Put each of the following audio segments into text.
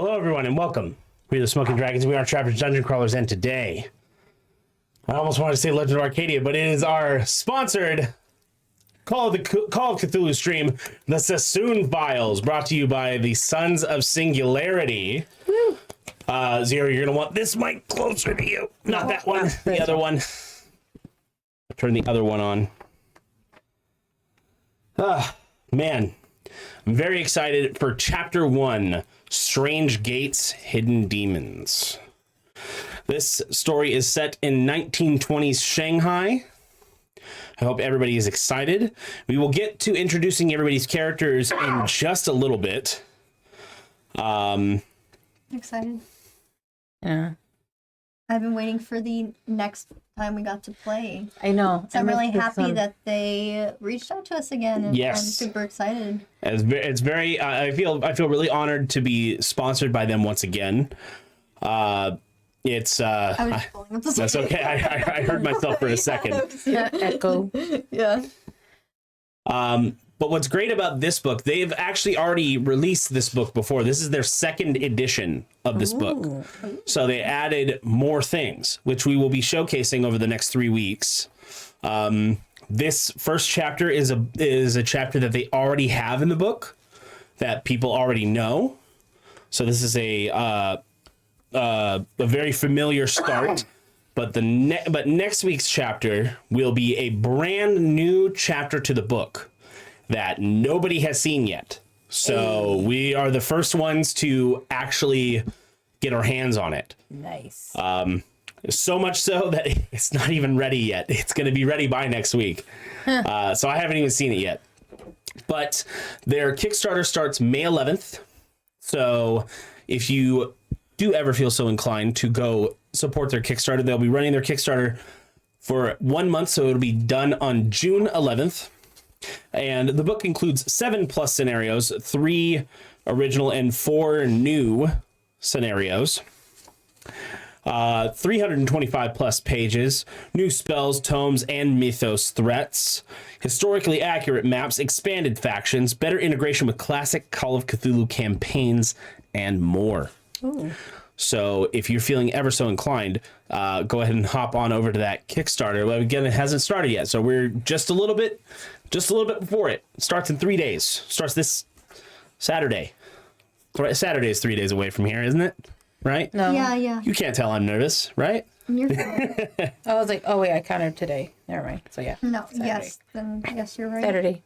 Hello, everyone, and welcome. We are the Smoking Dragons. We are Trappers, Dungeon Crawlers, and today, I almost wanted to say Legend of Arcadia, but it is our sponsored Call of Cthulhu stream, the Sassoon Files, brought to you by the Sons of Singularity. Zero, you're gonna want this mic closer to you, not that one. The other one. Turn the other one on. Man, I'm very excited for Chapter 1, Strange Gates, Hidden Demons. This story is set in 1920s Shanghai. I hope everybody is excited. We will get to introducing everybody's characters in just a little bit. Excited. Yeah. I've been waiting for the next time we got to play. I know. So I'm really happy that they reached out to us again. And Yes. I'm super excited. It's very. I feel really honored to be sponsored by them once again. It's. I was just pulling up the That's okay. I heard myself for a second. Echo. Yeah. But what's great about this book, they've actually already released this book before. This is their second edition of this book. So they added more things, which we will be showcasing over the next 3 weeks. This first chapter is a chapter that they already have in the book that people already know. So this is a very familiar start. But next week's chapter will be a brand new chapter to the book that nobody has seen yet. So we are the first ones to actually get our hands on it. Nice. So much so that it's not even ready yet. It's going to be ready by next week. So I haven't even seen it yet. But their Kickstarter starts May 11th. So if you do ever feel so inclined to go support their Kickstarter, they'll be running their Kickstarter for 1 month. So it'll be done on June 11th. And the book includes 7+ scenarios, 3 original and 4 new scenarios. 325+ pages, new spells, tomes, and mythos threats, historically accurate maps, expanded factions, better integration with classic Call of Cthulhu campaigns, and more. Ooh. So if you're feeling ever so inclined, go ahead and hop on over to that Kickstarter. Well, again, it hasn't started yet, so we're just a little bit before it. It starts in 3 days. Starts this Saturday. Saturday is 3 days away from here, isn't it? Right? No. Yeah. You can't tell I'm nervous, right? You're fine. I was like, oh wait, I counted today. Never mind. So yeah. No, Saturday. yes. Then yes, you're right. Saturday.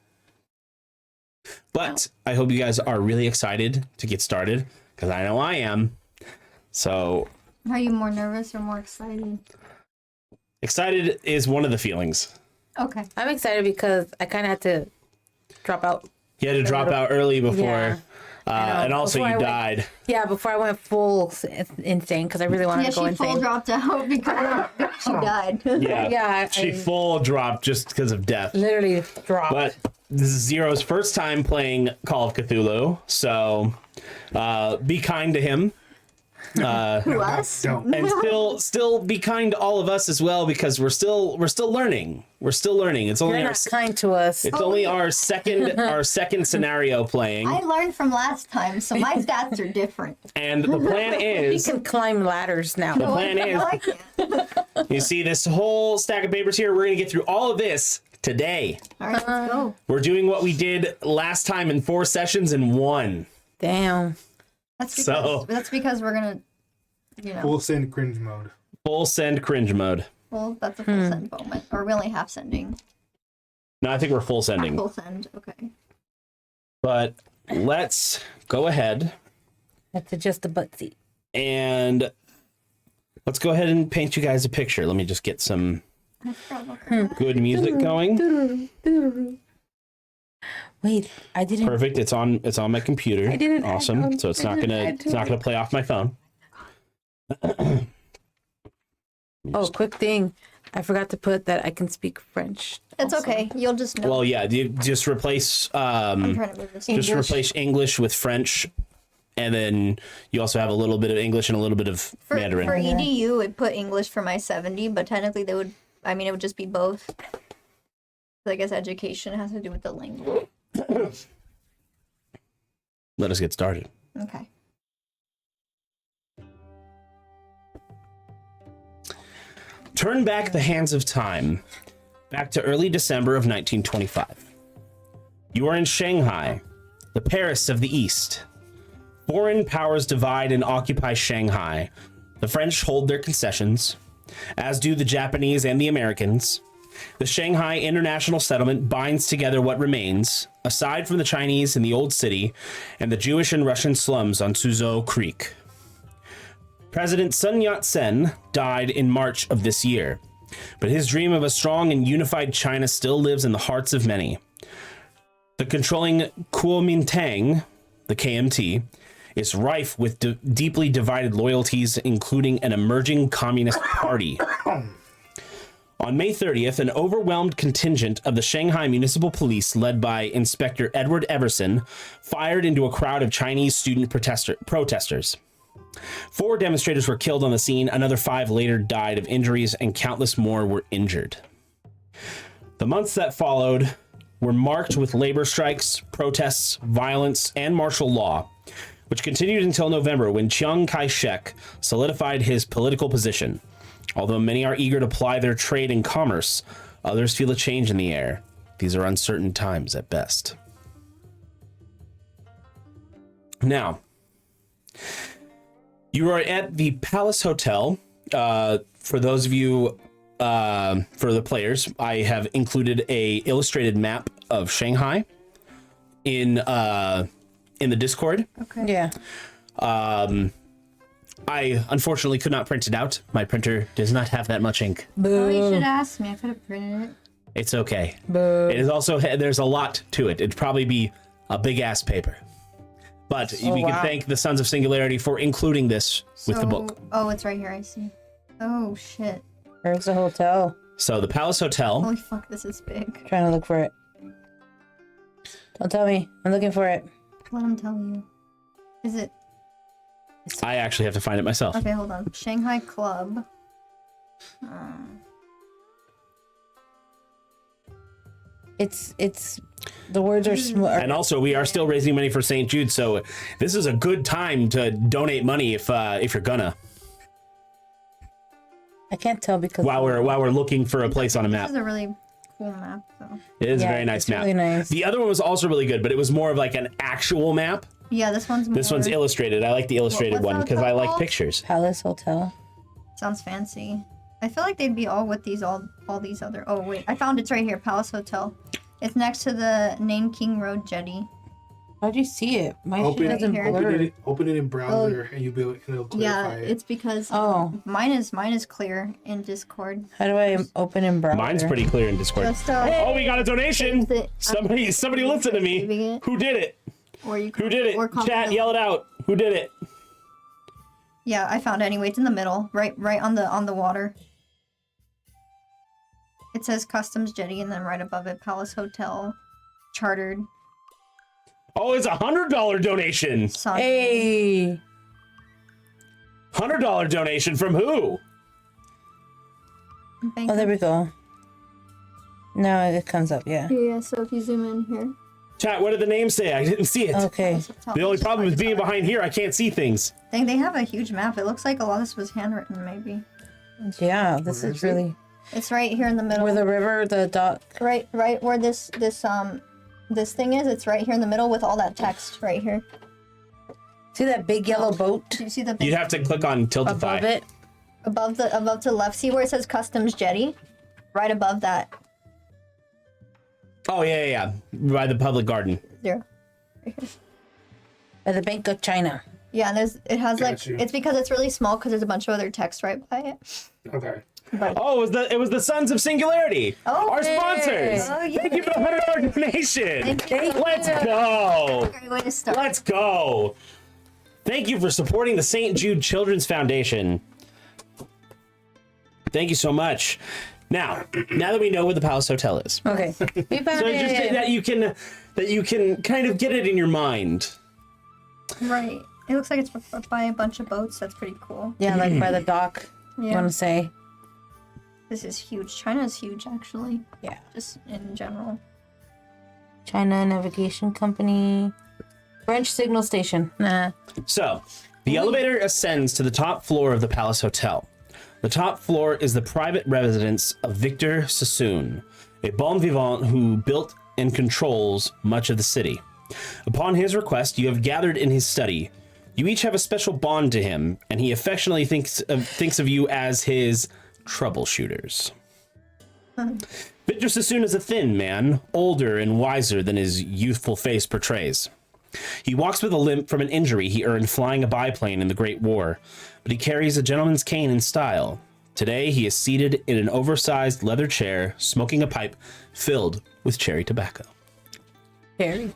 But I hope you guys are really excited to get started, because I know I am. So Are you more nervous or more excited? excited is one of the feelings. Okay. I'm excited because I kind of had to drop out. You had to drop out early before, Yeah. and also Before you I went- died. Yeah, before I went full insane because I really wanted Yeah, to go she full insane. dropped out because she died. Yeah, Yeah, she I full dropped just because of death. literally dropped. But this is Zero's first time playing Call of Cthulhu, so be kind to him. Who, us? And still be kind to all of us as well, because we're still learning. We're still learning. It's only You're our not kind to us. it's only our second scenario playing, I learned from last time, so my stats are different. and the plan You is can climb ladders now. the plan is I can't. you see this whole stack of papers here. We're gonna get through all of this today. All right, let's go. We're doing what we did last time in 4 sessions in 1. Damn. That's because we're gonna, Full send cringe mode. Full send cringe mode. well, that's a full send moment, or we only half sending. No, I think we're full sending. Full send, okay. But let's go ahead That's just a butt and let's go ahead and paint you guys a picture. Let me just get some I forgot about that. good music going. Wait, I didn't. Perfect. It's on my computer. I didn't add Awesome. on. So it's I not didn't gonna add to it's not it. gonna play off my phone. Oh, quick thing. I forgot to put that I can speak French. It's also. okay. You'll just know. Well, yeah. You just replace I'm trying to move this. just English. replace English with French, and then you also have a little bit of English and a little bit of Mandarin. For EDU, it put English for my 70, but technically it would just be both. So I guess education has to do with the language. Let us get started. Okay. Turn back the hands of time, back to early December of 1925. You are in Shanghai, the Paris of the East. Foreign powers divide and occupy Shanghai. The French hold their concessions, as do the Japanese and the Americans. The Shanghai International Settlement binds together what remains, aside from the Chinese in the Old City and the Jewish and Russian slums on Suzhou Creek. President Sun Yat-sen died in March of this year, but his dream of a strong and unified China still lives in the hearts of many. The controlling Kuomintang, the KMT, is rife with deeply divided loyalties, including an emerging communist party. On May 30th, an overwhelmed contingent of the Shanghai Municipal Police, led by Inspector Edward Everson, fired into a crowd of Chinese student protesters. 4 demonstrators were killed on the scene, another 5 later died of injuries, and countless more were injured. The months that followed were marked with labor strikes, protests, violence, and martial law, which continued until November, when Chiang Kai-shek solidified his political position. Although many are eager to ply their trade and commerce, others feel a change in the air. These are uncertain times at best. Now, you are at the Palace Hotel. For those of you, for the players, I have included a illustrated map of Shanghai in the Discord. Okay. Yeah. I unfortunately could not print it out. My printer does not have that much ink. Oh, you should ask me. I could have printed it. It's okay. Boo. It is also, there's a lot to it. It'd probably be a big ass paper. But we can thank the Sons of Singularity for including this with the book. Oh, it's right here. I see. Oh, shit. Where's the hotel? So the Palace Hotel. Holy fuck, this is big. Trying to look for it. Don't tell me. I'm looking for it. Let him tell you. Is it? I actually have to find it myself. Okay, hold on. Shanghai Club. It's the words are small. And also, we are still raising money for St. Jude, so this is a good time to donate money if you're gonna. I can't tell because While we're looking for a place on a map. This is a really cool map, though. It is a very nice map. Really nice. The other one was also really good, but it was more of like an actual map. Yeah, this one's more... This one's illustrated. I like the illustrated what's one that because I like called? pictures. Palace Hotel. Sounds fancy. I feel like they'd be all with these all these other... Oh, wait. I found it's right here. Palace Hotel. It's next to the Nanking Road jetty. How'd you see it? My Open shit doesn't here. blur. Open it in browser and it'll clarify Yeah, it. it's because mine is clear in Discord. How do I open in browser? Mine's pretty clear in Discord. Just, Oh, we got a donation! Somebody listen to me. saving it. Who did it? Or you Who did it? or copy Chat, the- yell it out. Who did it? Yeah, I found it anyway. It's in the middle, right on the water. It says Customs Jetty, and then right above it, Palace Hotel, Chartered. Oh, it's $100 donation. Sun. Hey. $100 donation from who? Bank Oh, there we go. No, it comes up. Yeah. Yeah, so if you zoom in here. Chat, what did the name say? I didn't see it. Okay. Palace Hotel. The only problem is being behind here. I can't see things. They have a huge map. It looks like a lot of this was handwritten, maybe. Yeah, this Where is is it? really It's right here in the middle. where the river, the dock. Right where this thing is. It's right here in the middle with all that text right here. See that big yellow boat Do you see the You'd have to click on Tiltify. above it? above to the left? See where it says Customs Jetty? Right above that. Oh, yeah. By the public garden. There. By the Bank of China. Yeah, and it has like Got you. it's because it's really small because there's a bunch of other text right by it. Okay. But Oh, it was the Sons of Singularity. Oh, our hey. sponsors. Oh, yeah. Thank you for the $100 donation. Thank you. Let's go. Great way to start. Let's go. Thank you for supporting the St. Jude Children's Foundation. Thank you so much. Now that we know where the Palace Hotel is, Okay. We found so just it. that you can kind of get it in your mind. Right. It looks like it's by a bunch of boats. That's pretty cool. Yeah, like by the dock. You Yeah. want to say? This is huge. China is huge, actually. Yeah. Just in general. China Navigation Company. French Signal Station. Nah. So, the elevator ascends to the top floor of the Palace Hotel. The top floor is the private residence of Victor Sassoon, a bon vivant who built and controls much of the city. Upon his request, you have gathered in his study. You each have a special bond to him, and he affectionately thinks of you as his troubleshooters. Victor Sassoon is a thin man, older and wiser than his youthful face portrays. He walks with a limp from an injury he earned flying a biplane in the Great War, but he carries a gentleman's cane in style. Today, he is seated in an oversized leather chair, smoking a pipe filled with cherry tobacco. Cherry.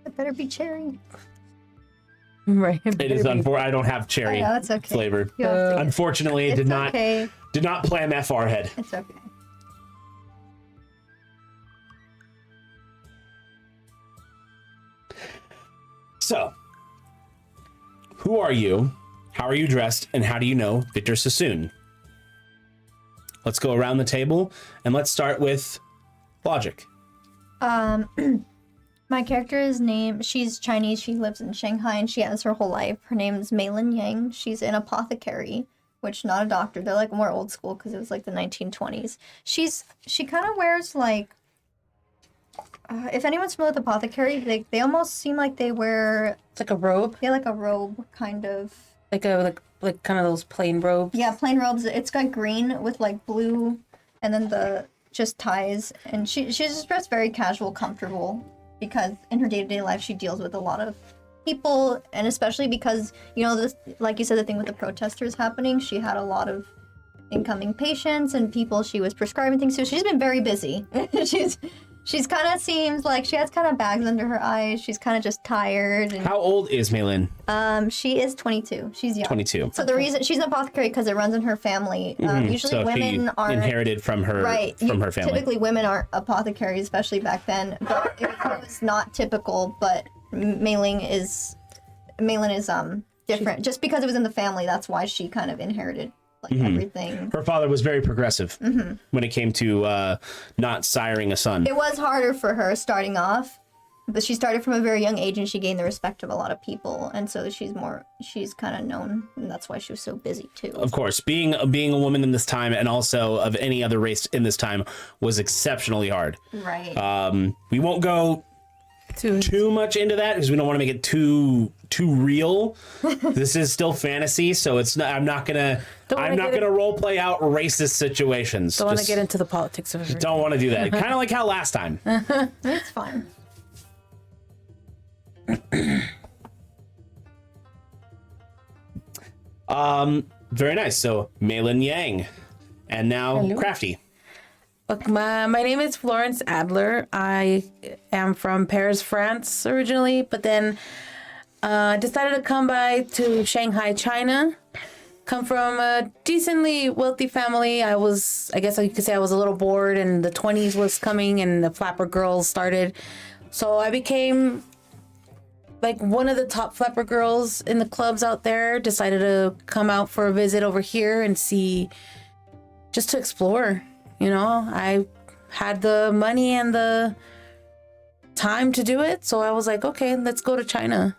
It better be cherry. Right. It is unfortunate. I don't have cherry That's okay. flavor. You have to Unfortunately, it's did not okay. plan that far ahead. It's okay. So, who are you? How are you dressed? And how do you know Victor Sassoon? Let's go around the table and let's start with Logic. My character's name, she's Chinese, she lives in Shanghai, and she has her whole life. Her name is Meilin Yang. She's an apothecary, which not a doctor. They're like more old school because it was like the 1920s. She kind of wears like, if anyone's familiar with apothecary, they almost seem like they wear, It's like a robe. yeah, like a robe kind of. Like kind of those plain robes. Yeah, plain robes. It's got green with like blue, and then the just ties. And she's just dressed very casual, comfortable, because in her day-to-day life she deals with a lot of people, and especially because, you know, this, like you said, the thing with the protesters happening, she had a lot of incoming patients and people she was prescribing things to. She's been very busy. She's kind of seems like she has kind of bags under her eyes. She's kind of just tired. And, How old is Meilin? she is 22. She's young. 22. So the reason she's an apothecary because it runs in her family. Usually So women she are inherited from her her family. Typically, women aren't apothecaries, especially back then. But it was not typical. But Meilin is different. Just because it was in the family, that's why she kind of inherited like everything. Her father was very progressive when it came to not siring a son. It was harder for her starting off, but she started from a very young age and she gained the respect of a lot of people, and so she's kind of known, and that's why she was so busy too. Of course, being a woman in this time, and also of any other race in this time, was exceptionally hard. Right. We won't go too much into that because we don't want to make it too real. This is still fantasy, so it's not. I'm not gonna role play out racist situations. Don't want to get into the politics of it. Don't want to do that. Kind of like how last time. It's fine. Very nice. So Meilin Yang, and now Hello. Crafty. Look, my name is Florence Adler. I am from Paris, France originally, but then decided to come by to Shanghai, China. Come from a decently wealthy family. I guess you could say I was a little bored, and the 20s was coming and the flapper girls started. So I became like one of the top flapper girls in the clubs out there. Decided to come out for a visit over here and see, just to explore. You know, I had the money and the time to do it. So I was like, okay, let's go to China.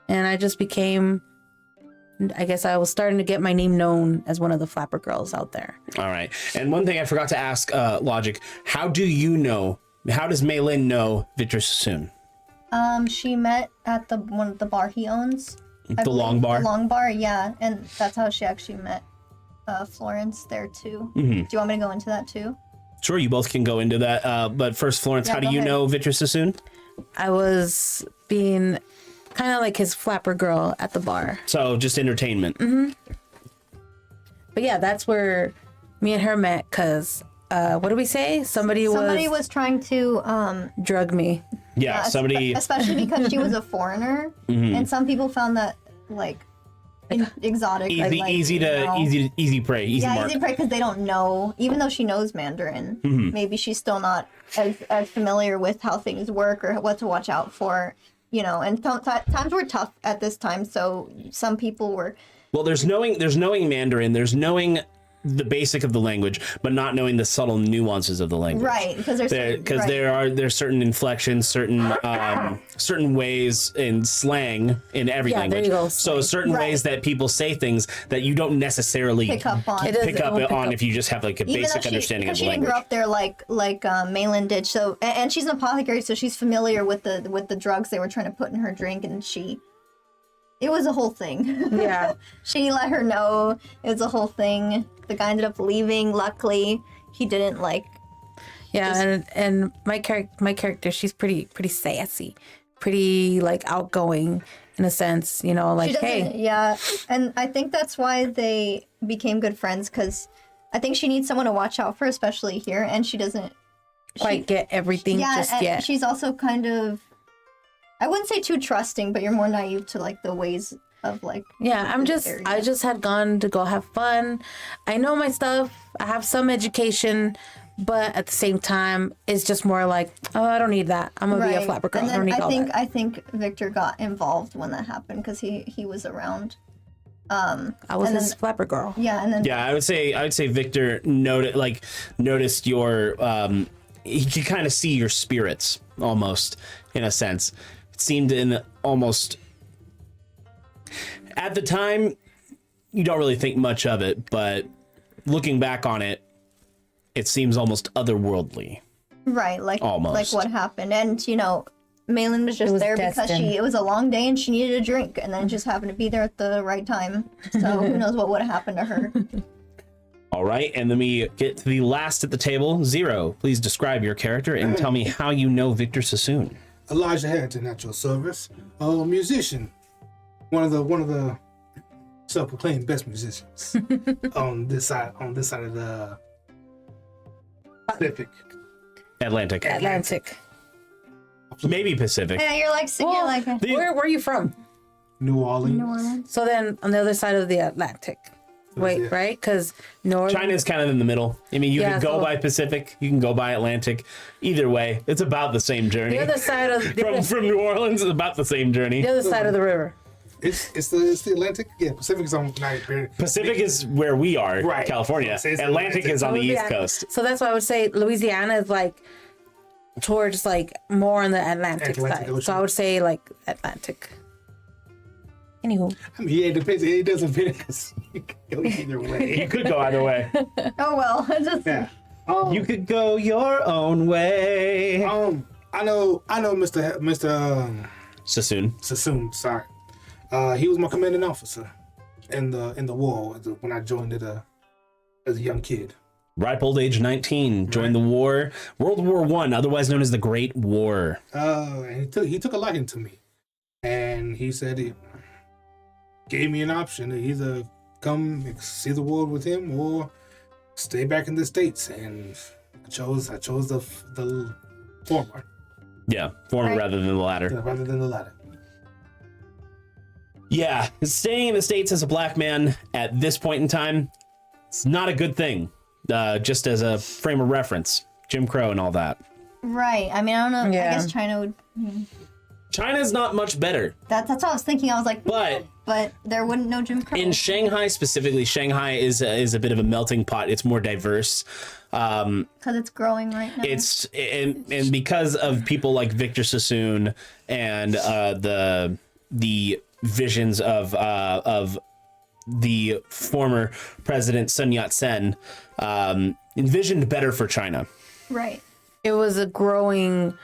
And I just became, I guess I was starting to get my name known as one of the flapper girls out there. All right. And one thing I forgot to ask, Logic, how does Meilin know Victor Sassoon? She met at the bar he owns. The Long Bar? The Long Bar, yeah. And that's how she actually met Florence there too. Do you want me to go into that too? Sure, you both can go into that. But first, Florence, how do go you ahead. know Victor Sassoon? I was being kind of like his flapper girl at the bar. So just entertainment. But yeah, that's where me and her met, because what did we say? Somebody was trying to drug me. Yeah, somebody. especially because she was a foreigner, and some people found that like exotic, Easy prey, easy mark. easy prey because they don't know, even though she knows Mandarin, maybe she's still not as familiar with how things work or what to watch out for, you know. And times were tough at this time, so some people were. Well, there's knowing Mandarin. There's knowing the basic of the language, but not knowing the subtle nuances of the language. Right, because there's certain inflections, certain ways in slang in every Yeah, there language. you go, So slang. certain ways that people say things that you don't necessarily pick up on. pick up if you just have like a Even basic though understanding of she the didn't language. grow up there like Malin did. So and she's an apothecary, so she's familiar with the drugs they were trying to put in her drink, and it was a whole thing. Yeah. She let her know it was a whole thing. The guy ended up leaving. Luckily, he didn't Yeah, and my character, she's pretty sassy, pretty like outgoing in a sense, you know, like She doesn't, hey, yeah, and I think that's why they became good friends, because I think she needs someone to watch out for, especially here, and she doesn't quite get everything just and yet. she's also kind of, I wouldn't say too trusting, but you're more naive to like the ways of like. Yeah, I just had gone to go have fun. I know my stuff. I have some education, but at the same time, it's just more like, oh, I don't need that. I'm gonna be a flapper girl. And I don't then need all that. I think Victor got involved when that happened because he was around. I was and his then- flapper girl. Yeah, and then Yeah, I would say Victor noticed your he could kind of see your spirits almost in a sense. It seemed almost at the time you don't really think much of it, but looking back on it, it seems almost otherworldly. right, like Almost. like what happened, and you know, Malin was just was there because destined. it was a long day and she needed a drink, and then it just happened to be there at the right time. So who knows what would have happened to her? All right, and then we get to the last at the table. Zero, please describe your character and tell me how you know Victor Sassoon. Elijah Harrington at your service. A musician. One of the self-proclaimed best musicians on this side of the Pacific. Atlantic. Maybe Pacific. Yeah, you're like Where are you from? New Orleans. New Orleans. So then on the other side of the Atlantic. Wait, Yeah. right? Because North. China's kind of in the middle. I mean, you Yeah, can go so- by Pacific, you can go by Atlantic. Either way, it's about the same journey. The other side of From New Orleans, it's about the same journey. the other side of the river. It's the Atlantic. Yeah, Pacific's on night. Pacific is where we are, Right. California. So it's Atlantic is on the East Louisiana. Coast. So that's why I would say Louisiana is like towards like more on the Atlantic Atlantic side. Ocean. So I would say like Atlantic. Anywho, I mean, yeah, it depends. It doesn't fit because you can go either way. You could go either way. Oh well, just Yeah. You could go your own way. I know, Mr. Sassoon. Sassoon. Sorry, he was my commanding officer in the war when I joined it as a young kid. Ripe old age 19, joined the war, World War I, otherwise known as the Great War. And he took a liking to me, and he said he gave me an option to either come see the world with him or stay back in the States, and I chose the former Yeah, former Right. rather than the latter. rather than the latter. Yeah, staying in the States as a black man at this point in time, it's not a good thing. Just as a frame of reference, Jim Crow and all that. right. I mean, I don't know. Yeah. I guess China would. China's not much better, That's what I was thinking. I was like, but there wouldn't no Jim Crow. in Shanghai specifically, Shanghai is a bit of a melting pot. It's more diverse. Because it's growing right now. It's and because of people like Victor Sassoon and the visions of the former president Sun Yat-sen, envisioned better for China. right. it was a growing.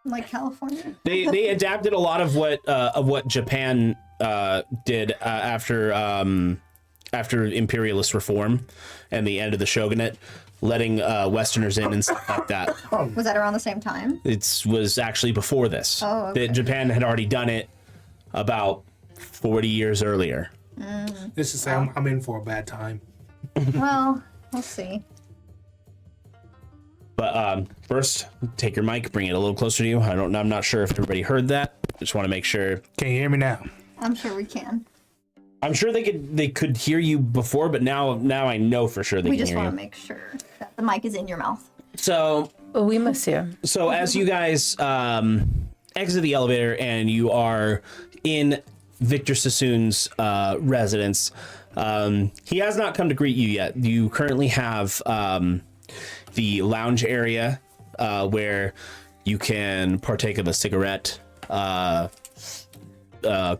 Like California. They adapted a lot of what Japan did after imperialist reform and the end of the shogunate, letting Westerners in and stuff like that. Was that around the same time? It was actually before this. Oh, okay. That Japan had already done it about 40 years earlier. This is I'm in for a bad time. Well, we'll see. But first, take your mic, bring it a little closer to you. I'm not sure if everybody heard that. Just want to make sure. Can you hear me now? I'm sure we can. I'm sure they could hear you before, but now I know for sure they We can just hear want to you. make sure that the mic is in your mouth. So We miss you. as you guys exit the elevator and you are in Victor Sassoon's residence, He has not come to greet you yet. You currently have the lounge area where you can partake of a cigarette,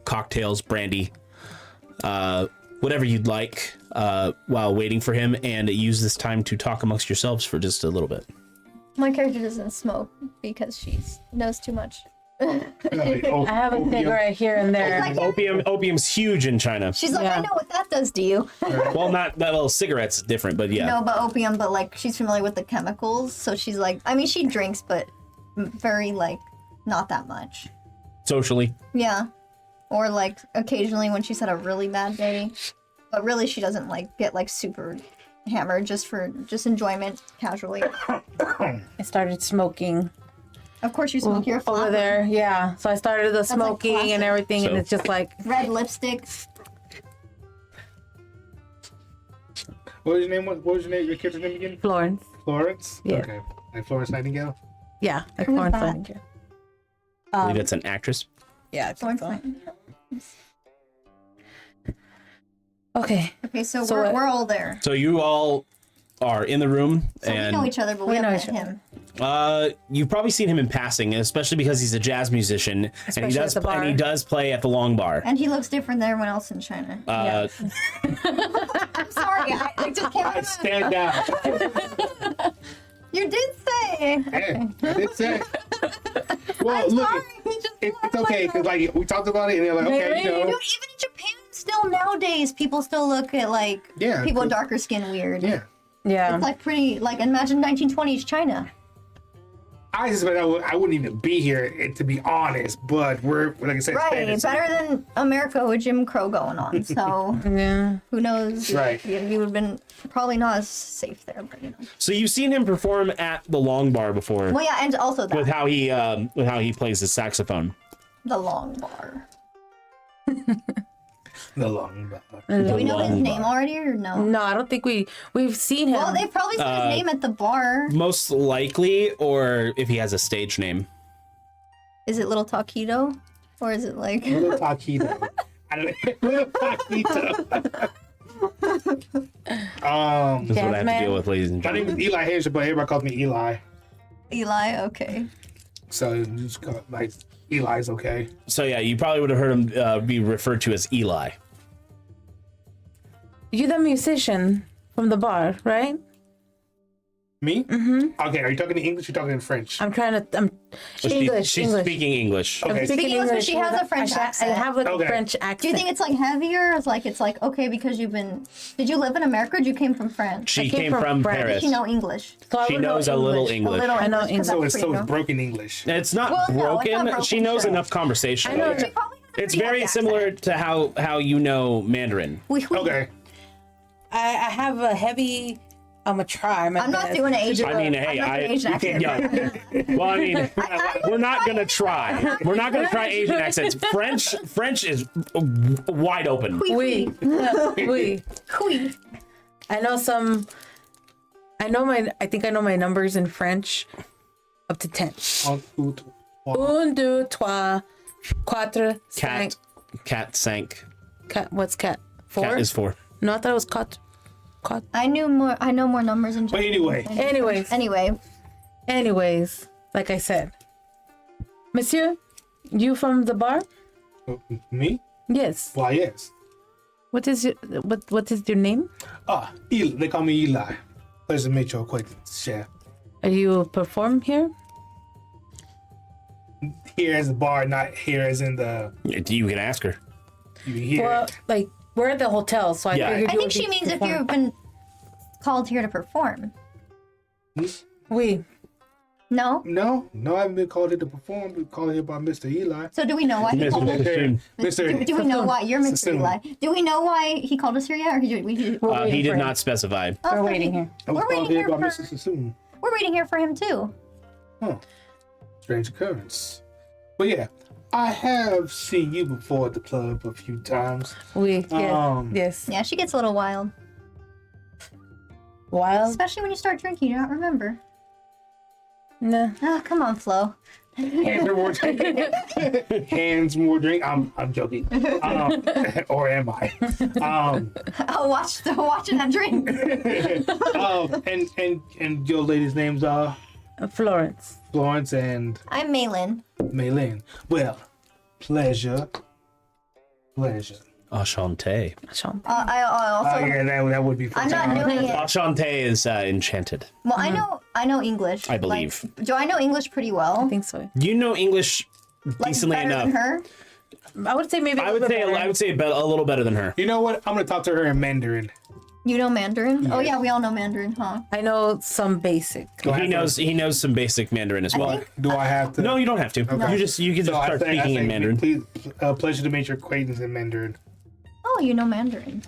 cocktails, brandy, whatever you'd like while waiting for him, and use this time to talk amongst yourselves for just a little bit. My character doesn't smoke because she knows too much. I have a cigarette here and there. Like, Opium's huge in China. she's like, Yeah. I know what that does to you. Well, not that. Well, cigarettes different, but yeah. No, but opium, but like she's familiar with the chemicals, so she's like, I mean, she drinks, but very like not that much. Socially. Yeah, or like occasionally when she's had a really bad day, but really she doesn't like get like super hammered just for enjoyment casually. I started smoking Of course, you smoke your over flower. there. Yeah. So I started the smoking classic. and everything, and So- it's just like Red lipstick. What was your name? What was your name? Your character's name again? Florence. Florence. Yeah. Okay. Like Florence Nightingale. Yeah, like Who's Florence that? Nightingale. I believe it's an actress. Yeah. I think so. Florence. Okay. Okay, so, So we're, what- we're all there. So you all are in the room, So we know and each other, but We we know haven't each met other. him. you've probably seen him in passing, especially because he's a jazz musician, and Especially he does at the bar. and he does play at the Long Bar. And he looks different than everyone else in China. Uh, I'm sorry, I just can't. Stand down. You did say. Yeah, I did say. Well, I'm look, sorry. He just it's looks okay like because like we talked about it, and they're like, okay, Maybe. you know, even in Japan, still nowadays, people still look at like Yeah, people with cool. darker skin weird. yeah. Yeah. It's like pretty like imagine 1920s China. I suspect I wouldn't even be here, to be honest. But we're like I said, Right, standards. better than America with Jim Crow going on. So Yeah. who knows? Right. You would have been probably not as safe there, but you know. so you've seen him perform at the Long Bar before, Well, yeah, and also that with how he plays his saxophone. the long bar. The long bar. Do we know his Long name Bar. already or no? No, I don't think we've seen him. Well, they probably said his name at the bar. Most likely, or if he has a stage name. Is it Little Taquito, or is it like? Little taquito. I don't know. Little taquito. That's what I have to Jazzman. deal with, ladies and My name gentlemen. is Eli Hayes, but everybody calls me Eli. Eli? Okay. So you just call like Eli's okay. So yeah, you probably would have heard him be referred to as Eli. You're the musician from the bar, right? Me? Mm-hmm. Okay, are you talking in English or talking in French? I'm trying to. So English. she's English. speaking English. I'm Okay. speaking Speaking English, but she has with a French I accent. have like Okay. a French accent. Do you think it's like heavier? Or it's like okay because you've been? Did you live in America? Or you came from France? She I came came from from France. Paris. Does she know English? So I She would know knows a little A English. little I know English, 'cause English. So that's it's pretty cool. broken English. It's not Well, no, it's broken. not broken, She knows sure. enough conversation. I know. She probably has a It's pretty very heavy similar accent. to how you know Mandarin. Oui, oui. Okay. I have a heavy. I'm gonna try. I'm not doing an Asian. I mean, hey, I'm not doing Asian accent. yeah. Well, I mean, we're not gonna try. We're not gonna try Asian accents. French is wide open. Oui, We. We. oui. I know some. I think I know my numbers in French, up to 10. Un, deux, trois, quatre, cinq. Cat sank. Cat. What's cat? 4. Cat is 4. No, I thought it was cat. Cat. I know more numbers in But Japanese. anyway. Anyways, like I said, Monsieur, you from the bar? Me? Yes. Why, yes. What is your name? Eli. They call me Eli. Pleasure to meet your acquaintance, chef. Are you perform here? Here as the bar, not here as in the You can ask her. you here. Well, like we're at the hotel, so I Yeah. figured I you think would she be means if perform- you've been called here to perform. We. No. No, I haven't been called here to perform. Been called here by Mr. Eli. So do we know why he called us? Mr. Do we know why you're Mr. Sassoon. Eli? Do we know why he called us here yet, or he We're oh, waiting He did for him. not specify. We're waiting here. I was We're called waiting here by here Mr. for- Sassoon. we're waiting here for him too. Huh. Strange occurrence. But yeah, I have seen you before at the club a few times. We. Um, Yes. Yeah, she gets a little wild, Wild. especially when you start drinking. You don't remember. No. Oh, come on, Flo. Hands are more drink. Hands more drink. I'm joking. Or am I? I'll watch that drink. And your lady's names are Florence. Florence and I'm Maylin. Maylin. Well, pleasure. Enchanté. I also. Yeah, that would be. I'm not doing it. Enchanté is enchanted. Well, I know English. I believe. Like, do I know English pretty well? I think so. You know English decently better enough. than her? I would say maybe. I would say a little better than her. You know what? I'm gonna talk to her in Mandarin. You know Mandarin? Oh yeah, we all know Mandarin, huh? I know some basic. He knows some basic Mandarin as well. Do I have to? No, you don't have to. Okay. You can just So I start say- speaking in Mandarin. Please, pleasure to make your acquaintance in Mandarin. Oh, you know Mandarin.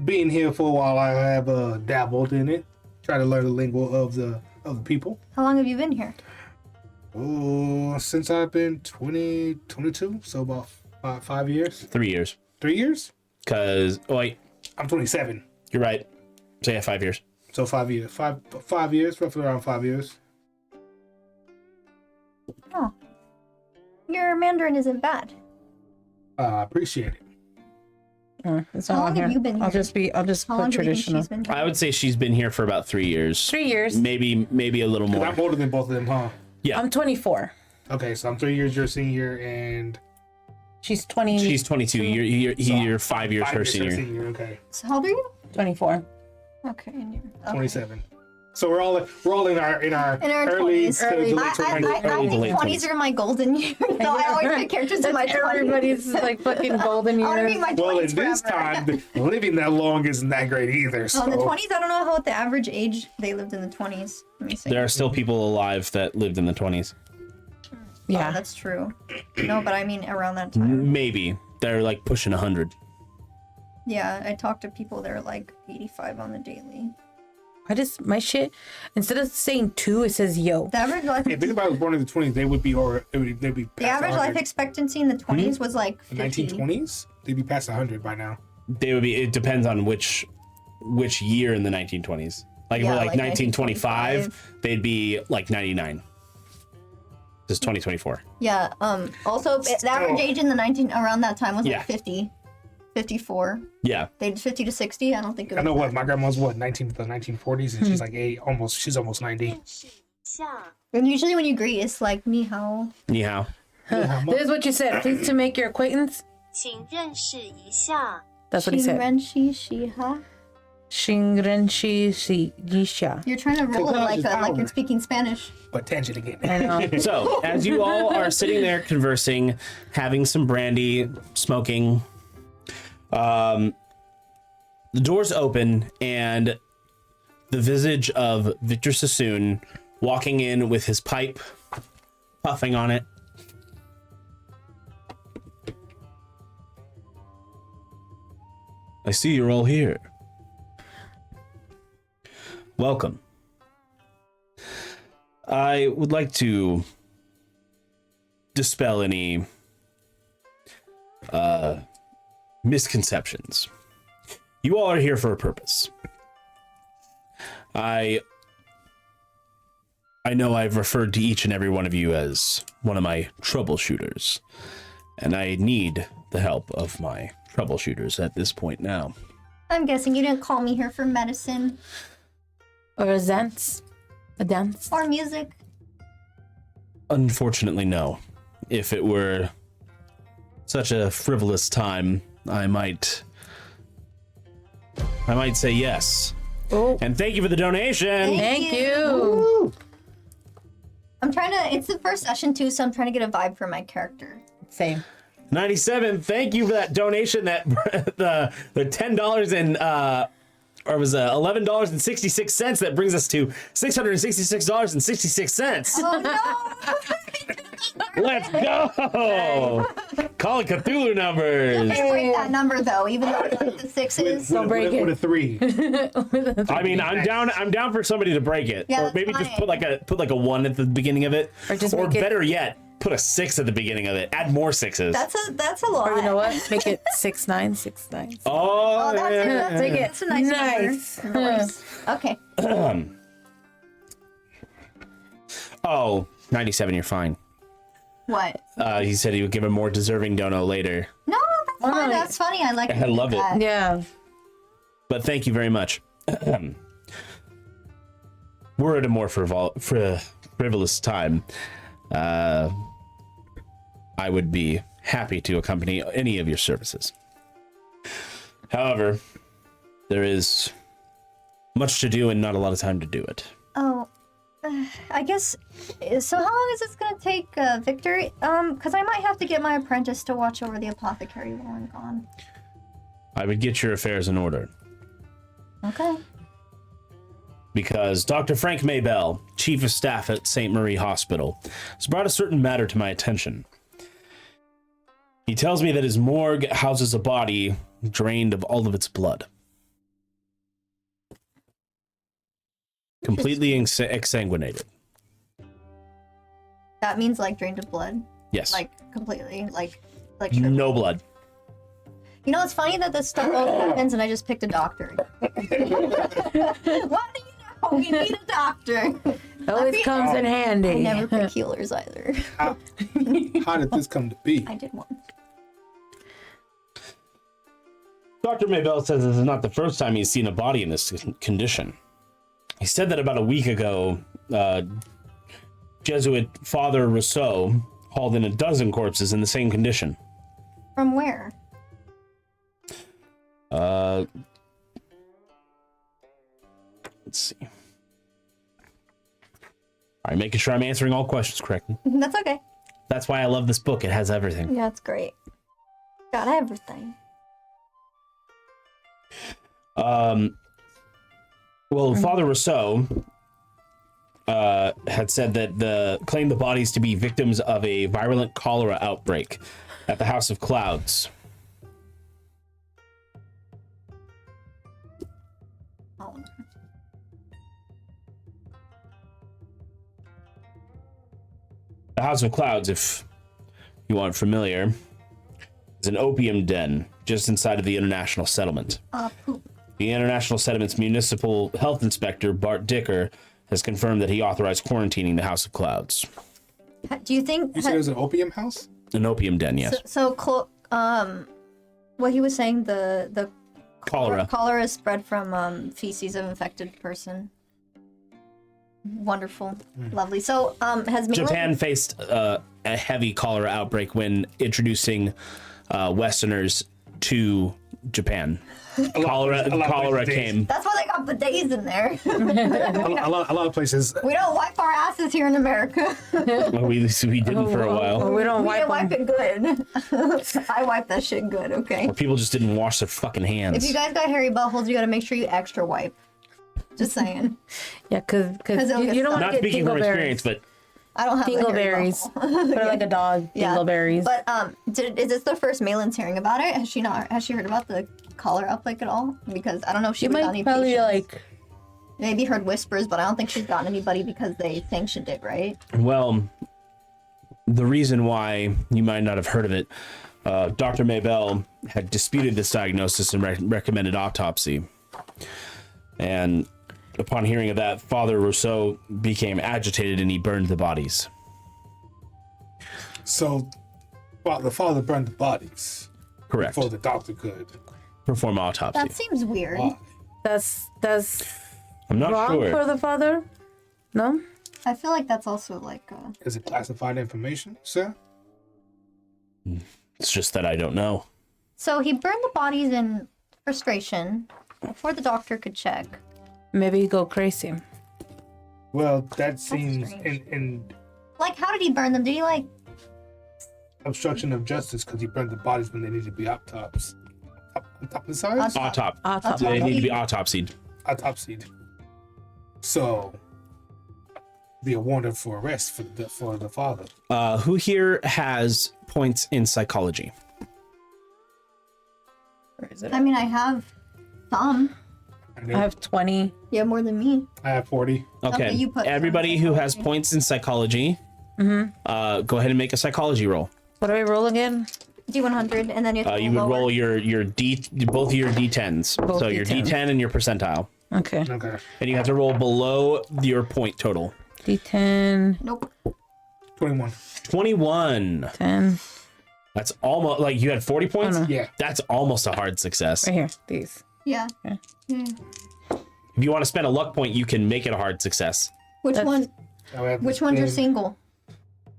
Being here for a while, I have dabbled in it. Try to learn the lingo of the people. How long have you been here? Oh, since I've been 22, so about 5 years. 3 years. 3 years? Cause wait, I'm 27, you're right. So yeah, 5 years. so 5 years. Five years, roughly around 5 years. Oh, your Mandarin isn't bad. I appreciate it. It's How not long on have here. you been I'll here? just How put long do you think traditional. she's been here? I would say she's been here for about 3 years. 3 years. Maybe a little 'Cause more. I'm older than both of them, huh? Yeah. I'm 24. Okay, so I'm 3 years your senior, and She's 20. She's 22. You're 5 years her senior. Okay, So how old are you? 24. Okay, and you're 27. So we're all in our In our early 20s. to Early- late I 20s. early to late think 20s are my golden years, so I always pick characters in my 20s. Everybody's like fucking golden I want to be years. my 20s Well, in this forever. time, living that long isn't that great either. So. In the 20s, I don't know what the average age they lived in the 20s. Let me see. There are still people alive that lived in the 20s. Oh, Yeah. that's true. No, but I mean around that time. Maybe they're like pushing 100. Yeah, I talked to people that are like 85 on the daily. My shit, instead of saying 2, it says yo. The average life, If anybody was born in the 20s, they'd be the past average 100. life expectancy in the 20s was like The 50. 1920s, they'd be past 100 by now. They would be. It depends on which year in the 1920s. Like if Yeah, we're like like 1925, they'd be like 99. This is 2024. Yeah. Also, the average age in the around that time was Yeah. like 50, 54. Yeah. They did 50 to 60. I don't think it was. I know what my grandma's the 1940s, and she's like she's almost 90. And usually when you greet, it's like ni hao. Ni hao. This is what you said. Pleased to make your acquaintance. 请认识一下。 That's what he said. Ren shi shi ha. Shingrenshi si yisha. You're trying to roll it like Technology's you're power. speaking Spanish. But tangent again. I know. So, as you all are sitting there conversing, having some brandy, smoking, the doors open and the visage of Victor Sassoon walking in with his pipe, puffing on it. I see you're all here. Welcome. I would like to dispel any misconceptions. You all are here for a purpose. I know I've referred to each and every one of you as one of my troubleshooters, and I need the help of my troubleshooters at this point now. I'm guessing you didn't call me here for medicine Or a dance. A dance. or music. Unfortunately, no. If it were such a frivolous time, I might say yes. Oh, And thank you for the donation. thank you. I'm trying to. It's the first session too, so I'm trying to get a vibe for my character. Same. 97, thank you for that donation. That the $10 and or was $11.66. That brings us to $666.66. Oh no! Let's go! Call it Cthulhu numbers. Just break that number though, even though it's like the sixes. Don't break it. With a 3. I mean, I'm down for somebody to break it, Yeah, or that's maybe just fine. put like a 1 at the beginning of it, Or just make it- better yet, put a 6 at the beginning of it. Add more 6s. That's a lot. Or you know what? Make it 6969. Oh, Oh, that's yeah. that's a nice Nice. number. Nice. Okay. Oh, 97, you're fine. What? He said he would give a more deserving dono later. No, that's fine. That's funny. I like. I love it. Yeah. But thank you very much. We're at a more frivolous time. I would be happy to accompany any of your services. However, there is much to do and not a lot of time to do it. Oh, I guess. So how long is this gonna take, Victor? Because I might have to get my apprentice to watch over the apothecary while I'm gone. I would get your affairs in order. Okay. Because Dr. Frank Maybell, Chief of Staff at St. Marie Hospital, has brought a certain matter to my attention. He tells me that his morgue houses a body drained of all of its blood. Completely exsanguinated. That means like drained of blood. Yes. Like completely, like. No blood. You know, it's funny that this stuff always happens, and I just picked a doctor. What do you know? We need a doctor. Always comes in handy. I never pick healers either. How did this come to be? I did one. Dr. Maybell says this is not the first time he's seen a body in this condition. He said that about a week ago, Jesuit Father Rousseau hauled in a dozen corpses in the same condition. From where? Let's see. All right, making sure I'm answering all questions correctly. That's okay. That's why I love this book. It has everything. Yeah, it's great. Got everything. Well, Father Rousseau had said that claimed the bodies to be victims of a virulent cholera outbreak at the House of Clouds. Oh. The House of Clouds, if you aren't familiar, is an opium den just inside of the International Settlement. Poop. The International Settlement's municipal health inspector, Bart Dicker, has confirmed that he authorized quarantining the House of Clouds. Do you think... You said it was an opium house? An opium den, yes. What he was saying, the Cholera. Cholera is spread from feces of infected person. Wonderful. Lovely. So, has Japan faced a heavy cholera outbreak when introducing Westerners to Japan. Cholera came. That's why they got bidets in there. A lot of places. We don't wipe our asses here in America. Well, we didn't for a while. We don't We wipe wipe them. it good. I wipe that shit good, okay? Or people just didn't wash their fucking hands. If you guys got hairy buttholes, you gotta make sure you extra wipe. Just saying. Yeah, because it'll get you don't stuck. want Not to get speaking from dingleberries. experience, but I don't have a hairy Dingleberries. butthole. Put it like a dog. Yeah. Dingleberries. But is this the first Malin's hearing about it? Has she heard about the cholera outbreak at all? Because I don't know if she you was on might any probably patients. like. Maybe heard whispers, but I don't think she's gotten anybody because they sanctioned it, right? well, the reason why you might not have heard of it, Dr. Maybell had disputed this diagnosis and recommended autopsy. And upon hearing of that, Father Rousseau became agitated and he burned the bodies. So, the father burned the bodies Correct. before the doctor could. Perform autopsy. That seems weird. Why? That's I'm not wrong sure. for the father. No. I feel like that's also like Is it classified information, sir? It's just that I don't know. So he burned the bodies in frustration before the doctor could check. Maybe you go crazy. Well, that seems strange. in Like, how did he burn them? Did he like... obstruction of justice because he burned the bodies when they need to be autopsied. Autopsy. They need to be autopsied. Autopsied. So, be a warrant for arrest for the father. Who here has points in psychology? Where is it? I mean, I have some. I have 20. You have more than me. I have 40. Okay, you put everybody some who has psychology. points in psychology, go ahead and make a psychology roll. What do I roll again? D100, and then you have to You would lower. roll your both of your d10s. Both So your D10s. d10 and your percentile, Okay. Okay. and you have to roll below your point total. D10. Nope. 21. 21. 10. That's almost like you had 40 points. Oh, no. Yeah. That's almost a hard success. Right here. These. Yeah. Okay. Yeah. If you want to spend a luck point, you can make it a hard success. Which That's- one? I would have to Which one's your spend- single?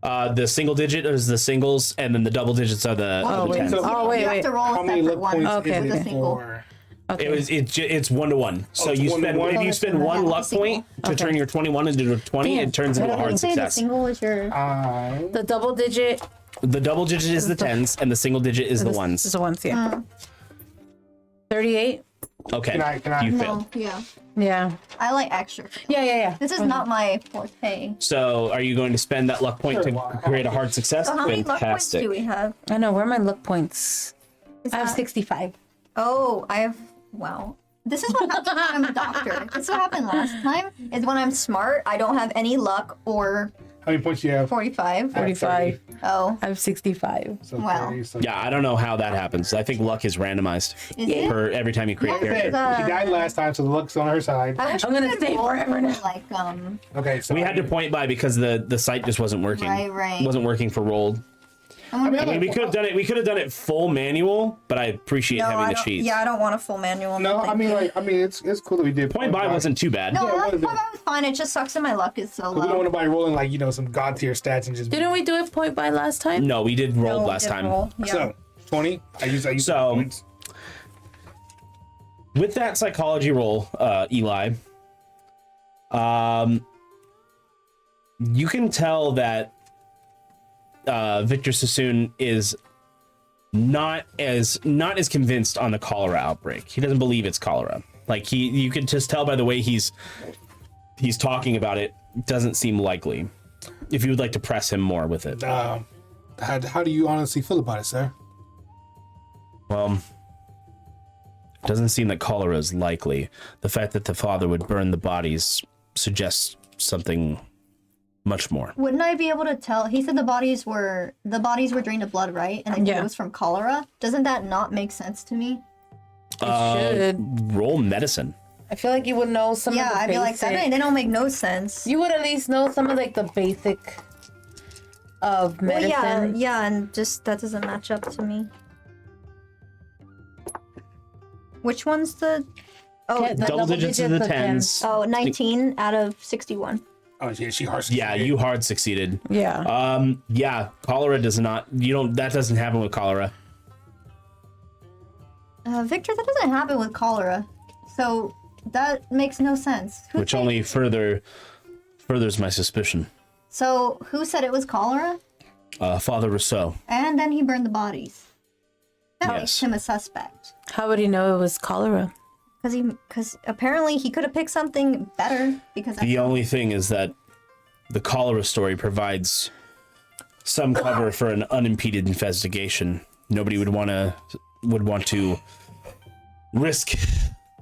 The single digit is the singles, and then the double digits are the Oh, wait. tens. So- Oh, wait, You have wait. to roll How a many separate luck one. points Okay, is The it single. for? Okay. It's 1-to-1. So it's you 1 to spend 1. if you spend one Yeah, luck single. point to Okay. turn your 21 into a 20, Damn. it turns into a I hard would say the success. single is your. The double digit The double digit is the tens, and the single digit is the is ones. the ones, yeah. 38. Okay, Can I- you No, failed. yeah. Yeah. I like extra. Yeah. This is not my forte. So are you going to spend that luck point Sure, to why? create a hard success? So how many luck points do we have? I know. Where are my luck points? Is I have that- 65. Oh, I have. Wow. This is what happens when I'm a doctor. This is what happened last time. Is when I'm smart, I don't have any luck or How many points do you have? 45. 45. Oh, I have 65. So Wow. 30, so Yeah, I don't know how that happens. I think luck is randomized is it? for every time you create a Like I character. said, she died last time, so the luck's on her side. I wish I'm we gonna could stay roll forever now. Like Okay, so We had to point by because the site just wasn't working. Right. Wasn't working for rolled. I'm gonna, I mean, I mean, we could have done it. We could have done it full manual, but I appreciate having I the don't, cheats. yeah, I don't want a full manual. No, I mean, it's cool that we did Point by wasn't too bad. No, Yeah, that what is it? was fine. It just sucks that my luck is so We don't low. want nobody rolling like some god tier stats and just. Didn't we do it point by last time? No, we did roll No, last didn't time. roll. Yeah. So 20. I use So- points. With that psychology roll, Eli, you can tell that Victor Sassoon is not as convinced on the cholera outbreak. He doesn't believe it's cholera. Like you could just tell by the way he's talking about it. Doesn't seem likely. If you would like to press him more with it, How do you honestly feel about it, sir? well, it doesn't seem that cholera is likely. The fact that the father would burn the bodies suggests something much more. Wouldn't I be able to tell? He said the bodies were drained of blood, right? And Yeah. it was from cholera. Doesn't that not make sense to me? It should. Roll medicine. I feel like you would know some Yeah, of the I'd be like, basic. they don't make no sense. You would at least know some of like the basic of Well, medicine. yeah, and just that doesn't match up to me. Which one's the? Oh, Yeah, the Double digits of the tens. oh, 19 out of 61. Oh yeah, she harsh. Yeah, you hard succeeded. Yeah. Yeah, cholera does not. That doesn't happen with cholera. Victor, that doesn't happen with cholera, so that makes no sense. Which only furthers my suspicion. So who said it was cholera? Father Rousseau. And then he burned the bodies. That Yes. makes him a suspect. How would he know it was cholera? Because apparently he could have picked something better. Because The only thing is that the cholera story provides some cover for an unimpeded investigation. Nobody would want to risk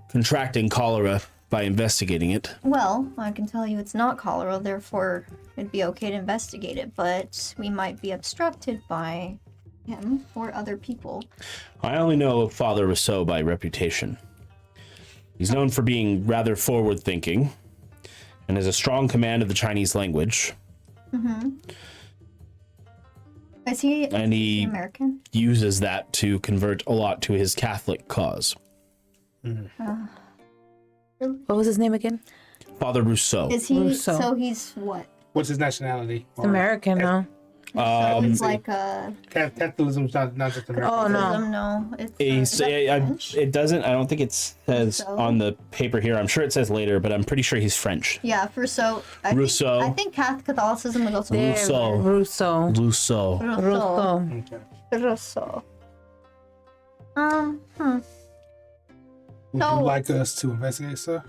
contracting cholera by investigating it. well, I can tell you it's not cholera, therefore it'd be okay to investigate it. But we might be obstructed by him or other people. I only know Father Rousseau by reputation. He's known for being rather forward-thinking and has a strong command of the Chinese language. Is he And he American? uses that to convert a lot to his Catholic cause. What was his name again? Father Rousseau. Is he? Rousseau. So he's what? What's his nationality? It's American, no? So it's like a. Catholicism's not just American. Oh, no. No, it's. He's- is that French? it doesn't. I don't think it says So? on the paper here. I'm sure it says later, but I'm pretty sure he's French. Yeah, for so. Rousseau. I think Catholicism is also. There, Rousseau. Rousseau. Rousseau. Rousseau. Okay. Rousseau. Would So- you like us to investigate, sir?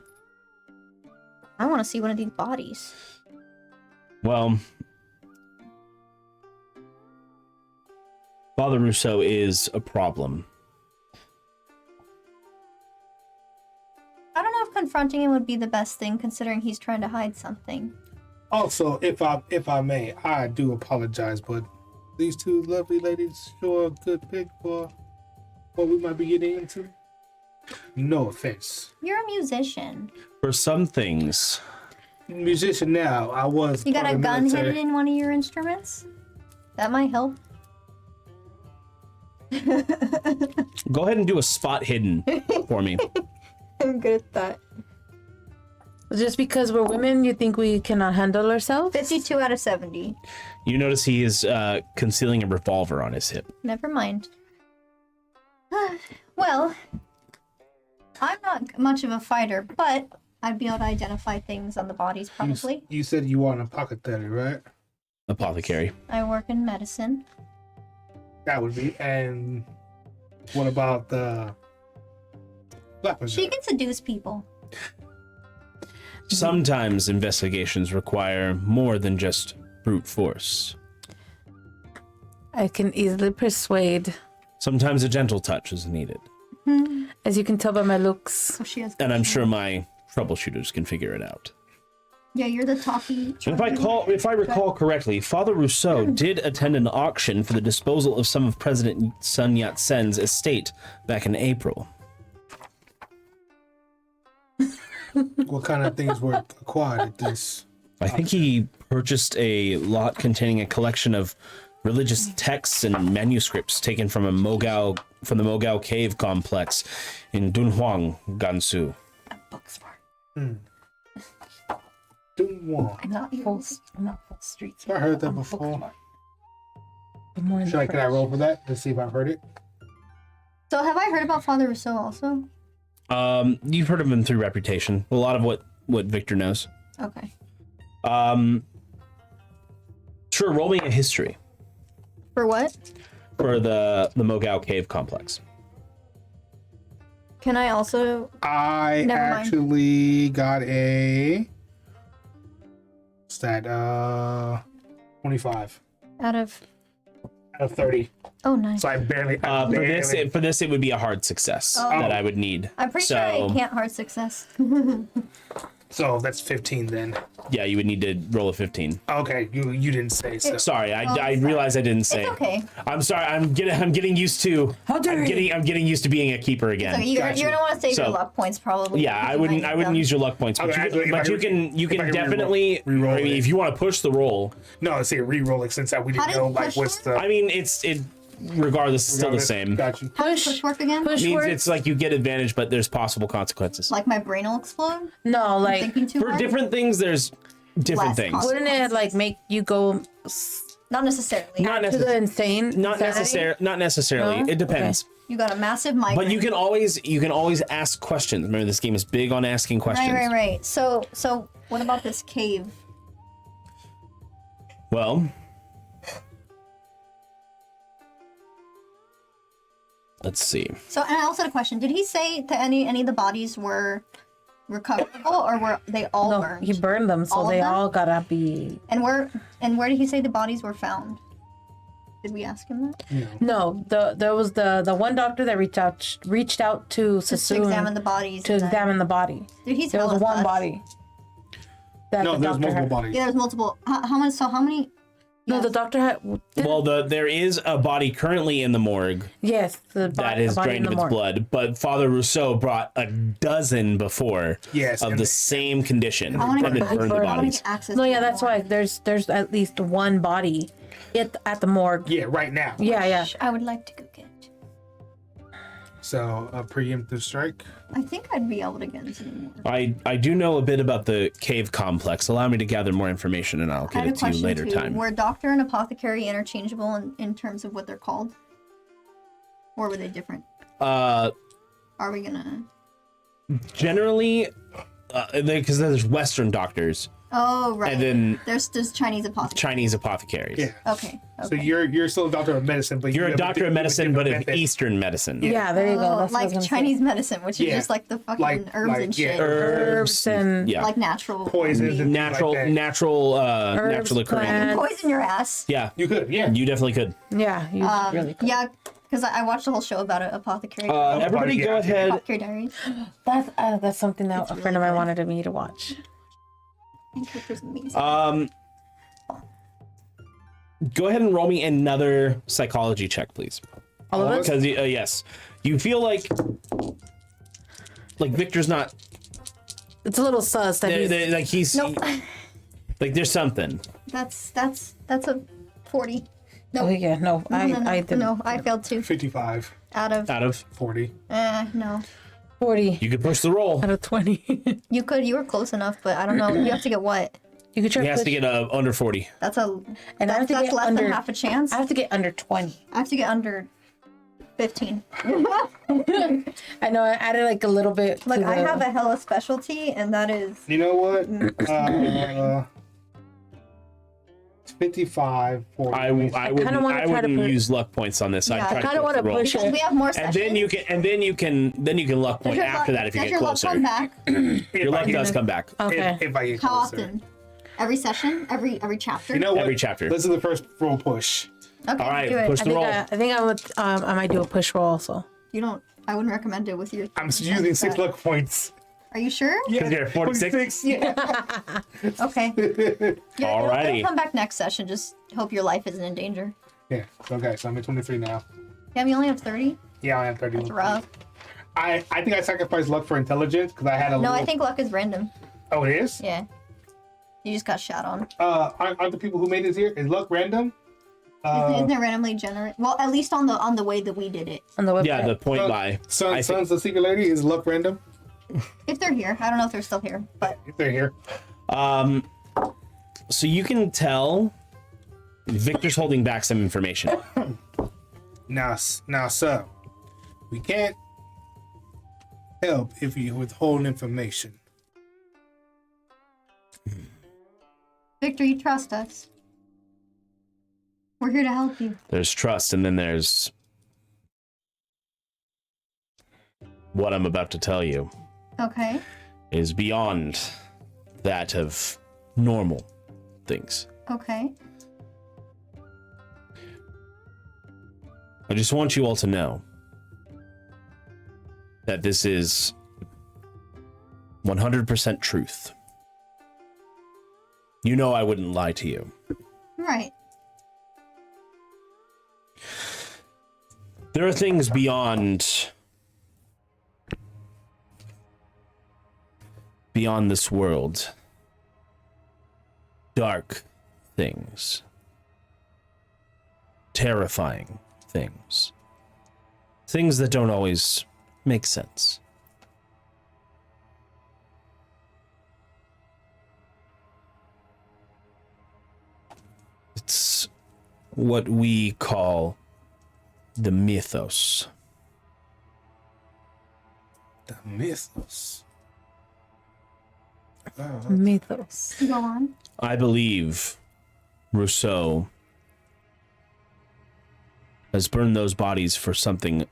I want to see one of these bodies. Well, Father Rousseau is a problem. I don't know if confronting him would be the best thing, considering he's trying to hide something. Also, if I may, I do apologize, but these two lovely ladies show a good pick for what we might be getting into. No offense. You're a musician. For some things, musician now. I was. You got part a of the gun military. hidden in one of your instruments? That might help. Go ahead and do a spot hidden for me. I'm good at that. Just because we're women, you think we cannot handle ourselves? 52 out of 70. You notice he is concealing a revolver on his hip. Never mind. Well, I'm not much of a fighter, but I'd be able to identify things on the bodies probably. You said you want a apothecary, right? Apothecary. I work in medicine. That would be. And what about the weapons? She can seduce people. Sometimes investigations require more than just brute force. I can easily persuade, Sometimes a gentle touch is needed. as you can tell by my looks. So she has. And I'm sure my troubleshooters can figure it out. Yeah, you're the talkie. And if I recall correctly, Father Rousseau did attend an auction for the disposal of some of President Sun Yat-sen's estate back in April. What kind of things were acquired at this? I think he purchased a lot containing a collection of religious texts and manuscripts taken from the Mogao cave complex in Dunhuang, Gansu. Book smart. Dunhuang. I'm not full streets. I heard that before. More in Can I roll for that to see if I've heard it? So have I heard about Father Rousseau also? You've heard of him through reputation. A lot of what Victor knows. Okay. Sure, roll me a history For what? for the Mogao cave complex. Can I also? I Never mind. actually got a. What's that? 25 Out of. out of 30. Oh, nice. So I barely. For this, it would be a hard success that I would need. I'm pretty sure I can't hard success. So that's 15 then. Yeah, you would need to roll a 15. Okay, you didn't say so. Sorry, I realized I didn't say. It's okay. I'm sorry. I'm getting used to. I'm getting used to being a keeper again. So you're gonna want to save your So- luck points probably. Yeah, I wouldn't use your luck points, but Okay, you, actually, but if you I- can if I can definitely. re-roll I mean, it. if you want to push the roll, No, say re-roll it since we How didn't does know like push what's work? the. I mean, it's regardless, it's still the same. Got you. How does push work again? Push Means work? it's like you get advantage, but there's possible consequences. Like my brain will explode. No, like, Thinking too For hard? different things, there's different Less things. cost. wouldn't it like make you go Not necessarily. Not to the insane? Not necessarily. No? It depends. You got a massive migraine. But you can always ask questions. Remember, this game is big on asking questions. Right. So what about this cave? Well, let's see. So, and I also had a question. Did he say that any of the bodies were recoverable, or were they all No, burned? he burned them, so All of they them? all gotta be. And where did he say the bodies were found? Did we ask him that? No, there was the one doctor that reached out to Just to Sassoon examine the bodies. to and then- examine the body. Did he There tell was us one that? body. That No, the there's doctor multiple had. bodies. Yeah, there's multiple. How many? So how many? No, Yes. the doctor had. Well, there is a body currently in the morgue Yes, that is drained of its blood, but Father Rousseau brought a dozen before Yes, of and the the- same condition I want and to it burned the I want to bodies. get access. No, to yeah, the that's more. why there's at least one body at the morgue. Yeah, right now. Yeah. I would like to go get. So a preemptive strike. I think I'd be able to get into the more. I do know a bit about the cave complex. Allow me to gather more information and I'll I get had a it to you question later too. time. Were doctor and apothecary interchangeable in terms of what they're called? Or were they different? Uh, Are we gonna... generally, because there's Western doctors Oh, right. and then There's Chinese apothecary. Chinese apothecaries. Yeah. Okay. So you're still a doctor of medicine, but You're you a have doctor of you have a medicine, but different of method. Eastern medicine. Yeah, there you go. Oh, That's what I was like gonna say. Chinese medicine, which is Yeah. just like the fucking Like- herbs like, and yeah, shit. Herbs and Yeah. Like natural. Poisons and natural, things like that. natural, Herbs, naturally occurring. plants. Poison your ass. Yeah, You could, yeah. you definitely could. yeah, you really could. Yeah, because I watched the whole show about it, apothecary. Everybody, Yeah. go ahead. Apothecary Diaries. That's something that a friend of mine wanted me to watch. And Cooper's amazing. Go ahead and roll me another psychology check, please. All of us. Because yes, you feel like Victor's not it's a little sus that he's... like he's Nope. like there's something. That's a 40. No, Oh yeah, no, I didn't. No, I failed too. 55, Out of Out of 40. no. 40 you could push the roll. out of 20. You were close enough, but I don't know. You have to get what? You could try He has push, to get under 40. That's a and I have to that's get less under than half a chance. I have to get under 20. I have to get under 15. I know I added like a little bit. Look, to I the- have a hella specialty, and that is You know what? 55, 40. I wouldn't wanna try to put- use luck points on this. Yeah, I'd I try kinda to wanna roll. push because we have more And sessions. then you can luck point Does your after luck- that if you does get your luck closer. come back? Your luck does come back. Okay. If I get How closer. often? Every session? Every chapter? You know what? Every chapter. This is the first roll push. Okay, All right, do it. push I the think roll. I think I would. I might do a push roll also. You don't. I wouldn't recommend it with your. I'm using 6 that. luck points. Are you sure? Because you're at 46. Yeah. Okay. It'll Alrighty. come back next session. Just hope your life isn't in danger. Yeah. Okay, so I'm at 23 now. Yeah, we only have 30. Yeah, I am 31. It's rough. I think I sacrificed luck for intelligence because I had a No, little... I think luck is random. Oh, it is? Yeah. You just got shot on. Aren't the people who made this here? Is luck random? Isn't it randomly generate? Well, at least on the way that we did it. On the website. Yeah, the point by. I think- Sons the secret lady, is luck random? If they're here, I don't know if they're still here, but If they're here. So you can tell Victor's holding back some information. Now, sir, we can't help if you withhold information. Victor, you trust us. We're here to help you. There's trust, and then there's what I'm about to tell you Okay. is beyond that of normal things. Okay. I just want you all to know that this is 100% truth. You know I wouldn't lie to you. Right. There are things beyond this world. Dark things. Terrifying things. Things that don't always make sense. It's what we call the mythos. The mythos. Mythos. Go on. I believe Rousseau has burned those bodies for something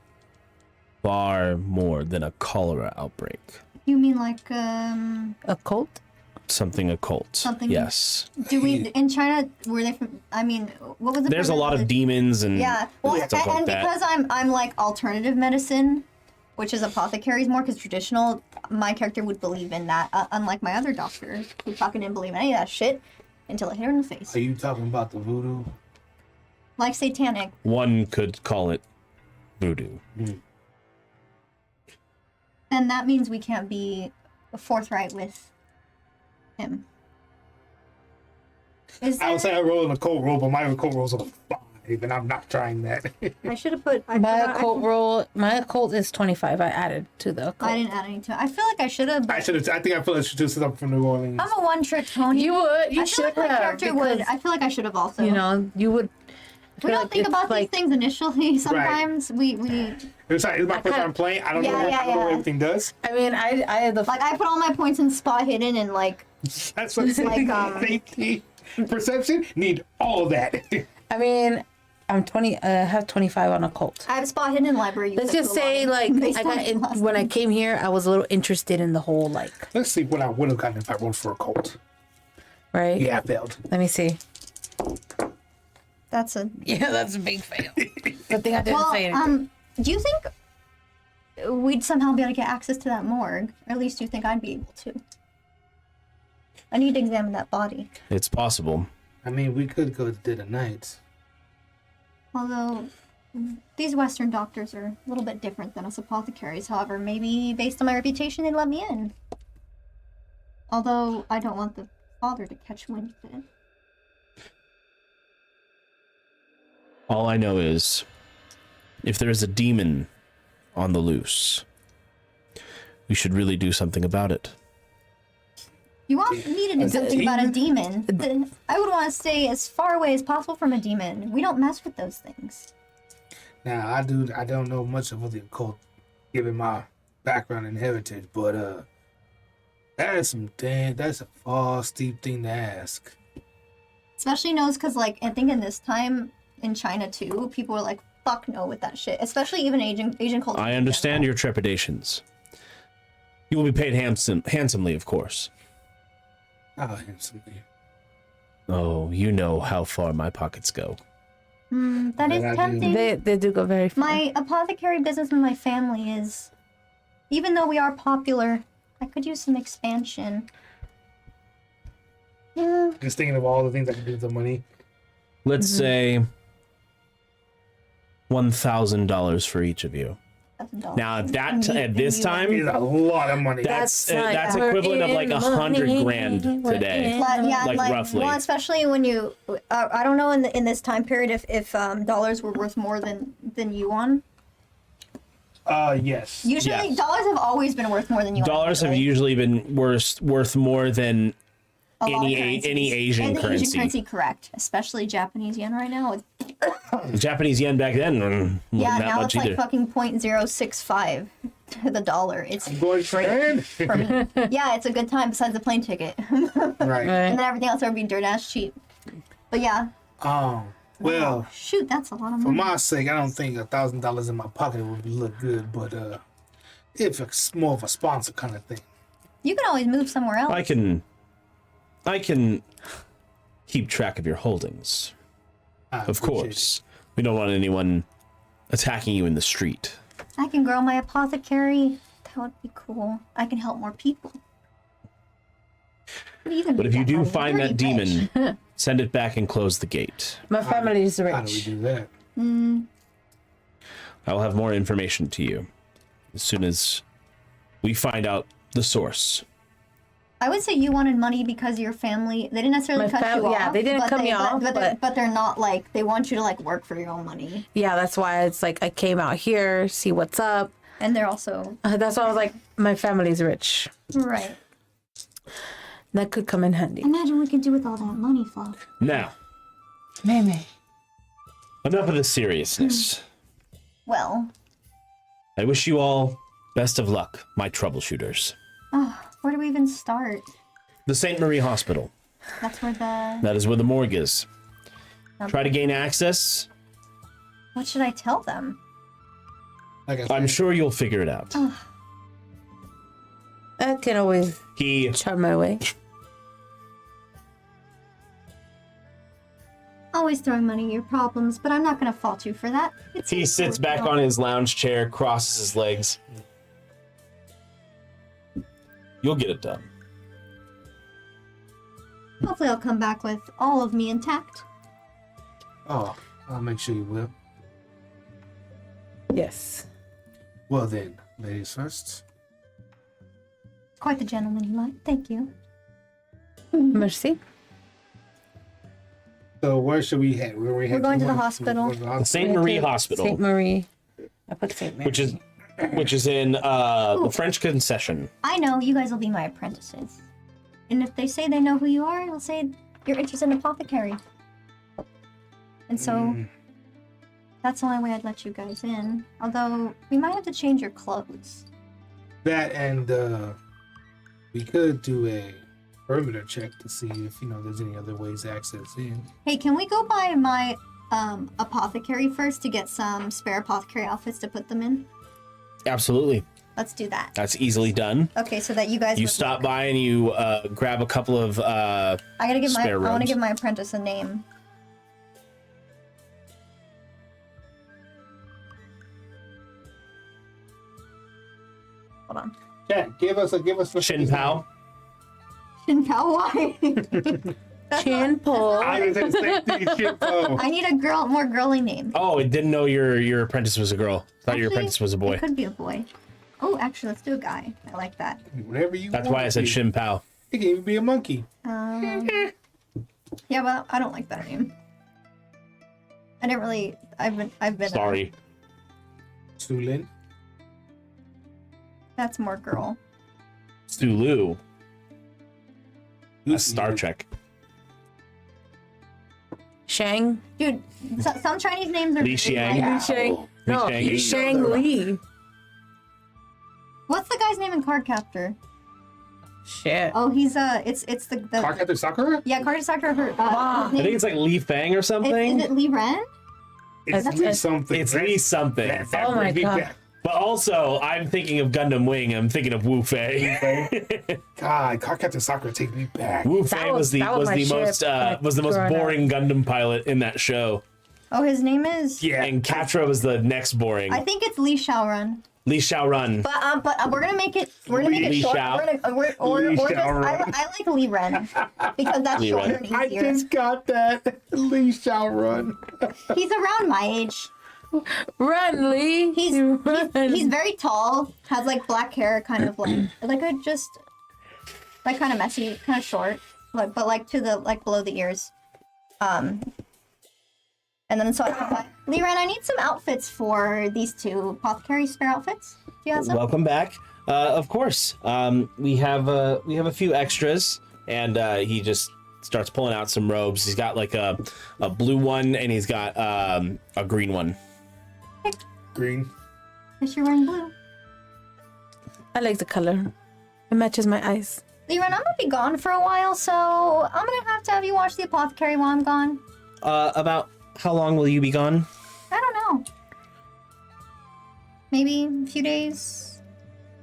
far more than a cholera outbreak. You mean like A cult? Something occult. Something- Yes. do we in China were they from, I mean, what was it? There's a lot of demons and Yeah. Well, stuff like and that. because I'm like alternative medicine, which is apothecaries more, because traditional, my character would believe in that, unlike my other doctors who fucking didn't believe in any of that shit until I hit her in the face. Are you talking about the voodoo? Like satanic. One could call it voodoo. Then that means we can't be forthright with him. Is I would say there, I roll in a cold roll, but my occult rolls are 5, and I'm not trying that. I should have put. My occult roll. My occult is 25. I added to the occult. I didn't add any to it. I feel like I should have. I should have. I think I feel like I should do something from New Orleans. I'm a one-trick pony. You would. You I feel should like my have. character would. because, I feel like I should have also. You know, you would. we don't think about these things initially. Sometimes we It's my first time playing. I don't know. I don't know what everything does. I mean, I had the. like I put all my points in spot hidden and like That's what Like, safety, perception need all of that. I mean, I'm 20. I have 25 on occult. I have spot hidden in library. Let's just say, like, Based I on got in, last when I time. came here, I was a little interested in the whole, like, Let's see what I would have gotten if I rolled for a cult. right? Yeah, I failed. Let me see. That's a Yeah, that's a big fail. Good thing I didn't well. say anything. Do you think we'd somehow be able to get access to that morgue? Or at least do you think I'd be able to? I need to examine that body. It's possible. I mean, we could go to Dead of Night. Although these Western doctors are a little bit different than us apothecaries. However, maybe based on my reputation, they'd let me in. Although I don't want the father to catch wind of it. All I know is, if there is a demon on the loose, we should really do something about it. You want me to do something about a demon? Then I would want to stay as far away as possible from a demon. We don't mess with those things. Now, I don't know much of the occult, given my background and heritage, but that's a far steep thing to ask. Especially knows because, like, I think in this time in China too, people were like, "Fuck no" with that shit. Especially even Asian culture. I understand your trepidations. You will be paid handsomely, of course. I'll handsomely. Oh, you know how far my pockets go. That is Yeah, I do. tempting. They do go very far. My apothecary business in my family is, even though we are popular, I could use some expansion. Yeah. Just thinking of all the things I can do with the money. Let's say $1,000 for each of you. $1,000. Now, at this time, It's a lot of money. that's like equivalent of we're like in 100 money, grand we're today. in Like, roughly. Well, especially when you, I don't know in this time period if dollars were worth more than yuan. Yes. Usually, Yes. dollars have always been worth more than yuan. Dollars have right? usually been worth more than A lot of any currencies. Asian and the currency. Asian currency, correct? Especially Japanese yen right now. The Japanese yen back then. Yeah, Not now much it's like either. fucking 0.065 to the dollar. It's Boyfriend. for me. Yeah, it's a good time besides the plane ticket, and Right. then everything else would be dirt ass cheap. But yeah, Well, shoot, that's a lot of for money. my sake, I don't think $1,000 in my pocket would look good, but if it's more of a sponsor kind of thing. You can always move somewhere else. I can keep track of your holdings. I Of appreciate course. We don't want anyone attacking you in the street. I can grow my apothecary. That would be cool. I can help more people. What are you gonna But do if you with do money? find You're that already demon, send it back and close the gate. My family is it. How do we rich. do that? I will have more information to you as soon as we find out the source. I would say you wanted money because your family, they didn't necessarily My cut fam- you off. yeah, they didn't cut me off, But they're not like, they want you to like work for your own money. Yeah, that's why it's like I came out here, see what's up. And they're also, That's why I was like, my family's rich. right. That could come in handy. Imagine what we could do with all that money, Flo. Now, Maybe. enough of the seriousness. Well, I wish you all best of luck, my troubleshooters. where do we even start? The St. Marie Hospital. That's where the, That is where the morgue is. Try to gain access. what should I tell them? Like I said, I'm sure you'll figure it out. I can always He charm my way. Always throwing money at your problems, but I'm not going to fault you for that. It's he your sits fault. back on his lounge chair, crosses his legs. You'll get it done. Hopefully I'll come back with all of me intact. Oh, I'll make sure you will. Yes. Well then, ladies first. Quite the gentleman you like. Thank you. Mercy. So where should we head? Where we head? We're going to the hospital. The St. Marie Hospital, St. Marie. I put St. Marie. which is in the French Concession. I know you guys will be my apprentices. And if they say they know who you are, they'll say you're interested in apothecary. And so that's the only way I'd let you guys in. Although we might have to change your clothes. That and we could do a perimeter check to see if there's any other ways to access in. Hey, can we go by my apothecary first to get some spare apothecary outfits to put them in? Absolutely. Let's do that. That's easily done. Okay, so that you guys You would stop look- by and you grab a couple of I want spare to robes. give my apprentice a name. Hold on. Yeah, give us a Shin Pao. Shin Pao, why? Chin pull. I was gonna say the same thing, shit, oh. I need a more girly name. Oh, it didn't know your apprentice was a girl. Thought your Actually, apprentice was a boy. It could be a boy. Oh, actually, let's do a guy. I like that. Whatever you That's want why I to said be. Shin Pao. It can even be a monkey. Yeah, but I don't like that name. I didn't really. I've been. Sorry. Sulin. That's more girl. Cthulhu. That's Star Trek. Shang. Dude, some Chinese names are. Li Xiang. Like, Shang. No, Shang. Shang Li. what's the guy's name in Cardcaptor? Shit. Oh, he's it's the Cardcaptor Sakura? yeah, Cardcaptor. I think it's like Li Fang or something. Is it Li Ren? It's That's- Lee something. It's Li something. That Oh my brings me God. back. But also, I'm thinking of Gundam Wing. I'm thinking of Wu Fei. God, Cardcaptor Sakura take me back. Wu Fei was the that was my most ship. was the most Growing up. boring Gundam pilot in that show, Oh, his name is. Yeah. and Catra was the next boring. I think it's Li Xiaorun. Li Xiaorun. But we're gonna make it. We're gonna make it Li short. Xiao. We're Li just, Xiaorun. I like Li Ren because that's Li shorter Ren. and I easier. just got that. Lee shall run. He's around my age. Run, Lee. He's very tall. Has like black hair, kind of like a just like kind of messy, kind of short, like but like to the like below the ears. And then so Lee Ren, I need some outfits for these two apothecary spare outfits. Do you have some? Welcome back. Of course. We have a few extras, and he just starts pulling out some robes. He's got like a blue one, and he's got a green one. Green. Guess you're wearing blue. I like the color. It matches my eyes. Lee Ren, I'm gonna be gone for a while, so I'm gonna have you watch the apothecary while I'm gone. About how long will you be gone? I don't know. Maybe a few days,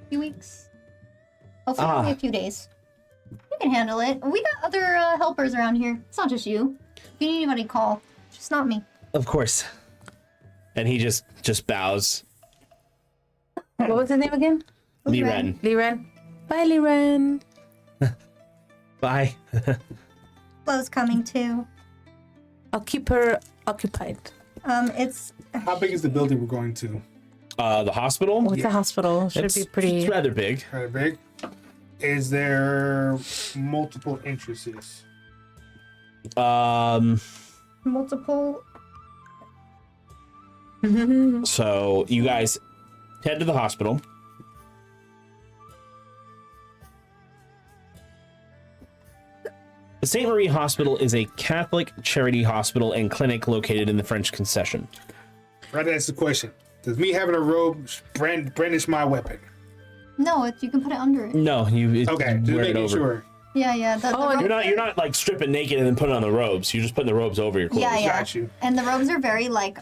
a few weeks. Hopefully only a few days. You can handle it. We got other helpers around here. It's not just you. If you need anybody, call. It's just not me. Of course. And he just bows. What was his name again? Li Ren. Lee Ren. Bye, Lee Ren. Bye. Flo's coming too. I'll keep her occupied. It's How big is the building we're going to? The hospital? What's a hospital? Should be pretty. It's rather big. Kind of big. Is there multiple entrances? multiple. So you guys head to the hospital. The St. Marie Hospital is a Catholic charity hospital and clinic located in the French Concession. Right, that's the question. Does me having a robe brandish my weapon? No, you can put it under it. No, you Okay, you just wear it making over. sure. Yeah. You're not like stripping naked and then putting on the robes. You're just putting the robes over your clothes. Yeah. Got you. And the robes are very like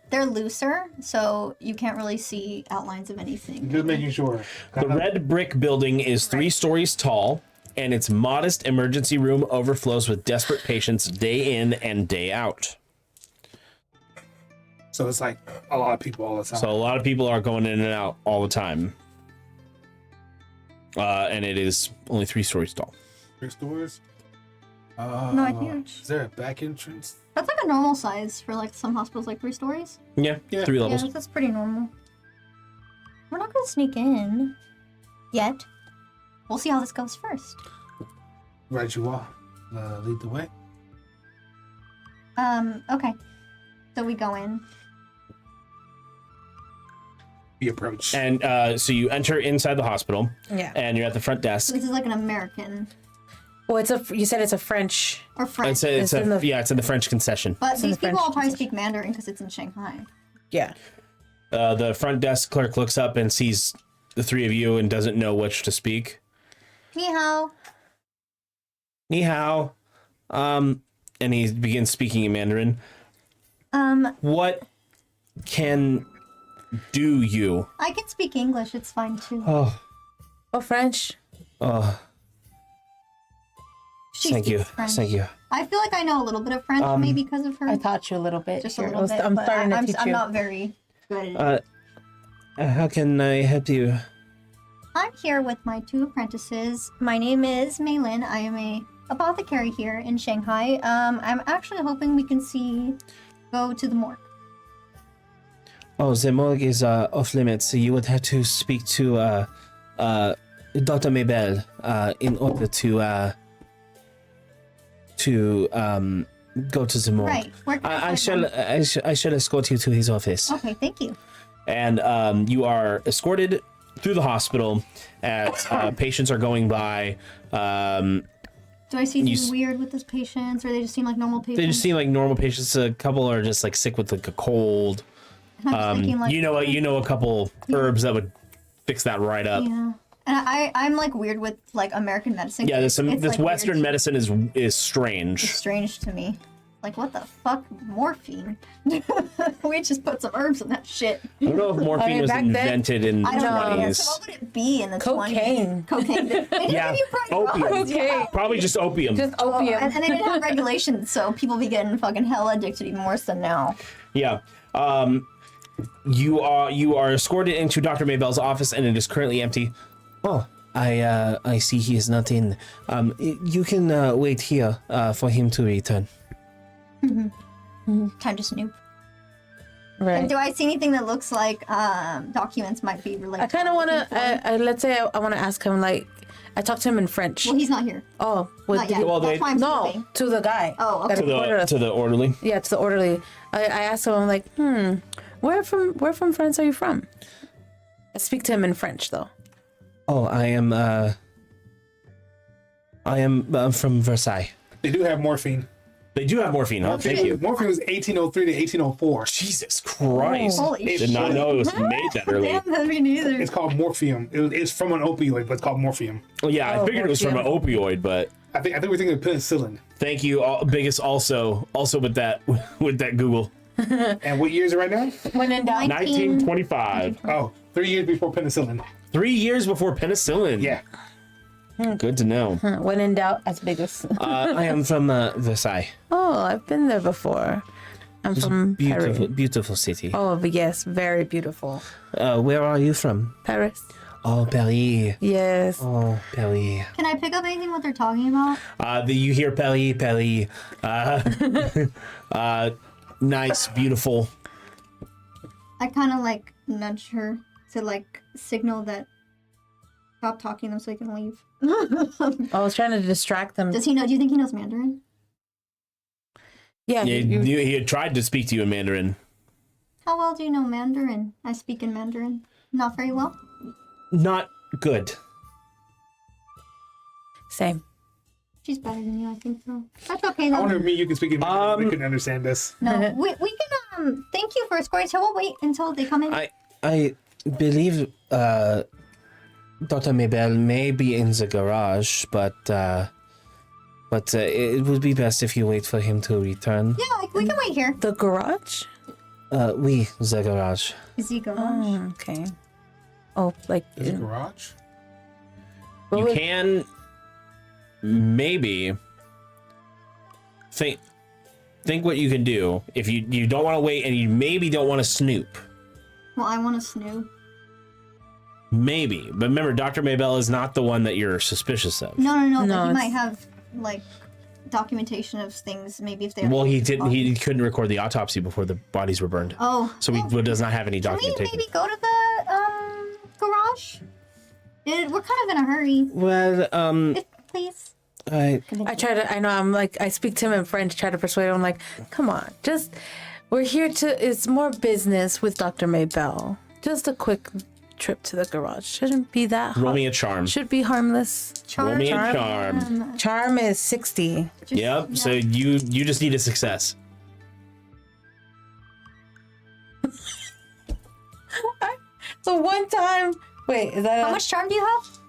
they're looser, so you can't really see outlines of anything. Just making sure. The red brick building is 3 stories tall, and its modest emergency room overflows with desperate patients day in and day out. So it's like a lot of people all the time. So a lot of people are going in and out all the time. And it is only 3 stories tall. 3 stores. Not huge. Is there a back entrance? That's like a normal size for like some hospitals, like 3 stories. Yeah, Yeah. 3 Yeah, levels. that's pretty normal. We're not gonna sneak in yet. We'll see how this goes first. Right, you are. Lead the way. Okay. So we go in. We approach. And so you enter inside the hospital, Yeah. and you're at the front desk. So this is like an American Well, you said it's a French. or French. It's in the- it's in the French concession. But in these the people French all probably concession. speak Mandarin because it's in Shanghai. Yeah. The front desk clerk looks up and sees the 3 of you and doesn't know which to speak. Ni hao. Ni hao. And he begins speaking in Mandarin. What can do you? I can speak English. It's fine too. Oh, French. She thank you. speaks French. Thank you. I feel like I know a little bit of French, maybe because of her. I taught you a little bit. Just a here. little bit. I'm but starting to I'm, teach I'm you. not very good at it. How can I help you? I'm here with my 2 apprentices. My name is Meilin. I am a apothecary here in Shanghai. I'm actually hoping we can go to the morgue. Oh, the morgue is off limits. So you would have to speak to Dr. Maybell, in order to go to the morgue. Right. Where can I find them? shall escort you to his office. Okay, thank you. And you are escorted through the hospital as patients are going by. Do I see anything weird with those patients, or they just seem like normal patients? They just seem like normal patients. A couple are just like sick with like a cold. And I'm just thinking, like, You know a couple herbs that would fix that right up. Yeah. And I'm like weird with like American medicine. Yeah, this like, Western weird. medicine is strange. It's strange to me. Like, what the fuck? Morphine? We just put some herbs in that shit. I don't know if morphine was back then- invented in the I don't know. 20s. So what would it be in the Cocaine. 20s? Cocaine. They didn't Yeah, give you probably opium. drugs, yeah. Probably just opium. Just Oh, opium. and they didn't have regulations, so people be getting fucking hell addicted even worse than now. Yeah. You are escorted into Dr. Maybell's office, and it is currently empty. Oh, I see he is not in. You can wait here for him to return. Time to snoop. Right. And do I see anything that looks like documents might be related? I kind of want to, let's say I want to ask him, like, I talked to him in French. Well, he's not here. Oh, with Not yet. Well, That's they- why I'm no, snooping. to the guy. Oh, okay. that reported us. To the orderly. Yeah, to the orderly. I asked him, I'm like, where from France are you from? I speak to him in French, though. Oh, I am from Versailles. They do have morphine. They do have morphine, huh? Thank you. Morphine was 1803 to 1804. Jesus Christ. Holy Did shit. not know it was made that early. Damn, me neither. It's called morphium. It's from an opioid, but it's called morphium. Well, yeah, I Oh, figured it was from an opioid, but I think we're thinking of penicillin. thank you. Biggest also with that Google. And what year is it right now? When in doubt. 1925. Oh, 3 years before penicillin. 3 years before penicillin. Yeah. Good to know. When in doubt, as biggest. I am from Versailles. Oh, I've been there before. I'm from Beautiful, Paris. beautiful city. Oh, but yes, very beautiful. Where are you from? Paris. Oh, Paris. Yes. Oh, Paris. Can I pick up anything what they're talking about? You hear Paris. Nice, beautiful. I kind of like nudge her to like signal that stop talking to them so he can leave. I was trying to distract them. Does he know? Do you think he knows Mandarin? Yeah. Yeah, he had tried to speak to you in Mandarin. How well do you know Mandarin? I speak in Mandarin. Not very well. Not good. Same. She's better than you, I think so. That's okay I though. wonder if me and you can speak in Mandarin. They couldn't understand us. No, we can thank you for escorting. So we'll wait until they come in. I believe Dr. Maybell may be in the garage, but it would be best if you wait for him to return. Yeah, like, we can wait here. The garage? Oui, the garage. Is he garage? Oh, okay. Oh, like Is it garage? what You would- can maybe think what you can do if you don't want to wait and you maybe don't want to snoop. Well, I want to snoop. Maybe, but remember, Dr. Maybell is not the one that you're suspicious of. No. No, But he it's- might have like documentation of things. Maybe if they. Well, he didn't. He couldn't record the autopsy before the bodies were burned. Oh. So he does not have any Can we documentation. maybe go to the garage? We're kind of in a hurry. Well, Please. I try to, I know, I'm like, I speak to him in French, try to persuade him. I'm like, come on, we're here it's more business with Dr. Maybell. Just a quick trip to the garage. Shouldn't be that roll hard. me a charm. Should be harmless. Roll me a charm. Charm is 60. Yep. So you just need a success. So one time, wait, is that How much charm do you have?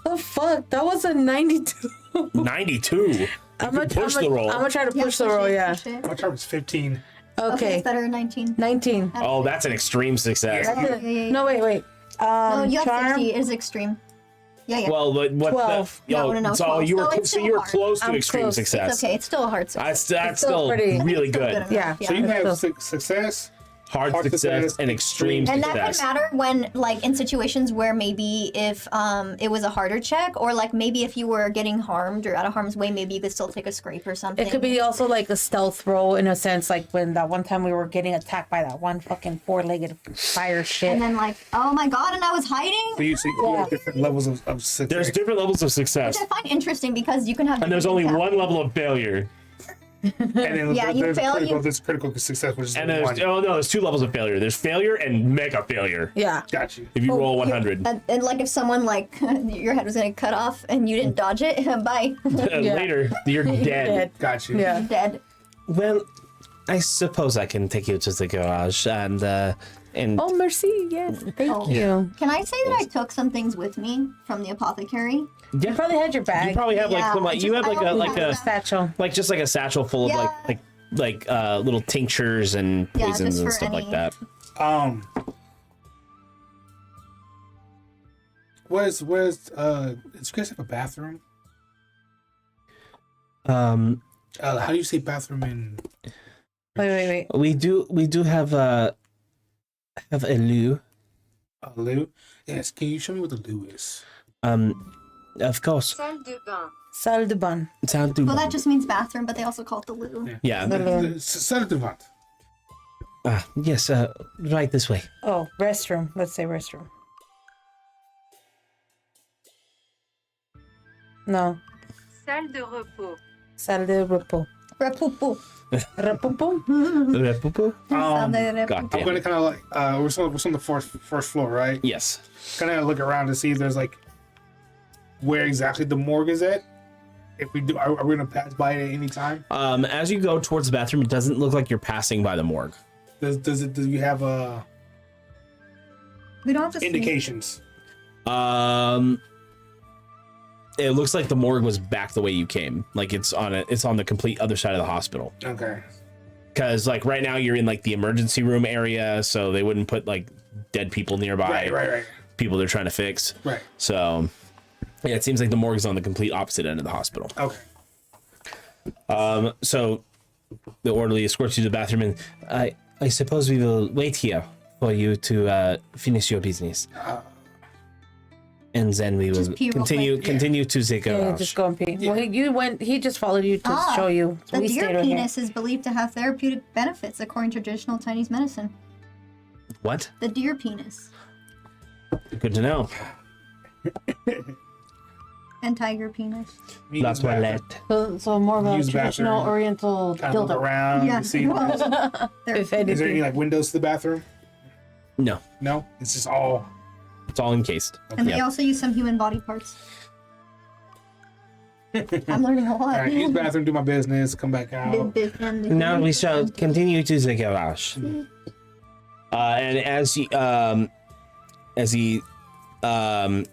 the fuck? That was a 92. 92. I'm gonna push the roll. I'm gonna try to push the roll, yeah. Push it. My charm is 15. Okay, Okay, it's better than 19. 19. Oh, that's an extreme success. Yeah. No, wait. No, you have charm. 60. It's extreme. Yeah. Well, but what? 12. No, So 12. you were So it's so still you were hard. close to I'm extreme close. success. It's okay. It's still a hard success. That's still still pretty- really Still good. enough. Yeah. So you that's have still- success, hard success, and extreme And success. that can matter when, like, in situations where maybe if it was a harder check, or like maybe if you were getting harmed or out of harm's way, maybe you could still take a scrape or something. It could be also like a stealth roll in a sense, like when that one time we were getting attacked by that one fucking four-legged fire shit. And then like, oh my god, and I was hiding. So you see you have different levels of success. There's different levels of success, Which I find interesting because you can have. and there's only different one level of failure. And then Yeah, you there's fail, there's critical success, which is And there's there's 2 levels of failure. There's failure and mega failure. Yeah. Got you. If you roll 100, And like if someone like your head was gonna cut off and you didn't dodge it, bye, later you're dead. Dead. Got you. Yeah. dead. Well, I suppose I can take you to the garage and Oh, merci. Yes. Thank you. Can I say that I took some things with me from the apothecary? You probably had your bag. you probably have like Yeah, some, you have I like a only like have a that. satchel. like just like a satchel full of Yeah. like little tinctures and Yeah, poisons just and for stuff like any- that. Where's did you guys have a bathroom? How do you say bathroom in Wait. We do have a loo. loo? Yes, can you show me what the loo is? Of course. Salle de bain. Salle de bain. Sound too Well, that just means bathroom, but they also call it the loo. yeah. Salle de bain. Yes. Right this way. Oh, restroom. Let's say restroom. No. Salle de repos. Salle de repos. Repupu. Repos? Poo-poo? Sound like a God I'm damn. gonna kind of like we're on the first floor, right? Yes. Kind of look around to see if there's like where exactly the morgue is at. If we do, are we gonna pass by it at any time? As you go towards the bathroom, it doesn't look like you're passing by the morgue. Do you have We don't have to sneak. indications? It looks like the morgue was back the way you came. Like it's on the complete other side of the hospital. Okay. Because like right now you're in like the emergency room area, so they wouldn't put like dead people nearby. Right. People they're trying to fix. Right. So yeah, it seems like the morgue is on the complete opposite end of the hospital. Okay. So the orderly escorts you to the bathroom, and I suppose we will wait here for you to finish your business. And then we will Just pee real quick. continue to the Yeah, garage. just go and pee. Well, he just followed you to show you. So The we deer stayed over here. penis is believed to have therapeutic benefits according to traditional Chinese medicine. What? The deer penis Good to know. and tiger penis. La toilette. So more of a Use the traditional bathroom. Oriental Kind of look dildo. around. Yeah. To see. If Is there any anything. like windows to the bathroom? No, No. It's just all. it's all encased. And they Yeah. also use some human body parts. I'm learning a lot. All right. Use the bathroom. Do my business. Come back out. Now we shall continue to the garage. And as he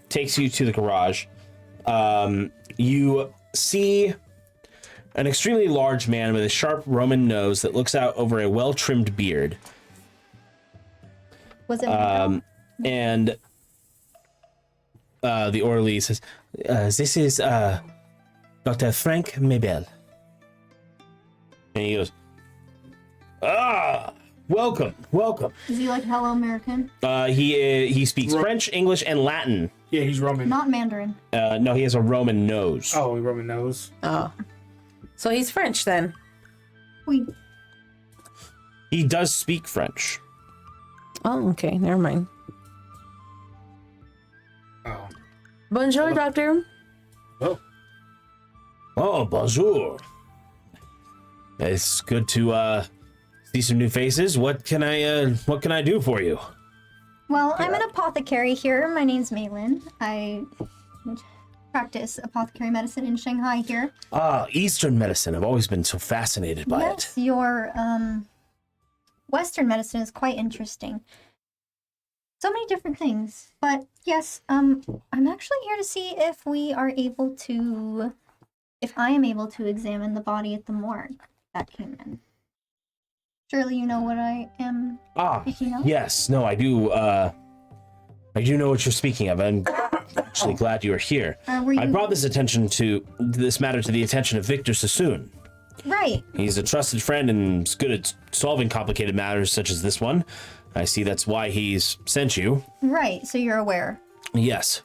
takes you to the garage, you see an extremely large man with a sharp Roman nose that looks out over a well-trimmed beard. Was it? And the orderly says, "This is Dr. Frank Mabel." And he goes, welcome. Is he like Hello American? He speaks French, English, and Latin. Yeah, he's Roman. Not Mandarin. No, he has a Roman nose. Oh, Roman nose. Oh. So he's French then. We. He does speak French. Oh, okay. Never mind. Oh. Bonjour, doctor. Oh. Oh, bonjour. It's good to see some new faces. What can I do for you? Well, I'm an apothecary here. My name's Maylin. I practice apothecary medicine in Shanghai here. Eastern medicine. I've always been so fascinated by it. Yes, your Western medicine is quite interesting. So many different things. But yes, I'm actually here to see if I am able to examine the body at the morgue that came in. Surely you know what I am speaking of? Yes. No, I do. I do know what you're speaking of. I'm actually glad you are here. Were you... I brought this matter to the attention of Victor Sassoon. Right. He's a trusted friend and is good at solving complicated matters such as this one. I see that's why he's sent you. Right. So you're aware. Yes.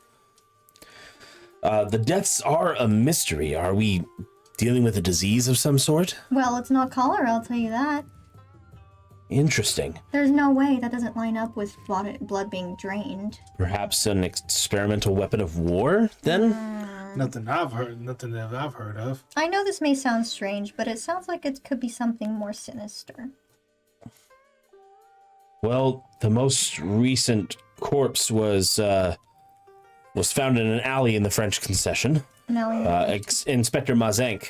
The deaths are a mystery. Are we dealing with a disease of some sort? Well, it's not cholera, I'll tell you that. Interesting. There's no way that doesn't line up with blood being drained. Perhaps an experimental weapon of war, then? Nothing that I've heard of. I know this may sound strange, but it sounds like it could be something more sinister. Well, the most recent corpse was found in an alley in the French concession. Inspector Mazenk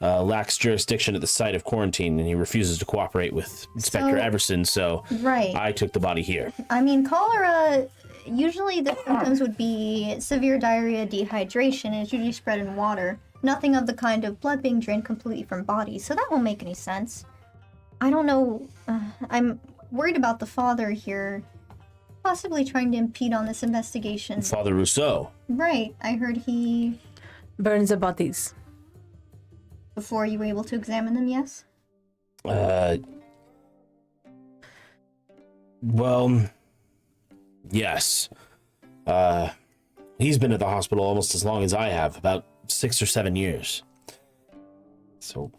lacks jurisdiction at the site of quarantine, and he refuses to cooperate with Inspector Everson, so right. I took the body here. I mean, cholera, usually the symptoms would be severe diarrhea, dehydration, and it's usually spread in water. Nothing of the kind of blood being drained completely from bodies, so that won't make any sense. I don't know. I'm worried about the father here, possibly trying to impede on this investigation. Father Rousseau. Right. I heard he... Burns the bodies. Before you were able to examine them, yes? Well, yes. He's been at the hospital almost as long as I have, about 6 or 7 years. So,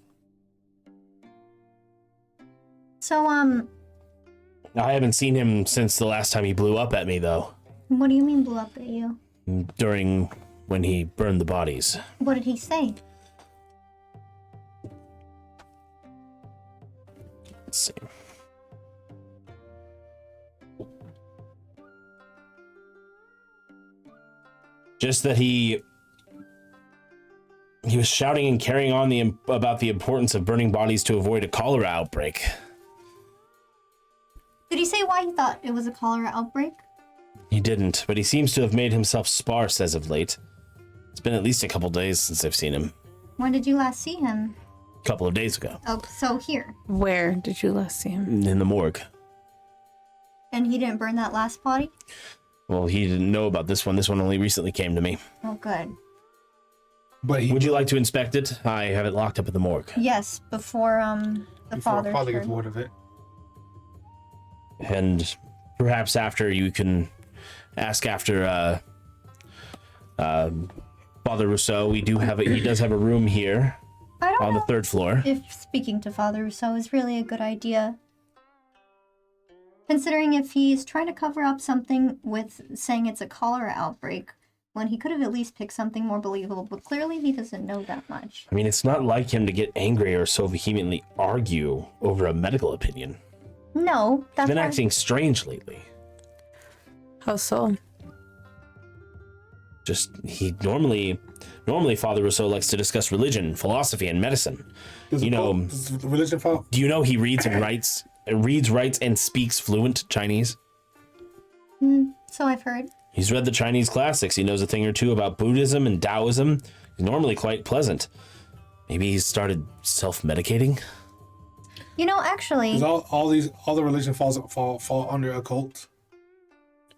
I haven't seen him since the last time he blew up at me, though. What do you mean blew up at you? During when he burned the bodies. What did he say? Let's see. Just that he was shouting and carrying on about the importance of burning bodies to avoid a cholera outbreak. Did he say why he thought it was a cholera outbreak? He didn't, but he seems to have made himself sparse as of late. It's been at least a couple days since I've seen him. When did you last see him? A couple of days ago. Oh, so here. Where did you last see him? In the morgue. And he didn't burn that last body? Well, he didn't know about this one. This one only recently came to me. Oh, good. But Would you like to inspect it? I have it locked up at the morgue. Yes, before the father gets word of it. And perhaps after you can ask after Father Rousseau. He does have a room here on the 3rd floor. If speaking to Father Rousseau is really a good idea. Considering if he's trying to cover up something with saying it's a cholera outbreak, when he could have at least picked something more believable, but clearly he doesn't know that much. I mean, it's not like him to get angry or so vehemently argue over a medical opinion. No, that's He's been acting strange lately. How so? Just, he normally Father Rousseau likes to discuss religion, philosophy, and medicine. Does religion fall? Do you know he reads, writes, and speaks fluent Chinese? So I've heard. He's read the Chinese classics. He knows a thing or two about Buddhism and Taoism. He's normally quite pleasant. Maybe he's started self-medicating? You know, actually... Does all the religion fall under a cult?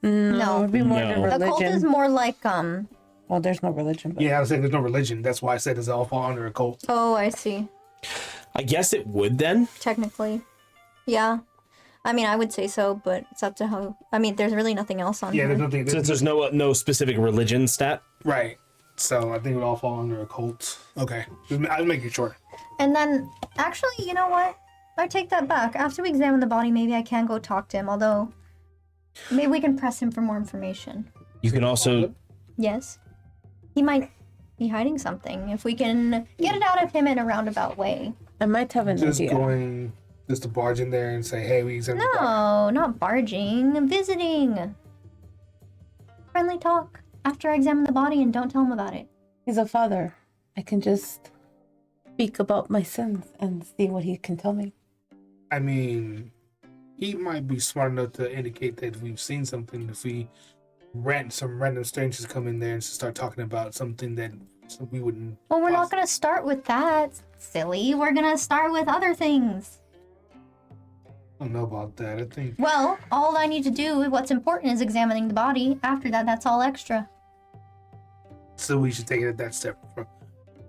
No. It would be more No. than The religion. cult is more like, Well, there's no religion. But... Yeah, I was saying there's no religion. That's why I said does it all fall under a cult? Oh, I see. I guess it would then. Technically. Yeah. I mean, I would say so, but it's up to how... I mean, there's really nothing else on Yeah, here. there's nothing. Since there's no specific religion stat. Right. So I think it would all fall under a cult. Okay. I'll make it short. And then, actually, you know what? I take that back. After we examine the body, maybe I can go talk to him, although... Maybe we can press him for more information. You can also... Yes. He might be hiding something. If we can get it out of him in a roundabout way. I might have an Just idea. just to barge in there and say, hey, we examined the body. No, not barging. Visiting. Friendly talk. After I examine the body and don't tell him about it. He's a father. I can just speak about my sins and see what he can tell me. I mean, he might be smart enough to indicate that we've seen something if we some random strangers come in there and start talking about something that we wouldn't. Well, we're not going to start with that, silly. We're going to start with other things. I don't know about that. I think. Well, all I need to do, what's important, is examining the body. After that, that's all extra. So we should take it at that step.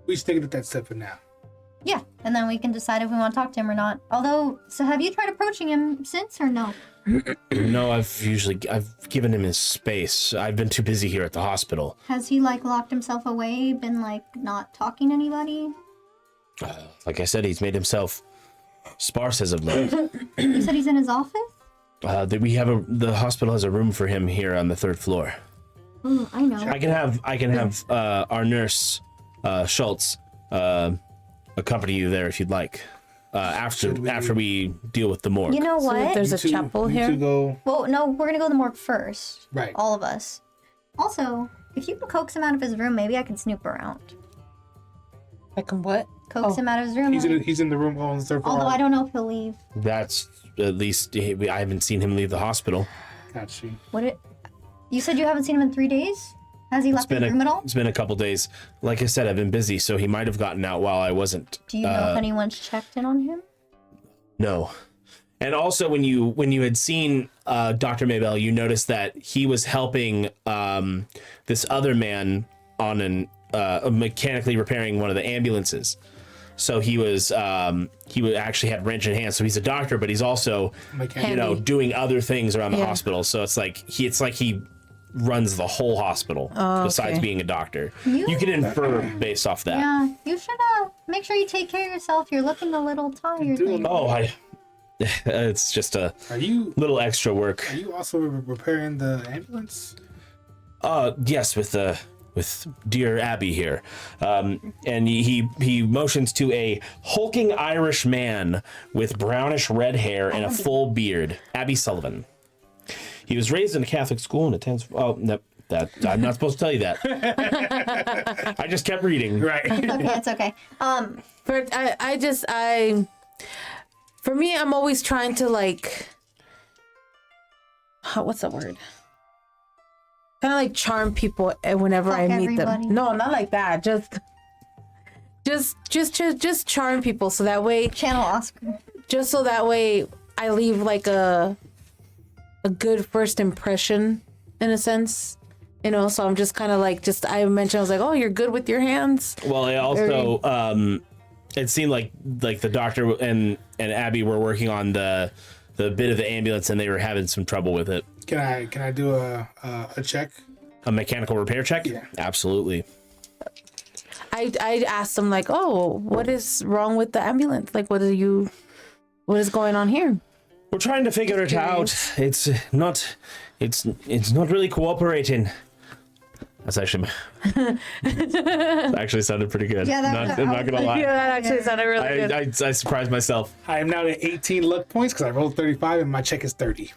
We should take it at that step for now. Yeah, and then we can decide if we want to talk to him or not. Although, so have you tried approaching him since or no? No, I've given him his space. I've been too busy here at the hospital. Has he like locked himself away, been like not talking to anybody? Like I said, he's made himself sparse as of late. You said he's in his office? The hospital has a room for him here on the 3rd floor. Oh, I know. I can have our nurse Schultz accompany you there if you'd like. After we deal with the morgue. You know So what? there's a chapel you here. two go. Well, no, we're gonna go to the morgue first. Right. All of us. Also, if you can coax him out of his room, maybe I can snoop around. I can what? Coax him out of his room. He's in the room on the 3rd floor. Although I don't know if he'll leave. That's at least I haven't seen him leave the hospital. Got you. You said you haven't seen him in 3 days? Has he left his room at all? It's been a couple days. Like I said, I've been busy, so he might have gotten out while I wasn't. Do you know if anyone's checked in on him? No. And also, when you had seen Dr. Maybell, you noticed that he was helping this other man on mechanically repairing one of the ambulances. So he actually had wrench in hand. So he's a doctor, but he's also doing other things around the hospital. So it's like he runs the whole hospital besides being a doctor. You can infer based off that. Yeah, you should make sure you take care of yourself. You're looking a little tired. It's just a Are you little extra work. Are you also repairing the ambulance? Yes, with dear Abby here. And he motions to a hulking Irish man with brownish red hair and a full beard. Abby Sullivan. He was raised in a Catholic school and attends. Oh, no, that I'm not supposed to tell you that. I just kept reading. Right. It's okay. For me, I'm always trying to like, what's the word? Kind of like charm people whenever I meet everybody. them. No, not like that. Just charm people so that way. Channel Oscar. Just so that way I leave like a good first impression in a sense, so I'm just kind of like, I mentioned, I was like, oh, you're good with your hands. Well, I also it seemed like the doctor and Abby were working on the bit of the ambulance and they were having some trouble with it. Can I do a check? A mechanical repair check? Yeah. Absolutely. I asked them like, oh, what is wrong with the ambulance? Like, what is going on here? We're trying to figure it out. It's not really cooperating. That's actually sounded pretty good. Yeah, I'm not gonna lie. Yeah, that actually sounded really good. I surprised myself. I am now at 18 luck points because I rolled 35 and my check is 30.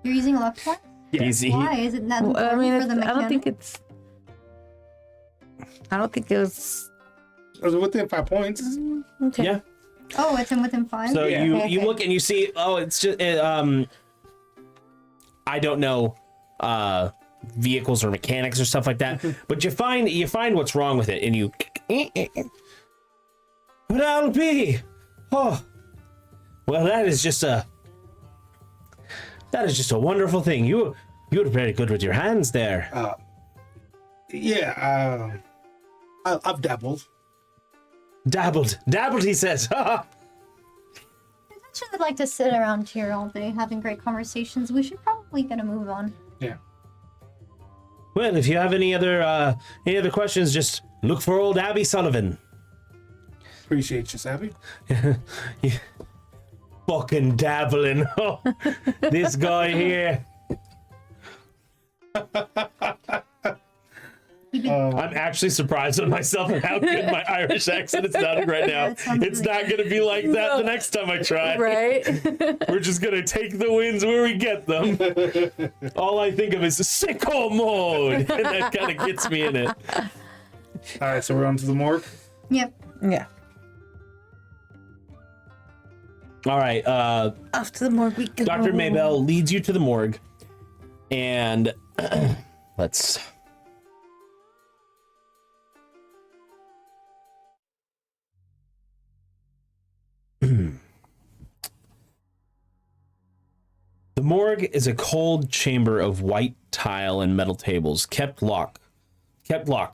You're using a luck point? Yeah. Why? Is it not important I mean, for the mechanic? I don't think it was. It was within 5 points. Okay. Yeah. Oh, it's within 5? So Yeah. you look and you see, it's just I don't know vehicles or mechanics or stuff like that, but you find what's wrong with it and you but that'll be well, that is just a wonderful thing. You're very good with your hands there. I've dabbled. Dabbled, he says. I should like to sit around here all day having great conversations. We should probably get a move on. Yeah. Well, if you have any other questions, just look for old Abby Sullivan. Appreciate you, Savvy. You fucking dabbling. Oh, this guy here. I'm actually surprised at myself and how good my Irish accent is sounding right now. It's not going to be like that the next time I try. Right? We're just going to take the wins where we get them. All I think of is sicko mode. And that kind of gets me in it. All right, so we're on to the morgue. Yep. Yeah. All right. Off to the morgue we go. Dr. Maybell leads you to the morgue. And let's... The morgue is a cold chamber of white tile and metal tables, kept locked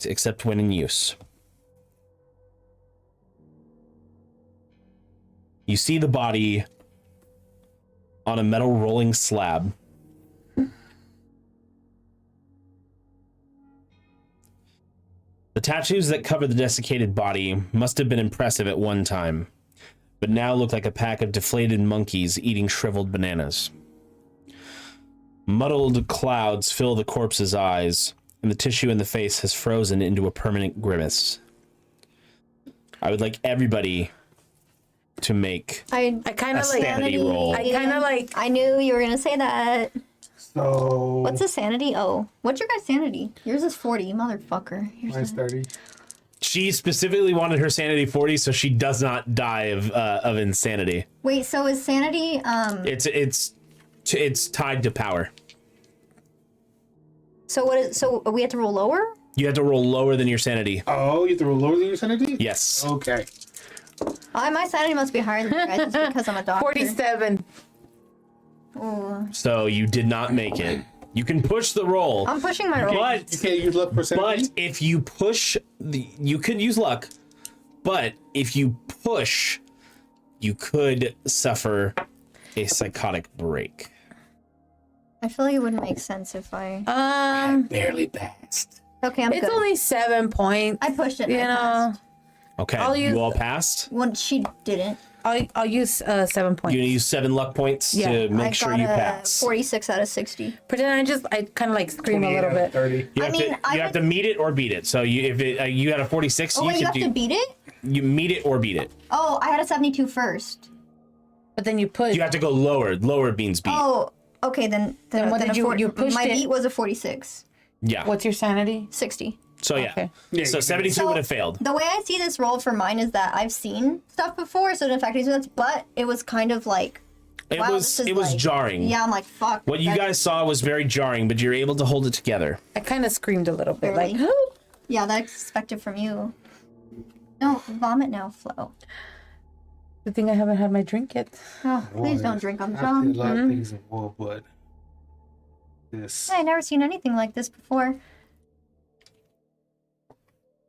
except when in use. You see the body on a metal rolling slab. The tattoos that cover the desiccated body must have been impressive at one time, but now look like a pack of deflated monkeys eating shriveled bananas. Muddled clouds fill the corpse's eyes, and the tissue in the face has frozen into a permanent grimace. I would like everybody to make I kind a of like. sanity roll. I kind of like. I knew you were gonna say that. So What's a sanity? Oh, what's your guys' sanity? Yours is 40, motherfucker. mine's 30. She specifically wanted her sanity 40, so she does not die of insanity. Wait, so is sanity? It's tied to power. So what is? So we have to roll lower? You have to roll lower than your sanity. Oh, you have to roll lower than your sanity? Yes. Okay. My sanity must be higher than you guys just because I'm a doctor. 47. Ooh. So you did not make it. You can push the roll, I'm pushing my roll. You but can't use luck for sanity? if you push you could use luck, but if you push, you could suffer a psychotic break. I feel like it wouldn't make sense if I. Barely passed. Okay, I'm It's good. only 7 points. I pushed it. You I know, passed. Okay, I'll use- you all passed. When she didn't. I'll use 7 points. You're gonna use 7 luck points Yeah, to make I sure got you a pass. 46 out of 60. Pretend I kind of like scream a little bit. 30. You I have mean, to I you have would- to meet it or beat it. So you if it you got a 46, Oh, you wait, you can have do to beat it? you meet it or beat it. Oh, I had a 72 first. But then you push. You have to go lower. Lower means beat. Oh, okay, then what then did a you pushed My it? beat was a 46. Yeah. What's your sanity? 60. So yeah. Okay. Yeah, So you- 72 So- would have failed. The way I see this roll for mine is that I've seen stuff before, so it affected me, but it was kind of like, It wow, was this is like- jarring. Yeah, I'm like, fuck. What you that- guys saw was very jarring, but you're able to hold it together. I kind of screamed a little bit, Really? like, Yeah, that's expected from you. No, vomit now, Flo. the thing I haven't had my drink yet. Oh, please Boy, don't drink on the I've seen a job. lot of things in war, but this. I've never seen anything like this before.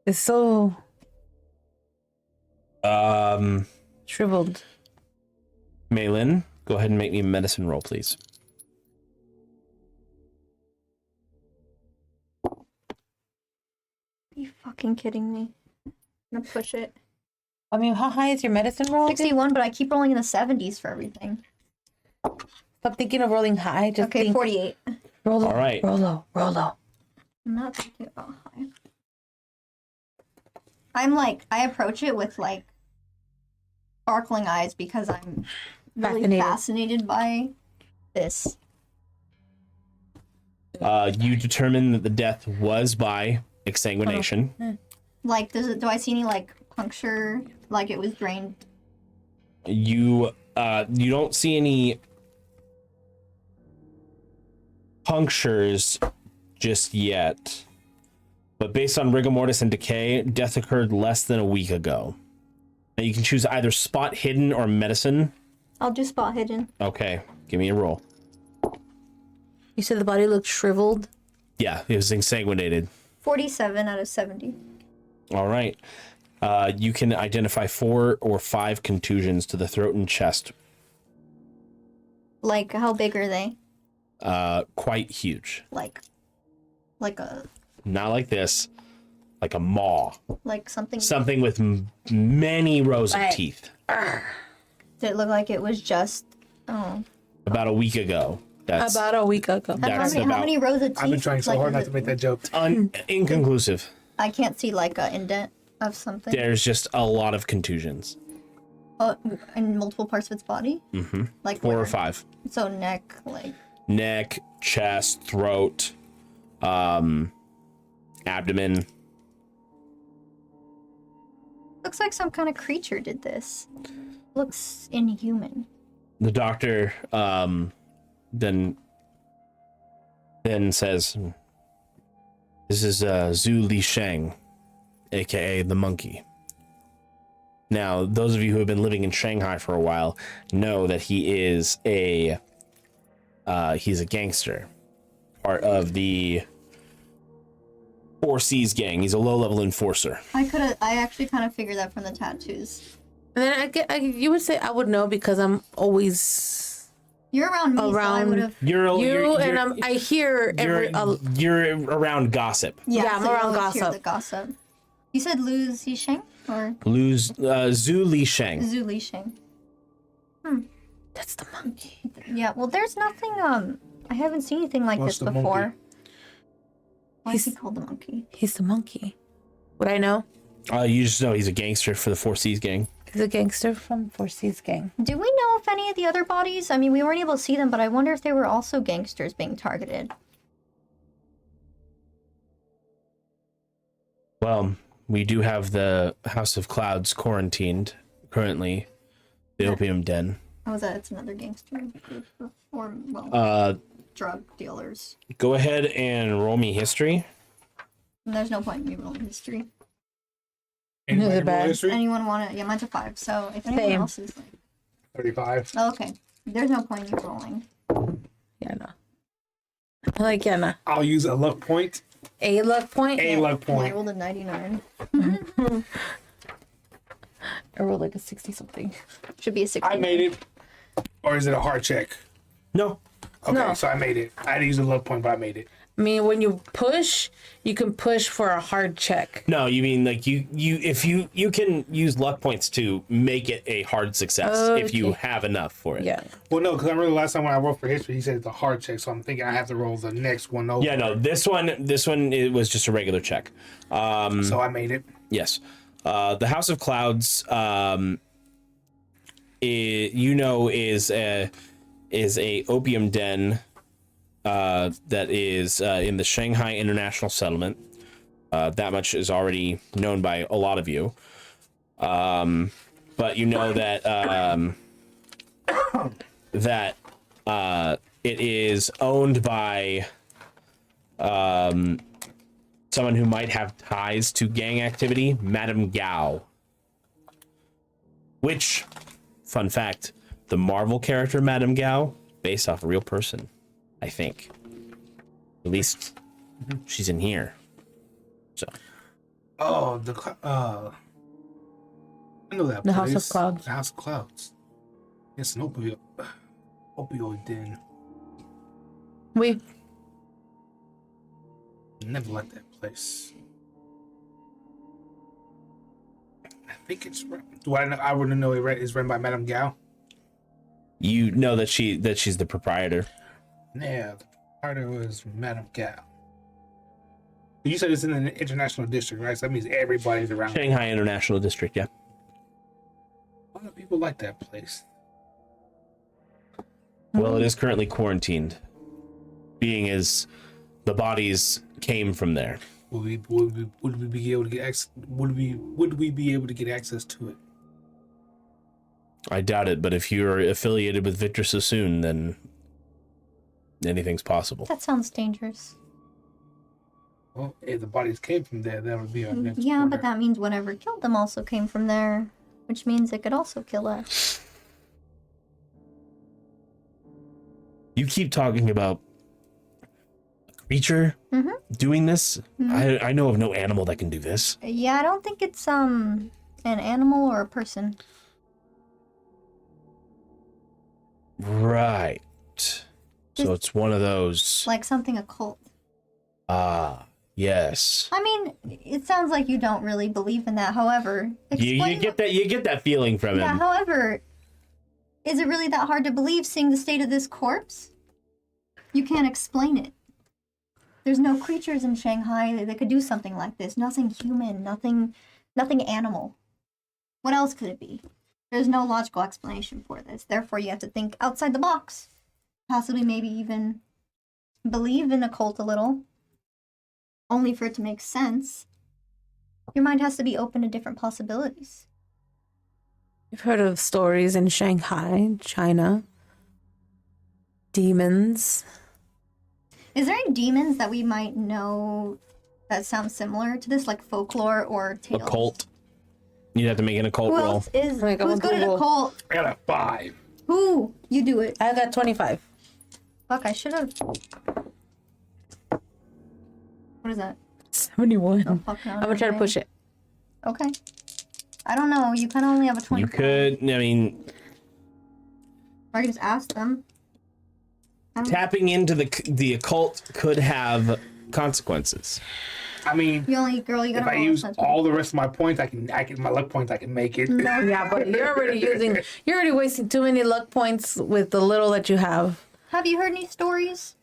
It's so Um, shriveled. Maylin, go ahead and make me a medicine roll, please. Are you fucking kidding me? I'm gonna push it. I mean, how high is your medicine roll? again? 61, but I keep rolling in the 70s for everything. Stop thinking of rolling high. Just Okay, think, 48. roll low. All right. Roll low. Roll low. I'm not thinking about high. I'm like, I approach it with like sparkling eyes because I'm really fascinated by this. You determine that the death was by exsanguination. Like, do I see any like puncture? Like it was drained? You don't see any punctures just yet, but based on rigor mortis and decay, death occurred less than a week ago. Now you can choose either spot hidden or medicine. I'll do spot hidden. Okay, give me a roll. You said the body looked shriveled. Yeah, it was ensanguinated. 47 out of 70. All right. You can identify 4 or 5 contusions to the throat and chest. Like, how big are they? Quite huge. Like a Not like this, like a maw. something. Something with many rows of teeth. Did it look like it was just? Oh. About a week ago. That's About a week ago. And That's how about- many rows of teeth? I've been trying so like, hard is not it- to make that joke. inconclusive. I can't see like a indent of something. There's just a lot of contusions. In multiple parts of its body. Mm-hmm. Like 4 or where? 5. So neck, like. Neck, chest, throat, abdomen. Looks like some kind of creature did this. Looks inhuman. The doctor then says, "This is Zhu Li Sheng, aka the monkey." Now, those of you who have been living in Shanghai for a while know that he is he's a gangster, part of the Four Seas gang. He's a low-level enforcer. I actually kind of figured that from the tattoos. And then you would say I would know because I'm always You're around me, so I Around would have. I hear every. you're around gossip. Yeah, I'm so you around always hear gossip. the gossip. You said Lu Zisheng or Zhu Li Sheng. Zhu Li Sheng? That's the monkey. Yeah. Well, there's nothing. I haven't seen anything like What's this the before. monkey? Why is he called the monkey? He's the monkey. Would I know? You just know he's a gangster for the Four Seas gang. He's a gangster from Four Seas gang. Do we know if any of the other bodies? I mean, we weren't able to see them, but I wonder if they were also gangsters being targeted. Well, we do have the House of Clouds quarantined currently, the opium den. Oh, is that it's another gangster group or well, drug dealers? Go ahead and roll me history. And there's no point in me rolling history. Anybody They're roll bad. history? Anyone want to? Yeah, mine's a 5. So if anyone Same. else is like, 35. oh, okay, there's no point in me rolling. Yeah, no. I like no. I'll use a luck point. A luck point. A luck I point. rolled a 99. I rolled like a 60 something. Should be a 60. I made it. Or is it a hard check? No. Okay, No. so I made it. I had to use a luck point, but I made it. I mean, when you push, you can push for a hard check. No, you mean like you can use luck points to make it a hard success if you Okay. have enough for it. Yeah. Well, no, because I remember the last time when I rolled for history, he said it's a hard check, so I'm thinking I have to roll the next one over. Yeah, no, this one it was just a regular check. So I made it. Yes. The House of Clouds is a opium den that is in the Shanghai International Settlement. That much is already known by a lot of you. But you know that it is owned by someone who might have ties to gang activity, Madame Gao. Which, fun fact, the Marvel character Madame Gao, based off a real person, I think. At least she's in here. So Oh, I know that The place. House of Clouds. The House of Clouds. It's an opioid den. We Never liked that place. I think it's. Do I know? I wouldn't know it's run by Madame Gao. you know that she's the proprietor. Yeah, the proprietor was Madame Gao. You said it's in an international district, right? So that means everybody's around. Shanghai International District, yeah. A lot of people like that place. Well, it is currently quarantined, being as the bodies came from there. Would we be able to get access? Would we be able to get access to it? I doubt it, but if you're affiliated with Victor Sassoon, then anything's possible. That sounds dangerous. Well, if the bodies came from there, that would be our next. Yeah, order. but that means whatever killed them also came from there, which means it could also kill us. You keep talking about a creature doing this. I know of no animal that can do this. Yeah, I don't think it's an animal or a person. Right. So it's one of those. Like something occult. Yes. I mean, it sounds like you don't really believe in that. However, You get that feeling from Yeah, him. however, is it really that hard to believe seeing the state of this corpse? You can't explain it. There's no creatures in Shanghai that could do something like this. Nothing human, nothing animal. What else could it be? There's no logical explanation for this. Therefore, you have to think outside the box. Possibly maybe even believe in a cult a little. Only for it to make sense. Your mind has to be open to different possibilities. You've heard of stories in Shanghai, China. Demons. Is there any demons that we might know that sound similar to this, like folklore or tales? Occult. You'd have to make an occult Who roll. else is? Like, Who's I'm good at Google. occult? I got a 5. Who? You do it. I got 25. Fuck, I should have. What is that? 71. Oh, fuck no. I'm gonna try to push it. Okay. I don't know. You kind of only have a 25. You could, I mean, Or I could just ask them. tapping into the occult could have consequences. I mean, You only, girl, you if gotta I roll use a all the rest of my points, I can my luck points, I can make it. Yeah, but you're already wasting too many luck points with the little that you have. Have you heard any stories?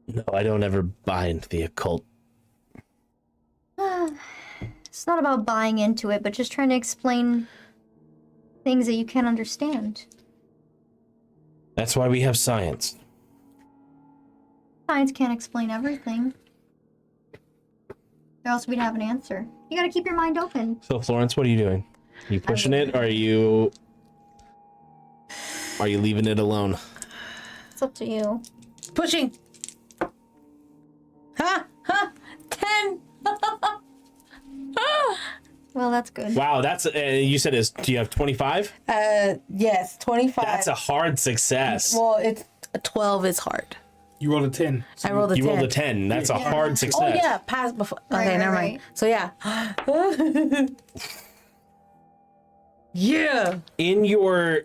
No, I don't ever buy into the occult. It's not about buying into it, but just trying to explain things that you can't understand. That's why we have science. Science can't explain everything. Or else we'd have an answer. You gotta keep your mind open. So, Florence, what are you doing? Are you pushing it, or are you leaving it alone? It's up to you. Pushing. Ha! Ha! 10! Well, that's good. Wow, that's you said do you have 25? Yes, 25. That's a hard success. Well, it's 12 is hard. You rolled a 10. I rolled a 10. You rolled a 10. That's a hard success. Oh yeah, pass before. Right, Okay, right, never right. mind. So yeah. Yeah. In your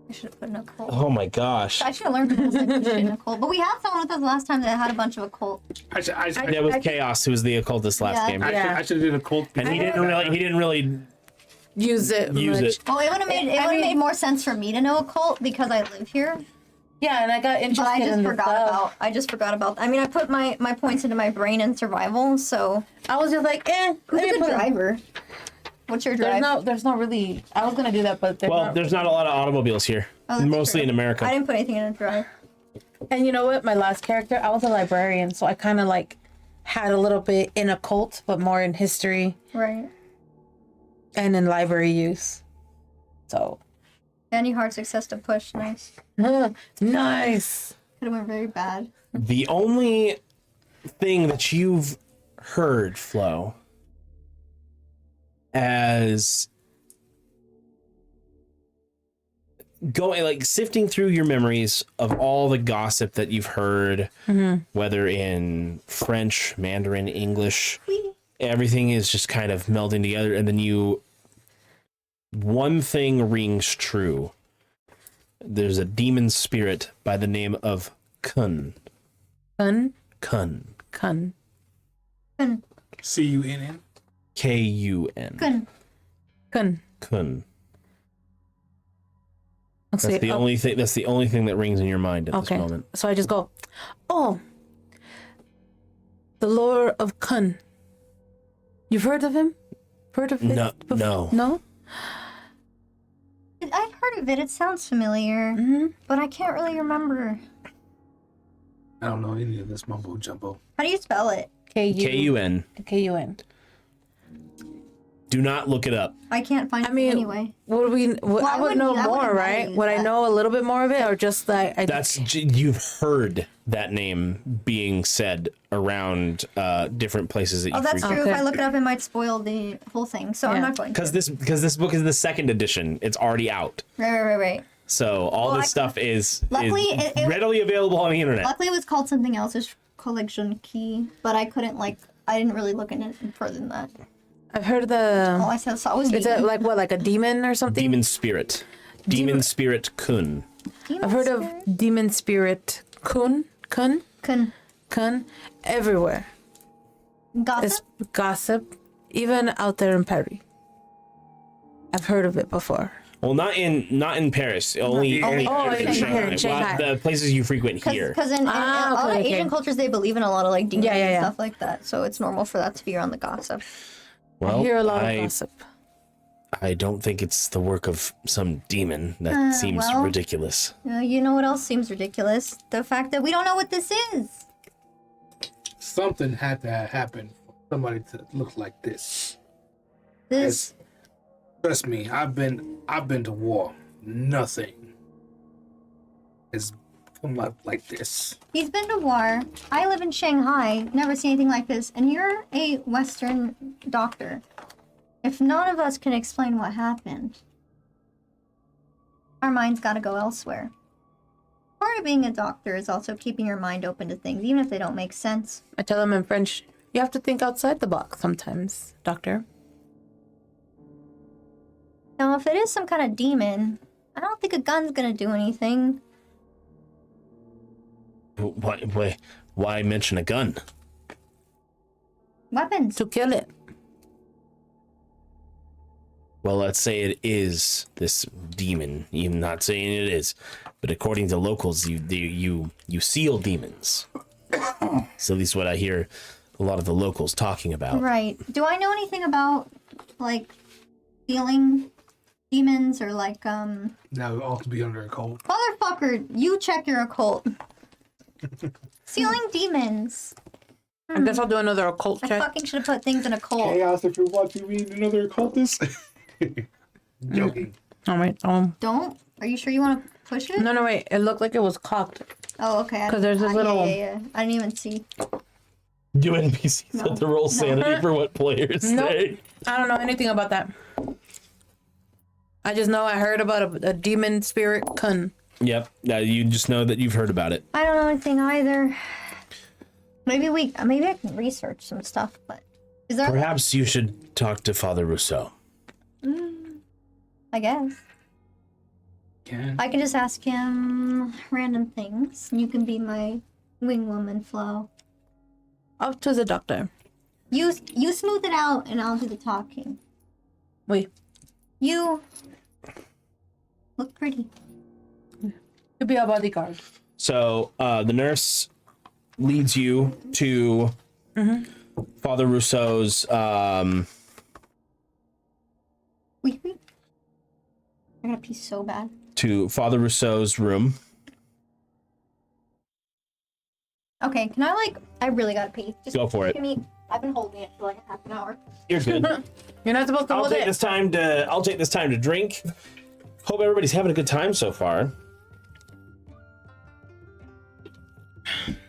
I should have put an occult. oh my gosh, I should have learned from this like shit in occult. But we had someone with us last time that had a bunch of occult. that was Chaos, who was the occultist last Yeah. game, Yeah. I should have did a cult. and he didn't really Use it. use much. it. Well, it would have made more sense for me to know occult because I live here. Yeah, and I got interested But I just in the forgot stuff. about. I just forgot about. I mean, I put my points into my brain and survival, so I was just like, who's let a me good put it. driver? What's your drive? There's no really. I was gonna do that, but There's not a lot of automobiles here, Oh, that's mostly true. in America. I didn't put anything in a drive. And you know what? My last character, I was a librarian, so I kind of like had a little bit in occult, but more in history Right. and in library use. So Any hard success to push. Nice. nice. Could have went very bad. The only thing that you've heard, Flo, as going like sifting through your memories of all the gossip that you've heard, whether in French, Mandarin, English, everything is just kind of melding together, and then one thing rings true. There's a demon spirit by the name of Kun. Kun. Kun. Kun. Kun. CUNN. Kun. Kun. Kun. Kun. Let's That's see. the only thing. That's the only thing that rings in your mind at Okay. this moment. So I just go, oh, the lore of Kun. You've heard of him? Heard of it? No, no. No? I've heard of it. It sounds familiar, but I can't really remember. I don't know any of this mumbo jumbo. How do you spell it? Kun. Kun. Do not look it up. I can't find it anyway. Would I would know I more, wouldn't right? use Would I that. know a little bit more of it, or just like You've heard that name being said around different places that you Oh, that's frequent. true. If Okay. I look it up, it might spoil the whole thing. So I'm Yeah. not going to. Because this book is the second edition. It's already out. Right. So all Well, this stuff is Luckily, it- readily available on the internet. Luckily, it was called something else. It's called like Junki, but I couldn't I didn't really look into it further than that. I've heard All the. I saw was Is it demon. like what, like a demon or something? Demon spirit. Demon spirit Kun. Demon I've heard spirit? of demon spirit Kun everywhere. Gossip. It's gossip, even out there in Paris. I've heard of it before. Well, not in Paris. Only Oh, in in Shanghai. Shanghai. Well, the places you frequent here. Because in all the okay. Asian cultures, they believe in a lot of like demons Yeah. and stuff like that. So it's normal for that to be around the gossip. Well, I hear a lot of gossip. I don't think it's the work of some demon. That seems well. ridiculous. You know what else seems ridiculous? The fact that we don't know what this is. Something had to happen for somebody to look like this. This. Trust me, I've been to war. Nothing has come up like this. He's been to war. I live in Shanghai. Never seen anything like this. And you're a Western doctor. If none of us can explain what happened, our mind's got to go elsewhere. Part of being a doctor is also keeping your mind open to things, even if they don't make sense. I tell them in French, You have to think outside the box sometimes, Doctor. Now, if it is some kind of demon, I don't think a gun's gonna do anything. Why mention a gun? Weapons. To kill it. Well, let's say it is this demon. I'm not saying it is, but according to locals, you seal demons. So at least what I hear a lot of the locals talking about. Right. Do I know anything about, like, sealing demons or, like, That would all to be under a cult. Motherfucker, you check your occult. Sealing demons. I guess I'll do another occult I check. fucking should have put things in a cult. Chaos, if you're watching me, another occultist. Joking. Oh, wait. Don't? Are you sure you want to push it? No, wait. It looked like it was cocked. Oh, okay. 'Cause there's a little- Yeah. I didn't even see. Do NPCs have to roll sanity for what players Nope. say? I don't know anything about that. I just know I heard about a demon spirit kun. Yep. You just know that you've heard about it. I don't know anything either. Maybe I can research some stuff, but is there? Perhaps you should talk to Father Rousseau. I guess Can. I can just ask him random things, and you can be my wing woman, Flo. Up to the doctor. You smooth it out, and I'll do the talking. Wait. You look pretty. To be a bodyguard. So the nurse leads you to Father Rousseau's. Wait. I gotta pee so bad. To Father Rousseau's room. Okay, can I I really gotta pee. Just Go for it. Give me. I've been holding it for like a half an hour. You're good. You're not supposed to I'll hold take it. this time to drink. Hope everybody's having a good time so far.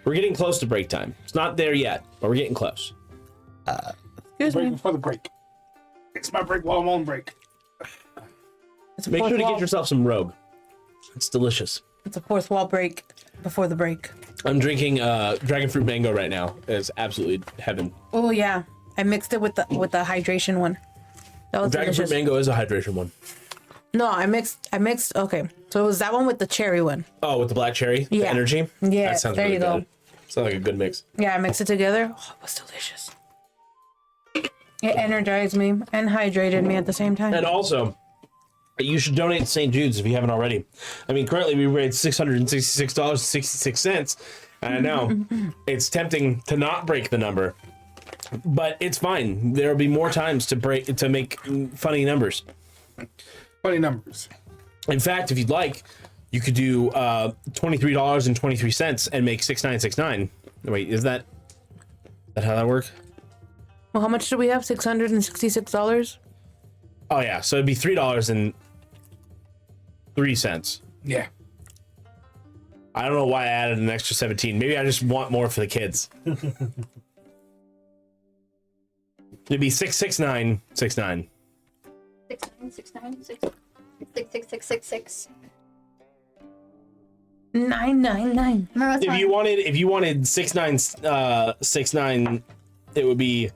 We're getting close to break time. It's not there yet, but we're getting close. Excuse Break me. before the break. It's my break while I'm on break. It's a Make fourth sure to wall. get yourself some Rogue. It's delicious. It's a fourth wall break before the break. I'm drinking dragon fruit mango right now. It's absolutely heaven. Oh yeah, I mixed it with the hydration one. That was Dragon delicious. fruit mango is a hydration one. No, I mixed. Okay, so it was that one with the cherry one. Oh, with the black cherry, the Yeah. energy. Yeah, that sounds there really you go. good. Sounds like a good mix. Yeah, I mixed it together. Oh, it was delicious. It energized me and hydrated me at the same time. And also, you should donate to St. Jude's if you haven't already. I mean, currently we raised $666.66, and I know it's tempting to not break the number, but it's fine. There'll be more times to make funny numbers. Funny numbers. In fact, if you'd like, you could do $23.23 and make 6969. Wait, is that how that works? Well, how much do we have? $666. Oh yeah, so it'd be $3.03. Yeah. I don't know why I added an extra 17. Maybe I just want more for the kids. It'd be 66969. 66666. 999. Remember what's If you wanted 6969, it would be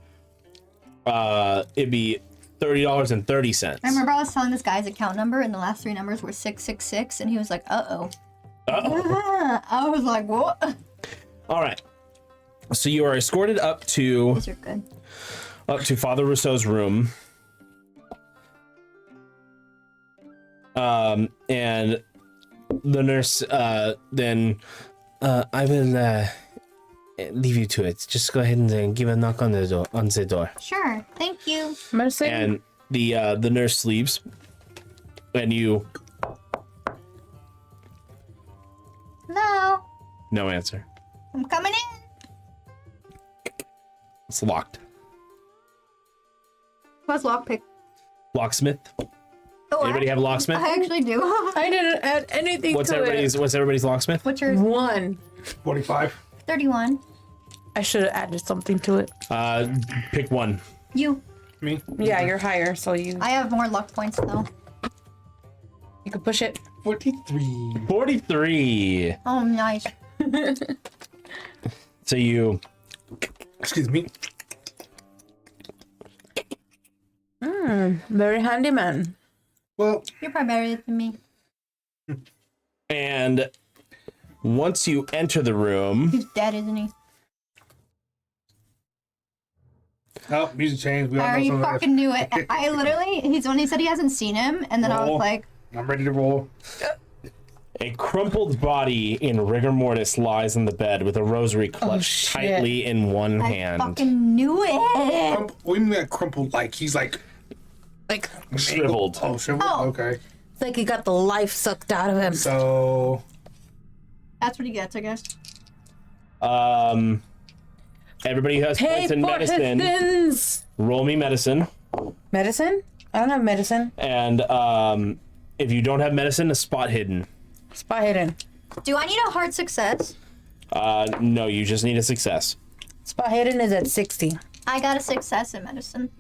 it'd be $30.30. I remember I was telling this guy's account number, and the last three numbers were 666, and he was like, "Uh-oh." I was like, "What?" All right. So you are escorted up to These are good. Father Rousseau's room. And the nurse then I will leave you to it. Just go ahead and give a knock on the door. Sure. Thank you. Mercy. And the nurse leaves, and you Hello. no answer. I'm coming in. It's locked. What's lockpick? Locksmith. Oh, Anybody have a locksmith? I actually do. I didn't add anything What's to everybody's locksmith? What's yours? it. 1. 45. 31. I should have added something to it. Pick one. You. Me? Yeah, you're higher, so you I have more luck points though. could push it. 43. 43. Oh, nice. So you Excuse me. Very handy man. Well, You're probably better than me. And once you enter the room, He's dead, isn't he? oh, music changed. We all I know already something else. fucking knew it. I literally, he's when he said he hasn't seen him, and then I was Roll. like, I'm ready to roll. a crumpled body in rigor mortis lies in the bed with a rosary clutched shit. tightly in one I hand. fucking knew it. What do you mean that crumpled? Like he's like Like, Shriveled. Oh, shriveled. Oh. Okay. it's like he got the life sucked out of him. So That's what he gets, I guess. Everybody who has Pay points in for medicine. his sins. Roll me medicine. Medicine? I don't have medicine. And if you don't have medicine, a spot hidden. Spot hidden. Do I need a hard success? No, you just need a success. Spot hidden is at 60. I got a success in medicine.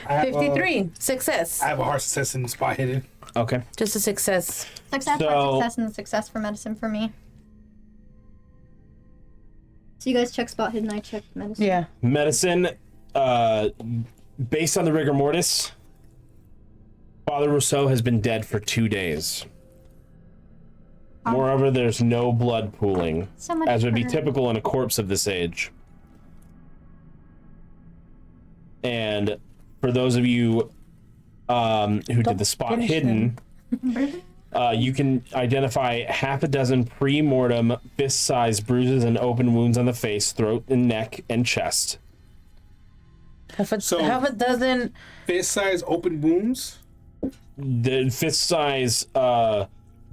I have, 53. Success. I have a hard success in spot hidden. Okay. Just a success. Success, So- hard success, and success for medicine for me. So you guys check spot hidden, I check medicine. Yeah. Medicine, based on the rigor mortis, Father Rousseau has been dead for 2 days. Moreover, there's no blood pooling, So much as would be for- typical in a corpse of this age. And for those of you who did the spot finish hidden, you can identify half a dozen pre-mortem fist-sized bruises and open wounds on the face, throat, and neck, and chest. Half a So- dozen. Fist size open wounds. The fist-size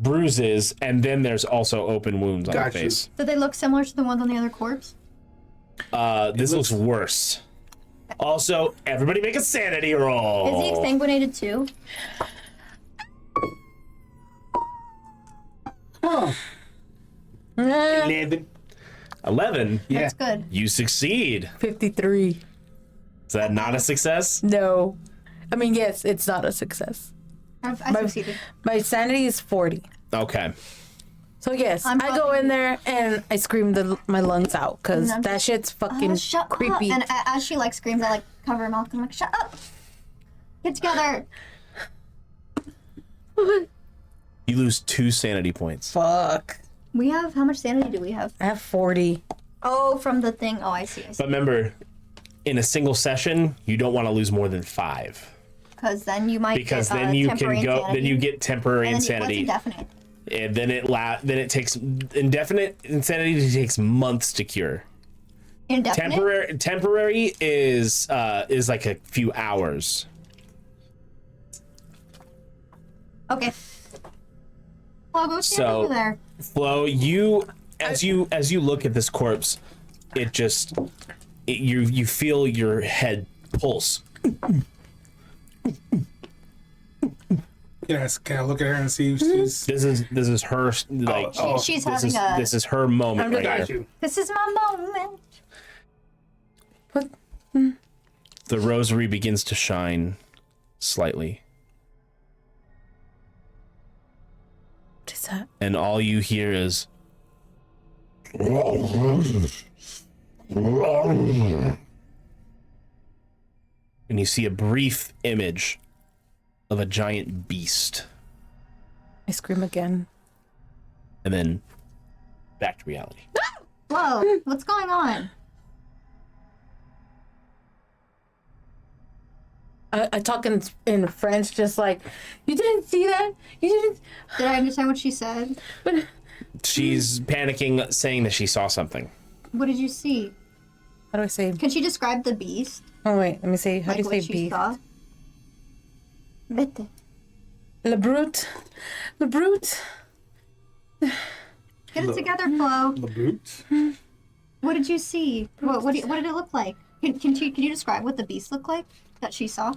bruises, and then there's also open wounds on Got the you. face. Do they look similar to the ones on the other corpse? This looks worse. Also, everybody make a sanity roll. Is he exsanguinated too? Oh. 11. 11. Yeah. That's good. You succeed. 53. Is that not a success? No. I mean, yes, it's not a success. I succeeded. My sanity is 40. Okay. So, yes, I'm I go fucking- in there and I scream my lungs out because And I'm that just- shit's fucking Shut up. creepy. And as she like screams, I like cover her mouth. I'm like, shut up. Get together. You lose 2 sanity points. Fuck. We have, how much sanity do we have? I have 40. Oh, from the thing. Oh, I see. But remember, in a single session, you don't want to lose more than 5. Because then you might Because get, then you can temporary go. insanity. Then you get temporary And then insanity, what's indefinite? and then it takes indefinite insanity takes months to cure. Indefinite? Temporary is like a few hours. Okay. Well, I'll go stand So- over there. Flo, as you look at this corpse, you feel your head pulse. Yes. Can I look at her and see if she's? This is her like Oh, She's this having is a. this is her moment right Got here. you. This is my moment. What? The rosary begins to shine slightly, What is that? and all you hear is and you see a brief image of a giant beast, I scream again. and then back to reality. Whoa, what's going on? I talk in French, just like, you didn't see that? You didn't. Did I understand what she said? But She's panicking, saying that she saw something. What did you see? how do I say? Can she describe the beast? Oh, wait, let me see. How Like do you what say she beef? saw? Vete. Le brute. Le brute. Get it together, Flo. The boots. What did you see? What did it look like? Can you describe what the beast looked like that she saw?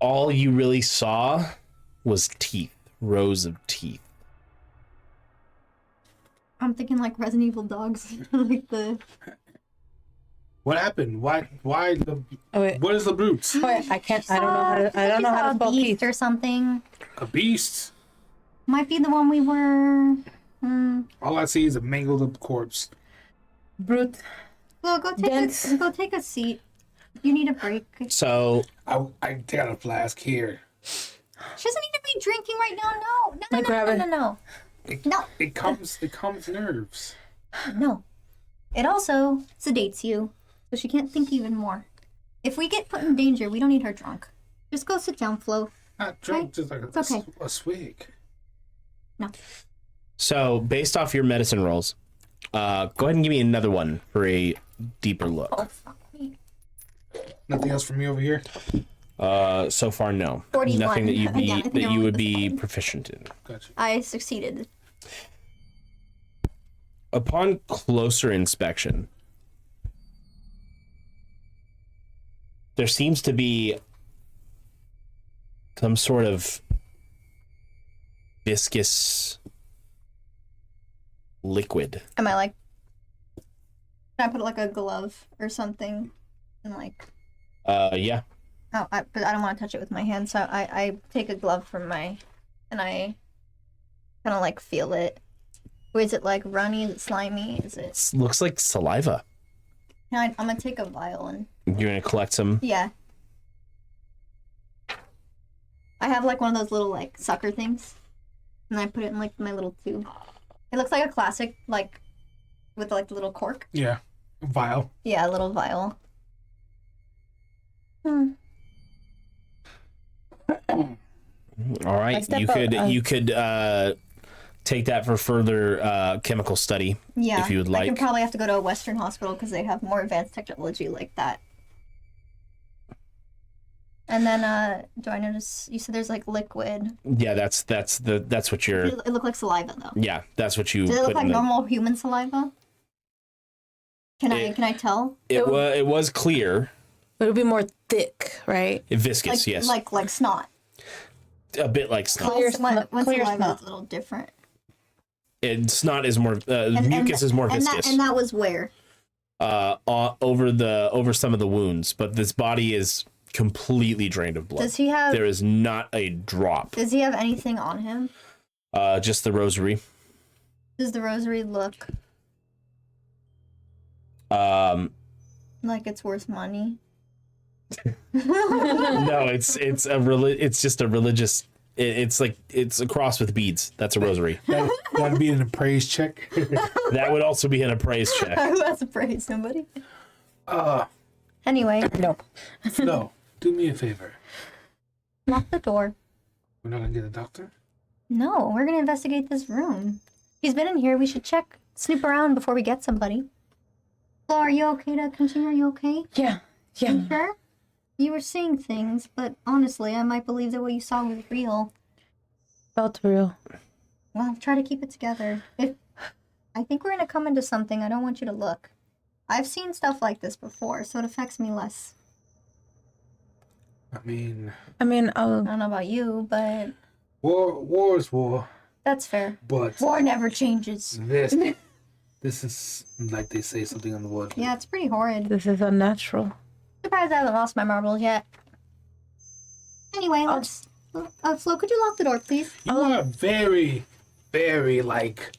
All you really saw was teeth, rows of teeth. I'm thinking like Resident Evil dogs, like the. What happened? Why? The? Oh, wait. What is the boots? Wait, I can't. I don't know how to. I don't know how to spell beast teeth. or something. A beast. Might be the one we were All I see is a mangled up corpse. Brute. Flo, go take a seat. You need a break. So I take out a flask here. She doesn't need to be drinking right now. I grab it. No. No. It calms nerves. No. It also sedates you, so she can't think even more. If we get put in danger, we don't need her drunk. Just go sit down, Flo. Not drunk, Okay. just like It's okay. a swig. No. So, based off your medicine rolls, go ahead and give me another one for a deeper look. Oh, fuck me. Nothing else from me over here. So far, no. 41. Nothing that Again, I think I you rolled would the be same. proficient in. Gotcha. I succeeded. Upon closer inspection, there seems to be some sort of viscous liquid. Am I like... Can I put like a glove or something? And like... Yeah. Oh, but I don't want to touch it with my hand, so I take a glove from my... And I kind of like feel it. Is it like runny? Is it slimy? Is it... It looks like saliva. I'm gonna take a vial and... You're gonna collect some. Yeah. I have like one of those little like sucker things. And I put it in like my little tube. It looks like a classic, like, with like the little cork. Yeah. Vial. Yeah, a little vial. All right, step you up, could take that for further chemical study. Yeah. If you would I like. could probably have to go to a Western hospital because they have more advanced technology like that. And then, do I notice, you said there's like liquid. Yeah, that's what you're. It looked like saliva though. Yeah, that's what you. Does it put look like in the, normal human saliva? Can I tell? It was clear, It would be more thick, right? viscous. Yes, Like snot. a bit like snot. Clear When clear saliva snot. is a little different. And snot is more. Mucus is more viscous. And that was where? Over some of the wounds, but this body is completely drained of blood. Does he have? There is not a drop. Does he have anything on him? Just the rosary. Does the rosary look like it's worth money? No, it's just a religious. It's a cross with beads. That's a rosary. That'd be an appraise check. That would also be an appraise check. Who has to praise somebody? Uh, Anyway, no. Do me a favor. lock the door. We're not gonna get a doctor. No, we're gonna investigate this room. He's been in here. We should snoop around before we get somebody. Flo, are you okay to continue? Are you okay? Yeah. You sure? You were seeing things, but honestly, I might believe that what you saw was real. Felt real. Well, try to keep it together. I think we're gonna come into something. I don't want you to look. I've seen stuff like this before, so it affects me less. I mean, I don't know about you, but war is war, that's fair. but War never changes. this is like they say something on the wood. Yeah, it's pretty horrid. This is unnatural. Surprised I haven't lost my marbles yet. Anyway, let's... Flo, could you lock the door, please? You are very, very like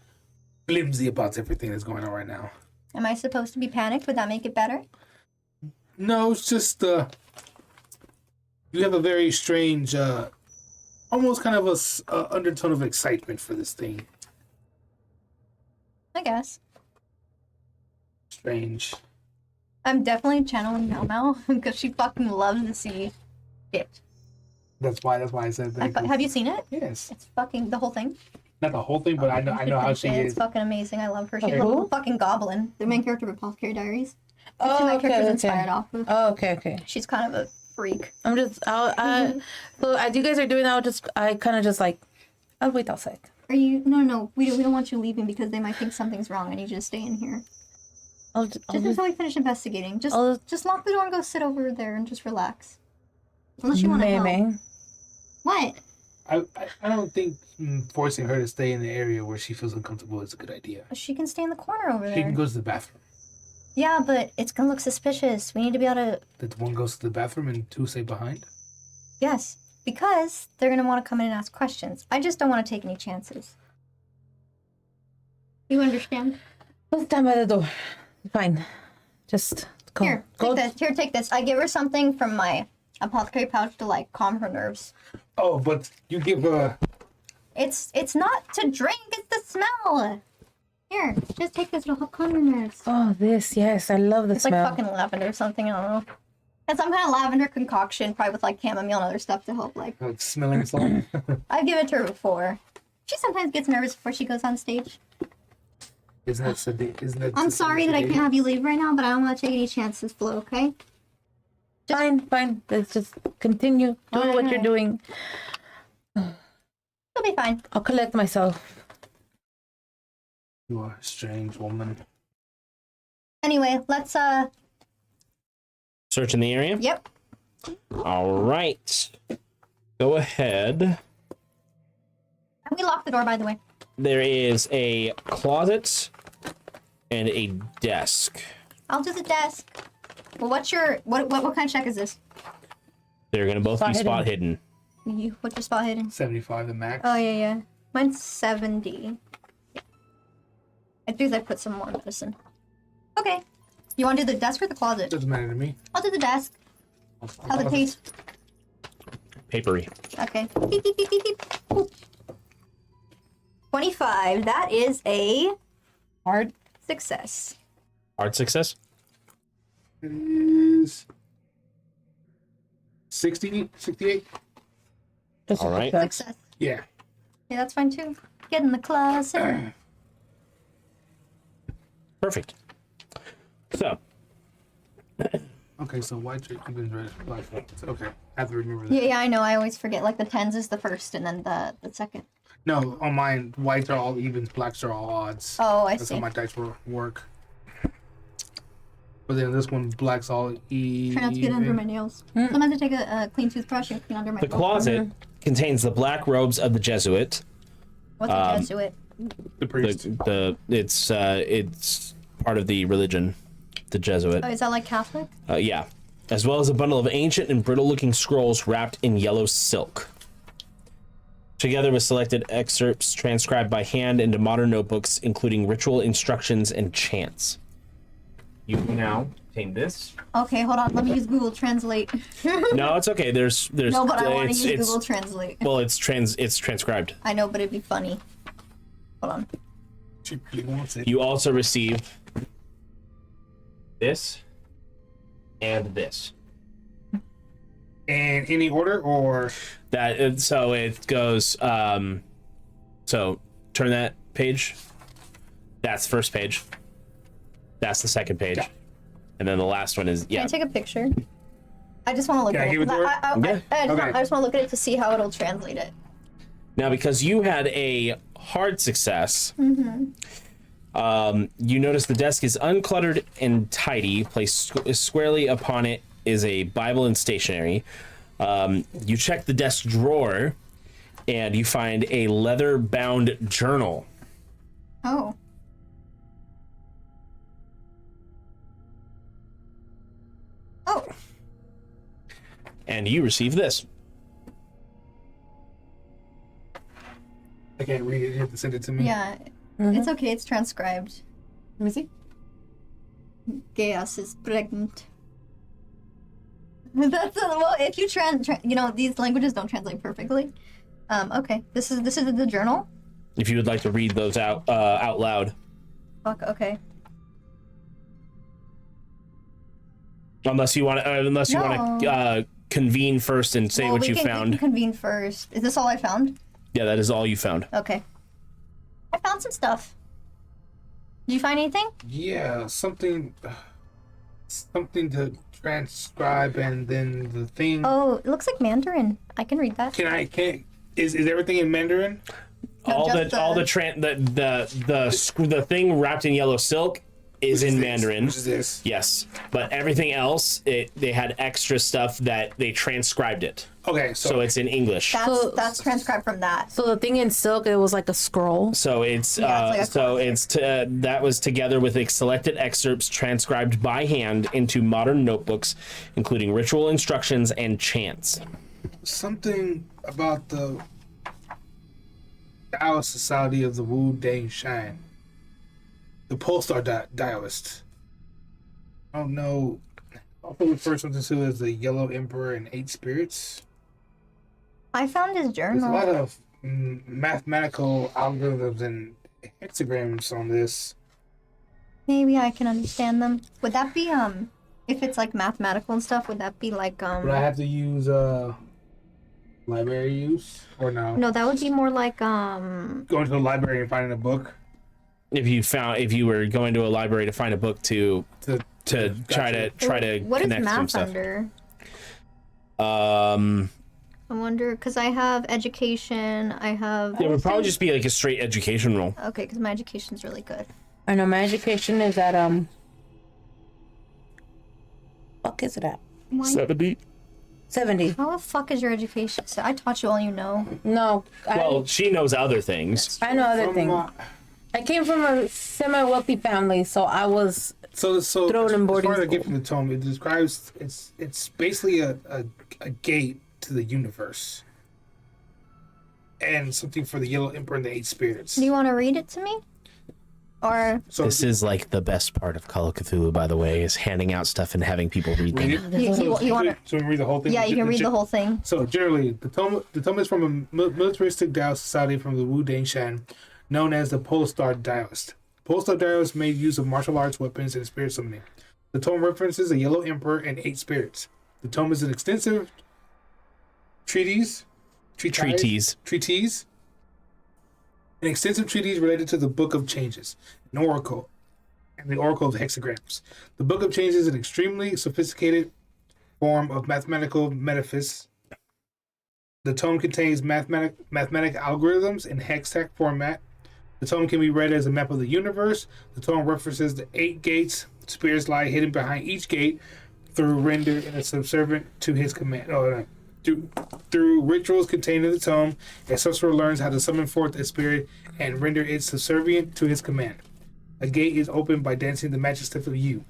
flimsy about everything that's going on right now. Am I supposed to be panicked? Would that make it better? No, it's just you have a very strange, almost kind of a undertone of excitement for this thing. I guess. Strange. I'm definitely channeling Mel because she fucking loves to see it. That's why I said that. Have you seen it? Yes. It's fucking the whole thing. Not the whole thing, but I know how she It's is. fucking amazing. I love her. She's a Who? little fucking goblin. The main character of Apothecary Diaries. That's who Oh, my character's okay. inspired off of. Oh, okay. She's kind of a freak. I'm just, so as you guys are doing that, I'll wait outside. Are you? No. We don't want you leaving because they might think something's wrong. I need you to stay in here. Just until we finish investigating. Just lock the door and go sit over there and just relax. Unless you want to help. Maybe. What? I don't think forcing her to stay in the area where she feels uncomfortable is a good idea. She can stay in the corner over She there. can go to the bathroom. Yeah, but it's gonna look suspicious. We need to be able to... That one goes to the bathroom and two stay behind. Yes, because they're gonna want to come in and ask questions. I just don't want to take any chances. You understand? Let's stand by the door. Fine. Just go. Here, take this. Here, take this. I give her something from my apothecary pouch to like calm her nerves. Oh, but you give her. It's not to drink. It's the smell. Here, just take this. It'll help calm your nerves. Oh, this. Yes, I love the It's smell. like fucking lavender or something. I don't know. And some kind of lavender concoction, probably with like chamomile and other stuff to help. Like, Smelling salt. I've given it to her before. She sometimes gets nervous before she goes on stage. Isn't that I'm sorry that I can't have you leave right now, but I don't want to take any chances, Flo. Okay? Fine. Let's just continue doing what you're doing. You'll be fine. I'll collect myself. You are a strange woman. Anyway, let's Search in the area? Yep. All right. Go ahead. And we locked the door, by the way. There is a closet and a desk. I'll do the desk. Well, what's your what kind of check is this? They're gonna both be spot hidden. What's your spot hidden? 75 the max. Oh yeah. Mine's 70. I think I put some more medicine. Okay. You want to do the desk or the closet? Doesn't matter to me. I'll do the desk. How's it taste? Papery. Okay. Beep, beep, beep, beep, beep. Ooh. 25. That is a hard success. Hard success? Is 60, 68? Just All right. Success. Yeah. Yeah, that's fine too. Get in the closet. Perfect. So, Okay, so white even red, black. Okay, I have to remember that. Yeah, I know. I always forget. Like the tens is the first, and then the second. No, on mine, whites are all evens, blacks are all odds. Oh, I That's see. how my dice work. But then this one, black's all even. Try not to get under my nails. Sometimes I take a clean toothbrush and clean under my the nails. closet contains the black robes of the Jesuit. What's a Jesuit? The priest. It's part of the religion, the Jesuit. Oh, is that like Catholic? Yeah. As well as a bundle of ancient and brittle-looking scrolls wrapped in yellow silk. Together with selected excerpts transcribed by hand into modern notebooks, including ritual instructions and chants. You now obtain this. Okay, hold on. Let me use Google Translate. No, it's okay. There's. No, but I want to it's- use it's- Google Translate. Well, it's transcribed. I know, but it'd be funny. Hold on. She really wants it. You also receive this and this. And any order or So it goes. So turn that page. That's the first page. That's the second page. Yeah. And then the last one is Can I yeah. take a picture? I just want to look Can I at give it. it to her? Yeah. I just want to look at it to see how it'll translate it. Now, because you had a hard success, you notice the desk is uncluttered and tidy. Placed squarely upon it is a Bible and stationery. You check the desk drawer, and you find a leather-bound journal. Oh. Oh. And you receive this. I can't read it. You have to send it to me. Yeah. It's okay. It's transcribed. Let me see. Gaius is pregnant. That's well. If you these languages don't translate perfectly. Okay. This is the journal. If you would like to read those out loud. Fuck. Okay. Unless you want to convene first and say Well, what we you can found. convene first. Is this all I found? Yeah, that is all you found. Okay. I found some stuff. Did you find anything? Yeah, something to transcribe and then the thing. Oh, it looks like Mandarin. I can read that. Is everything in Mandarin? No, just The thing wrapped in yellow silk is in Mandarin. Which is this? Yes, but everything else, they had extra stuff that they transcribed it, Okay, so it's in English. That's transcribed from that. So the thing in silk, it was like a scroll. So it's Yeah, it's like a that was together with selected excerpts transcribed by hand into modern notebooks, including ritual instructions and chants. something about the Tao Society of the Wu Dang Shine. the Polestar dialist. I don't know. Also refers to this as the Yellow Emperor and 8 Spirits. I found his There's a lot journal. of mathematical algorithms and hexagrams on this. Maybe I can understand them. Would that be if it's like mathematical and stuff? Would that be like Would I have to use library use or no? No, that would be more like Going to the library and finding a book If you were going to a library to find a book to try to what is connect some math stuff. under? Um, I wonder because I have education. I have. it would probably just be like a straight education role. Okay, because my education's really good. I know my education is at fuck is it at? 70. 70. How the fuck is your education? So I taught you all you know. No, Well, she knows other things. I know other things. From, I came from a semi-wealthy family, so I was so thrown in boarding as far as I get school. from the tome, it describes it's basically a gate to the universe. And something for the Yellow Emperor and the 8 Spirits. Do you want to read it to me? Or So This is like the best part of Call of Cthulhu, by the way, is handing out stuff and having people read read them. it? you want to? So we read the whole thing? Yeah, you can read the whole thing. So generally, the tome is from a militaristic Tao society from the Wu Dangshan, known as the Polestar Dialist. Polestar Dialist made use of martial arts weapons and spirit summoning. The tome references a Yellow Emperor and 8 Spirits. The tome is an extensive treatise, an extensive treatise related to the Book of Changes, an oracle, and the Oracle of Hexagrams. The Book of Changes is an extremely sophisticated form of mathematical metaphysics. The tome contains mathematic algorithms in hextech format. The tome can be read as a map of the universe. The tome references the 8 gates. Spirits lie hidden behind each gate through render and is subservient to his command. Through rituals contained in the tome, a sorcerer learns how to summon forth a spirit and render it subservient to his command. A gate is opened by dancing the magic steps of you.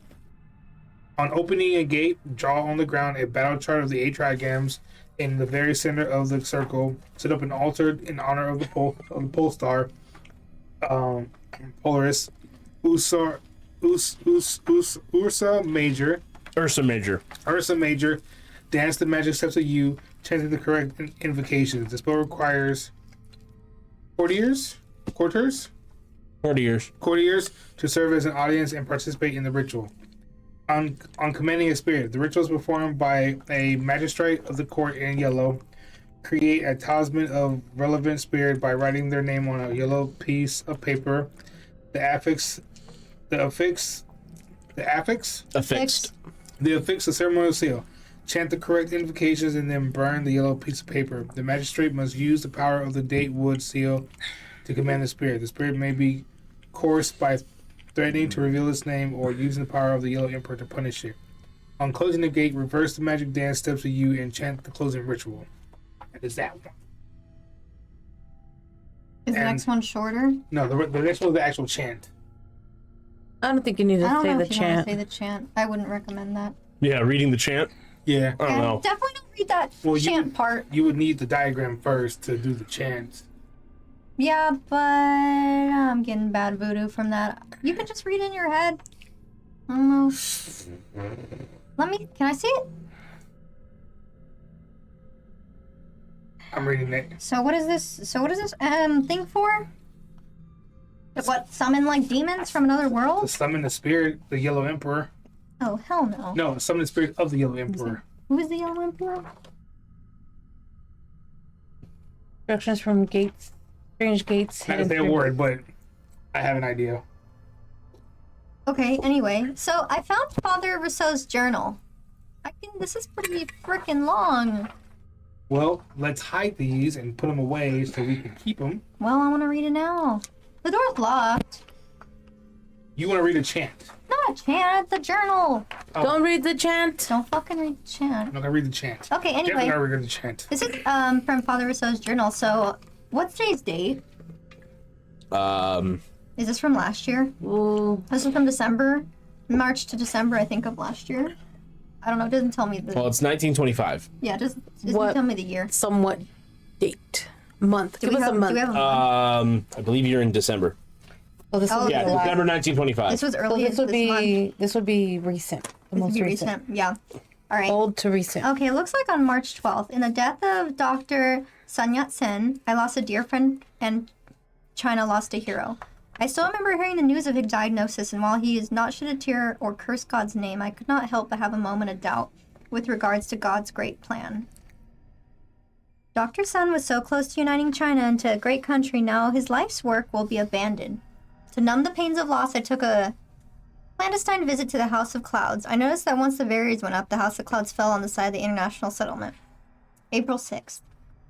On opening a gate, draw on the ground a battle chart of the 8 trigrams. In the very center of the circle, set up an altar in honor of the pole star, Polaris, Ursa Major. Ursa Major, dance the magic steps of you, chanting the correct invocations. The spell requires courtiers to serve as an audience and participate in the ritual. On commanding a spirit, the ritual is performed by a magistrate of the court in yellow. Create a talisman of relevant spirit by writing their name on a yellow piece of paper. The affix a ceremonial seal. Chant the correct invocations and then burn the yellow piece of paper. The magistrate must use the power of the date wood seal to command the spirit. The spirit may be coerced by threatening to reveal its name or using the power of the Yellow Emperor to punish it. On closing the gate, reverse the magic dance steps of you and chant the closing ritual. And is that one. Is the next one shorter? No, the next one is the actual chant. I don't think you need to I don't say know the if you want chant. to say the chant. I wouldn't recommend that. Yeah, reading the chant. Yeah. I don't know. Definitely don't read that chant part. You would need the diagram first to do the chant. Yeah, but I'm getting bad voodoo from that. You can just read in your head. I don't know. Can I see it? I'm reading it. So what is this thing for? What, summon like demons from another To world? summon the spirit, the Yellow Emperor. Oh, hell no. No, summon the spirit of the Yellow Emperor. Who is the Yellow Emperor? Instructions from gates. Strange gates. Not to say a word, but I have an idea. Okay, anyway. So I found Father Rousseau's journal. This is pretty freaking long. Well, let's hide these and put them away so we can keep them. Well, I want to read it now. The door's locked. You want to read a chant? Not a chant, the journal. Don't read the chant. Don't fucking read the chant. I'm not gonna read the chant. Okay, Definitely anyway. not read the chant. This is from Father Rousseau's journal. So, what's today's date? Is this from last year? Ooh. This is from December, March to December, I think, of last year. I don't know. It doesn't tell me the. Well, it's 1925. Yeah, it doesn't What? tell me the year. Somewhat date. Month. Do Give we us have a month. a month? I believe you're in December. Oh, this Oh, would be Yeah, a lot. September 1925. This was So early this would this month. be recent. The This would most be recent. Yeah. All right. Old to recent. Okay, it looks like on March 12th, in the death of Dr. Sun Yat-sen, I lost a dear friend and China lost a hero. I still remember hearing the news of his diagnosis, and while he is not shed a tear or curse God's name, I could not help but have a moment of doubt with regards to God's great plan. Dr. Sun was so close to uniting China into a great country, now his life's work will be abandoned. To numb the pains of loss, I took a clandestine visit to the House of Clouds. I noticed that once the barriers went up, the House of Clouds fell on the side of the international settlement. April 6th.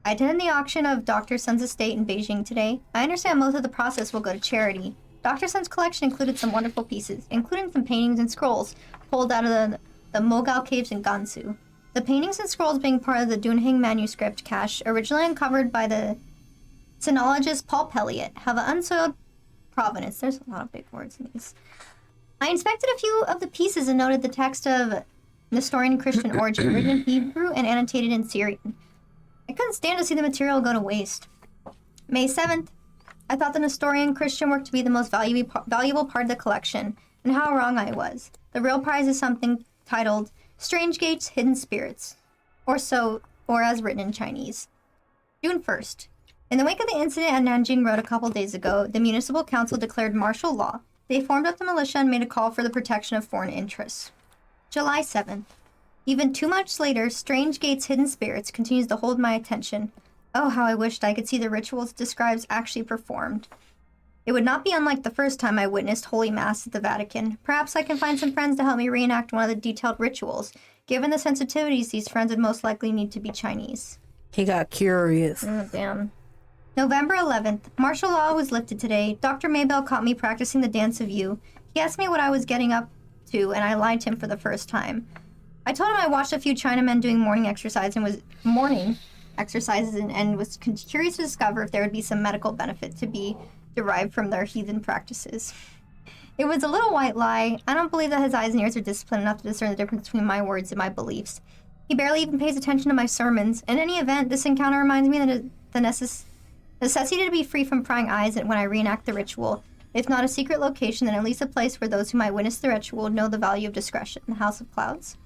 I attended the auction of Dr. Sun's estate in Beijing today. I understand most of the process will go to charity. Dr. Sun's collection included some wonderful pieces, including some paintings and scrolls pulled out of the Mogao caves in Gansu. The paintings and scrolls being part of the Dunhing manuscript cache, originally uncovered by the sinologist Paul Pelliot, have an unsoiled provenance. There's a lot of big words in these. I inspected a few of the pieces and noted the text of Nestorian Christian origin, written in Hebrew and annotated in Syrian. I couldn't stand to see the material go to waste. May 7th, I thought the Nestorian Christian work to be the most valuable part of the collection, and how wrong I was. The real prize is something titled Strange Gates, Hidden Spirits, or as written in Chinese. June 1st. In the wake of the incident at Nanjing Road a couple days ago, the municipal council declared martial law. They formed up the militia and made a call for the protection of foreign interests. July 7th. Even 2 months later, Strange Gates, Hidden Spirits continues to hold my attention. Oh, how I wished I could see the rituals it describes actually performed. It would not be unlike the first time I witnessed Holy Mass at the Vatican. Perhaps I can find some friends to help me reenact one of the detailed rituals. Given the sensitivities, these friends would most likely need to be Chinese. He got curious. Oh, damn. November 11th. Martial law was lifted today. Dr. Maybell caught me practicing the dance of you. He asked me what I was getting up to, and I lied to him for the first time. I told him I watched a few Chinamen doing morning exercises and was curious to discover if there would be some medical benefit to be derived from their heathen practices. It was a little white lie. I don't believe that his eyes and ears are disciplined enough to discern the difference between my words and my beliefs. He barely even pays attention to my sermons. In any event, this encounter reminds me that the necessity to be free from prying eyes when I reenact the ritual. If not a secret location, then at least a place where those who might witness the ritual know the value of discretion. The House of Clouds.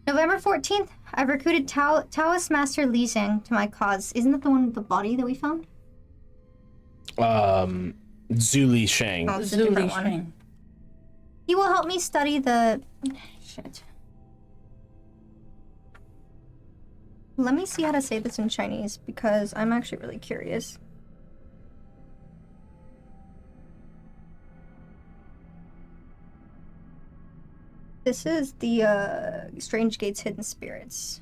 November 14th, I've recruited Taoist Master Li Zhang to my cause. Isn't that the one with the body that we found? Zuli Shang. Oh, it's a different one. He will help me study the... Shit. Let me see how to say this in Chinese, because I'm actually really curious. This is the Strange Gates, Hidden Spirits.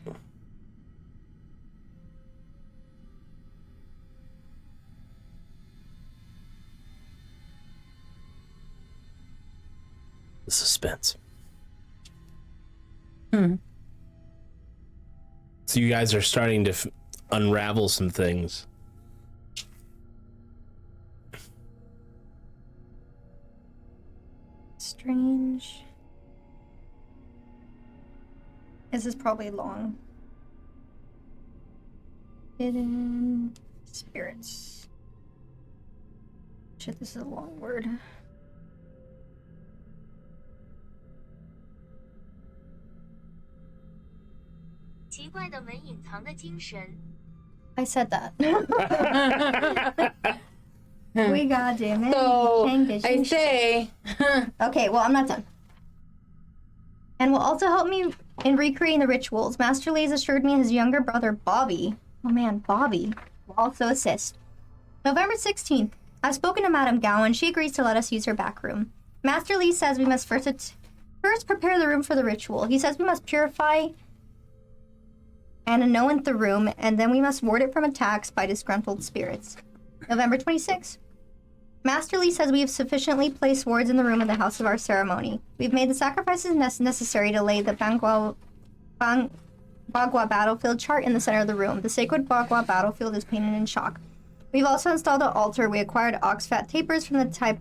The suspense. So you guys are starting to unravel some things. Strange. This is probably long. Hidden Spirits. Shit, this is a long word. I said that. We got it. So I say, Okay, well, I'm not done. And will also help me in recreating the rituals. Master Lee has assured me his younger brother, Bobby, will also assist. November 16th. I've spoken to Madame Gao and she agrees to let us use her back room. Master Lee says we must first prepare the room for the ritual. He says we must purify and anoint the room, and then we must ward it from attacks by disgruntled spirits. November 26th. Master Lee says we have sufficiently placed wards in the room of the house of our ceremony. We've made the sacrifices necessary to lay the Bagua battlefield chart in the center of the room. The sacred Bagua battlefield is painted in chalk. We've also installed an altar. We acquired ox fat tapers from the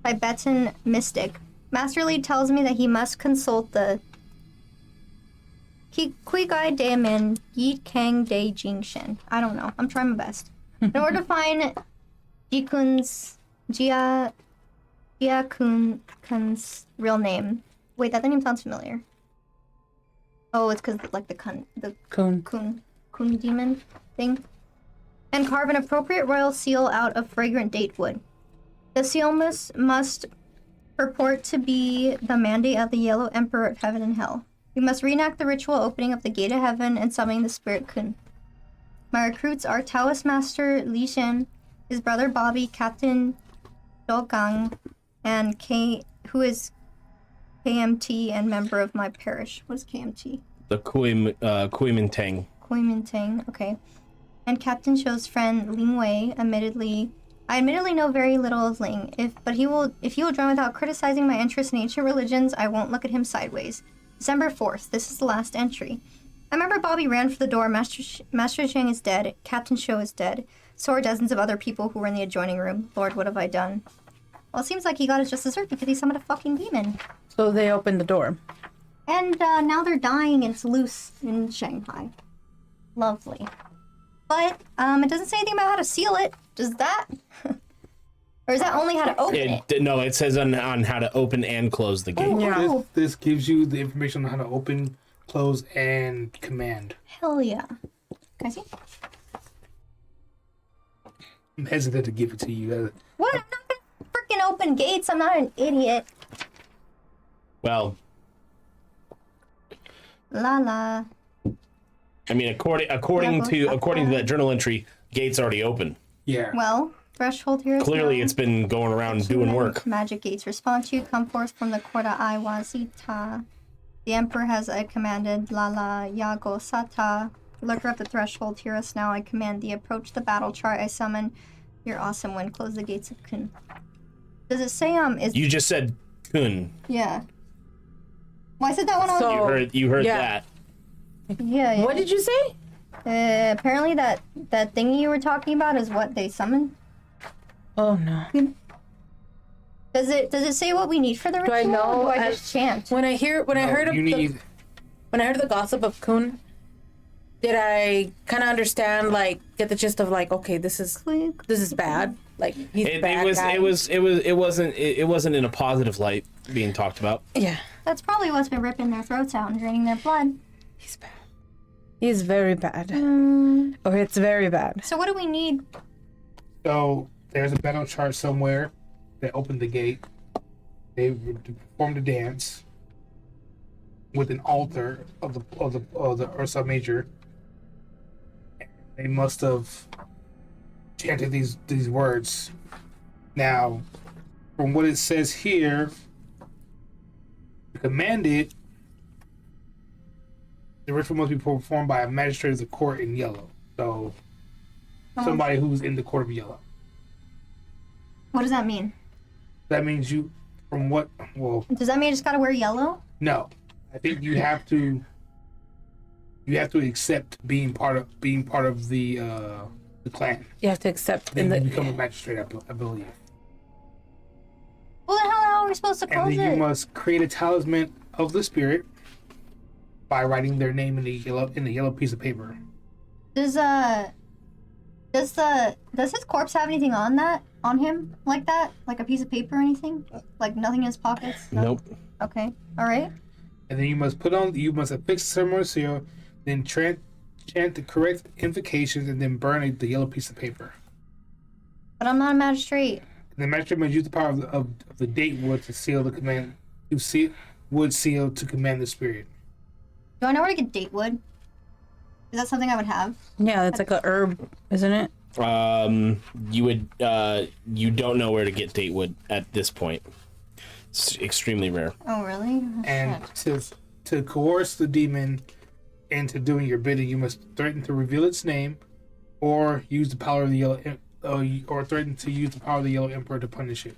Tibetan mystic. Master Lee tells me that he must consult the Qigai Daemin Yi Kang De Jingshen. I don't know. I'm trying my best. In order to find Kun's real name. Wait, that name sounds familiar. Oh, it's because like the kun demon thing. And carve an appropriate royal seal out of fragrant date wood. The seal must purport to be the mandate of the Yellow Emperor of Heaven and Hell. You must reenact the ritual opening of the gate of heaven and summoning the spirit Kun. My recruits are Taoist Master Li Shen, his brother Bobby, Captain Gang, and who is KMT and member of my parish. What is KMT? The Kuimintang. Kuimintang, okay. And Captain Shou's friend Ling Wei. I admittedly know very little of Ling. If he will join without criticizing my interest in ancient religions, I won't look at him sideways. December 4th. This is the last entry. I remember Bobby ran for the door. Master Shang is dead. Captain Shou is dead. So are dozens of other people who were in the adjoining room. Lord, what have I done? Well, it seems like he got his just desserts because he summoned a fucking demon. So they opened the door. And now they're dying and it's loose in Shanghai. Lovely. But it doesn't say anything about how to seal it. Does that? Or is that only how to open it? No, it says on how to open and close the gate. Oh, Yeah. cool. This gives you the information on how to open, close, and command. Hell yeah. Can I see? I'm hesitant to give it to you. What? I'm not gonna freaking open gates. I'm not an idiot. Well, La la. I mean, according to that journal entry, gate's already open. Yeah. Well, threshold here is Clearly, known. it's been going around doing work. Magic gates respond to you. Come forth from the Korda Iwazita. The Emperor has commanded Lala Yago Sata. Lurker up the threshold, hear us now. I command thee. Approach the battle chart. I summon your awesome wind. Close the gates of Kun. Does it say is You just said Kun. yeah. Well, I said that one on So- You heard Yeah. that. yeah. What did you say? Apparently that thingy you were talking about is what they summoned. Oh no. Does it say what we need for the ritual? I know? Or do I just chant? When I heard the gossip of Kun, did I kind of understand, like, get the gist of, like, okay, this is bad, like he's a bad guy. It wasn't in a positive light being talked about. Yeah, That's probably what's been ripping their throats out and draining their blood. he's bad. He's very bad, or it's very bad. So what do we need? So there's a battle chart somewhere that opened the gate. They performed a dance with an altar of the Ursa Major. They must have chanted these words. Now, from what it says here, commanded, the ritual must be performed by a magistrate of the court in yellow. So, somebody who's in the court of yellow. What does that mean? That means you, from what? Well, Does that mean I just gotta wear yellow? no. I think you have to. You have to accept being part of the clan. You have to accept Then in you the. become a magistrate, I believe. Well, then how are we supposed to And close then you it? must create a talisman of the spirit by writing their name in the yellow piece of paper. Does his corpse have anything on him like that? Like a piece of paper or anything? Like nothing in his pockets? No? Nope. Okay. All right. And then you must affix the ceremonial seal, then chant the correct invocations, and then burn the yellow piece of paper. But I'm not a magistrate. And the magistrate must use the power of the date wood to seal the command. Wood seal to command the spirit. Do I know where to get date wood? Is that something I would have? Yeah, that's like a herb, isn't it? You don't know where to get datewood at this point. It's extremely rare. Oh, really? Oh, And shit. to coerce the demon into doing your bidding, you must threaten to reveal its name, or use the power of the yellow, or threaten to use the power of the Yellow Emperor to punish it.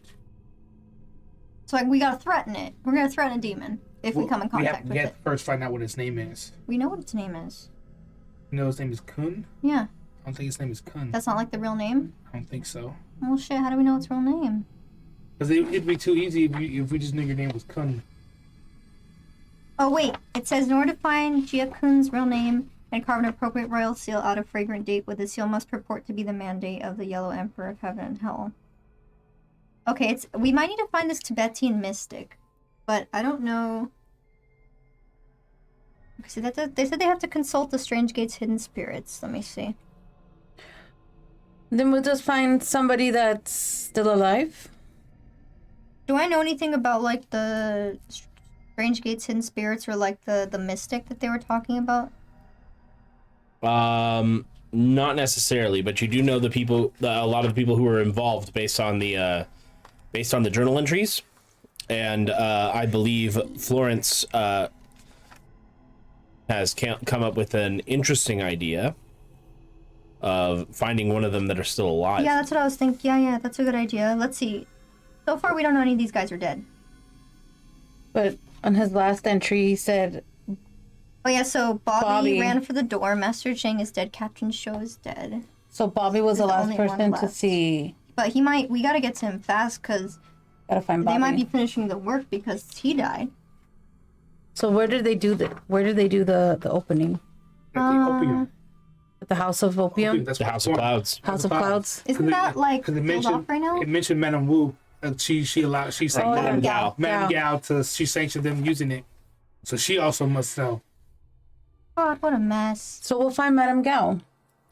So we gotta threaten it. We're gonna threaten a demon if we come in contact we with have it. to first find out what its name is. We know what its name is. You know his name is Kun? Yeah. I don't think his name is Kun. That's not like the real name? I don't think so. Well, shit, how do we know its real name? Because it'd be too easy if we just knew your name was Kun. Oh, wait. It says, in order to find Jia Kun's real name and carve an appropriate royal seal out of fragrant date, with the seal must purport to be the mandate of the Yellow Emperor of Heaven and Hell. Okay, we might need to find this Tibetan mystic, but I don't know. See, they said they have to consult the Strange Gate's hidden spirits. Let me see. Then we'll just find somebody that's still alive. Do I know anything about like the Strange Gate's hidden spirits or like the mystic that they were talking about? Not necessarily, but you do know a lot of the people who were involved based on the journal entries, and I believe Florence has come up with an interesting idea of finding one of them that are still alive. Yeah, that's what I was thinking. Yeah, that's a good idea. Let's see. So far, we don't know any of these guys are dead. But on his last entry, he said... Oh yeah, so Bobby ran for the door. Master Chang is dead. Captain Shou is dead. So Bobby was the last only one person to left. see... But we gotta get to him fast, because Gotta find Bobby. they might be finishing the work because he died. So where did they do the opening? At the opium. At the House of Opium? That's The what House it's of for. Clouds. House of Clouds? Isn't that like Because killed off right now? it mentioned Madame Wu. She sanctioned Madame Gao. Madame Gao. Gao she sanctioned them using it. So she also must know. God, what a mess. So we'll find Madame Gao.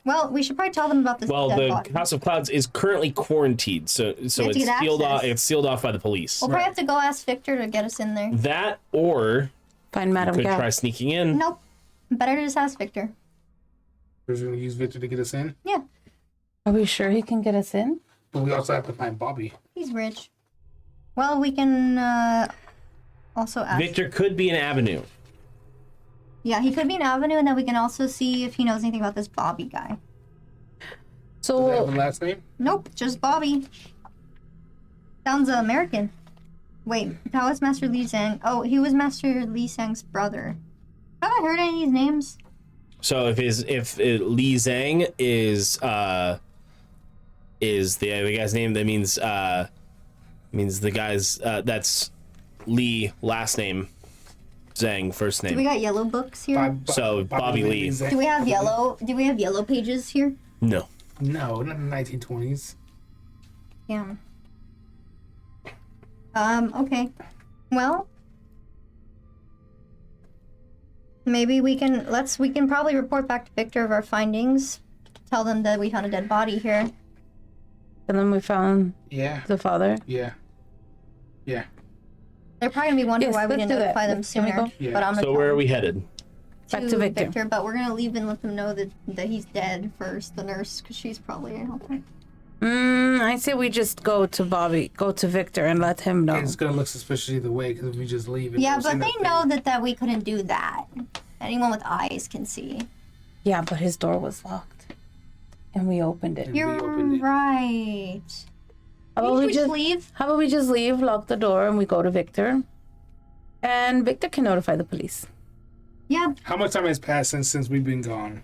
Well, we should probably tell them about this Well, dead the body. House of Clouds is currently quarantined, so it's have to get sealed off. access. It's sealed off by the police. We'll probably have to go ask Victor to get us in there. That, or Find Madame could Gao. try sneaking in. Nope. Better to just ask Victor. We're going to use Victor to get us in. Yeah, Are we sure he can get us in? But we also have to find Bobby. he's rich. Well, we can also ask. Victor could be an avenue. Yeah, he could be an avenue, and then we can also see if he knows anything about this Bobby guy. Does he have So a last name? Nope, just Bobby. Sounds American. Wait, how is Master Li Zhang? Oh, he was Master Li Zhang's brother. Have I heard any of these names? So if Li Zhang is the guy's name, that means the guy's that's Li last name, Zhang first Do we name. got yellow books here? So, Bobby Lee. Do we have yellow? Do we have yellow pages here? No. No, not in the 1920s. Yeah. Okay. Well, maybe we can probably report back to Victor of our findings. Tell them that we found a dead body here. and then we found Yeah, the father. yeah. They're probably gonna be wondering Yes, why we let's didn't do that. notify them Can we sooner. go? Yeah. But I'm gonna So where are we headed? Back to Victor. But we're gonna leave and let them know that he's dead first. The nurse, because she's probably a helper. I say we just go to Victor and let him know. It's gonna look suspicious either way because if we just leave. and Yeah, don't but say they nothing- know that we couldn't do that. Anyone with eyes can see. Yeah, but his door was locked, and we opened it. And we You're opened it. right. How about Maybe we we just should leave? How about we just leave, lock the door, and we go to Victor, and Victor can notify the police. Yeah, How much time has passed since we've been gone?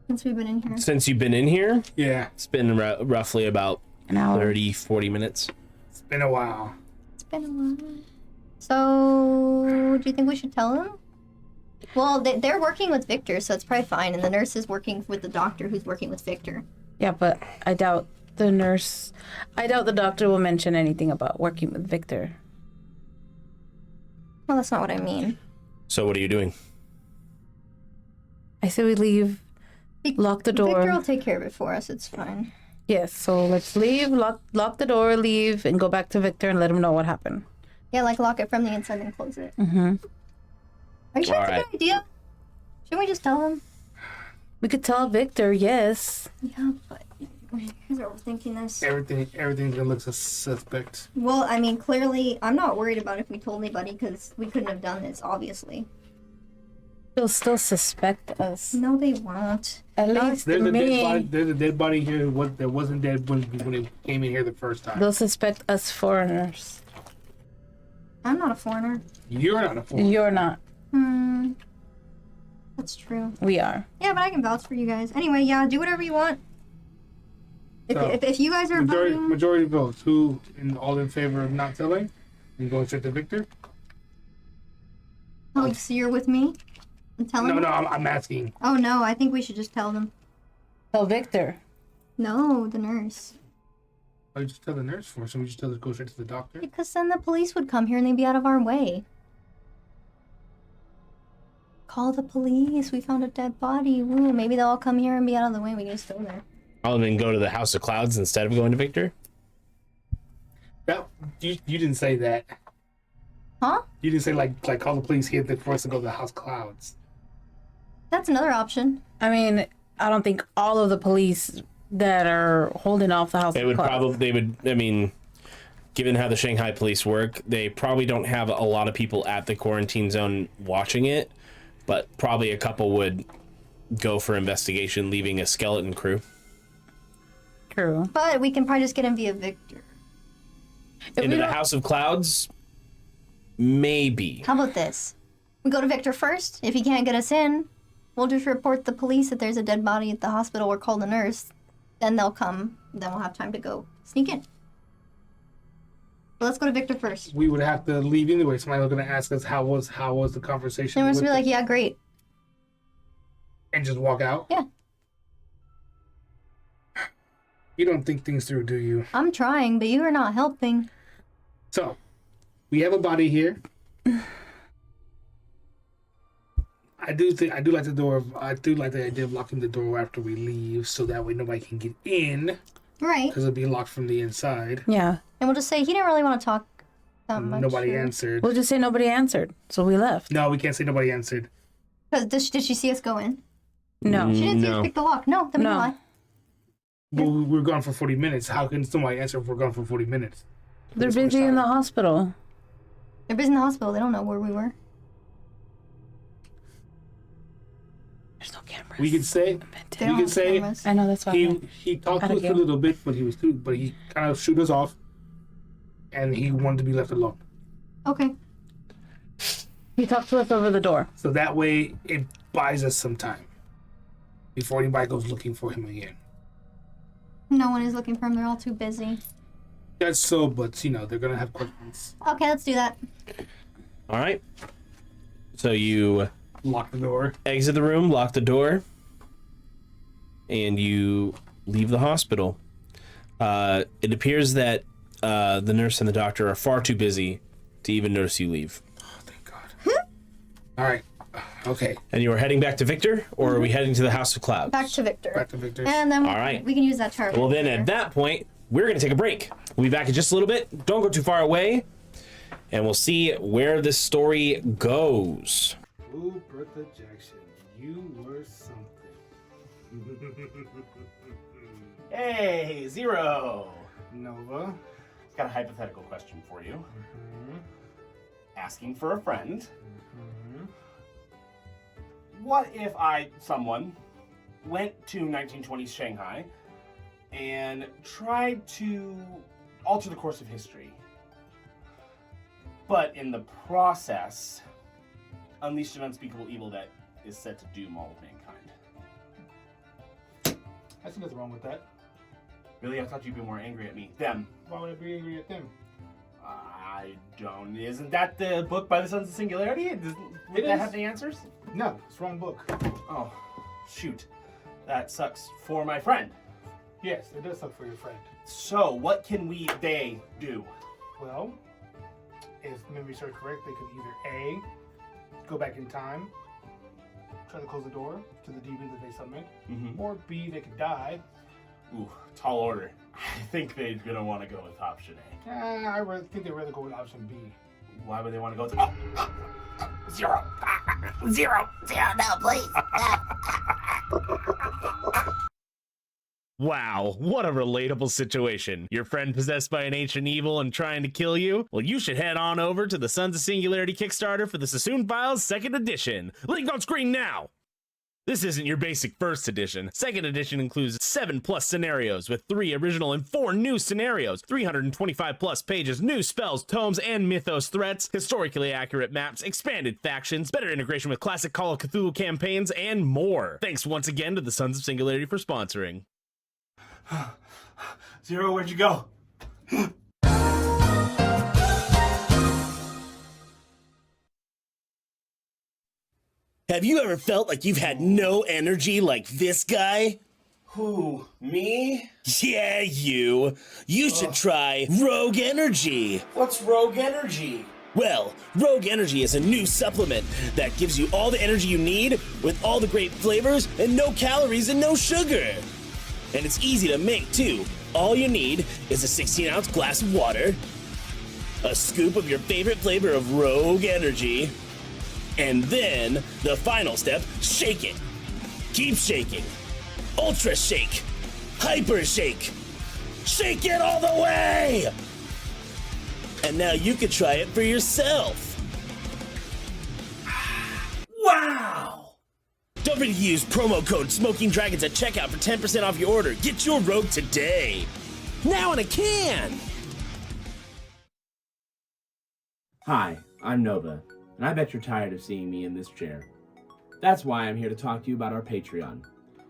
since we've been in here. Since you've been in here, Yeah, it's been roughly about An hour. 30-40 minutes. it's been a while. It's been a while. So, do you think we should tell them? Well, they're working with Victor, so it's probably fine. And the nurse is working with the doctor who's working with Victor. Yeah, but I doubt the doctor will mention anything about working with Victor. Well, that's not what I mean. So what are you doing? I say we leave, lock the door. Victor will take care of it for us. It's fine. Yes, so let's leave, lock the door, leave, and go back to Victor and let him know what happened. Yeah, like lock it from the inside and close it. Mm-hmm. Are you sure it's a Alright. good idea? Shouldn't we just tell them? We could tell Victor, yes. Yeah, but you guys are overthinking this. Everything's gonna look suspect. Well, I mean, clearly, I'm not worried about if we told anybody because we couldn't have done this, obviously. They'll still suspect us. No, they won't. At least There's a dead body. me. There's a dead body here. That wasn't dead when it came in here the first time. They'll suspect us foreigners. I'm not a foreigner. You're not a foreigner. You're not. That's true. We are. Yeah, but I can vouch for you guys. Anyway, yeah, do whatever you want. If, So, if you guys are voting, Majority votes. Who all in favor of not telling? And going straight to Victor. oh, so you're with me? Tell him? No, I'm asking. Oh no, I think we should just tell them. Oh, Victor. No, the nurse. Why just tell the nurse for? So we just tell her to go straight to the doctor? Because then the police would come here and they'd be out of our way. Call the police. We found a dead body. Ooh, maybe they'll all come here and be out of the way. We can just go there. I'll then go to the House of Clouds instead of going to Victor. That you didn't say that. Huh? You didn't say like call the police here for us to go to the House Clouds. That's another option. I mean, I don't think all of the police that are holding off the house. I mean, given how the Shanghai police work, they probably don't have a lot of people at the quarantine zone watching it, but probably a couple would go for investigation, leaving a skeleton crew. True. But we can probably just get him via Victor. Into the House of Clouds? Maybe. How about this? We go to Victor first. If he can't get us in, we'll just report the police that there's a dead body at the hospital or call the nurse. Then they'll come. Then we'll have time to go sneak in. But let's go to Victor first. We would have to leave anyway. Somebody was going to ask us how was the conversation. Then we'll just be like, yeah, great. And just walk out? Yeah. You don't think things through, do you? I'm trying, but you are not helping. So, we have a body here. I do like the door. I do like the idea of locking the door after we leave, so that way nobody can get in. Right. Because it'll be locked from the inside. Yeah. And we'll just say he didn't really want to talk that much. Nobody answered. We'll just say nobody answered, so we left. No, we can't say nobody answered. Because did she see us go in? No. She didn't see us pick the lock. No, then we No. lie. Well, we were gone for 40 minutes. How can somebody answer if we're gone for 40 minutes? They're busy in the hospital. They're busy in the hospital. They don't know where we were. There's no cameras. We could say They don't have cameras. I know, that's why. he talked Out to of us a game. little bit, but he kind of shoot us off, and he wanted to be left alone. Okay. He talked to us over the door. So that way, it buys us some time before anybody goes looking for him again. No one is looking for him. They're all too busy. That's so, but they're gonna have questions. Okay, let's do that. All right. So you Lock the door. exit the room, lock the door, and you leave the hospital. It appears that the nurse and the doctor are far too busy to even notice you leave. Oh, thank God. All right. Okay. And you are heading back to Victor, or are we heading to the House of Clouds? Back to Victor. Back to Victor's. And then All right. we can use that chart. Well, then at that point, we're going to take a break. We'll be back in just a little bit. Don't go too far away, and we'll see where this story goes. Ooh, Bertha Jackson, you were something. Hey, Zero. Nova. Got a hypothetical question for you. Asking for a friend. What if someone, went to 1920s Shanghai and tried to alter the course of history, but in the process unleashed an unspeakable evil that is said to doom all of mankind? I see nothing wrong with that. Really? I thought you'd be more angry at me. Them. Why would I be angry at them? I don't. Isn't that the would by the Sons of Singularity? Would It that is. have the answers? No, it's the wrong book. Oh, shoot. That sucks for my friend. Yes, it does suck for your friend. So, what can they do? Well, if memory serves correct, they could either A, go back in time, try to close the door to the demons that they summoned, Mm-hmm. or B, they could die. Ooh, tall order. I think they're gonna want to go with option A. I think they'd rather go with option B. Why would they want to go with Zero? Zero, no, please. Wow, what a relatable situation. Your friend possessed by an ancient evil and trying to kill you? Well, you should head on over to the Sons of Singularity Kickstarter for the Sassoon Files 2nd edition. Link on screen now! This isn't your basic first edition. Second edition includes 7+ scenarios with 3 original and 4 new scenarios, 325+ pages, new spells, tomes, and mythos threats, historically accurate maps, expanded factions, better integration with classic Call of Cthulhu campaigns, and more. Thanks once again to the Sons of Singularity for sponsoring. Zero, where'd you go? Have you ever felt like you've had no energy like this guy? Who? Me? Yeah, you. You should try Rogue Energy. What's Rogue Energy? Well, Rogue Energy is a new supplement that gives you all the energy you need with all the great flavors and no calories and no sugar. And it's easy to make too. All you need is a 16-ounce glass of water, a scoop of your favorite flavor of Rogue Energy, and then the final step, shake it. Keep shaking. Ultra shake. Hyper shake. Shake it all the way! And now you can try it for yourself. Wow! Don't forget to use promo code Smoking Dragons at checkout for 10% off your order. Get your Rogue today. Now in a can! Hi, I'm Nova, and I bet you're tired of seeing me in this chair. That's why I'm here to talk to you about our Patreon.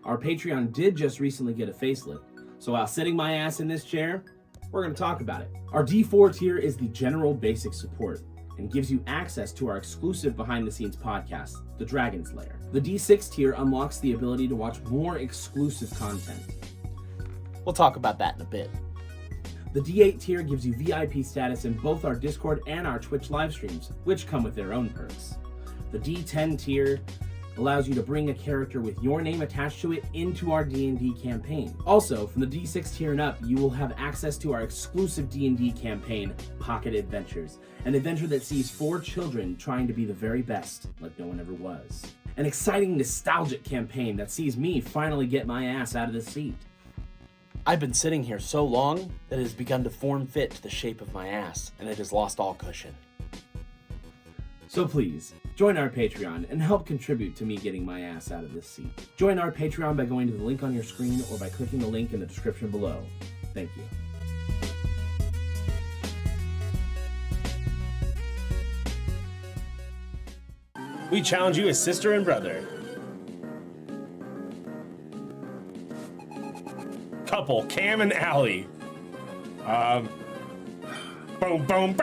Our Patreon did just recently get a facelift, so while sitting my ass in this chair, we're going to talk about it. Our D4 tier is the general basic support and gives you access to our exclusive behind-the-scenes podcast, The Dragon's Lair. The D6 tier unlocks the ability to watch more exclusive content. We'll talk about that in a bit. The D8 tier gives you VIP status in both our Discord and our Twitch live streams, which come with their own perks. The D10 tier allows you to bring a character with your name attached to it into our D&D campaign. Also, from the D6 tier and up, you will have access to our exclusive D&D campaign, Pocket Adventures, an adventure that sees 4 children trying to be the very best, like no one ever was. An exciting, nostalgic campaign that sees me finally get my ass out of the seat. I've been sitting here so long that it has begun to form fit to the shape of my ass, and it has lost all cushion. So please, join our Patreon and help contribute to me getting my ass out of this seat. Join our Patreon by going to the link on your screen or by clicking the link in the description below. Thank you. We challenge you as sister and brother. Couple, Cam and Allie. Boom, boom,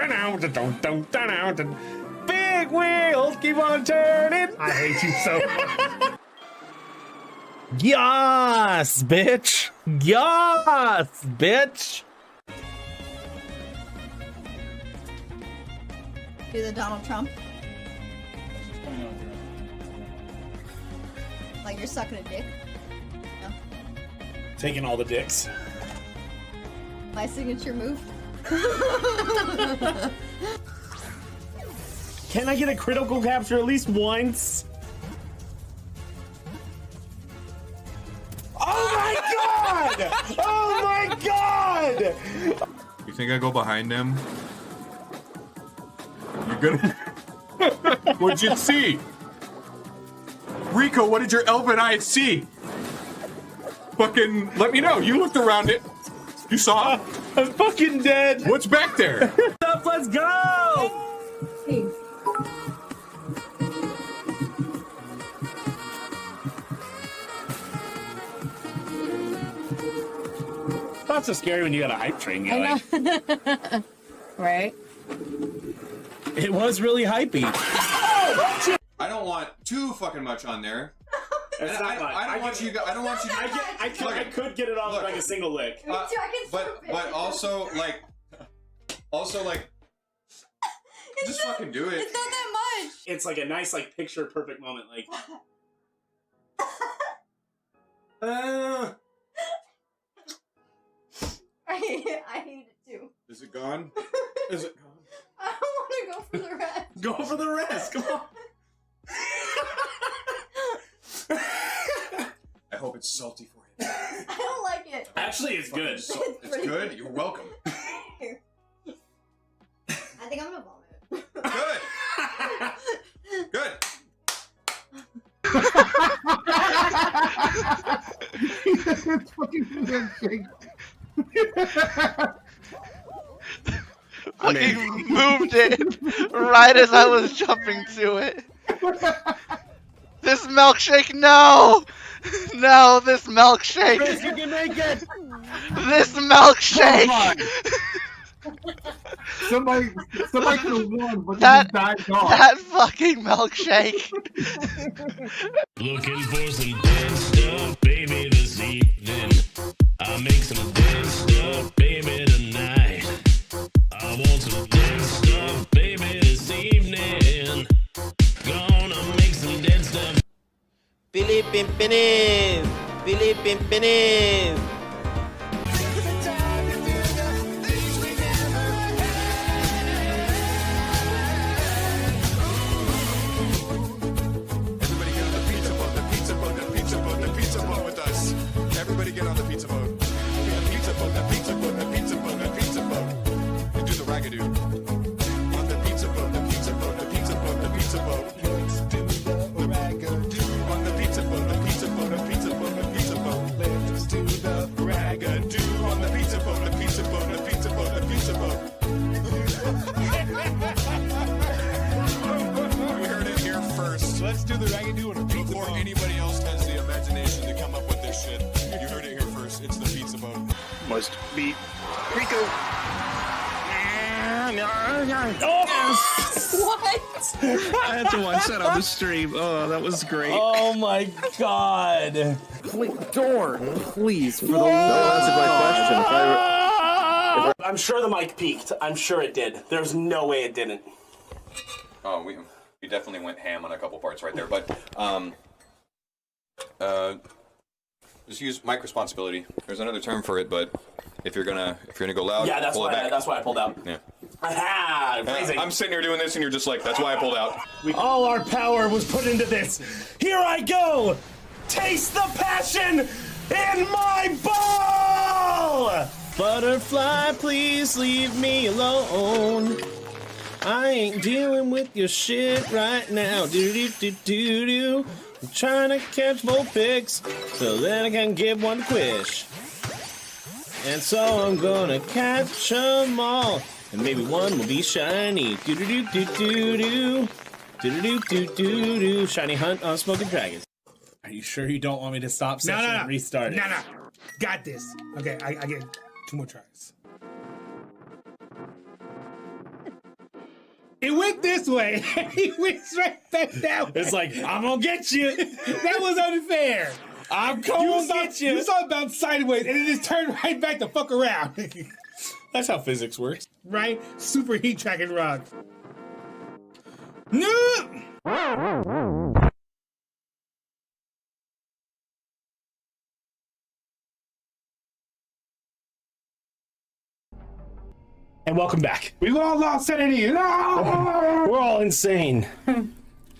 big wheels keep on turning. I hate you so much. Yas, bitch. Yas, bitch. Do the Donald Trump. Like you're sucking a dick. No. Taking all the dicks. My signature move. Can I get a critical capture at least once? Oh my god! Oh my god! You think I go behind him? You're gonna... What'd you see? Rico, what did your elven eyes see? Fucking let me know. You looked around it. You saw? I'm fucking dead. What's back there? Let's go! Hey. It's not so scary when you got a hype train going. I know. Right? It was really hypey. I don't want too fucking much on there. That's not much. I don't want you. I don't want you. I could get it off Look. like a single lick. But also like, just fucking do it. It's not that much. It's like a nice, like, picture perfect moment. Like, I hate it too. Is it gone? Is it gone? I don't want to go for the rest. go for the rest. Come on. I hope it's salty for you. I don't like it. Actually, it's good. It's It's pretty good. You're welcome. Here. I think I'm gonna vomit. Good. Good. It's fucking milkshake. Fucking moved it right as I was jumping to it. This milkshake, no! No, this milkshake! Chris, you can make it! This milkshake! Somebody could have won, but That- they just died off. That fucking milkshake. Looking for some dead stuff, baby, this evening. I'll make some dead stuff, baby, tonight. I want some dead stuff, baby, this evening. Gonna make some dead stuff. Billy Pimpinez! Billy Pimpinez! Everybody get on the pizza boat, the pizza boat, the pizza boat, the pizza boat with us. Everybody get on the pizza boat. The pizza boat, the pizza boat, the pizza boat, the pizza boat. And do the ragadoo. On the pizza boat, the pizza boat, the pizza boat, the pizza boat. Let's do the ragadoo. On the pizza boat, the pizza boat, the pizza boat, the pizza boat. Let's do the ragadoo. On the pizza boat, the pizza boat, the pizza boat, the pizza boat. We heard it here first. Let's do the ragadoo on a pizza before boat. Anybody else has the imagination to come up with this shit. You heard it here first. It's the pizza boat. Must be Rico. What? I had to watch that on the stream. Oh, that was great. Oh my god. Wait, Dorn, please, for the No love. answered my question. I'm sure the mic peaked. I'm sure it did. There's no way it didn't. Oh, we definitely went ham on a couple parts right there, but just use mic responsibility. There's another term for it, but if you're gonna go loud, Yeah, pull it back. that's why I pulled out. Yeah. Phrasing. I'm sitting here doing this, and you're just like, that's why I pulled out. All our power was put into this. Here I go. Taste the passion in my ball. Butterfly, please leave me alone. I ain't dealing with your shit right now. Do do do do do. I'm trying to catch more pigs so that I can give one quish. And so I'm gonna catch them all. And maybe one will be shiny. Do do do do do do. Do do do do do. Shiny hunt on smoking dragons. Are you sure you don't want me to stop session and restart it? No. Got this. Okay, I get 2 more tries. It went this way. He went straight back that way. It's like, I'm gonna get you. That was unfair. I'm gonna get you. You saw it bounce sideways and it just turned right back the fuck around. That's how physics works. Right? Super heat tracking rocks. No! And welcome back. We've all lost sanity. No! We're all insane.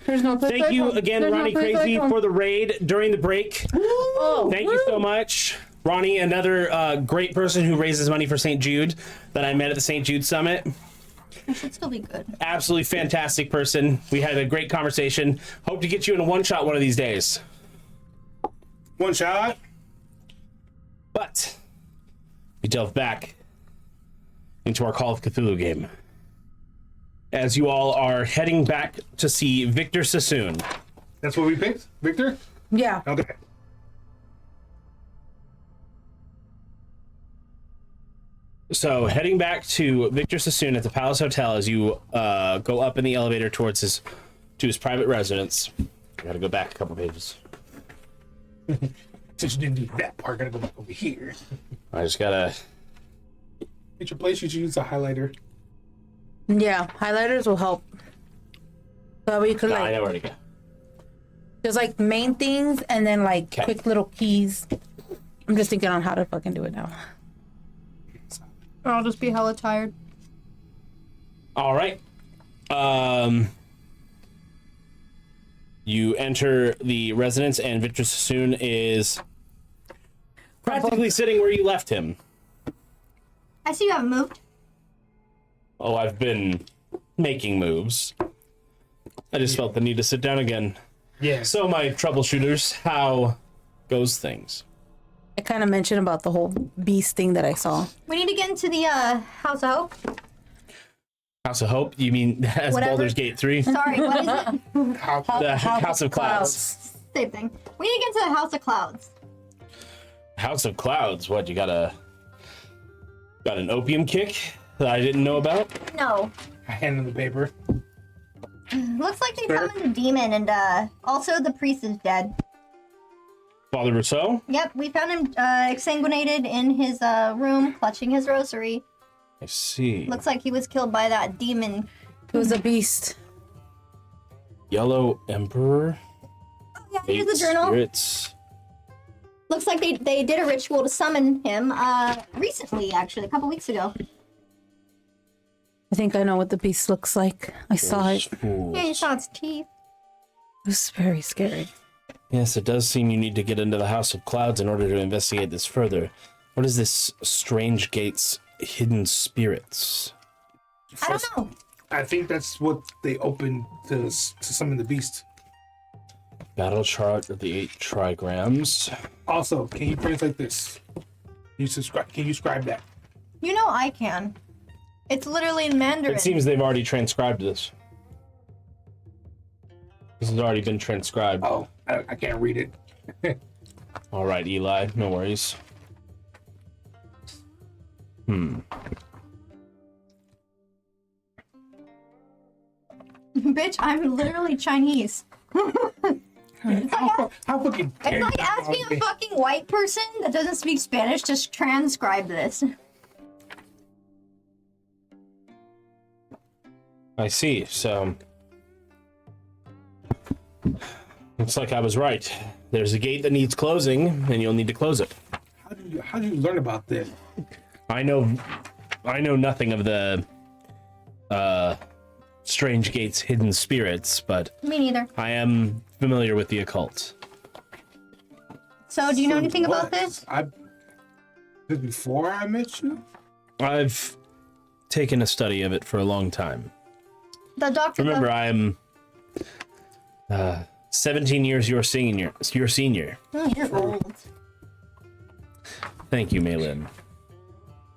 There's no place Thank like you home. again, There's no Ronnie place Crazy, like home. for the raid during the break. Oh, Thank you so much. Ronnie, another great person who raises money for St. Jude that I met at the St. Jude Summit. It should still be good. Absolutely fantastic person. We had a great conversation. Hope to get you in a one-shot one of these days. One shot. But we delve back into our Call of Cthulhu game, as you all are heading back to see Victor Sassoon. That's what we picked? Victor? Yeah. Okay. So heading back to Victor Sassoon at the Palace Hotel as you go up in the elevator towards his private residence. I gotta go back a couple pages. Since you didn't do that part, gotta go back over here. I just gotta... At your place, you should use a highlighter. Yeah, highlighters will help. That way you could I know like, where to go. there's like main things and then like quick little keys. I'm just thinking on how to fucking do it now. Or I'll just be hella tired. All right. You enter the residence, and Victor Sassoon is practically sitting where you left him. I see you haven't moved. Oh, I've been making moves. I just felt the need to sit down again. Yeah. So, my troubleshooters, how goes things? I kind of mentioned about the whole beast thing that I saw. We need to get into the House of Hope. House of Hope? You mean that's Whatever. Baldur's Gate 3? Sorry, what is it? The House of Clouds. Same thing. We need to get into the House of Clouds. House of Clouds? What, you got an opium kick? that I didn't know about? No. I hand him the paper. Looks like they Sure. summoned a demon, and also the priest is dead. Father Rousseau? Yep, we found him exsanguinated in his room, clutching his rosary. I see. Looks like he was killed by that demon. It was a beast. Yellow Emperor? Oh, yeah, here's the journal. Spirits. Looks like they did a ritual to summon him recently, actually, a couple weeks ago. I think I know what the beast looks like. I saw it. Yeah, you saw its teeth. It was very scary. Yes, it does seem you need to get into the House of Clouds in order to investigate this further. What is this Strange Gates Hidden Spirits? I don't know. I think that's what they opened to summon the beast. Battle chart of the 8 trigrams. Also, can you translate this? Can you scribe that? You know I can. It's literally in Mandarin. It seems they've already transcribed this. This has already been transcribed. Oh, I can't read it. All right, Eli, no worries. Bitch, I'm literally Chinese. How fucking It's like asking a fucking white person that doesn't speak Spanish to transcribe this. I see, so... Looks like I was right. There's a gate that needs closing, and you'll need to close it. How did you learn about this? I know nothing of the Strange Gates Hidden Spirits, but Me neither. I am familiar with the occult. So, do you know anything about this? Before I met you? I've taken a study of it for a long time. The doctor. Remember, I am 17 years your senior. Oh, you're old. Thank you, Maylin.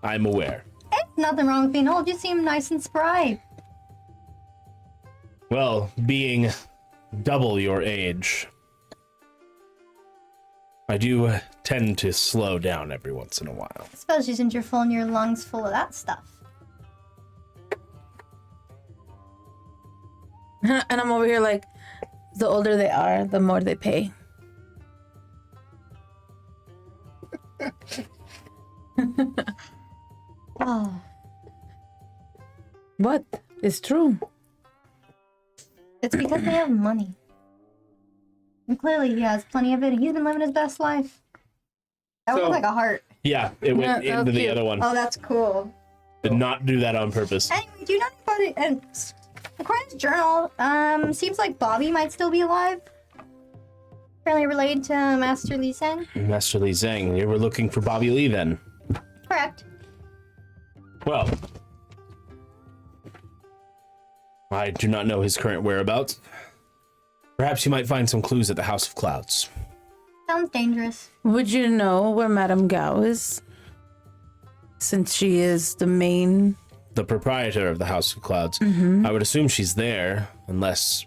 I'm aware. It's nothing wrong with being old. You seem nice and spry. Well, being double your age, I do tend to slow down every once in a while. Especially since you're filling your lungs full of that stuff. And I'm over here like, the older they are, the more they pay. Oh. What? It's true. It's because they have money. And clearly he has plenty of it, and he's been living his best life. That So- looks like a heart. Yeah, it went Yeah, into the cute. other one. Oh, that's cool. Did not do that on purpose. Anyway, do you know anybody? And according to the journal, seems like Bobby might still be alive. Apparently related to Master Lee Sen. Master Li Zhang, you were looking for Bobby Lee then. Correct. Well, I do not know his current whereabouts. Perhaps you might find some clues at the House of Clouds. Sounds dangerous. Would you know where Madame Gao is? Since she is the main... The proprietor of the House of Clouds. I would assume she's there, unless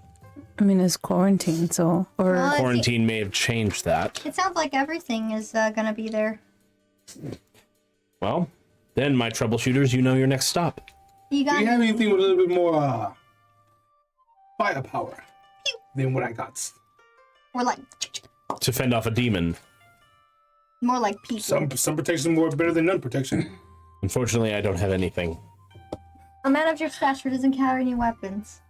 I mean, it's quarantine, so... Or Well, quarantine may have changed that. It sounds like everything is gonna be there. Well, then, my troubleshooters, you know your next stop. You Do got you have anything with a little bit more firepower than what I got? Or like To fend off a demon. more like people. Some protection more better than none protection. Unfortunately, I don't have anything. A man of your stature doesn't carry any weapons.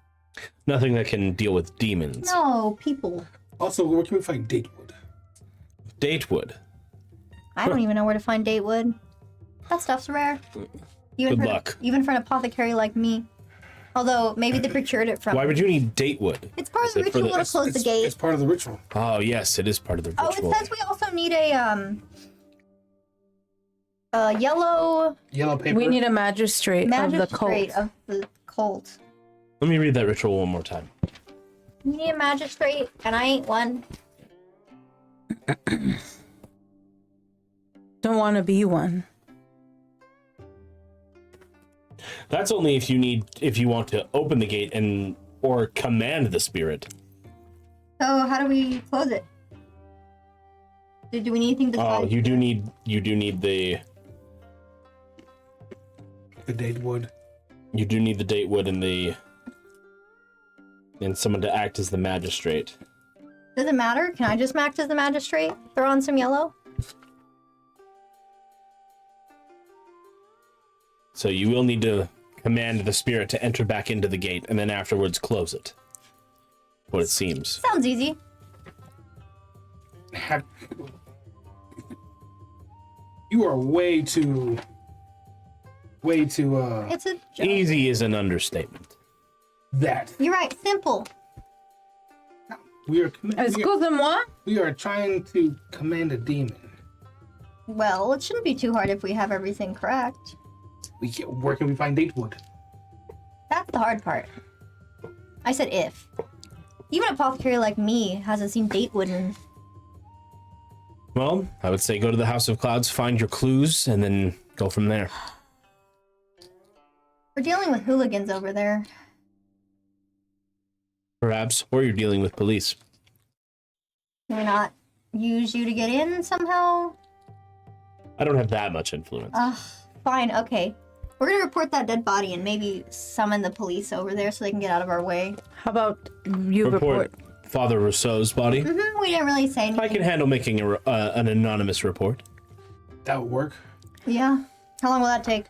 Nothing that can deal with demons. No, people. Also, where can we find Datewood? Datewood. I don't even know where to find Datewood. That stuff's rare. Even Good for, luck. Even for an apothecary like me. Although, maybe they procured it from... Why would you need Datewood? It's part of Is the it for ritual to close the gate. It's part of the ritual. Oh, yes, it is part of the Oh, ritual. it says we also need a, yellow Yellow paper. we need a magistrate of the magistrate cult. of the cult. Let me read that ritual one more time. We need a magistrate, and I ain't one. Don't want to be one. That's only if you want to open the gate or command the spirit. So, how do we close it? Do we need anything besides... Oh, you do need the The date would. You do need the date wood and someone to act as the magistrate. Does it matter? Can I just act as the magistrate? Throw on some yellow? So you will need to command the spirit to enter back into the gate and then afterwards close it. What it seems. Sounds easy. You are way too. It's a joke. Easy is an understatement. That. You're right. Simple. Excusez-moi? We are trying to command a demon. Well, it shouldn't be too hard if we have everything correct. Where can we find Datewood? That's the hard part. I said if. Even an apothecary like me hasn't seen Datewood in... Well, I would say go to the House of Clouds, find your clues, and then go from there. We're dealing with hooligans over there. Perhaps, or you're dealing with police. Can we not use you to get in somehow? I don't have that much influence. Fine, okay. We're gonna report that dead body and maybe summon the police over there so they can get out of our way. How about you report? Father Rousseau's body? Mm-hmm, we didn't really say anything. I can handle making an anonymous report. That would work. Yeah. How long will that take?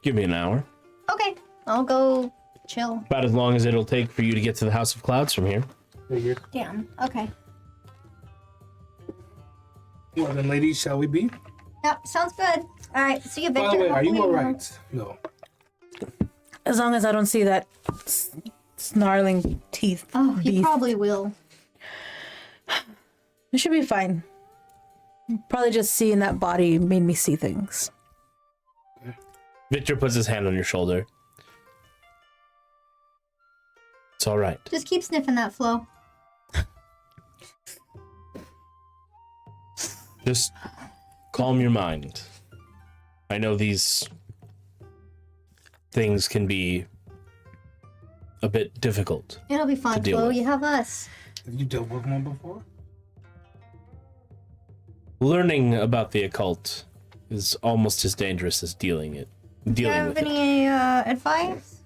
Give me an hour. Okay, I'll go chill. About as long as it'll take for you to get to the House of Clouds from here. Damn, okay. Well then, ladies, shall we be? Yep, sounds good. Alright, see you, Victor. By the way, are you Hopefully alright? No. As long as I don't see that snarling teeth. Oh, you beast. probably will. It should be fine. Probably just seeing that body made me see things. Victor puts his hand on your shoulder. It's all right. Just keep sniffing that flow. Just calm your mind. I know these things can be a bit difficult. It'll be fun, deal Flo. with. You have us. Have you dealt with one before? Learning about the occult is almost as dangerous as dealing with Do you have it. any advice?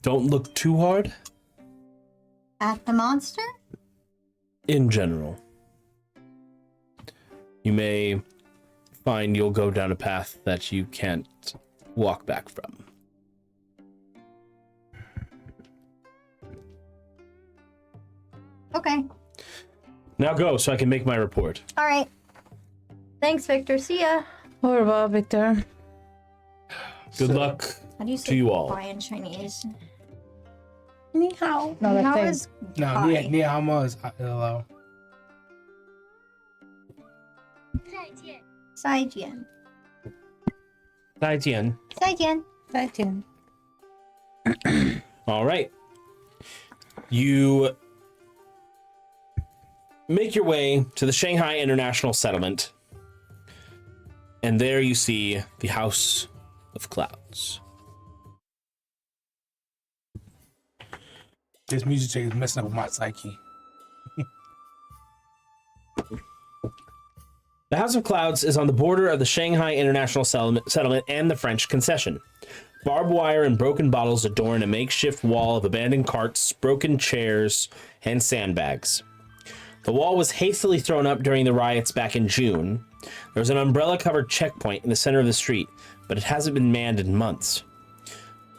Don't look too hard At the monster? in general. You may find you'll go down a path that you can't walk back from. Okay. Now go so I can make my report. Alright. Thanks, Victor. See ya. Au revoir, Victor. Good luck How do you to say you all. goodbye in Chinese? Ni hao. No, Ni that's hao it. is No, hi. near how is hello. 再见. 再见. 再见. 再见. All right. You make your way to the Shanghai International Settlement, and there you see the House of Clouds. This music change is messing up with my psyche. The House of Clouds is on the border of the Shanghai International Settlement and the French concession. Barbed wire and broken bottles adorn a makeshift wall of abandoned carts, broken chairs, and sandbags. The wall was hastily thrown up during the riots back in June. There was an umbrella-covered checkpoint in the center of the street, but it hasn't been manned in months.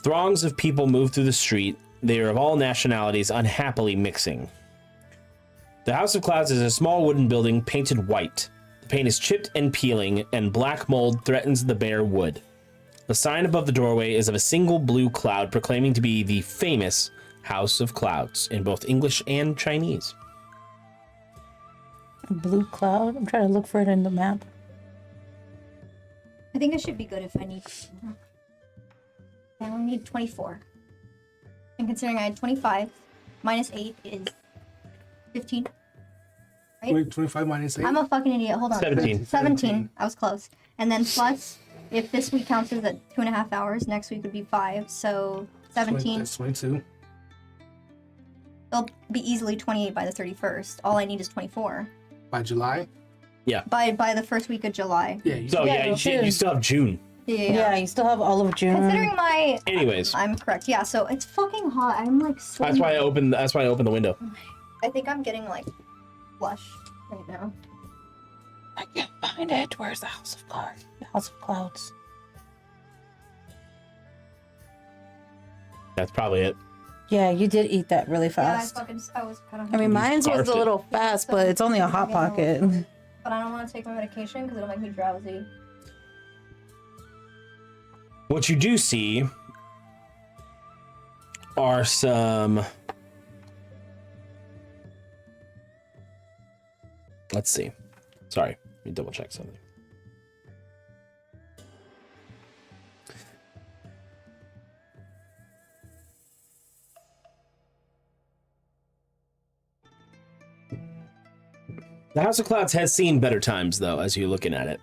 Throngs of people move through the street. They are of all nationalities, unhappily mixing. The House of Clouds is a small wooden building painted white. The paint is chipped and peeling, and black mold threatens the bare wood. The sign above the doorway is of a single blue cloud proclaiming to be the famous House of Clouds in both English and Chinese. A blue cloud? I'm trying to look for it in the map. I think it should be good if I need... I only need 24. And considering I had 25, minus 8 is 15. Right? 25 minus 8? I'm a fucking idiot. Hold on. 17. 17. I was close. And then plus, if this week counts as at 2.5 hours, next week would be 5. So 17. That's 22. They'll be easily 28 by the 31st. All I need is 24. By July? Yeah. By the first week of July. Yeah. So you still have June. Yeah, you still have all of June. Considering my. Anyways. I'm correct. Yeah. So it's fucking hot. I'm like. So That's why I opened the window. I think I'm getting like flush right now. I can't find it. Where's the House of Cards? The House of Clouds. That's probably it. Yeah, you did eat that really fast. Yeah, I was kind of. I mean, mine's was a little fast, but it's only a hot pocket. But I don't want to take my medication because it'll make me drowsy. What you do see are some. Let's see. Sorry, let me double check something. The House of Clouds has seen better times, though, as you're looking at it.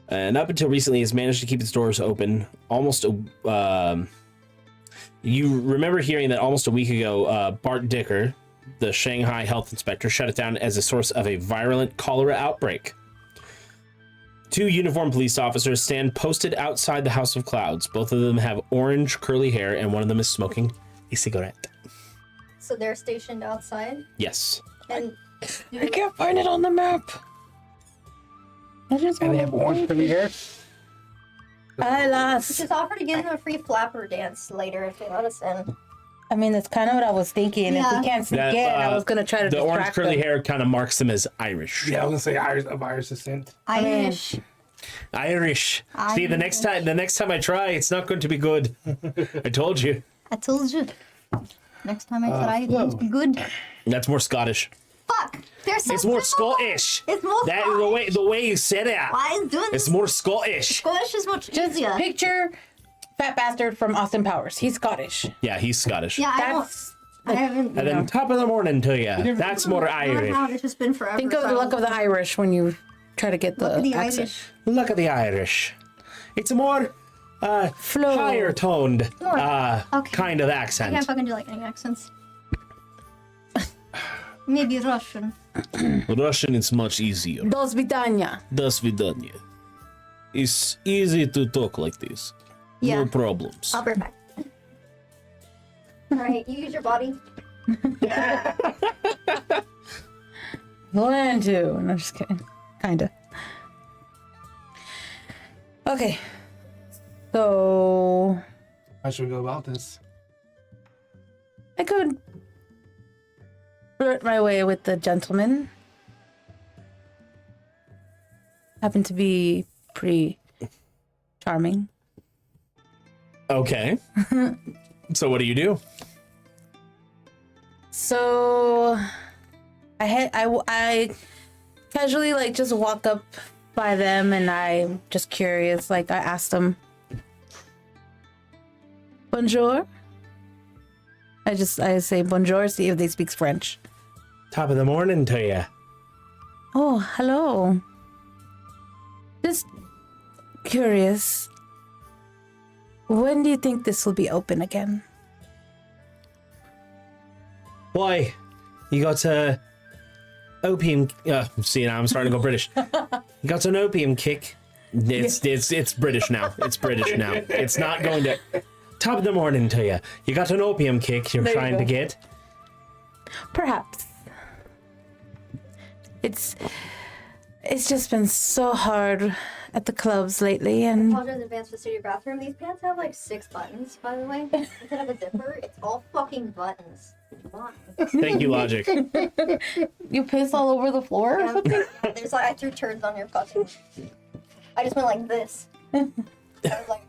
And up until recently, has managed to keep its doors open. You remember hearing that almost a week ago, Bart Dicker, the Shanghai health inspector, shut it down as a source of a virulent cholera outbreak. 2 uniformed police officers stand posted outside the House of Clouds. Both of them have orange curly hair, and one of them is smoking a cigarette. So they're stationed outside? Yes. And I can't find it on the map. And they have orange curly hair. I lost. Just offer to give them a free flapper dance later if they let us in. I mean, that's kind of what I was thinking. Yeah. If we can't sneak in, I was gonna try to The distract orange curly them. hair kind of marks them as Irish. Yeah, I was gonna say Irish of Irish descent. Irish. Irish. See, the next time I try, it's not going to be good. I told you. I told you. Next time I try, it's going to be good. That's more Scottish. Fuck! There's It's more Scottish. It's more That Scottish. the way you said it. Why is doing It's this? more Scottish. Scottish is much Just easier. picture Fat Bastard from Austin Powers. He's Scottish. Yeah, he's Scottish. Yeah, That's I haven't. And then top of the morning to you. That's more I don't know Irish. how it's just been forever. think of the so- look of the Irish when you try to get the Look at the accent. Irish. Look at the Irish. It's a more Flow. higher toned Okay. kind of I can't accent. fucking do like any accents. Maybe Russian. Russian is much easier. До свидания. До свидания. It's easy to talk like this. Yeah. No problems. I'll be back. Alright, you use your body. One, two. No, just kidding. Kinda. Okay. So How should we go about this? I could flirt my way with the gentleman. Happen to be pretty charming. Okay. So what do you do? So I casually like just walk up by them and I'm just curious. Like I asked them, bonjour. I say bonjour, see if they speak French. Top of the morning to you. Oh, hello. Just curious. When do you think this will be open again? Why? You got opium. See, now I'm starting to go British. You got an opium kick. It's British now. It's British now. It's not going to. Top of the morning to you. You got an opium kick you're There you trying to go. get. Perhaps. It's just been so hard at the clubs lately, and Apologize in advance for the studio bathroom. These pants have like 6 buttons, by the way. Instead of a zipper, it's all fucking buttons. Why? Thank you, Logic. you piss all over the floor or something? There's like I threw turds on your fucking. I just went like this. I was like,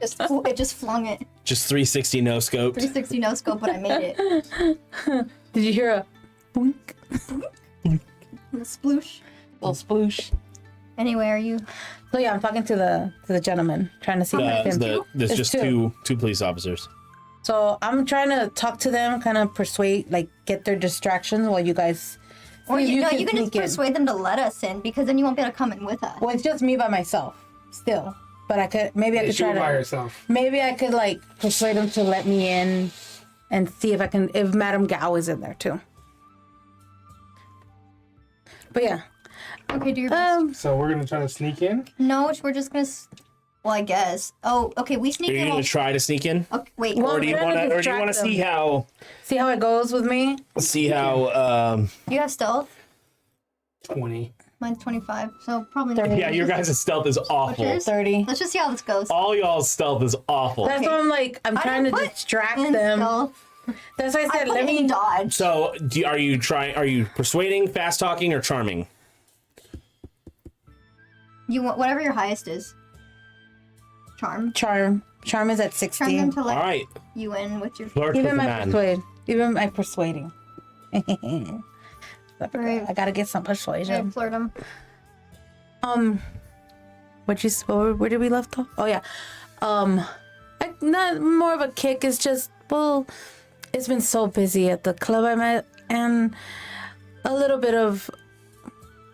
it just flung it. Just 360 no scope. 360 no scope, but I made it. Did you hear a boink? The sploosh. Little sploosh. Anyway, are you? So yeah, I'm talking to the gentleman, trying to see if There's It's just two. two police officers. So I'm trying to talk to them, kind of persuade, like get their distractions while you guys. Or see if you can just sneak in. persuade them to let us in because then you won't be able to come in with us. Well, it's just me by myself, still. But I could maybe I could try to. by herself. Maybe I could like persuade them to let me in, and see if Madame Gao is in there too. But yeah, Okay, do your best. So we're gonna try to sneak in. No, we're just gonna. Well, I guess. Oh, okay. We sneak Are you in. gonna try to sneak in? Okay, wait. Well, Or do you we're want gonna to? Or do you distract want to see them. how? See how it goes with me? See how? You have stealth. 20. Mine's 25, so probably. 30. Yeah, your guys' stealth is What's awful. yours? 30. Let's just see how this goes. All y'all's stealth is awful. That's Okay. why I'm like, I'm trying to didn't put distract in them. stealth. That's why I I said, put let it me in dodge. So, are you trying? Are you persuading, fast talking, or charming? You want whatever your highest is. Charm. charm. Charm is at 60. Charm them to let All right, you in with your. flirt with Even the my man. persuade. Even my persuading. Right. I gotta get some persuasion. Flirt them. Where did we left off? Oh yeah. Not more of a kick. It's just, well, it's been so busy at the club I'm at, and a little bit of,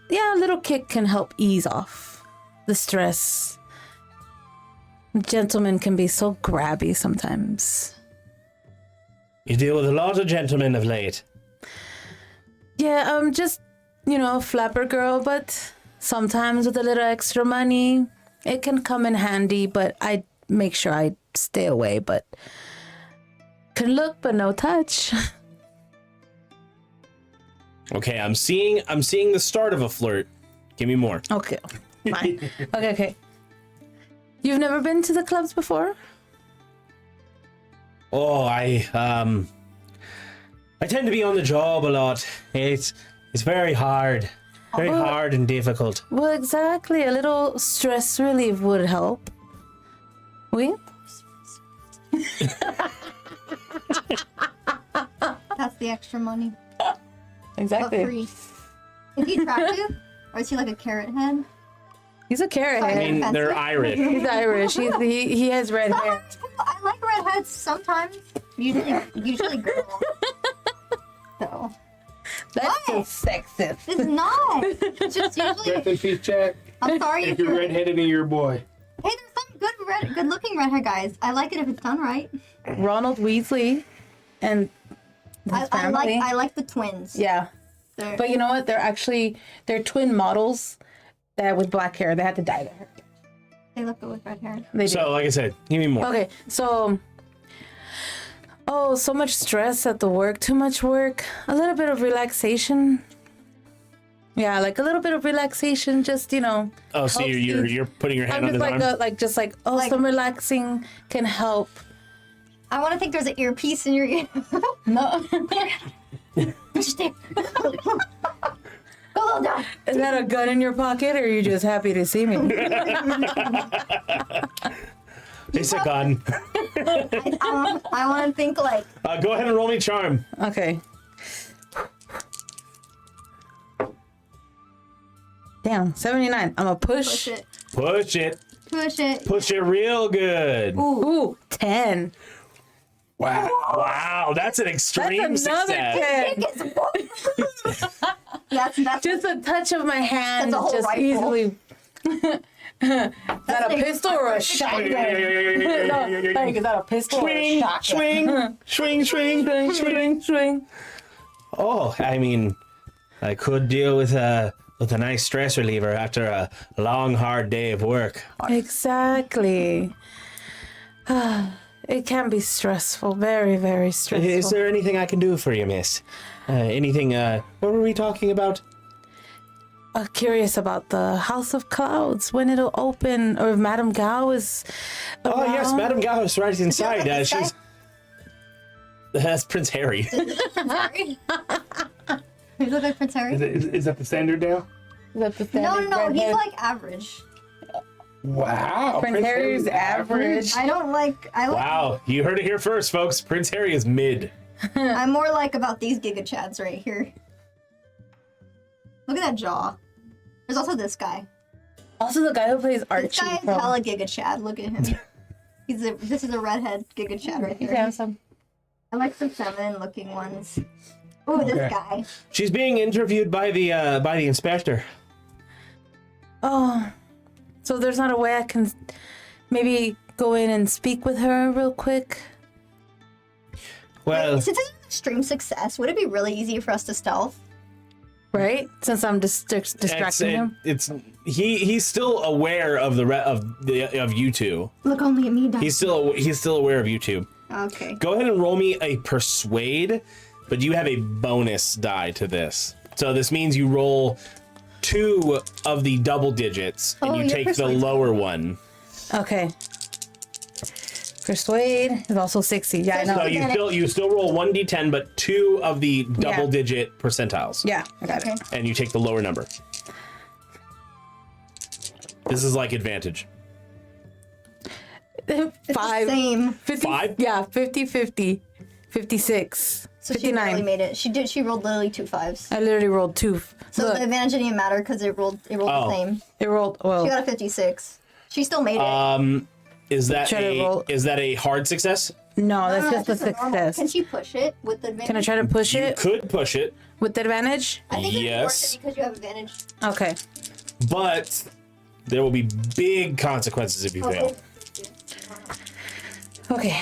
a little kick can help ease off the stress. Gentlemen can be so grabby sometimes. You deal with a lot of gentlemen of late. Yeah, I'm just, a flapper girl, but sometimes with a little extra money, it can come in handy, but I make sure I stay away, but can look but no touch. Okay, I'm seeing the start of a flirt. Give me more. Okay, fine. Okay. You've never been to the clubs before? Oh, I tend to be on the job a lot. It's very hard. Very hard and difficult. Well, exactly. A little stress relief would help. We? That's the extra money. Exactly. But free. Is he attractive? Or is he like a carrot head? He's a carrot Sorry, head. I mean, they're Irish. He's Irish. He has red hair. I like redheads sometimes. Usually girls. So. That's What? so sexist. It's not. It's just usually. Rest in peace, chat. I'm sorry If you're redheaded and you're a boy. Hey, there's some good-looking redhead guys. I like it if it's done right. Ronald Weasley and his family. I like the twins. Yeah. But you know what? They're twin models that with black hair. They had to dye their hair. They look good with red hair. They do. So, like I said, give me more. Okay, so so much stress at the work, too much work, a little bit of relaxation. Yeah, like a little bit of relaxation, just Oh, so helps you're putting your hand I'm on just his arm. some relaxing can help. I want to think there's an earpiece in your ear. No. Go on down. Is that a gun in your pocket, or are you just happy to see me? It's a gun. I want to think like. Go ahead and roll me charm. Okay. Damn, 79. I'm gonna Push it. Push it. Push it. Push it real good. Ooh, 10. Wow, that's an extreme That's another success. 10. That's Just a touch of my hand, That's a whole just rifle. easily. Is that a pistol or a shotgun? No, like, is that a pistol or a shotgun? Swing. Oh, I mean, I could deal with a nice stress reliever after a long, hard day of work. Exactly. It can be stressful, very, very stressful. Is there anything I can do for you, miss? Anything, what were we talking about? Curious about the House of Clouds, when it'll open, or if Madame Gao is around. Oh, yes, Madame Gao is right inside. this guy? That's Prince Harry. Harry. You look like Prince Harry. Is that the standard now? Is that the No, standard he's redhead? like average. Wow. Prince Harry's average. I like. Wow, you heard it here first, folks. Prince Harry is mid. I'm more like about these Giga Chads right here. Look at that jaw. There's also this guy. Also, the guy who plays Archie. This guy is hella Giga Chad. Look at him. This is a redhead Giga Chad right He's here. handsome. I like some feminine looking ones. Ooh, this guy. She's being interviewed by the inspector. Oh, so there's not a way I can maybe go in and speak with her real quick? Well, Since it's an extreme success, would it be really easy for us to stealth? right? Since I'm distracting him. He's still aware of of you two. Look only at me, Dad. He's still aware of you two. Okay. Go ahead and roll me a persuade, but you have a bonus die to this. So this means you roll 2 of the double digits and you take the lower one. Okay. Persuade is also 60. Yeah, I know. So you still roll 1d10, but 2 of the double digit percentiles. Yeah, I got it. And you take the lower number. This is like advantage. 5. Same. 50, 5? Yeah, 50, 50, 56, So 59. she barely made it. She rolled literally 2 5s. I literally rolled 2. So Look, the advantage didn't even matter because it rolled the same. it rolled, well, She got a 56. She still made it. Is that a hard success? no, that's No, just a normal. success. Can she push it with the advantage? Can I try to push You it could push it, with the advantage? I think Yes. it's worth it because you have advantage. Okay. but there will be big consequences if you fail. Okay.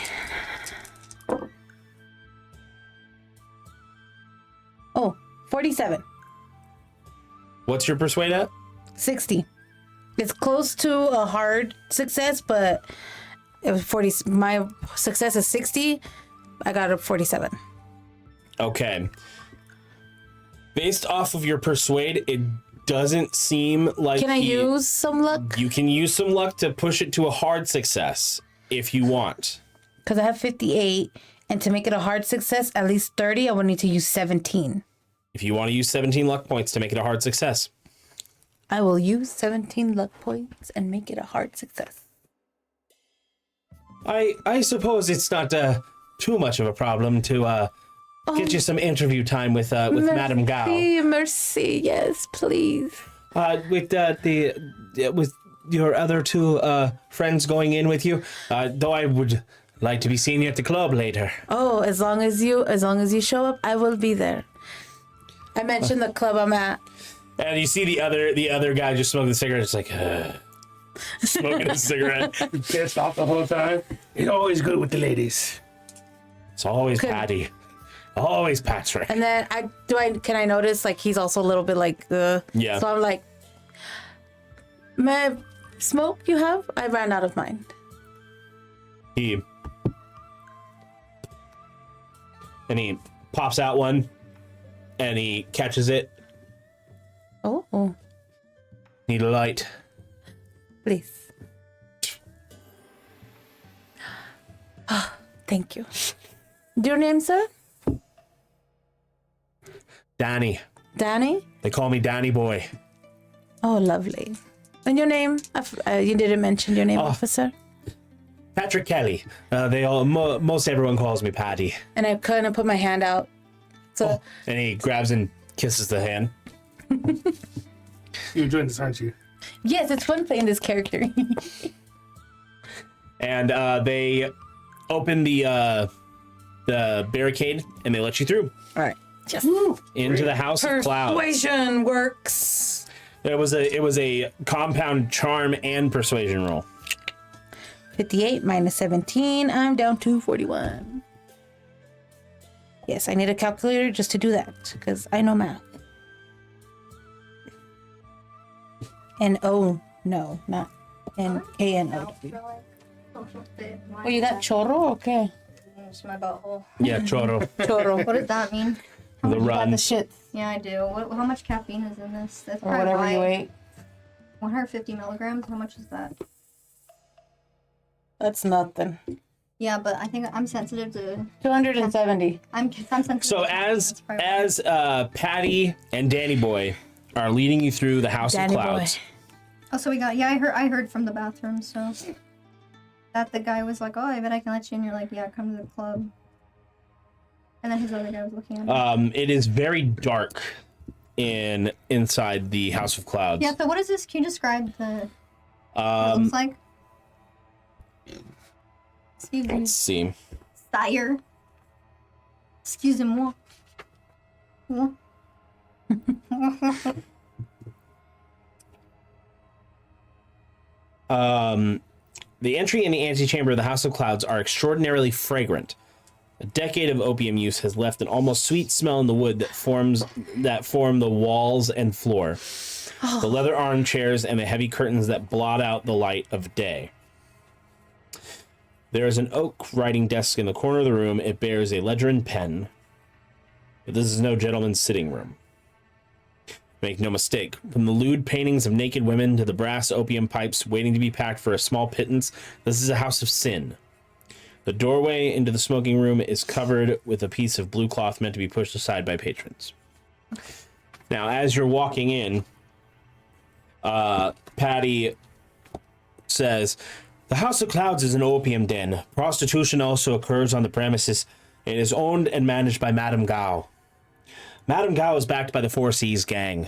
Oh, 47. What's your persuade at? 60. It's close to a hard success, but it was 40. My success is 60. I got a 47. Okay. Based off of your persuade, it doesn't seem like Can I use some luck? You can use some luck to push it to a hard success if you want. Because I have 58, and to make it a hard success, at least 30, I would need to use 17. If you want to use 17 luck points to make it a hard success. I will use 17 luck points and make it a hard success. I suppose it's not too much of a problem to get you some interview time with Madame Gao. Mercy, yes, please. With with your other 2 friends going in with you, though I would like to be seeing you at the club later. Oh, as long as you show up, I will be there. I mentioned the club I'm at. And you see the other guy just smoking a cigarette, just like smoking a cigarette. Pissed off the whole time. He's always good with the ladies. It's always Patty. Always Patrick. And then can I notice like he's also a little bit like Yeah. So I'm like, may I smoke you have? I ran out of mine. He pops out one and he catches it. Oh, Need a light. please. Thank you. Your name, sir? Danny. Danny? They call me Danny Boy. Oh, lovely. And your name? You didn't mention your name, officer. Patrick Kelly. Most everyone calls me Patty. And I kind of put my hand out. So And he grabs and kisses the hand. You're enjoying this, aren't you? yes, it's fun playing this character. And they open the barricade and they let you through. All right. Just into the House of Clouds. Persuasion works. It was a compound charm and persuasion roll. 58 minus 17. I'm down to 41. Yes, I need a calculator just to do that because I know math. N-O, no, not N-K-N-O. Oh, you got chorro? Okay. It's my butthole. Yeah, choro. Chorro. What does that mean? The You got the runs. shit. Yeah, I do. How much caffeine is in this? That's Or whatever you ate. 150 milligrams. How much is that? That's nothing. Yeah, but I think I'm sensitive to. 270. I'm sensitive. So to as Patty and Danny Boy are leading you through the House Danny of Clouds. Oh, so we got. Yeah, I heard from the bathroom. So that the guy was like, "Oh, I bet I can let you in." You're like, "Yeah, come to the club." And then his other guy was looking at me. It is very dark inside the House of Clouds. Yeah. So what is this? Can you describe what it looks like? Excuse me, Let's see. sire. Excusez-moi. What? The entry and the antechamber of the House of Clouds are extraordinarily fragrant. A decade of opium use has left an almost sweet smell in the wood that form the walls and floor. The leather armchairs and the heavy curtains that blot out the light of day. There is an oak writing desk in the corner of the room. It bears a ledger and pen. But this is no gentleman's sitting room. Make no mistake, from the lewd paintings of naked women to the brass opium pipes waiting to be packed for a small pittance, this is a house of sin. The doorway into the smoking room is covered with a piece of blue cloth meant to be pushed aside by patrons. Now, as you're walking in, Patty says, "The House of Clouds is an opium den. Prostitution also occurs on the premises. It is owned and managed by Madame Gao. Madame Gao is backed by the Four Seas gang."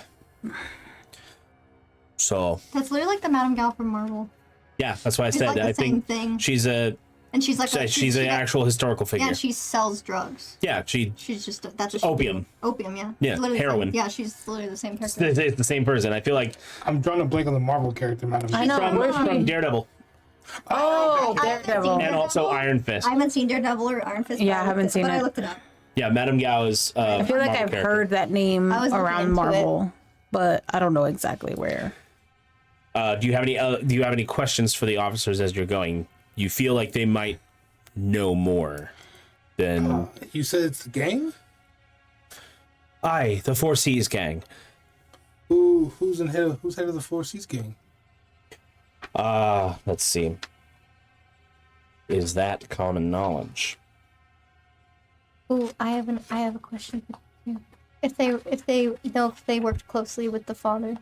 So That's literally like the Madame Gao from Marvel. yeah, that's why I It's said like the I same think thing. she's a And she's like she's an actual historical figure. Yeah, she sells drugs. Yeah, She's just that's what opium. Opium, yeah. Yeah, Literally the same- heroin. Yeah, she's literally the same character. It's the same person. I feel like I'm drawing a blank on the Marvel character, Madam. I know. from Daredevil Oh, I haven't Daredevil. seen and also Iron Fist. I haven't seen Daredevil or Iron Fist. Yeah, but I haven't seen but I it. looked it up. Yeah, Madame Gao is. I feel like I've heard that name I was looking around into Marvel, but I don't know exactly where. Do you have any questions for the officers as you're going? You feel like they might know more than You said it's the gang? the Four Seas gang. Who's head of the Four Seas gang? Let's see. Is that common knowledge? Oh, I have a question for you. If they worked closely with the father.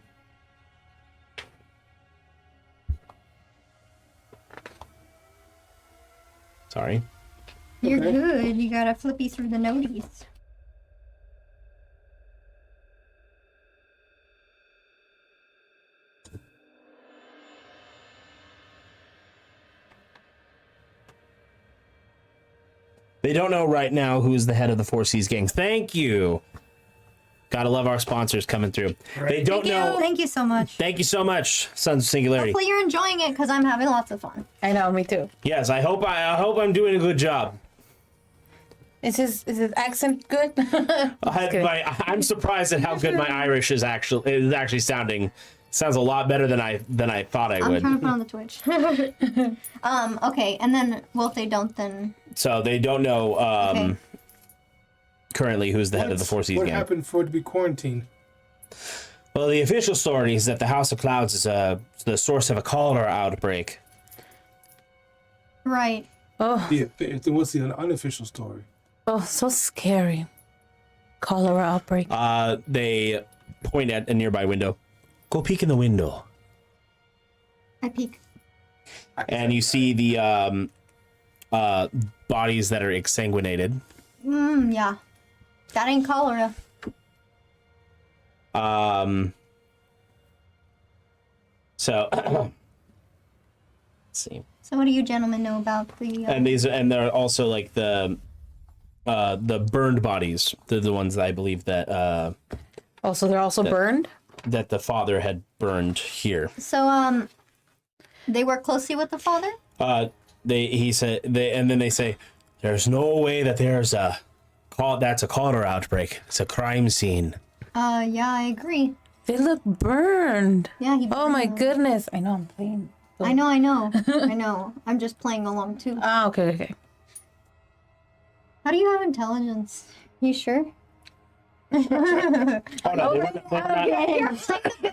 Sorry. You're Okay. good. You gotta flippy through the noties. They don't know right now who's the head of the Four Seas gang. Thank you. Gotta love our sponsors coming through. They don't know. Thank you so much. Thank you so much, Sons of Singularity. Hopefully you're enjoying it because I'm having lots of fun. I know, me too. Yes, I hope I'm doing a good job. Is his accent good? I'm surprised at how good my Irish is actually sounding. Sounds a lot better than I thought I I'm would. trying to put on the Twitch. Okay, and then well if they don't then So they don't know Okay. currently who's the head of the Four Seas What gang. happened for it to be quarantined? Well, the official story is that the House of Clouds is the source of a cholera outbreak. right. Oh, Then what's the unofficial story? oh, so scary. Cholera outbreak. They point at a nearby window. Go peek in the window. I peek. And you see the bodies that are exsanguinated. Yeah. That ain't cholera. So let's see. So what do you gentlemen know about the And they're also like the burned bodies. They're the ones that I believe that Oh, so they're also burned? that the father had burned here. So they work closely with the father? He said and then they say there's no way that that's a cholera outbreak. It's a crime scene. Yeah, I agree. They look burned. Yeah, he Oh my burned. goodness. I know I'm playing. I know. I know. I'm just playing along too. Ah, okay. How do you have intelligence? You sure? Oh no, they're not. Okay, you're playing the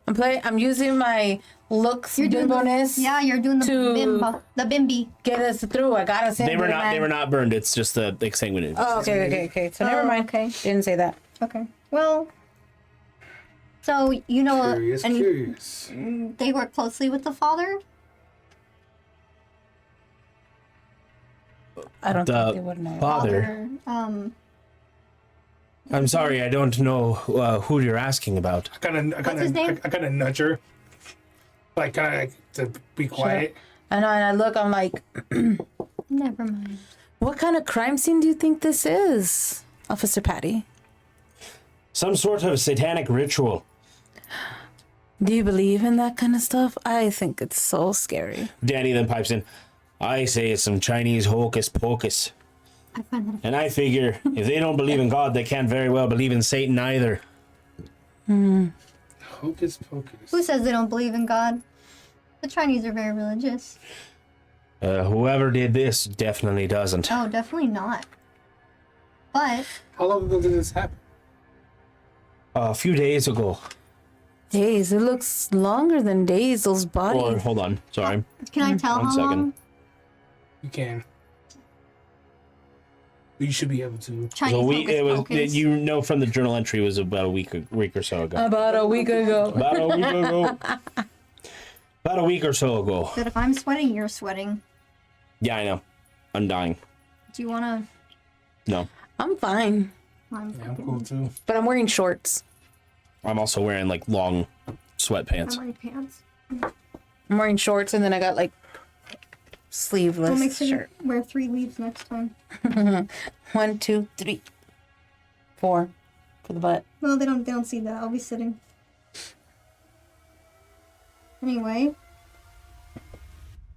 bimbo. I'm using my looks bimboness. Yeah, you're doing the to bimbo. The bimby. Get us through. I gotta say They were not burned. It's just the exsanguinated. Oh, okay. So never mind. Okay. Didn't say that. Okay. Well, so you know, Curious. they work closely with the father. I don't The think they would know. father. I'm sorry, I don't know who you're asking about. I kind of nudge her, like kind of to be quiet. I know, and I look. I'm like, Never mind. what kind of crime scene do you think this is, Officer Patty? Some sort of satanic ritual. Do you believe in that kind of stuff? I think it's so scary. Danny then pipes in. I say it's some Chinese hocus pocus. I find that. And I figure if they don't believe in God, they can't very well believe in Satan either. Hocus pocus. Who says they don't believe in God? The Chinese are very religious. Whoever did this definitely doesn't. Oh, definitely not. But How long ago did this happen? A few days ago. Days. It looks longer than days. Those Or, bodies. hold on, sorry. can I tell One how second. long? You can. You should be able to. Chinese So hocus it was, pocus. you know, from the journal entry was about a week or so ago. About a week ago. About a week ago. About a week or so ago. But if I'm sweating, you're sweating. Yeah, I know. I'm dying. Do you wanna? No. I'm fine, I'm Yeah, I'm cool too. but I'm wearing shorts. I'm also wearing like long sweatpants. wearing pants. I'm wearing shorts, and then I got like sleeveless We'll make sure shirt. you wear 3 leaves next time. 1, 2, 3, 4 for the butt. Well, they don't see that. I'll be sitting. Anyway,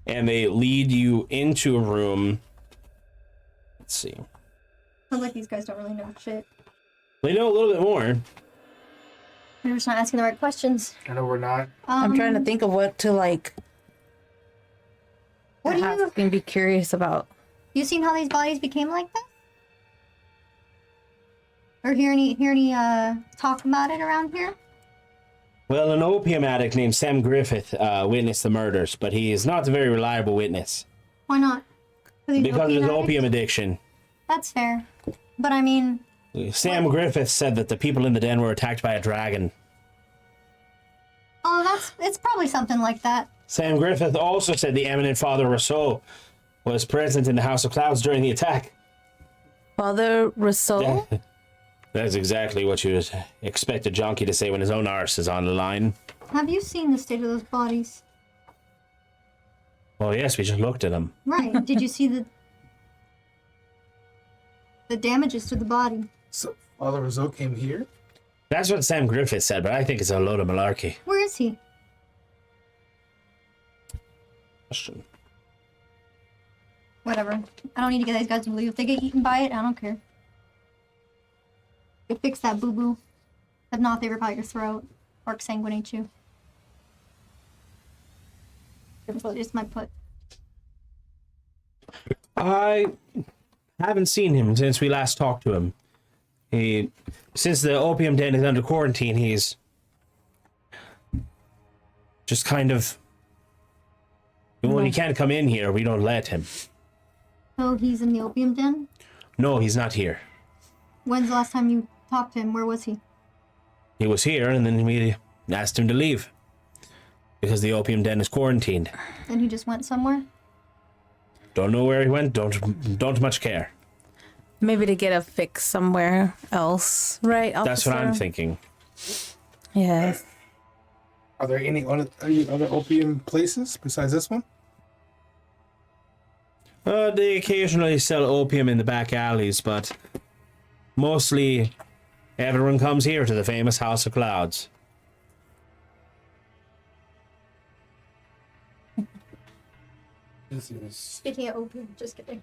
And they lead you into a room. Let's see. sounds like these guys don't really know shit. They know a little bit more. They're just not asking the right questions. I know we're not. I'm trying to think of what to like. What do you? ask and be curious about. You seen how these bodies became like this? Or hear any talk about it around here? Well, an opium addict named Sam Griffith witnessed the murders, but he is not a very reliable witness. Why not? Because of his addict? opium addiction. That's fair. But I mean, Sam Griffith said that the people in the den were attacked by a dragon. it's probably something like that. Sam Griffith also said the eminent Father Rousseau was present in the House of Clouds during the attack. Father Rousseau? That's exactly what you would expect a junkie to say when his own arse is on the line. Have you seen the state of those bodies? Oh yes, we just looked at them. Right. Did you see the damages to the body? So Father Rousseau came here? That's what Sam Griffith said, but I think it's a load of malarkey. Where is he? Question. Whatever. I don't need to get these guys to believe. If they get eaten by it, I don't care. You fix that boo-boo. If not, they rip out your throat or exsanguinate you. Just my put. I haven't seen him since we last talked to him. Since the opium den is under quarantine, he's just kind of... When he can't come in here, we don't let him. Oh, he's in the opium den? No, he's not here. When's the last time you talked to him? Where was he? He was here, and then we asked him to leave. Because the opium den is quarantined. Then he just went somewhere? Don't know where he went, don't much care. Maybe to get a fix somewhere else, right? That's what I'm officer? thinking. Yes. Are there any other opium places besides this one? They occasionally sell opium in the back alleys, but mostly everyone comes here to the famous House of Clouds. Speaking of opium, just kidding.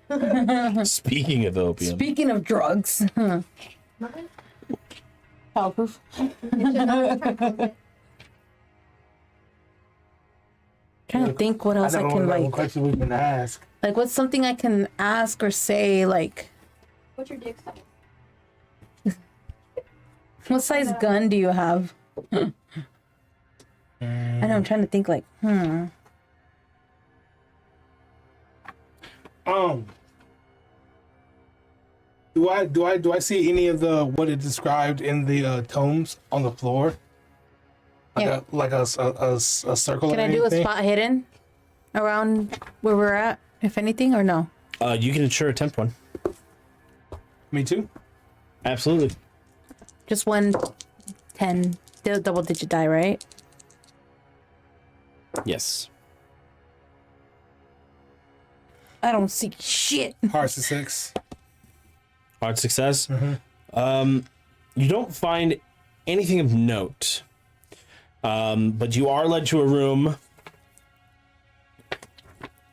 Speaking of opium. Speaking of drugs. Childproof. Trying to think what else I can What like. question we can ask? Like, what's something I can ask or say? Like, What's your dick size? what size gun do you have? I know. I'm trying to think. Like, Do I see any of the what it described in the tomes on the floor? Like a circle. Can or I do a anything? spot hidden around where we're at, if anything, or no? You can sure attempt one. Me too. Absolutely. Just 1 double digit die, right? Yes. I don't see shit. Hard success. Hard success. You don't find anything of note, but you are led to a room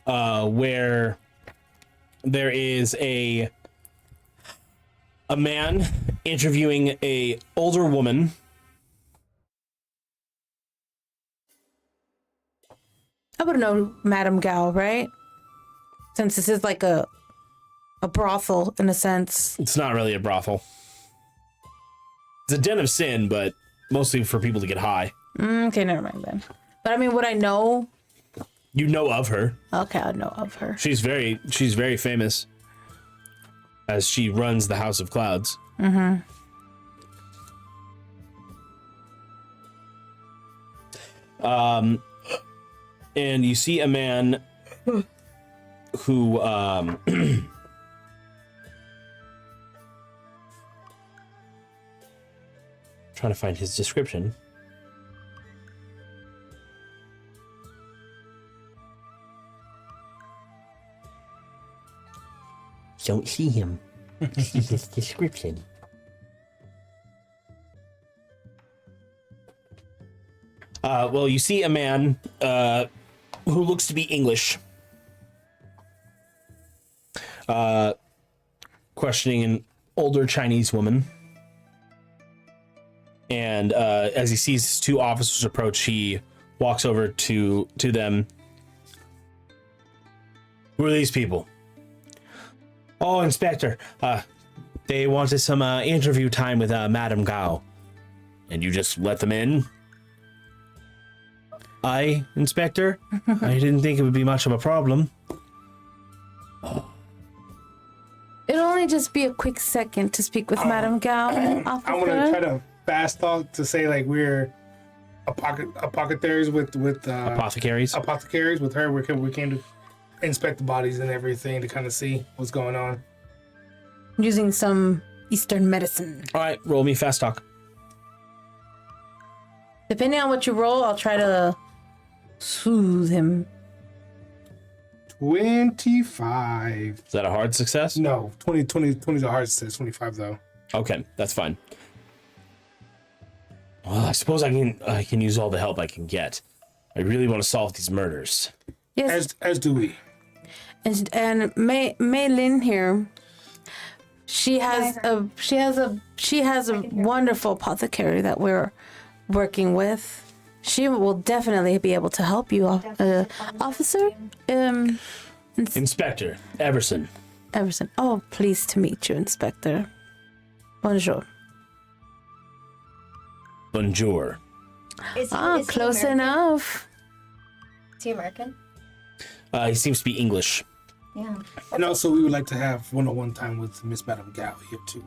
where there is a man interviewing a older woman. I would know Madame Gao, right? Since this is like a brothel in a sense. It's not really a brothel. It's a den of sin, but mostly for people to get high. Okay, never mind then. But I mean, would I know? You know of her. Okay, I know of her. She's very famous, as she runs the House of Clouds. Mm-hmm. And you see a man who trying to find his description. Don't see him. See his description. Well, you see a man who looks to be English, questioning an older Chinese woman. And as he sees his two officers approach, he walks over to them. Who are these people? Oh, Inspector. They wanted some interview time with Madame Gao. And you just let them in? Aye, Inspector. I didn't think it would be much of a problem. It'll only just be a quick second to speak with Madame Gao. I'm gonna try to fast talk to say like we're apothecaries with apothecaries with her. We came to inspect the bodies and everything to kind of see what's going on. Using some Eastern medicine. All right, roll me fast talk. Depending on what you roll, I'll try to soothe him. 25. Is that a hard success? No, 20 is a hard success. 25 though. Okay, that's fine. Well, I suppose I can use all the help I can get. I really want to solve these murders. Yes. As do we. And Mei Lin here. She has a wonderful apothecary that we're working with. She will definitely be able to help you, officer. Inspector Everson. Everson. Oh, pleased to meet you, Inspector. Bonjour. Bonjour. Is Close he enough. Is he American? He seems to be English. Yeah. And also, we would like to have one-on-one time with Miss Madame Gao here too.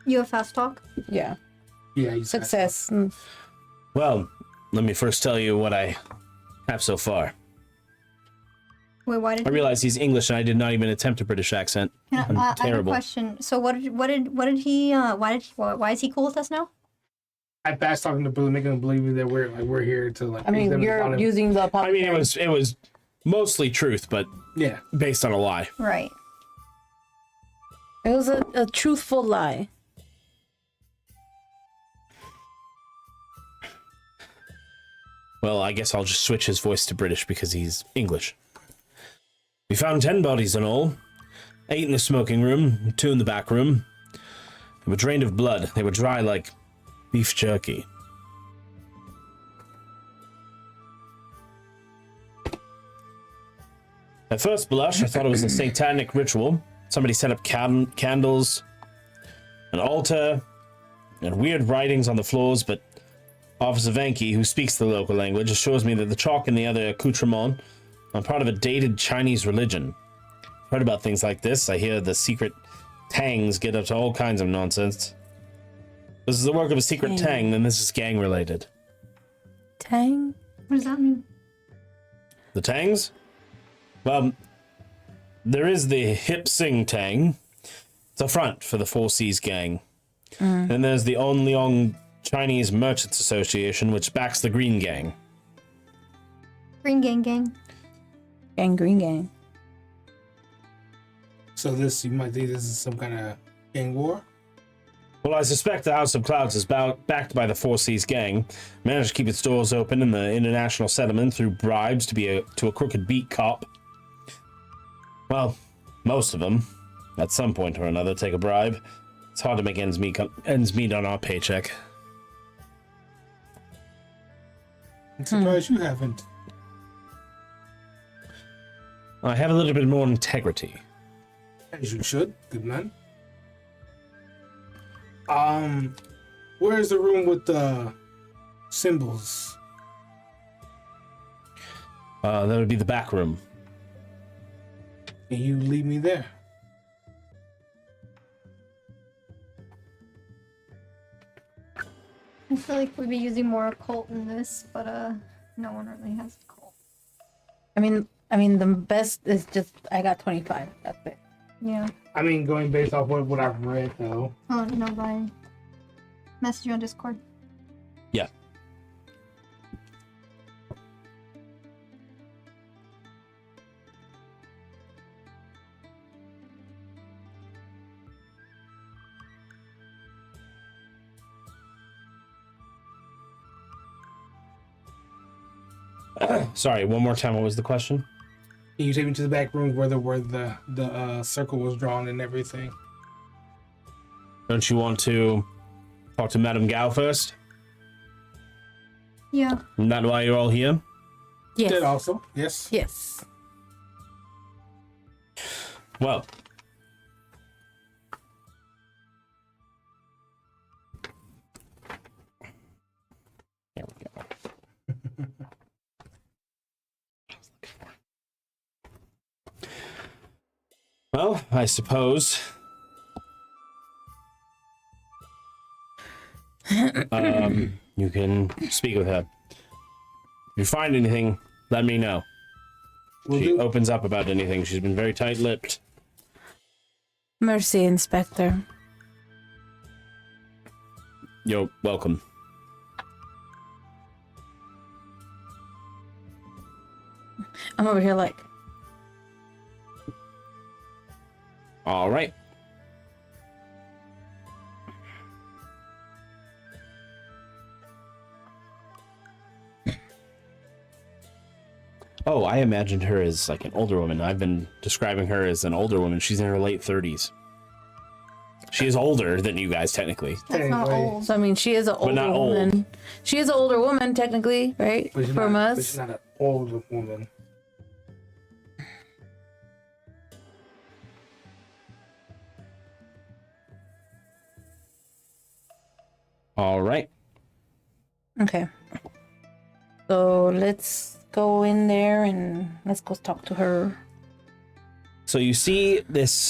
You have fast talk? Yeah. Yeah. Success. Well, let me first tell you what I have so far. Wait, why did I realize he's English and I did not even attempt a British accent. I'm I have a terrible. question. So why is he cool with us now? I fast talking to Billy, making him believe that we're here to like. I mean, you're using the apothecary. I mean, it was mostly truth, but yeah, based on a lie. Right. It was a truthful lie. Well, I guess I'll just switch his voice to British because he's English. We found 10 bodies in all. 8 in the smoking room, 2 in the back room. They were drained of blood. They were dry like beef jerky. At first blush, I thought it was a satanic ritual. Somebody set up candles, an altar, and weird writings on the floors, but Officer Vanke, who speaks the local language, assures me that the chalk and the other accoutrements are part of a dated Chinese religion. I've heard about things like this. I hear the secret Tangs get up to all kinds of nonsense. This is the work of a secret Tang, then this is gang-related. Tang? What does that mean? The Tangs? Well, there is the Hip Sing Tang. It's a front for the Four Seas gang. Then there's the On Leong Chinese Merchants Association, which backs the Green Gang. Green gang. Green gang. So you might think this is some kind of gang war? Well, I suspect the House of Clouds is backed by the Four Seas gang. Managed to keep its doors open in the international settlement through bribes to a crooked beat cop. Well, most of them, at some point or another, take a bribe. It's hard to make ends meet on our paycheck. I'm surprised you haven't. I have a little bit more integrity. As you should, good man. Where's the room with the symbols? That would be the back room. Can you lead me there? I feel like we'd be using more occult in this, but no one really has occult. I mean, the best is just I got 25. That's it. Yeah. I mean, going based off what I've read, though. Oh, no, by message you on Discord. Yeah. Sorry, one more time. What was the question? Can you take me to the back room where the circle was drawn and everything? Don't you want to talk to Madame Gao first? Yeah. Isn't that why you're all here? Yes. That also, yes. Yes. Well. There we go. Well, I suppose. You can speak with her. If you find anything, let me know. She opens up about anything. She's been very tight-lipped. Mercy, Inspector. You're welcome. I'm over here like. All right. Oh, I imagined her as like an older woman. I've been describing her as an older woman. She's in her late 30s. She is older than you guys, technically. That's not old. So I mean, she is an older not old. woman. She is an older woman, technically, right? But she's From not, but us. she's not an older woman. All right. Okay. So let's go in there and let's go talk to her. So you see this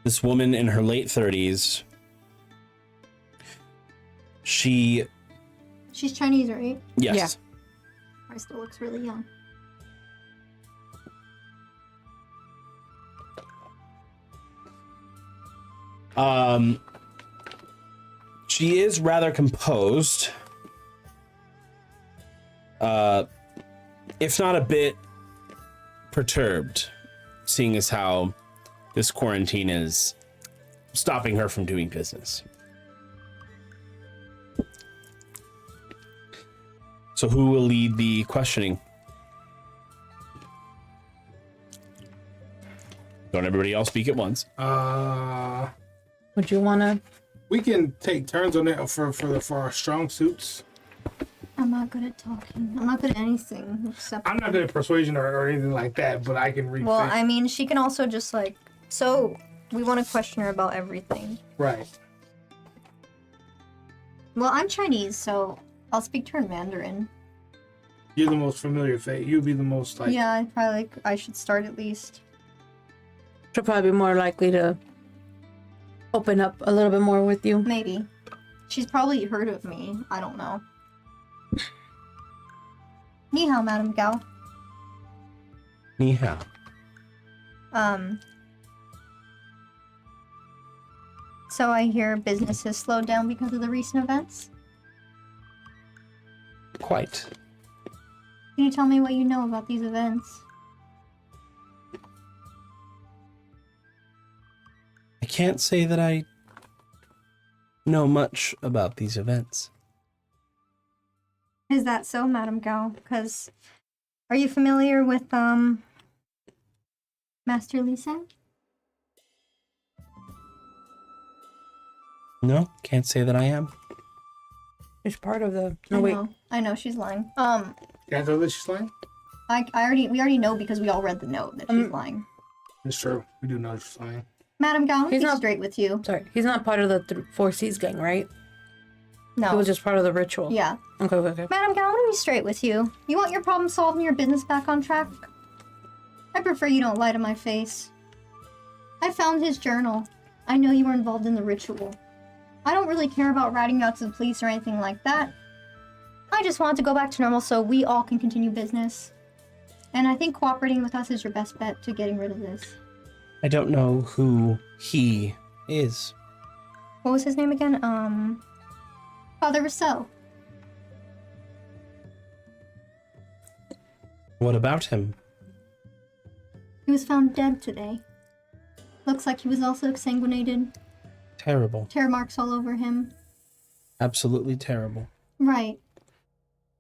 this woman in her late 30s. She's Chinese, right? Yes. Yeah. Probably still looks really young. She is rather composed. If not a bit perturbed, seeing as how this quarantine is stopping her from doing business. So who will lead the questioning? Don't everybody else speak at once. Would you wanna? We can take turns on it for our strong suits. I'm not good at talking. I'm not good at anything except. I'm not good at persuasion or anything like that, but I can read. Well, things. I mean, she can also just like. So, we want to question her about everything. Right. Well, I'm Chinese, so I'll speak to her in Mandarin. You're the most familiar fate. You'd be the most like. Yeah, I probably like. I should start at least. She'll probably be more likely to open up a little bit more with you. Maybe. She's probably heard of me. I don't know. Ni hao, Madam Gao. Ni hao. So I hear business has slowed down because of the recent events. Quite. Can you tell me what you know about these events? I can't say that I know much about these events. Is that so, Madame Gao? Because are you familiar with Master Lee Sang? No, can't say that I am. It's part of the. I know she's lying. You guys know that she's lying? We already know because we all read the note that she's lying. It's true. We do know she's lying. Madame Gao, He's he's not- straight with you. Sorry, he's not part of the Four Seas gang, right? No. He was just part of the ritual. Yeah. Okay. Madame Gao, I'm gonna be straight with you. You want your problem solved and your business back on track? I prefer you don't lie to my face. I found his journal. I know you were involved in the ritual. I don't really care about ratting you out to the police or anything like that. I just want to go back to normal so we all can continue business. And I think cooperating with us is your best bet to getting rid of this. I don't know who he is. What was his name again? Father Rousseau. What about him? He was found dead today. Looks like he was also exsanguinated. Terrible. Tear marks all over him. Absolutely terrible. Right.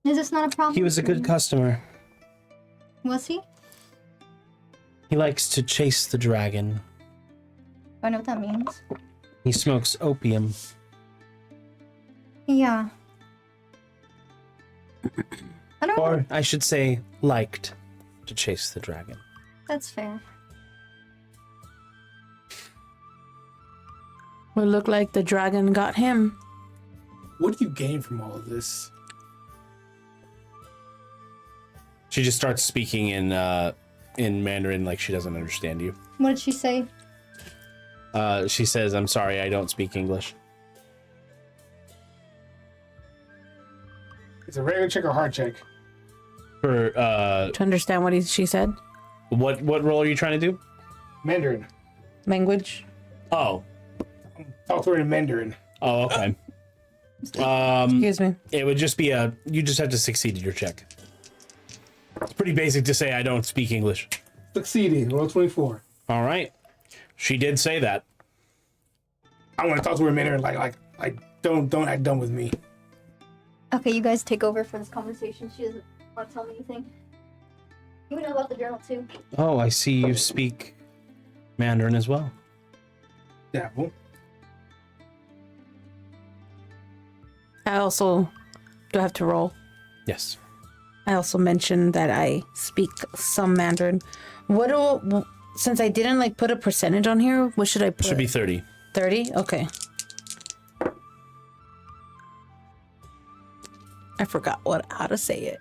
Is this not a problem? He was a for good you? customer. Was he? He likes to chase the dragon. I know what that means. He smokes opium. Yeah. I don't know. Or I should say, liked to chase the dragon. That's fair. Well, look like the dragon got him. What do you gain from all of this? She just starts speaking in Mandarin like she doesn't understand you. What did she say? She says, "I'm sorry, I don't speak English." It's a regular check or hard check? For To understand what she said. what role are you trying to do? Mandarin. Language. Oh. Talk to her in Mandarin. Oh, okay. Excuse me. It would just be you just have to succeed at your check. It's pretty basic to say I don't speak English. Succeeded. Roll 24. All right. She did say that. I want to talk to her in Mandarin. Like, don't act dumb with me. Okay, you guys take over for this conversation. She doesn't want to tell me anything. You know about the journal too. Oh, I see you speak Mandarin as well. Yeah, well. I also do I have to roll. Yes. I also mentioned that I speak some Mandarin. Since I didn't put a percentage on here, what should I put? Should be 30. 30? Okay. I forgot how to say it.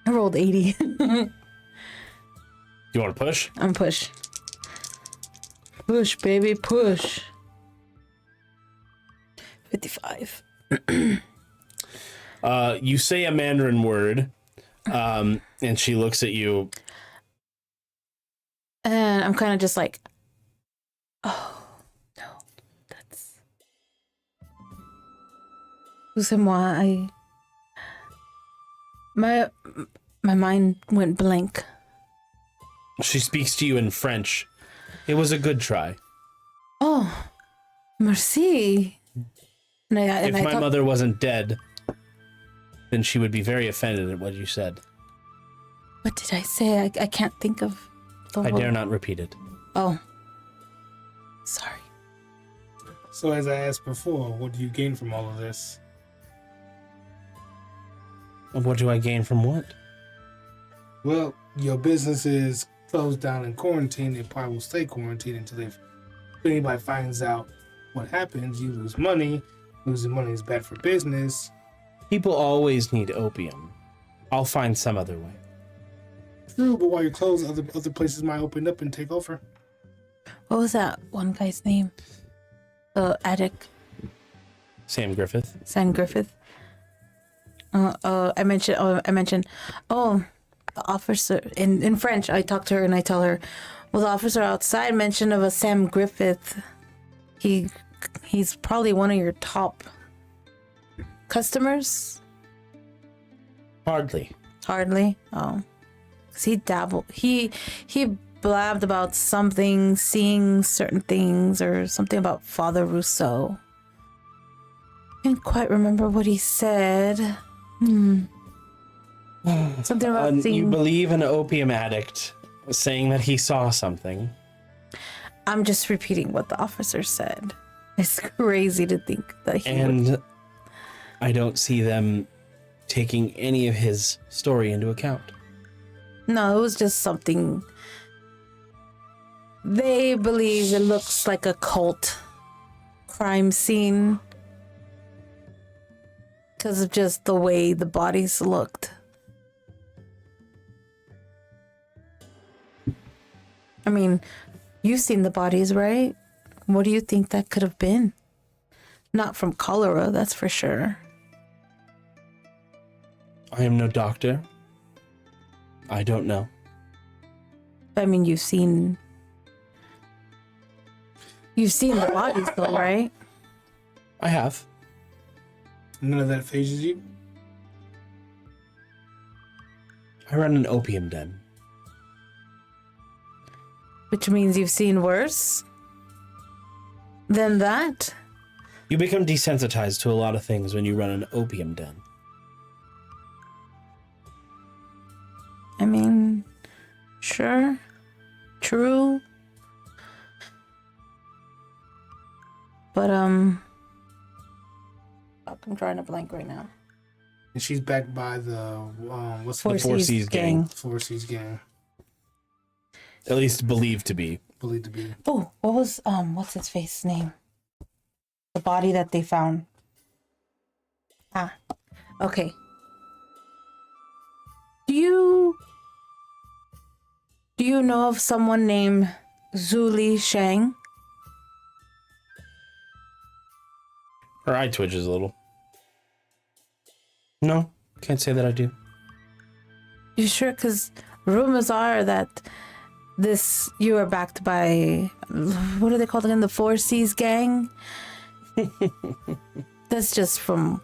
I rolled 80. You want to push? I'm push. Push, baby, push. 55. You say a Mandarin word, and she looks at you. And I'm kind of just like, oh, no, that's... Excusez-moi, My mind went blank. She speaks to you in French. It was a good try. Oh, merci. And If my mother wasn't dead, then she would be very offended at what you said. What did I say? I can't think of the I word. dare not repeat it. Oh. Sorry. So as I asked before, what do you gain from all of this? What do I gain from what? Well, your business is closed down in quarantine. It probably will stay quarantined until if anybody finds out what happens. You lose money. Losing money is bad for business. People always need opium. I'll find some other way. True, but while you're closed, other places might open up and take over. What was that one guy's name? The addict. Sam Griffith. Sam Griffith. I mentioned. The officer in French. I talk to her and I tell her, well, the officer outside mentioned of a Sam Griffith. He's probably one of your top customers. Hardly. Hardly. Oh, 'cause he dabbled. He blabbed about something, seeing certain things, or something about Father Rousseau. Can't quite remember what he said. Something about You seeing... believe an opium addict saying that he saw something. I'm just repeating what the officer said. It's crazy to think that he would... I don't see them taking any of his story into account. No, it was just something... They believe it looks like a cult crime scene because of just the way the bodies looked. I mean, you've seen the bodies, right? What do you think that could have been? Not from cholera, that's for sure. I am no doctor. I don't know. I mean, you've seen the bodies though, right? I have. None of that phases you? I run an opium den. Which means you've seen worse than that? You become desensitized to a lot of things when you run an opium den. I mean, sure. True. But, I'm drawing a blank right now. And she's backed by the, what's Four the Seas gang. Four Seas gang. At least believed to be. Believed to be. Oh, what was, what's his face's name? The body that they found. Okay. Do you know of someone named Zuli Shang? Her eye twitches a little. No, can't say that I do. You sure? Because rumors are that you are backed by, what are they called again? The Four Seas gang? That's just from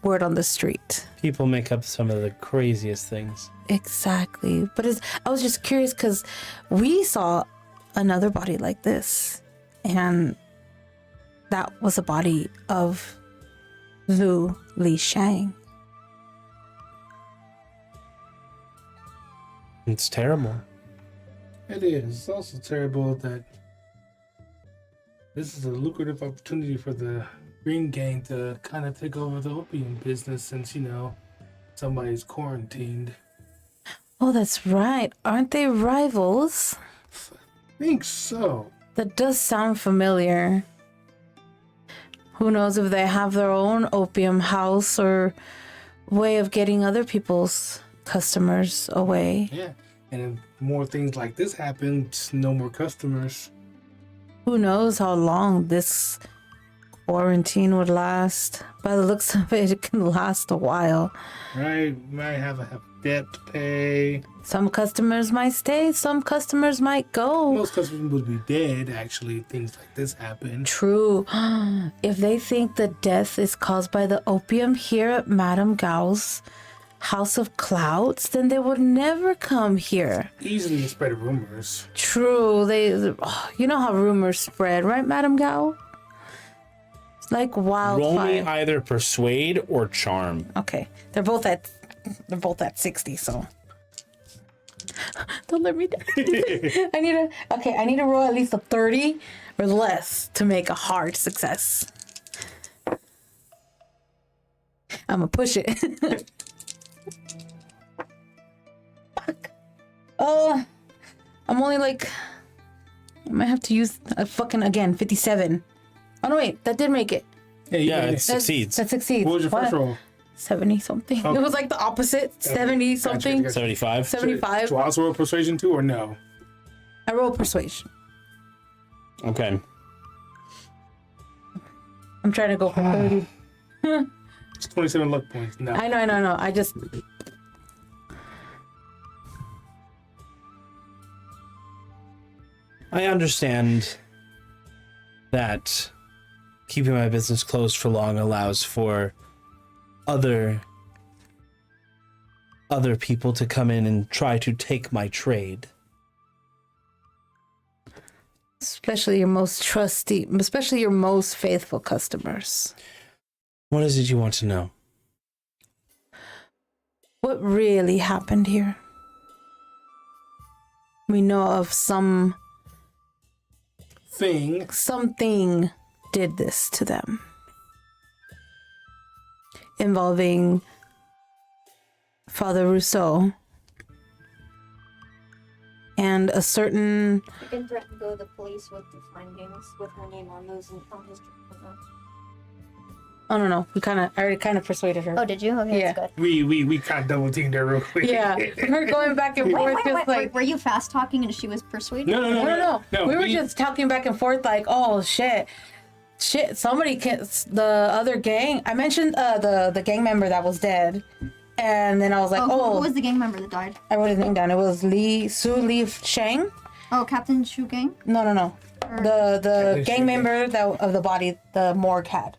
word on the street. People make up some of the craziest things. Exactly. But I was just curious because we saw another body like this. And that was a body of Zhu Li Shang. It's terrible. It is. It's also terrible that this is a lucrative opportunity for the Green Gang to kind of take over the opium business since, somebody's quarantined. Oh, that's right. Aren't they rivals? I think so. That does sound familiar. Who knows if they have their own opium house or way of getting other people's customers away. Yeah. And if more things like this happen, no more customers. Who knows how long this quarantine would last. By the looks of it, it can last a while. Right? Might have debt to pay. Some customers might stay, some customers might go. Most customers would be dead, actually. Things like this happen. True. If they think the death is caused by the opium here at Madame Gao's House of Clouds, then they would never come here. Easily spread rumors. True. You know how rumors spread, right, Madame Gao? It's like wildfire. Roll me either persuade or charm. Okay. They're both at 60, so don't let me down. I need to roll at least a 30 or less to make a hard success. I'm gonna push it. Fuck. Oh, I'm only I might have to use a fucking again 57. Oh no, wait, that did make it. Yeah, it succeeds. That succeeds. What was your first roll? 70 something. Okay. It was like the opposite. 70 something. Gotcha. 75. 75. So I also roll persuasion too, or no? I roll persuasion. Okay. I'm trying to go for 30. It's 27 luck points. No. I know. I just... I understand that keeping my business closed for long allows for other people to come in and try to take my trade. Especially your most trusty, especially your most faithful customers. What is it you want to know? What really happened here? We know of something did this to them. Involving Father Rousseau and a certain... You can threaten to go to the police with the findings with her name on those on his journal. I don't know. I already kind of persuaded her. Oh, did you? Okay, Yeah. that's good. We kind of double teamed her real quick. Yeah, we're going back and forth. Wait, were you fast talking and she was persuaded? No. We were just talking back and forth like, oh shit, somebody can. The other gang. I mentioned the gang member that was dead, and then I was like, who was the gang member that died? I wrote his name down. It was Li Shang. Oh, Captain Shu Gang. No. The gang member of the body the morgue had.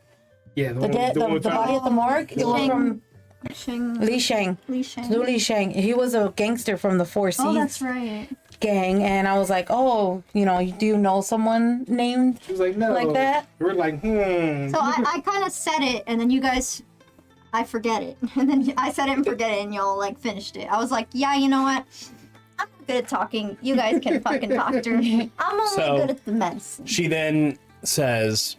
Yeah, the body at the morgue. It was from Li Shang. Li Shang. He was a gangster from the Four Seas. Oh, that's right. Gang, and I was like, oh, do you know someone named? She was like, no, like that. We were like, So I kind of said it, and then you guys, I forget it, and then I said it and forget it, and y'all like finished it. I was like, yeah, you know what? I'm not good at talking. You guys can fucking talk to me. I'm only good at the medicine. She then says,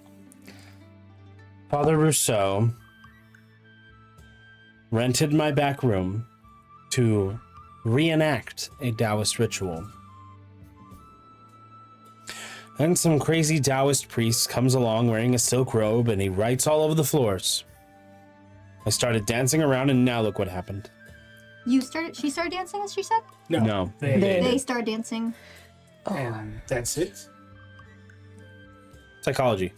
Father Rousseau rented my back room to reenact a Taoist ritual. Then some crazy Taoist priest comes along wearing a silk robe and he writes all over the floors. I started dancing around and now look what happened. She started dancing, as she said? No. They started dancing. And that's it. Psychology.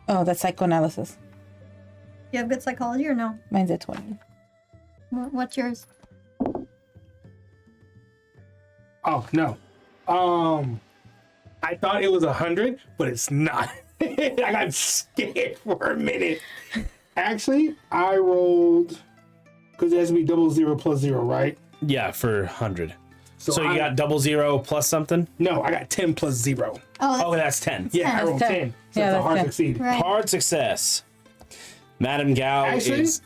Oh, that's psychoanalysis. You have good psychology or no? Mine's at 20. What's yours? Oh, no. I thought it was 100, but it's not. I got scared for a minute. Actually, I rolled, because it has to be 00 plus 0, right? Yeah, for 100. So you got 00 plus something? No, I got 10 plus 0. Oh, that's 10. Yeah, I rolled 10. So Yeah, it's a that's hard 10. succeed. Right. Hard success. Madame Gao Actually, is...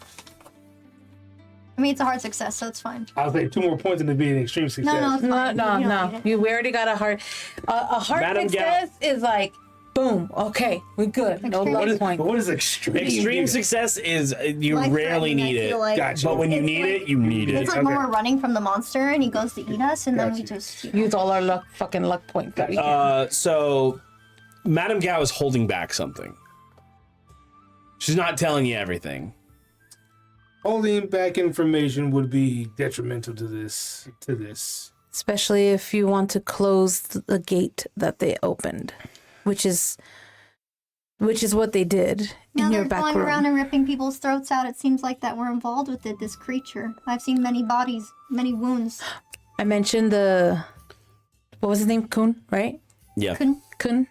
I mean, it's a hard success, so it's fine. I'll say 2 more points and it'd be an extreme success. No, it's fine. You don't No. need it. We already got a hard Madame success is like, boom, okay, we're good. No Extreme- luck point. What is extreme? Extreme success is you Like rarely threatening, I need it. feel like. Gotcha. But when you It's need like- it, you need it. It's like when we're running from the monster and he goes to eat us, and then we Gotcha. just... Use all our fucking luck points that we can. So Madame Gao is holding back something. She's not telling you everything. Holding back information would be detrimental to this. Especially if you want to close the gate that they opened, which is what they did Now in your they're back going room. around and ripping people's throats out. It seems like that we're involved with it, this creature. I've seen many bodies, many wounds. I mentioned what was his name? Kun, right? Yeah. Kun.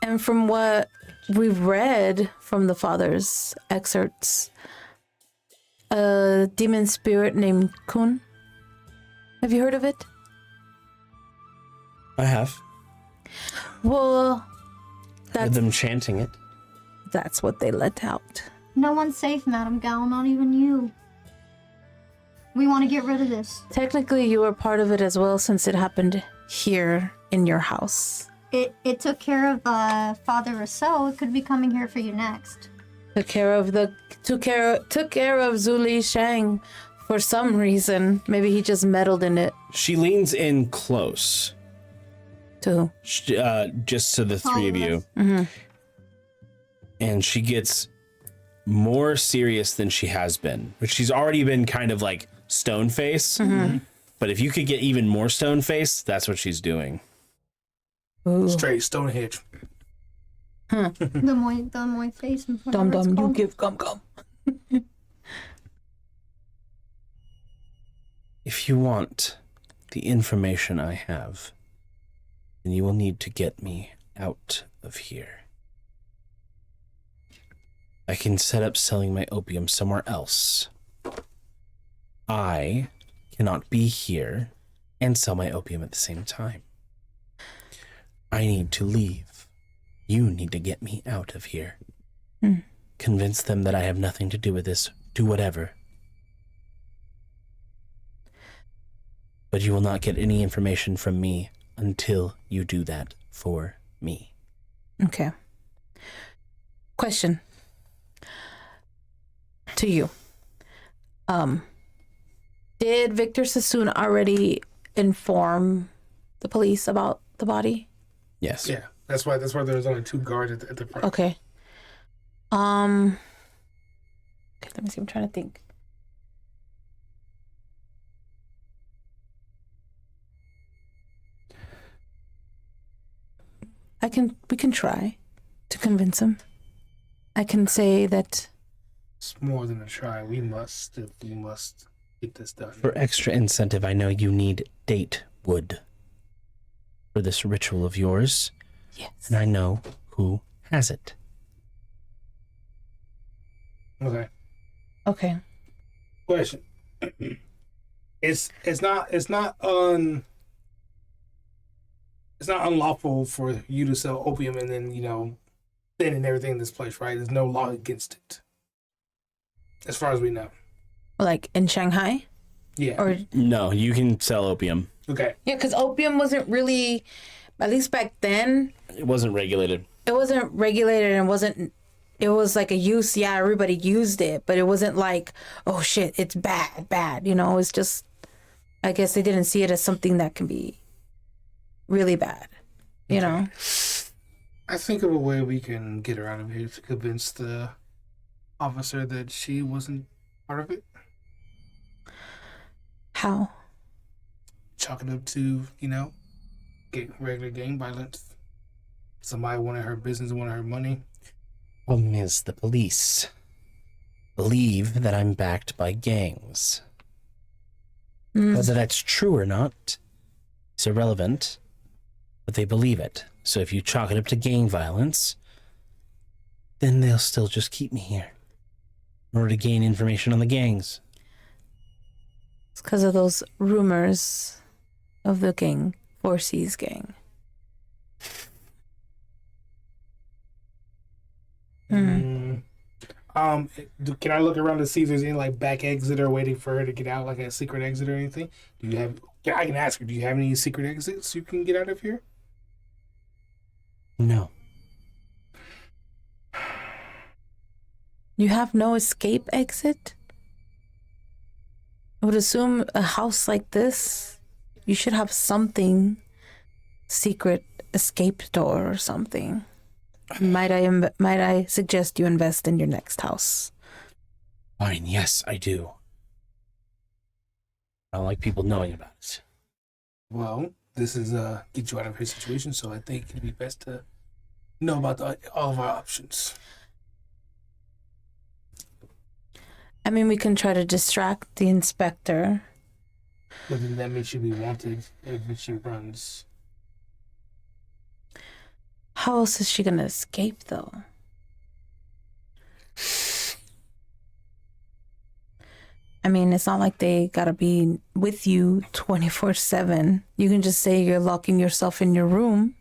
And from what we've read from the father's excerpts, a demon spirit named Kun. Have you heard of it? I have. Well, Heard them chanting it. that's what they let out. No one's safe, Madame Gao, not even you. We want to get rid of this. Technically, you were part of it as well, since it happened here in your house. It took care of Father Rousseau. It could be coming here for you next. Took care of Zuli Shang for some reason. Maybe he just meddled in it. She leans in close. To who? Just to the three of you. Mm-hmm. And she gets more serious than she has been, which she's already been kind of like stone face. Mm-hmm. But if you could get even more stone face, that's what she's doing. Ooh. Straight Stonehenge. The moy face. Dum dum, you give gum. If you want the information I have, then you will need to get me out of here. I can set up selling my opium somewhere else. I cannot be here and sell my opium at the same time. I need to leave. You need to get me out of here. Convince them that I have nothing to do with this. Do whatever. But you will not get any information from me until you do that for me. Okay. Question to you. Did Victor Sassoon already inform the police about the body? Yes. Yeah, that's why there's only 2 guards at the front. Okay. Okay, let me see. I'm trying to think. We can try to convince him. I can say that It's more than a try. We must get this done. For extra incentive, I know you need date wood for this ritual of yours. Yes. And I know who has it. Okay. Okay. Question. It's not unlawful for you to sell opium and then, thin and everything in this place, right? There's no law against it. As far as we know. Like in Shanghai? Yeah. Or No, you can sell opium. Okay. yeah, because opium wasn't really, at least back then, It wasn't regulated. it wasn't regulated and it was like a use. Yeah, everybody used it, but it wasn't like, oh shit, it's bad. It's just, I guess they didn't see it as something that can be really bad, I think of a way we can get her out of here to convince the officer that she wasn't part of it. How? Chalk it up to, regular gang violence. Somebody wanted her business, wanted her money. Problem is, the police believe that I'm backed by gangs. Whether that's true or not, it's irrelevant, but they believe it. So if you chalk it up to gang violence, then they'll still just keep me here in order to gain information on the gangs. It's because of those rumors of the gang, 4C's gang. Can I look around to see if there's any back exit or waiting for her to get out, like a secret exit or anything? Do you have? I can ask her. Do you have any secret exits you can get out of here? No. You have no escape exit? I would assume a house like this, you should have something, secret escape door or something. Might I suggest you invest in your next house? Fine, yes, I do. I don't like people knowing about it. Well, this is get you out of her situation, so I think it'd be best to know about all of our options. I mean, we can try to distract the inspector. But then that means she'll be wanted if she runs. How else is she gonna escape, though? I mean, it's not like they gotta be with you 24/7. You can just say you're locking yourself in your room.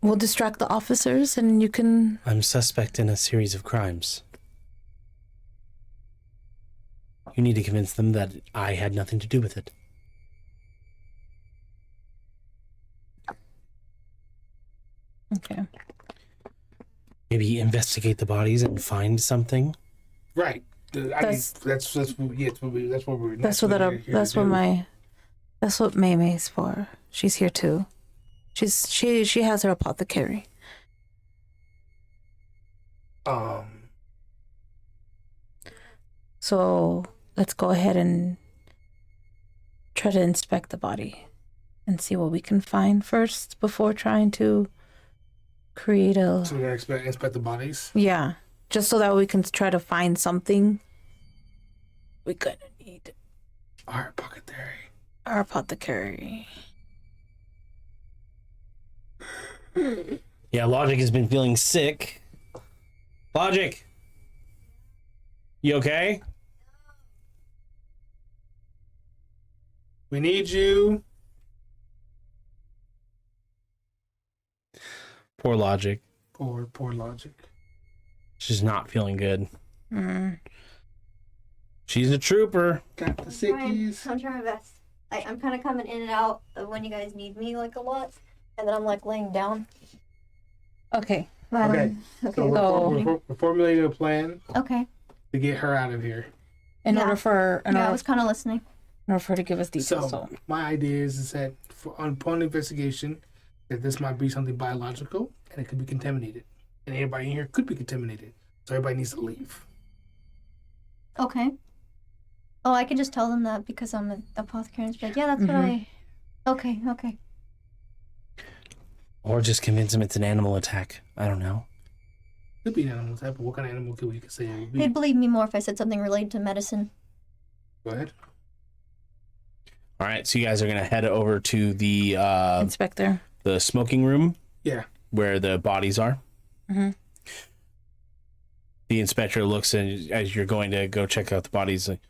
We'll distract the officers and you can... I'm suspect in a series of crimes. You need to convince them that I had nothing to do with it. Okay. Maybe investigate the bodies and find something. Right. That's what May's for. She's here too. She has her apothecary. So let's go ahead and try to inspect the body and see what we can find first before trying to create a... So we're gonna inspect the bodies? Yeah. Just so that we can try to find something. We're gonna need our apothecary. Our apothecary. Yeah, Logic has been feeling sick. Logic! You okay? We need you. Poor logic. Poor logic. She's not feeling good. Mm. She's a trooper. Got the sickies. I'm trying my best. I'm kind of coming in and out of when you guys need me like a lot, and then I'm like laying down. Okay. Okay. Okay. So we're formulating a plan Okay. to get her out of here. In Yeah. order for I was kind of listening. in order for her to give us details. So my idea is that upon investigation, that this might be something biological and it could be contaminated, and anybody in here could be contaminated. So everybody needs to leave. Okay. Oh, I could just tell them that because I'm an apothecary. And be like, yeah, that's what I. Okay. Okay. Or just convince him it's an animal attack. I don't know. Could be an animal type, but what kind of animal could we say it would be? They'd believe me more if I said something related to medicine. Go ahead. All right, so you guys are gonna head over to the Inspector. the smoking room. Yeah. Where the bodies are. Mm-hmm. The inspector looks, and as you're going to go check out the bodies, like,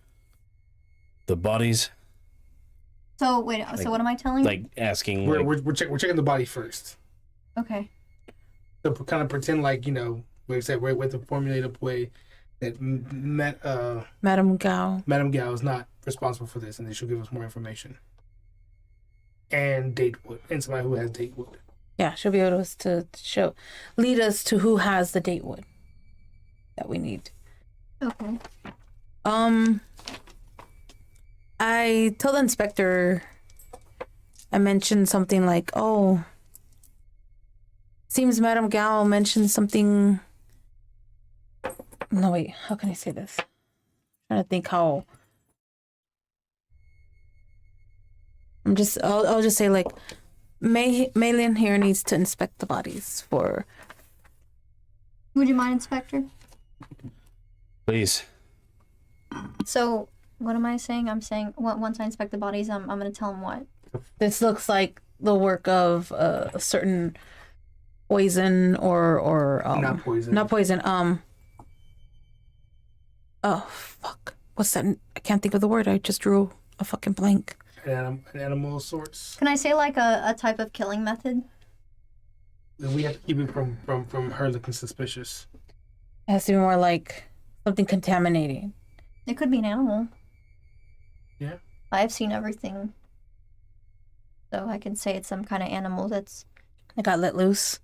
the bodies. So wait. So what am I telling? Like asking. We're checking the body first. Okay. So kind of pretend like, like I said, we're with a formulated way that Madame Gao. Madame Gao is not responsible for this, and they should give us more information. And Datewood, and somebody who has Datewood. Yeah, she'll be able to lead us to who has the datewood that we need. Okay. I told the inspector, I mentioned something like, oh, seems Madame Gao mentioned something. No, wait, how can I say this? I'm trying to think how. I'll just say like, Maylin here needs to inspect the bodies for. Would you mind, Inspector? Please. So what am I saying? I'm saying once I inspect the bodies, I'm gonna tell them what. This looks like the work of a certain poison or not poison. Not poison. Oh fuck! What's that? I can't think of the word. I just drew a fucking blank. An animal of sorts. Can I say like a type of killing method? We have to keep it from her looking suspicious. It has to be more like something contaminating. It could be an animal. Yeah. I've seen everything. So I can say it's some kind of animal that's. It got let loose.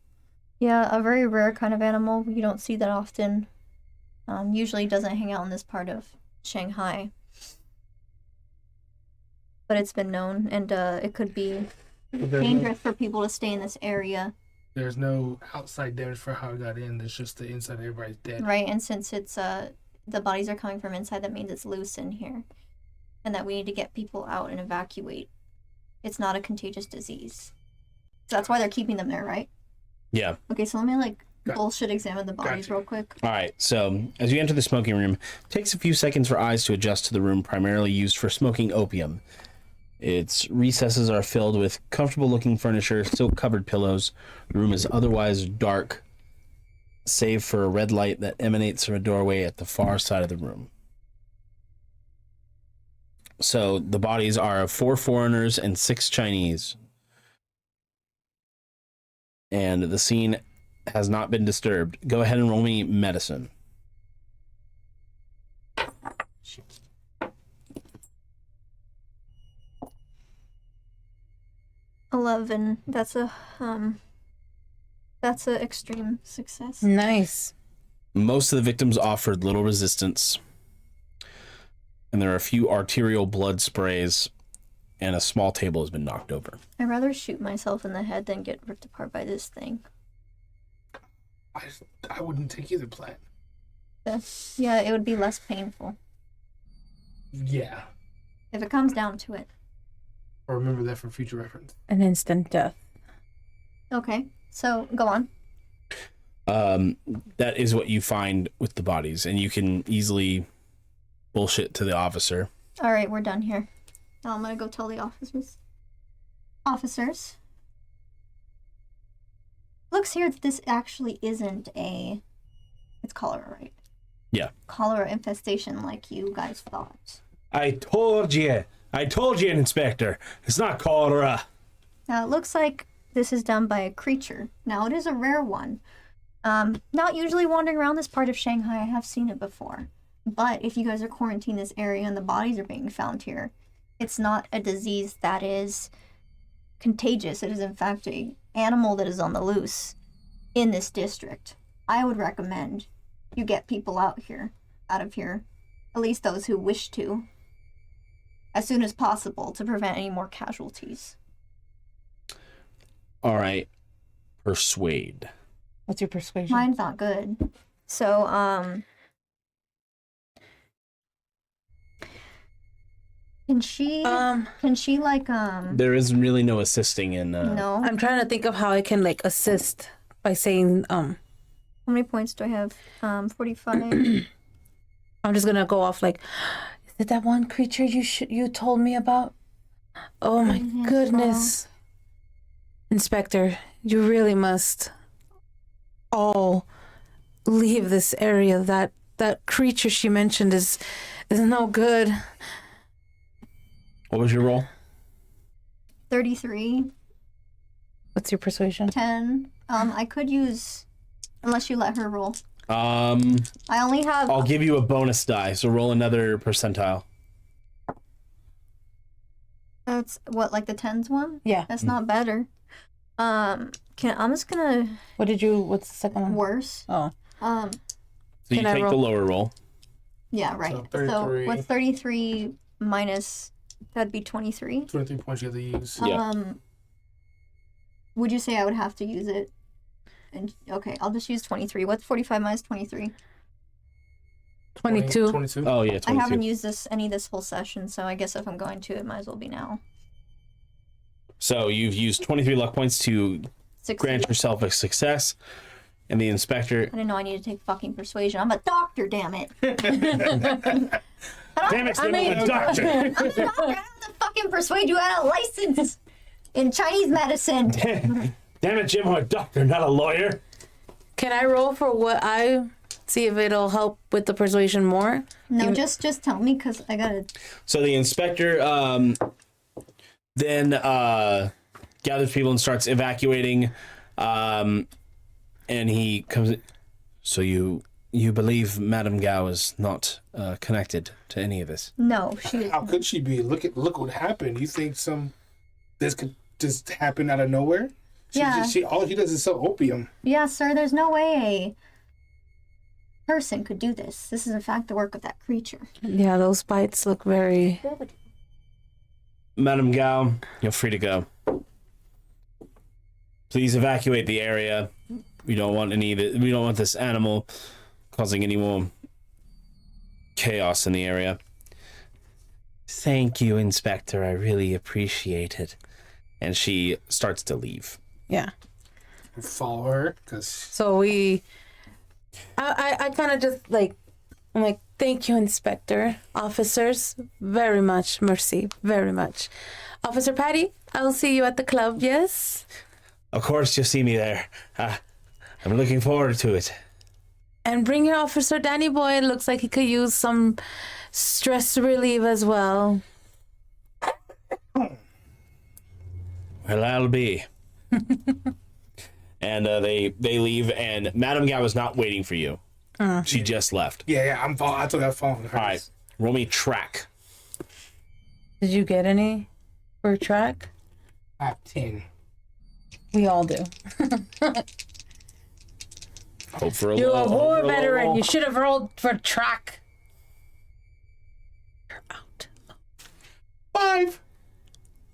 Yeah, a very rare kind of animal. You don't see that often. Usually doesn't hang out in this part of Shanghai. But it's been known, and it could be dangerous for people to stay in this area. There's no outside damage for how it got in. It's just the inside. Everybody's dead. Right, and since it's the bodies are coming from inside, that means it's loose in here, and that we need to get people out and evacuate. It's not a contagious disease, so that's why they're keeping them there, right? Yeah. Okay, so let me bullshit examine the bodies real quick. All right, so as you enter the smoking room, it takes a few seconds for eyes to adjust to the room primarily used for smoking opium. Its recesses are filled with comfortable-looking furniture, silk-covered pillows. The room is otherwise dark, save for a red light that emanates from a doorway at the far side of the room. So the bodies are of 4 foreigners and 6 Chinese. And the scene has not been disturbed. Go ahead and roll me medicine. 11. That's a extreme success. Nice. Most of the victims offered little resistance. And there are a few arterial blood sprays, and a small table has been knocked over. I'd rather shoot myself in the head than get ripped apart by this thing. I wouldn't take either plan. Yeah, it would be less painful. Yeah. If it comes down to it. Or remember that for future reference. An instant death. Okay, so go on. That is what you find with the bodies, and you can easily bullshit to the officer. All right, we're done here. Now I'm gonna go tell the officers. Officers. Looks here that this actually isn't it's cholera, right? Yeah. Cholera infestation like you guys thought. I told you I told you, Inspector. It's not cholera. Now, it looks like this is done by a creature. Now, it is a rare one. Not usually wandering around this part of Shanghai. I have seen it before. But if you guys are quarantined this area and the bodies are being found here, it's not a disease that is contagious. It is, in fact, an animal that is on the loose in this district. I would recommend you get people out of here, at least those who wish to, as soon as possible to prevent any more casualties. All right. Persuade. What's your persuasion? Mine's not good. So, can she like, There is really no assisting in... no? I'm trying to think of how I can like assist by saying How many points do I have? 45. I'm just gonna go off like, is it that one creature you told me about? Oh my goodness. Inspector, you really must all leave this area. That creature she mentioned is no good. What was your roll? 33. What's your persuasion? 10. I could use, unless you let her roll. I only have... I'll give you a bonus die, so roll another percentile. That's what, like the 10s one? Yeah. That's not better. I'm just gonna... What's the second one? Worse. Oh. So you take the lower roll. Yeah, right. So 33. what's 33 minus... That'd be 23. 23 points you have to use. Yeah. Would you say I would have to use it? And okay, I'll just use 23. What's 45 minus 23? 22. 22. Oh, yeah, 22. I haven't used any this whole session, so I guess if I'm going to, it might as well be now. So you've used 23 luck points to grant yourself a success, and the inspector... I didn't know I needed to take fucking persuasion. I'm a doctor, damn it. Damn it, I'm a doctor. I'm a doctor. I don't have to fucking persuade you out of license in Chinese medicine. Damn it, Jim, I'm a doctor, not a lawyer. Can I roll for what I see if it'll help with the persuasion more? No, just tell me, because I gotta... So the inspector then gathers people and starts evacuating, and he comes... So you believe Madame Gao is not connected to any of this? No, she... How could she be? Look what happened. You think this could just happen out of nowhere? All she does is sell opium. Yeah, sir, there's no way a person could do this. This is, in fact, the work of that creature. Yeah, those bites look very... Madame Gao, you're free to go. Please evacuate the area. We don't want we don't want this animal causing any more chaos in the area. Thank you, Inspector. I really appreciate it. And she starts to leave. Yeah. Follow her, because... So I kind of just like, I'm like, thank you, Inspector. Officers, very much. Mercy, very much. Officer Patty, I'll see you at the club, yes? Of course, you'll see me there. I'm looking forward to it. And bring your Officer Danny Boy. It looks like he could use some stress relief as well. Well, I'll be. And they leave, and Madame Gao is not waiting for you. She just left. Yeah, I took that phone. All right, roll me track. Did you get any for track? I have 10. We all do. Hope for a You're low. a war veteran. You should have rolled for track. You're out. 5.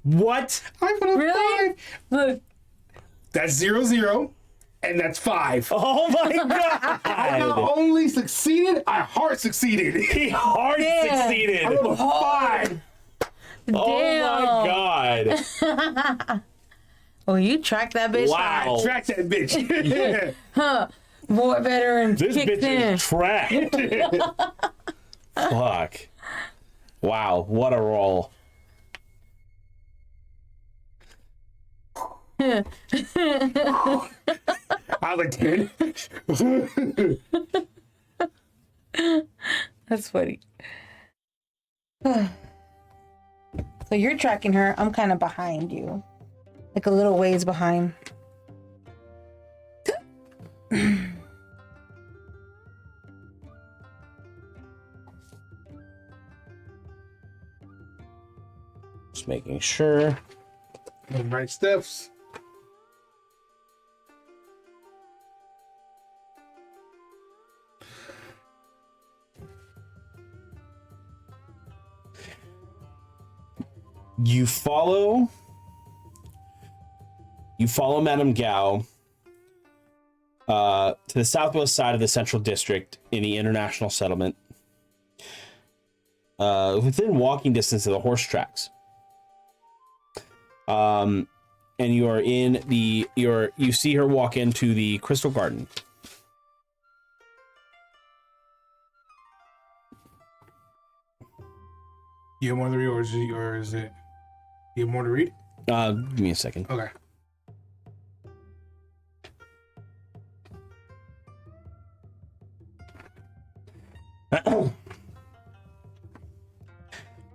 What? I put a Really? 5. Look. That's 0, and that's 5. Oh my god! I not only succeeded, I hard succeeded. He hard succeeded. I rolled a 5. Oh my god! Oh, you tracked that bitch. Wow! I tracked that bitch. Huh? War veteran. This kicked bitch in. is tracked. Fuck! Wow! What a roll! I was like 10. That's funny. So you're tracking her. I'm kind of behind you. Like a little ways behind. Just making sure. The right steps. You follow Madame Gao to the southwest side of the Central District in the International Settlement, within walking distance of the horse tracks. And you are in you see her walk into the Crystal Garden. You have more to read, or is it? You have more to read? Give me a second. Okay.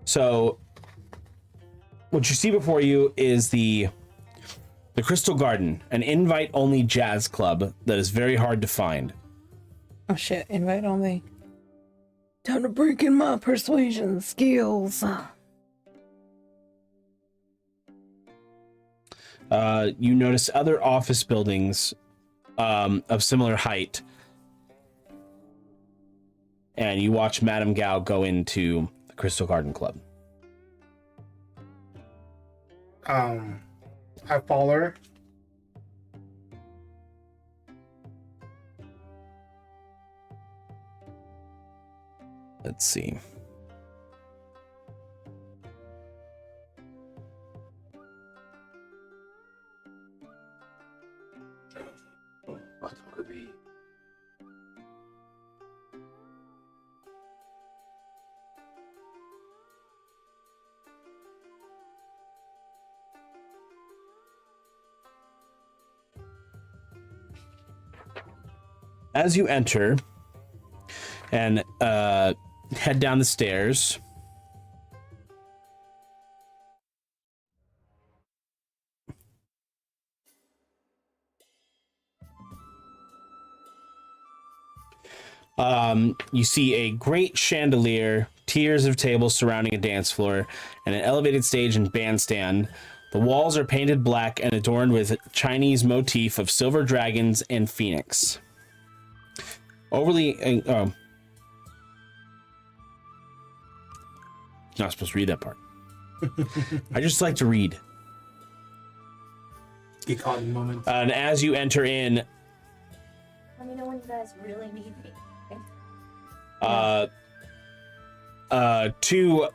So, what you see before you is the Crystal Garden, an invite-only jazz club that is very hard to find. Oh shit, invite only. Time to break in my persuasion skills. You notice other office buildings of similar height, and you watch Madame Gao go into the Crystal Garden Club. I follow her. Let's see. As you enter and head down the stairs, you see a great chandelier, tiers of tables surrounding a dance floor, and an elevated stage and bandstand. The walls are painted black and adorned with Chinese motif of silver dragons and phoenix. Not supposed to read that part. I just like to read. Get caught in the moment. And as you enter in, Let me know when you guys really need me. two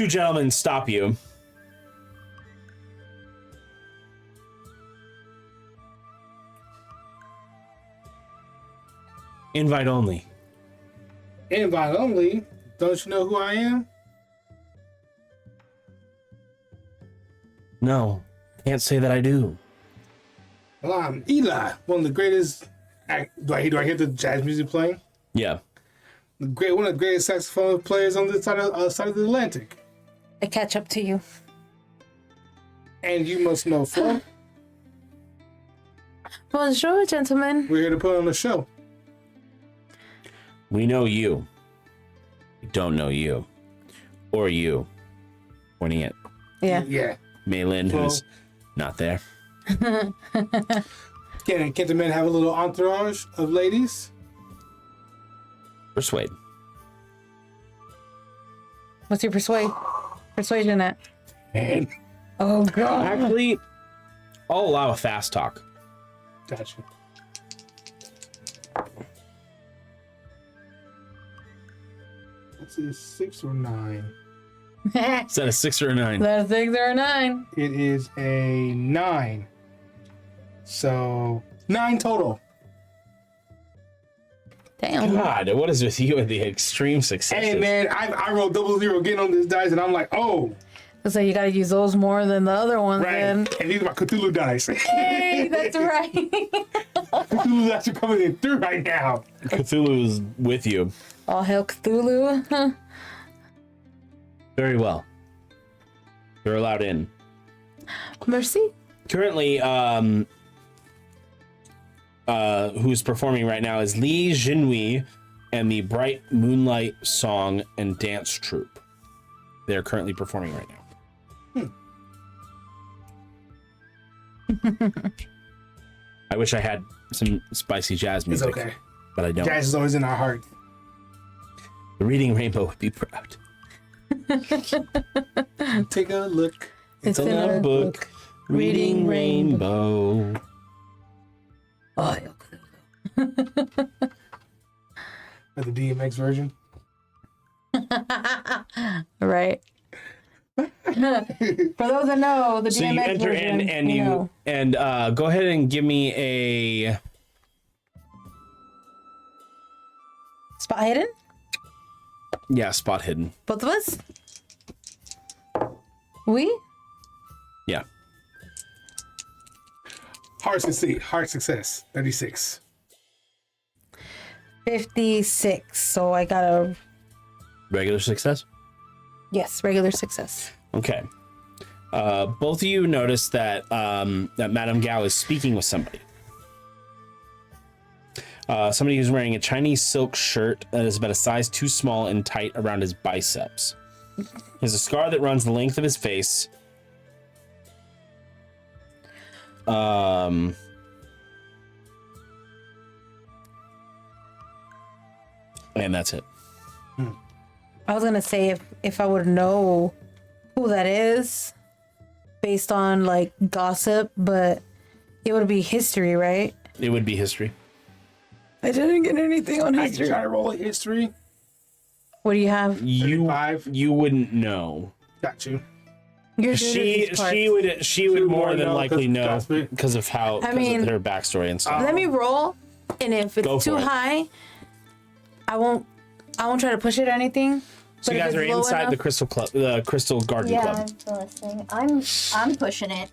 gentlemen stop you. Invite only. Invite only? Don't you know who I am? No, can't say that I do. Well, I'm Eli, one of the greatest. Do I hear the jazz music playing? Yeah. One of the greatest saxophone players on this side of the Atlantic. I catch up to you. And you must know Flo. Bonjour, gentlemen. We're here to put on a show. We know you. We don't know you. Or you. Pointing at Yeah. Maylin, who's not there. Can't the men have a little entourage of ladies? Persuade. What's your persuasion at? Man. Oh god. Actually, I'll allow a fast talk. Gotcha. That's a 6 or 9. Is that a 6 or a 9? That's 6 or a 9. It is a 9. So 9 total. Damn. God, what is with you and the extreme successes? Hey man, I rolled 00 getting on this dice, and I'm like, oh. So you gotta use those more than the other ones, Right. then. And these are my Cthulhu dice. Hey, that's right. Cthulhu's actually coming in through right now. Cthulhu is with you. All hail Cthulhu. Very well. You're allowed in. Mercy? Currently, who's performing right now is Li Jinhui and the Bright Moonlight Song and Dance Troupe. They're currently performing right now. I wish I had some spicy jazz music. It's okay. But I don't. Jazz is always in our heart. The Reading Rainbow would be proud. Take a look. It's in a book. Reading Rainbow. Oh, The DMX version. right. For those that know, the So DMX you enter version, in and know. go ahead and give me a Spot hidden? spot hidden. Both of us? We? Yeah. Hard success. 36. 56. So I got a Regular success? regular success. Okay. Both of you notice that that Madame Gao is speaking with somebody. Somebody who's wearing a Chinese silk shirt that is about a size too small and tight around his biceps. He has a scar that runs the length of his face. And that's it. I was gonna say if I would know who that is based on like gossip, but it would be history, right? It would be history. I didn't get anything on I can history. try to roll a history. What do you have? You wouldn't know. Got you. You're good at She these parts. would more more than know likely 'cause know gossip. because of how I because mean- of her backstory and stuff. Let me roll, and if Go it's for too it. high, I won't try to push it or anything. So But you if guys it's are low inside enough- the Crystal Club, the Crystal Garden Yeah, Club. I'm listening. I'm pushing it.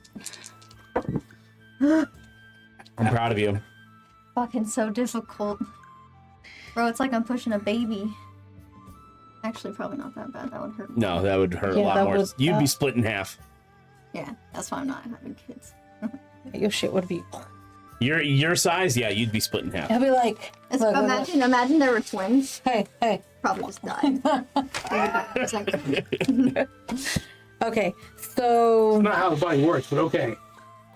I'm proud of you. Fucking so difficult. Bro, it's like I'm pushing a baby. Actually, probably not that bad. That would hurt. No, that would hurt a Yeah, lot that more. would- You'd be split in half. Yeah, that's why I'm not having kids. Your shit would be. Your size, yeah, you'd be split in half. I'll be like, It's, look, look, imagine there were twins. look. Hey. Probably just died. It's like- Okay, so Not how the body works, but okay.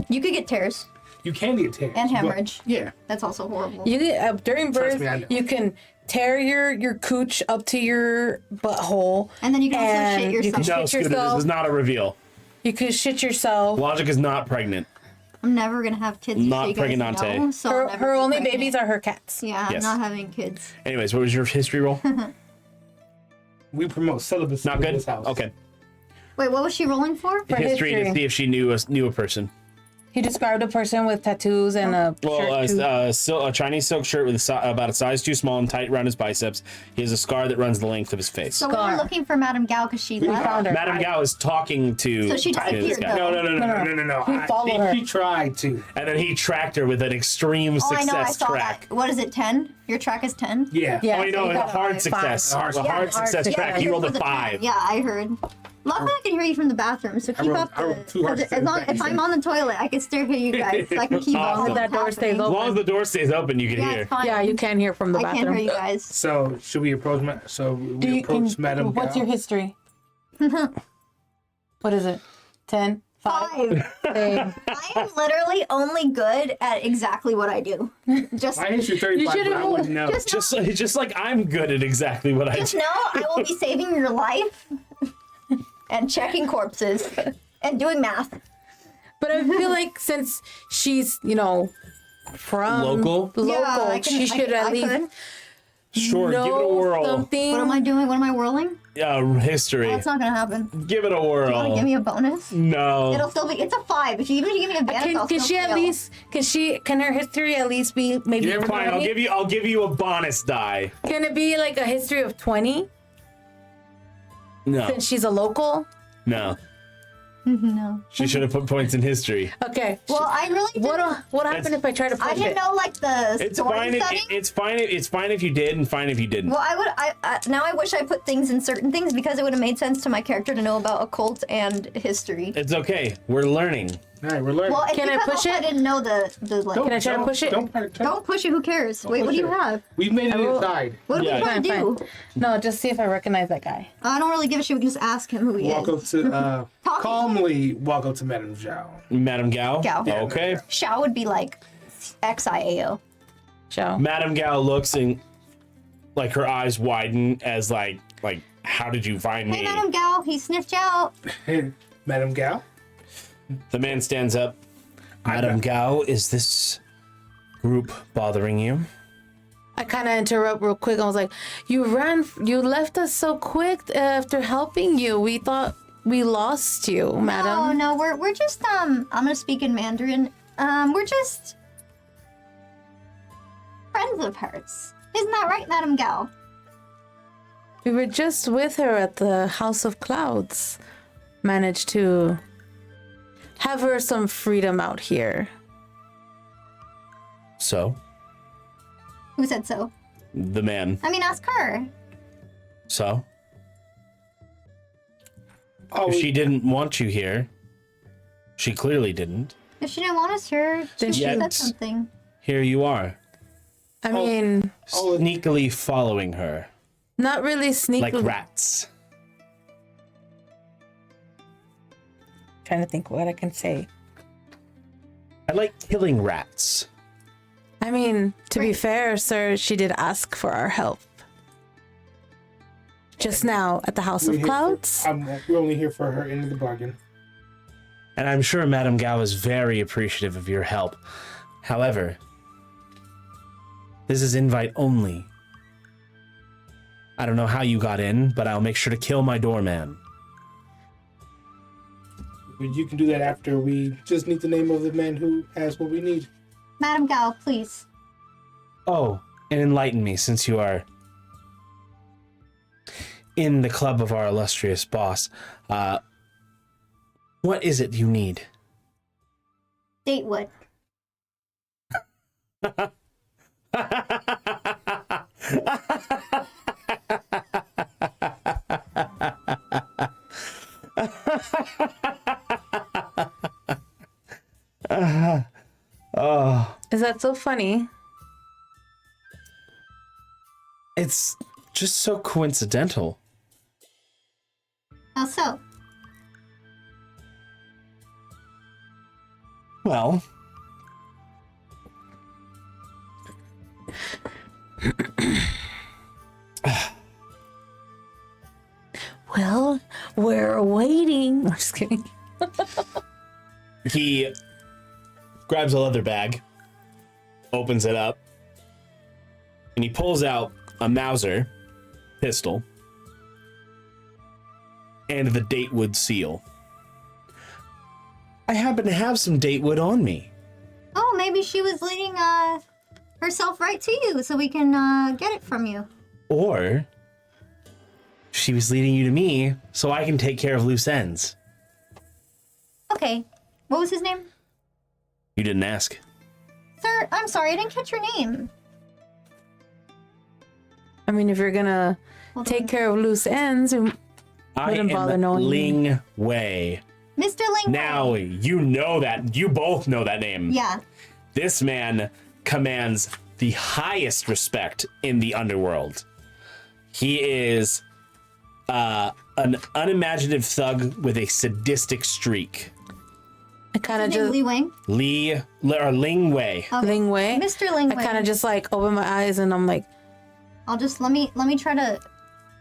you could get tears You can get tears. and but- hemorrhage. Yeah. That's also horrible. you get during Trust birth, me, I know. you can tear your cooch up to your butthole, And then you can also and shit you yourself. can No, shit Scooter, this yourself. is not a reveal. You could shit yourself. Logic is not pregnant. I'm never gonna have kids. just Not so you guys pregnante. know, so I'll Her, never her be only pregnant. babies are her cats. Yeah, Yes. I'm not having kids. Anyways, what was your history roll? We promote celibacy Not in good? this house. Okay. Wait, what was she rolling for? For History to history. see if she knew a person. He described a person with tattoos and a Well, shirt. a Chinese silk shirt with about a size too small and tight around his biceps. He has a scar that runs the length of his face. So we were looking for Madame Gao because she left. found her. Madame Gao is talking to, So she to this disappeared, guy. though. No. He I followed think her. she tried to. And then he tracked her with an extreme Oh, I know, I success saw track. that. What is it, 10? Your track is 10? Yeah. Yeah. Oh, you know, so he a got hard five. success. Hard A hard success track. You rolled a was 5. Yeah, I heard. Luckily, I can hear you from the bathroom, so keep rolled- up I the... rolled 2 hard 'cause as long, success if I'm on the toilet, I can still hear you guys, so I can keep Awesome. on If that door stays As long as open. the door stays open, you can Yeah, hear. it's fine. Yeah, you can hear from the I bathroom. can't hear you guys. So should we approach? Do you, Madame what's Gao? your history? What is it? 10? 5? 5. Same. I am literally only good at exactly what I do. Just, My history 35, You but I wouldn't know. Just like I'm good at exactly what I just do. know I will be saving your life and checking corpses and doing math. But I feel like since she's, from Local? Yeah, I can- she I should could- at I least could. Sure, give it a know whirl. something. What am I doing? What am I whirling? History. That's not gonna happen. Give it a You wanna whirl. give me a bonus? No. It'll still be. It's a 5. If you even give me a advantage, I'll Can still she at fail. least? Can her history at least be maybe? Fine, I'll 20? give you a bonus die. Can it be like a history of 20 No. since she's a local? No. No. She should have put points in history. Okay. Well, I really didn't. What happened if I try to push I didn't it? know like the It's story fine. setting. It's fine. It's fine if you did, and fine if you didn't. Well, now I wish I put things in certain things because it would have made sense to my character to know about occult and history. It's okay. We're learning. All right, we're learning. Well, it's Can I because push also I it? didn't know the like. Can I try to push it? Don't push it. Who cares? Wait, what do you have? We made it inside. What do we trying to do? No, just see if I recognize that guy. I don't really give a shit. We can just ask him who he Welcome is. to calmly welcome to Madame Zhao. Madame Gao. Gao. Okay. Xiao would be like XIAO. Xiao. Madame Gao looks and like her eyes widen as like how did you find Hey, me? Madame Gao, he sniffed you out. Madame Gao? The man stands up. Madame Gao, is this group bothering you? I kind of interrupt real quick. I was like, you left us so quick after helping you. We thought we lost you, madam. No, we're just I'm gonna speak in Mandarin. We're just friends of hers. Isn't that right, Madame Gao? We were just with her at the House of Clouds. Managed to have her some freedom out here. So? Who said so? The man. I mean, ask her. So? Oh, If she didn't want you here, she clearly didn't. If she didn't want us here, she said something. Here you are. I mean, sneakily following her. not really sneaky. Like rats. Trying to think what I can say. I like killing rats. I mean, to be fair, sir, she did ask for our help. Just now at the House of Clouds. We're only here for her end of the bargain. And I'm sure Madame Gao is very appreciative of your help. However, this is invite only. I don't know how you got in, but I'll make sure to kill my doorman. You can do that after we just need the name of the man who has what we need. Madame Gao, please. Oh, and enlighten me, since you are in the club of our illustrious boss. What is it you need? Datewood. Is that so funny? It's just so coincidental. How so? Well, Well, we're waiting. I'm just kidding. he grabs a leather bag, opens it up, and he pulls out a Mauser pistol and the Datewood seal. I happen to have some Datewood on me. Oh, maybe she was leading herself right to you so we can get it from you. Or she was leading you to me so I can take care of loose ends. Okay. What was his name? You didn't ask. Sir, I'm sorry, I didn't catch your name. I mean, if you're gonna take care of loose ends, we I wouldn't bother am knowing. Ling Wei. Mr. Ling. Now you know that. You both know that name. Yeah. This man commands the highest respect in the underworld. He is an unimaginative thug with a sadistic streak. I kind of His name just Li Wang. Ling Wei. Okay. Ling Wei. Mr. Ling I Wei. kind of just like open my eyes and I'm like, I'll just let me try to.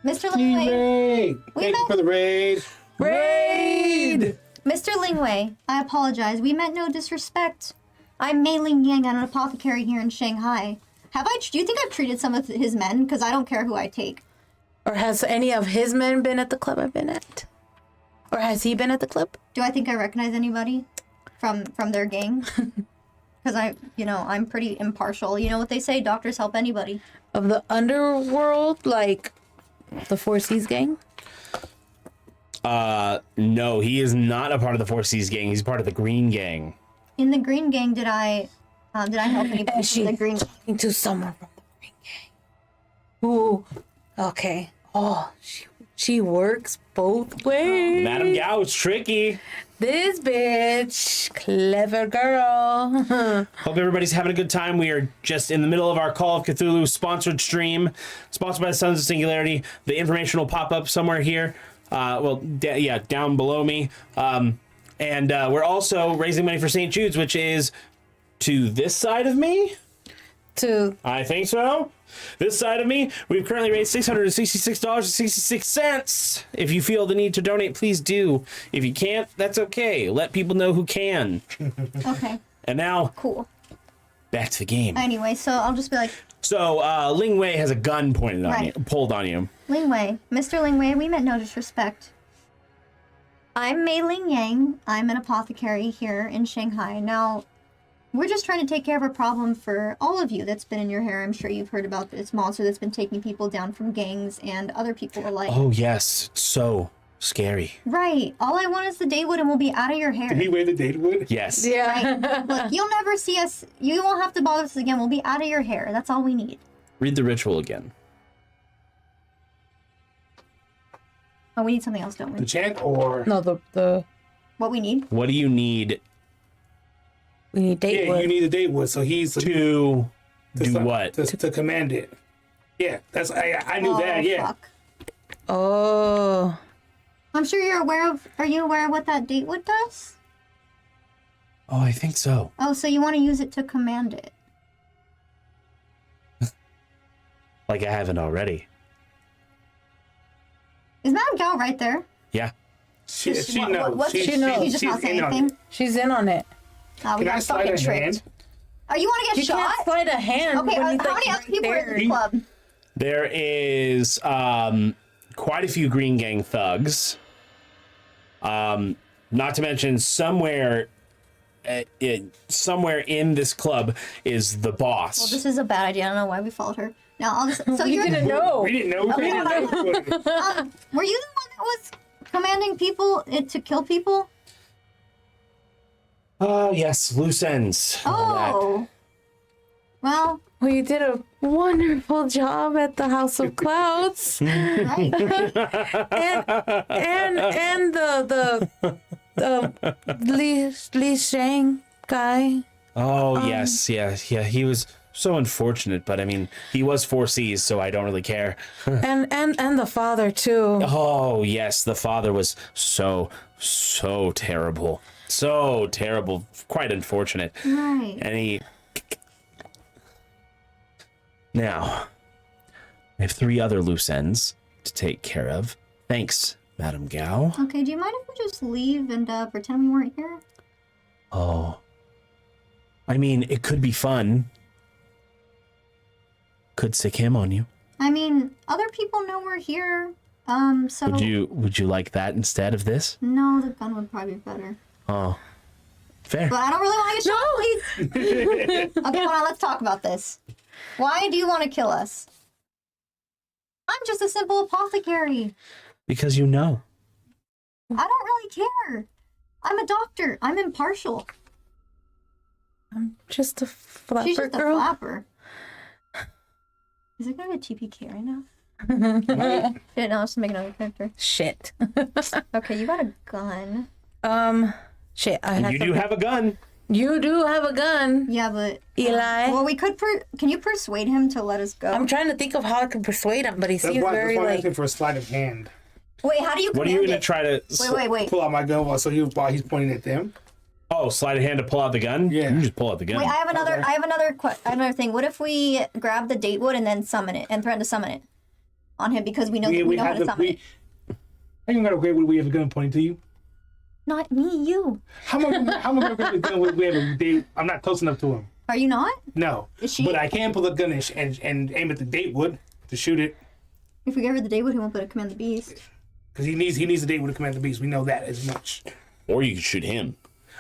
Mr. Ling Wei. Raid! Thank you for the raid. raid! Mr. Ling Wei, I apologize. We meant no disrespect. I'm Mei Ling Yang, I'm an apothecary here in Shanghai. Do you think I've treated some of his men? Because I don't care who I take. Or has any of his men been at the club I've been at? Or has he been at the club? Do I think I recognize anybody from their gang? Because I'm pretty impartial. You know what they say? Doctors help anybody. Of the underworld, like the Four Seas gang? No, he is not a part of the Four Seas gang. He's part of the Green Gang. In the Green Gang, did I help anybody from the Green Gang? Into someone from the Green Gang. Ooh, okay. Oh, she works both ways. Madame Gao is tricky. This bitch, clever girl. Hope everybody's having a good time. We are just in the middle of our Call of Cthulhu sponsored stream, sponsored by the Sons of Singularity. The information will pop up somewhere here. Down below me. And we're also raising money for St. Jude's, which is to this side of me. I think so. This side of me, we've currently raised $666.66. If you feel the need to donate, please do. If you can't, that's okay. Let people know who can. Okay. And now, cool. Back to the game. Anyway, so I'll just be like, So, Ling Wei has a gun pointed on Right. you, pulled on you. Ling Wei, Mr. Ling Wei, we meant no disrespect. I'm Mei Ling Yang. I'm an apothecary here in Shanghai. Now, we're just trying to take care of a problem for all of you that's been in your hair. I'm sure you've heard about this monster that's been taking people down from gangs and other people alike. Oh, yes. So scary. Right. All I want is the Daywood and we'll be out of your hair. Did he wear the Daywood? Yes. Right. Look, you'll never see us. You won't have to bother us again. We'll be out of your hair. That's all we need. Read the ritual again. Oh, we need something else, don't we? The chant or... No, the... What we need? What do you need? We need Daywood. Yeah, you need a Daywood, so he's... To do what? To command it. Yeah, that's... I knew that, yeah. Fuck. Oh. I'm sure you're aware of... Are you aware of what that Daywood does? Oh, I think so. Oh, so you want to use it to command it. Like I haven't already. Is Madame Gao right there? Yeah. She knows. She knows. She's just not saying anything. She's in on it. Oh, we got fucking tricked. Oh, you want to get You shot? can't slide a hand. Okay, when how he's, many like, other people are in there. the club? There is quite a few Green Gang thugs. Not to mention somewhere in this club is the boss. Well, this is a bad idea. I don't know why we followed her. Now, I'll just... So You didn't know. We didn't know. Okay, were you the one that was commanding people to kill people? Oh, yes, loose ends. Oh. Well, you did a wonderful job at the House of Clouds. right. and the Li Shang guy. Oh, yes, yeah. He was so unfortunate, but I mean, he was 4 Cs, so I don't really care. and the father too. Oh, yes, the father was so terrible. So terrible. Quite unfortunate. Right. And he... Now, I have 3 other loose ends to take care of. Thanks, Madame Gao. Okay, do you mind if we just leave and pretend we weren't here? Oh. I mean, it could be fun. Could sick him on you. I mean, other people know we're here. So... Would you like that instead of this? No, the gun would probably be better. Oh. Fair. But I don't really want to get shot, please. Okay, hold on, let's talk about this. Why do you want to kill us? I'm just a simple apothecary. Because you know. I don't really care. I'm a doctor. I'm impartial. I'm just a flapper She's just a girl. flapper. Is it gonna be a TPK right now? Yeah, no, let's make another character. Shit. Okay, you got a gun. Shit. You do have a gun. You do have a gun. Yeah, but Eli. well, we could. Can you persuade him to let us go? I'm trying to think of how I can persuade him, but he seems very I'm like. asking for a sleight of hand. Wait, how do you? What are you command gonna it? try to? Wait. Pull out my gun while he's pointing at them. Oh, slide a hand to pull out the gun. Yeah. You can just pull out the gun. Wait, I have another. Okay. I have another thing. What if we grab the Datewood and then summon it and threaten to summon it on him because we know we know how to summon it? Are you gonna agree with we have a gun pointing to you? Not me, you. How am I gonna grab the gun with we have a date? I'm not close enough to him. Are you not? No. Is she? But I can pull a gun and aim at the Datewood to shoot it. If we give her the Datewood, he won't be able to command the beast. Because he needs the Datewood to command the beast. We know that as much. Or you could shoot him.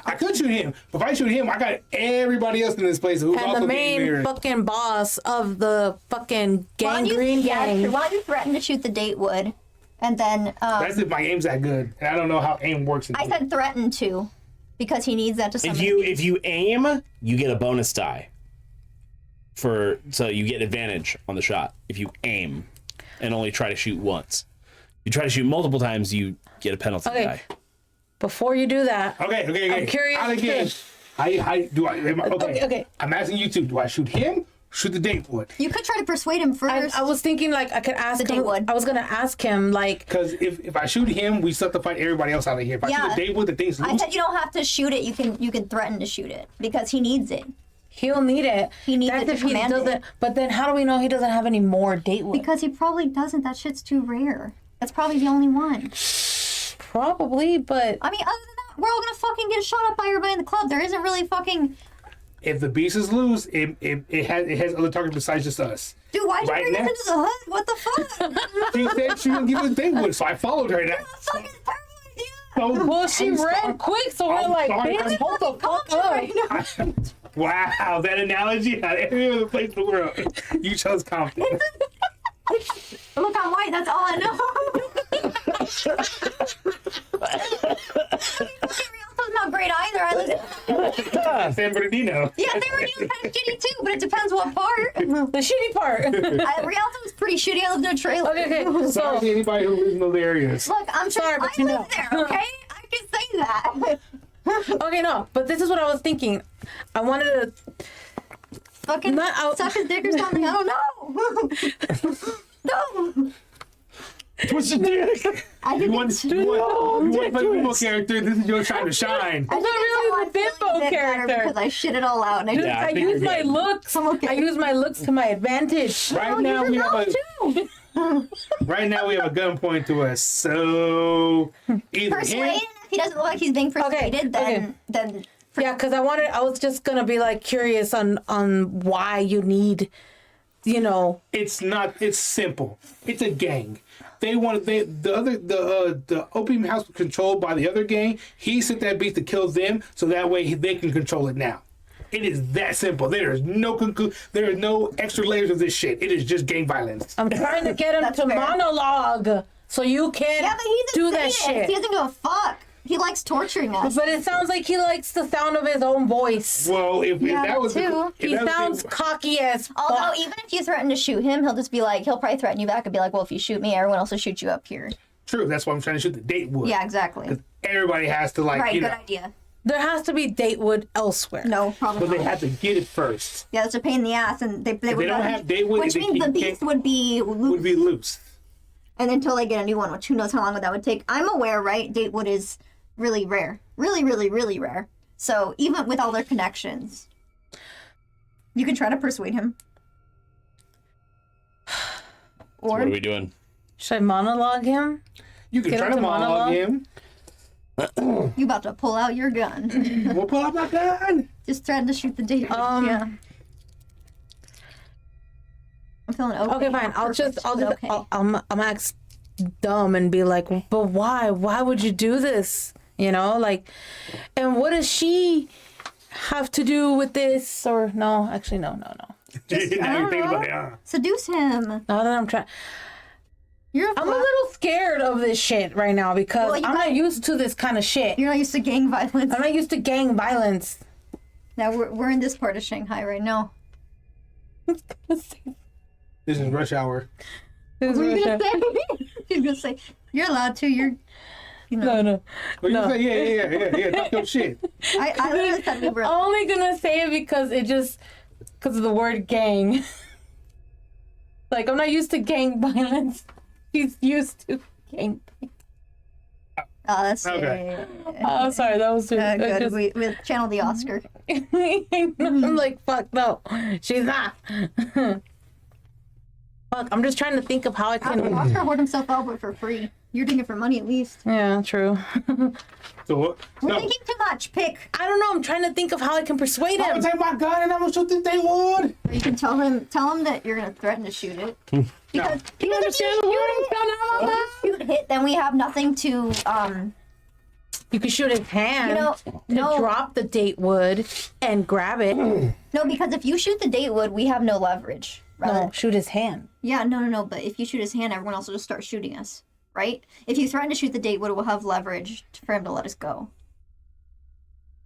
I could shoot him, but if I shoot him, I got everybody else in this place who's And also the getting main mirrored. fucking boss of the fucking Green Gang. Why don't you threaten to shoot the Datewood, And then That's if my aim's that good. And I don't know how aim works. I said threaten to, because he needs that to summon. If you aim, you get a bonus die. So you get advantage on the shot if you aim and only try to shoot once. If you try to shoot multiple times, you get a penalty die. Before you do that, Okay. I'm curious. Okay. I'm asking you two. Do I shoot him? Shoot the Datewood? You could try to persuade him first. I was thinking like I could ask him. I was gonna ask him like, because if I shoot him, we still have to fight everybody else out of here. If I shoot the Datewood, the thing's loose. I said you don't have to shoot it. You can threaten to shoot it because he needs it. He'll need it. He needs That's it to if he command doesn't. it. But then how do we know he doesn't have any more Datewood? Because he probably doesn't. That shit's too rare. That's probably the only one. Probably, but I mean, other than that, we're all gonna fucking get shot up by everybody in the club. There isn't really fucking. If the beast is loose, it has other targets besides just us. Dude, why'd you bring us into the hood? What the fuck? She said she didn't give us Datewood, so I followed her. Well, she ran quick, so we're like, bitch, hold the fuck up. Wow, that analogy had every other place in the world. You chose Compton. Look, I'm white. That's all I know. Rialto's not great either. I live San Bernardino. Yeah, San Bernardino's kind of shitty too, but it depends what part. The shitty part. Rialto's pretty shitty. I live in a trailer. Okay. Sorry to anybody who lives in those areas. Look, I'm sorry, but I live there. Okay, I can say that. Okay, no, but this is what I was thinking. I wanted to fucking suck his dick or something. I don't know. No. Twist your dick. You want to play Bimbo character? This is your time to shine. I'm not really the Bimbo character because I shit it all out. And I use my looks. I use my looks to my advantage. Right now we have a gun pointed to us. So either persuade him. If he doesn't look like he's being persuaded, then yeah, because I was just gonna be like curious on why you need, It's simple. It's a gang. The opium house was controlled by the other gang. He sent that beast to kill them, so that way they can control it now. It is that simple. There is no extra layers of this shit. It is just gang violence. I'm trying to get him to monologue so you can do that shit. He doesn't give a fuck. He likes torturing us. But it sounds like he likes the sound of his own voice. Well, if that was he sounds cocky as fuck. Although even if you threaten to shoot him, he'll probably threaten you back and be like, well, if you shoot me, everyone else will shoot you up here. True. That's why I'm trying to shoot the Datewood. Yeah, exactly. Everybody has to good idea. There has to be Datewood elsewhere. No, probably But not. they have to get it first. Yeah, it's a pain in the ass, and they don't have Datewood, which means the beast would be loose. And until they get a new one, which who knows how long that would take. I'm aware, right? Datewood is really rare. Really, really, really rare. So even with all their connections, you can try to persuade him. So what are we doing? Should I monologue him? You can try to monologue him. You about to pull out your gun. We'll pull out my gun. Just threaten to shoot the Datewood. Yeah. I'm feeling okay. Okay, fine. I'll act dumb and be like, but why? Why would you do this? And what does she have to do with this? Or no, actually, no. Just, seduce him. Now that I'm trying. I'm a little scared of this shit right now because I'm not used to this kind of shit. You're not used to gang violence. I'm not used to gang violence. Now we're in this part of Shanghai right now. This is rush hour. What are you gonna say? She's gonna say, "You're allowed to." No. What you say? Yeah. Talk your shit. I literally said we were. I'm only gonna say it because of the word gang. Like I'm not used to gang violence. He's used to gang. Oh, that's okay. Oh, sorry, that was too good. We channeled the Oscar. I'm like, fuck no, she's not. Fuck, I'm just trying to think of how I can. Oscar hoard himself out, but for free. You're doing it for money at least. Yeah, true. So what? We're thinking too much. Pick. I don't know. I'm trying to think of how I can persuade him. I'm gonna take my gun and I'm gonna shoot this Datewood. Or you can tell him that you're gonna threaten to shoot it. Because you understand the if you hit, then we have nothing to. You can shoot his hand. No. Drop the Datewood and grab it. No, because if you shoot the Datewood, we have no leverage. No, shoot his hand. Yeah, no. But if you shoot his hand, everyone else will just start shooting us. right? If you threaten to shoot the date, we'll have leverage for him to let us go.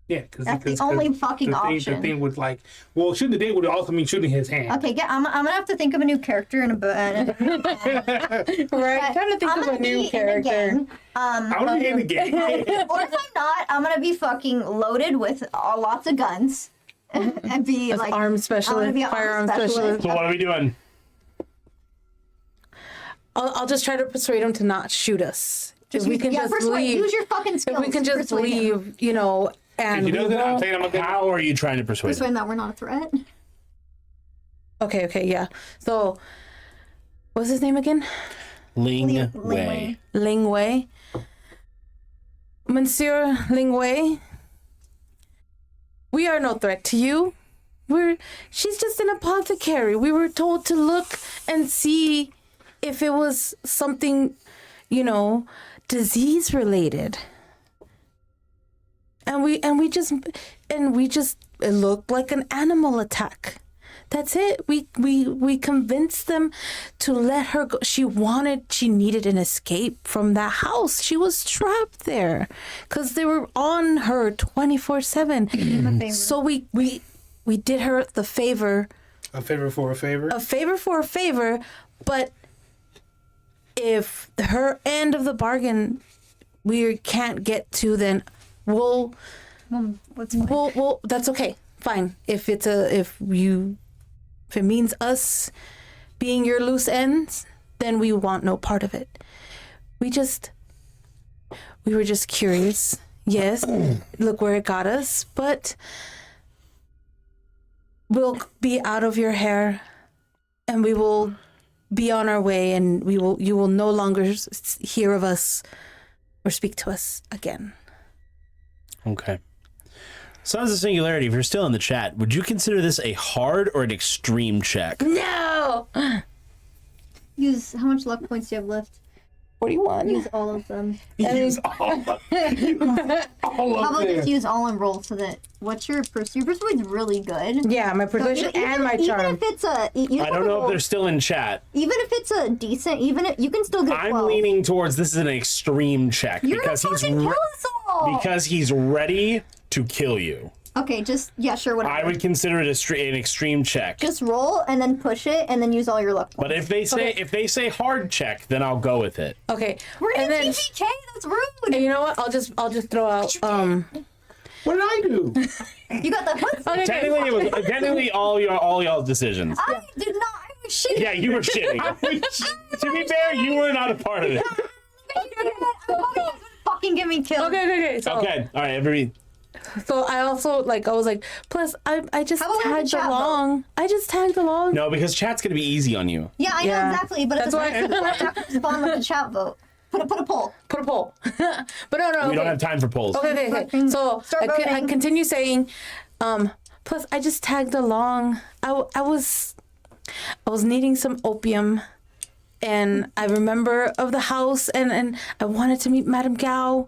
Yeah, because That's the only fucking option. The thing with like, well, shooting the date would also mean shooting his hand. Okay, I'm gonna have to think of a new character in a book. Right, trying to think of a new character. I want to be in the game. Or if I'm not, I'm gonna be fucking loaded with lots of guns and be like arms specialist, firearm specialist. So what are we doing? I'll just try to persuade him to not shoot us. If we can just leave, use your fucking skills. if we can to just persuade him. leave, you know, and If he doesn't, I'm saying I'm gonna. How are you trying to persuade Persuade him? him that we're not a threat. okay, yeah. So, what's his name again? Ling Wei. Ling Wei. Monsieur Ling Wei, we are no threat to you. She's just an apothecary. We were told to look and see if it was something, you know, disease related. And we just it looked like an animal attack. That's it. We convinced them to let her go. She needed an escape from that house. She was trapped there because they were on her 24/7. So we did her the favor. A favor for a favor. A favor for a favor, but if her end of the bargain we can't get to, then we'll that's okay. Fine. If it means us being your loose ends, then we want no part of it. We were just curious. Yes, look where it got us, but we'll be out of your hair and we will be on our way, and you will no longer hear of us or speak to us again. Okay. Sons of Singularity, if you're still in the chat, would you consider this a hard or an extreme check? No! Use how much luck points do you have left? 41. Use all of them. Use all of How about just use all and roll so that your persuasion's really good. Yeah, my persuasion and my charm. Even if it's I don't know if they're still in chat. Even if it's a decent, you can still get 12. I'm leaning towards this is an extreme check because he's ready to kill you. Okay, sure, whatever. I would consider it an extreme check. Just roll and then push it and then use all your luck points. But if they say hard check, then I'll go with it. Okay. We're gonna TPK. That's rude. And you know what? I'll just throw out. What did I do? You got the hook. Okay. Technically all y'all's decisions. I did not. I was shitting. Yeah, you were shitting. To be fair, you were not a part of it. Fucking get me killed. Okay. So, okay. All right, everybody. So I also I was like, plus I just How about we have tagged a chat along. I just tagged along. No, because chat's gonna be easy on you. Yeah, I know exactly, but That's why. I have to respond with the chat vote. Put a poll. Put a poll. But no. We don't have time for polls. Okay. So I continue saying, plus I just tagged along. I was needing some opium, and I remember of the house, and I wanted to meet Madame Gao.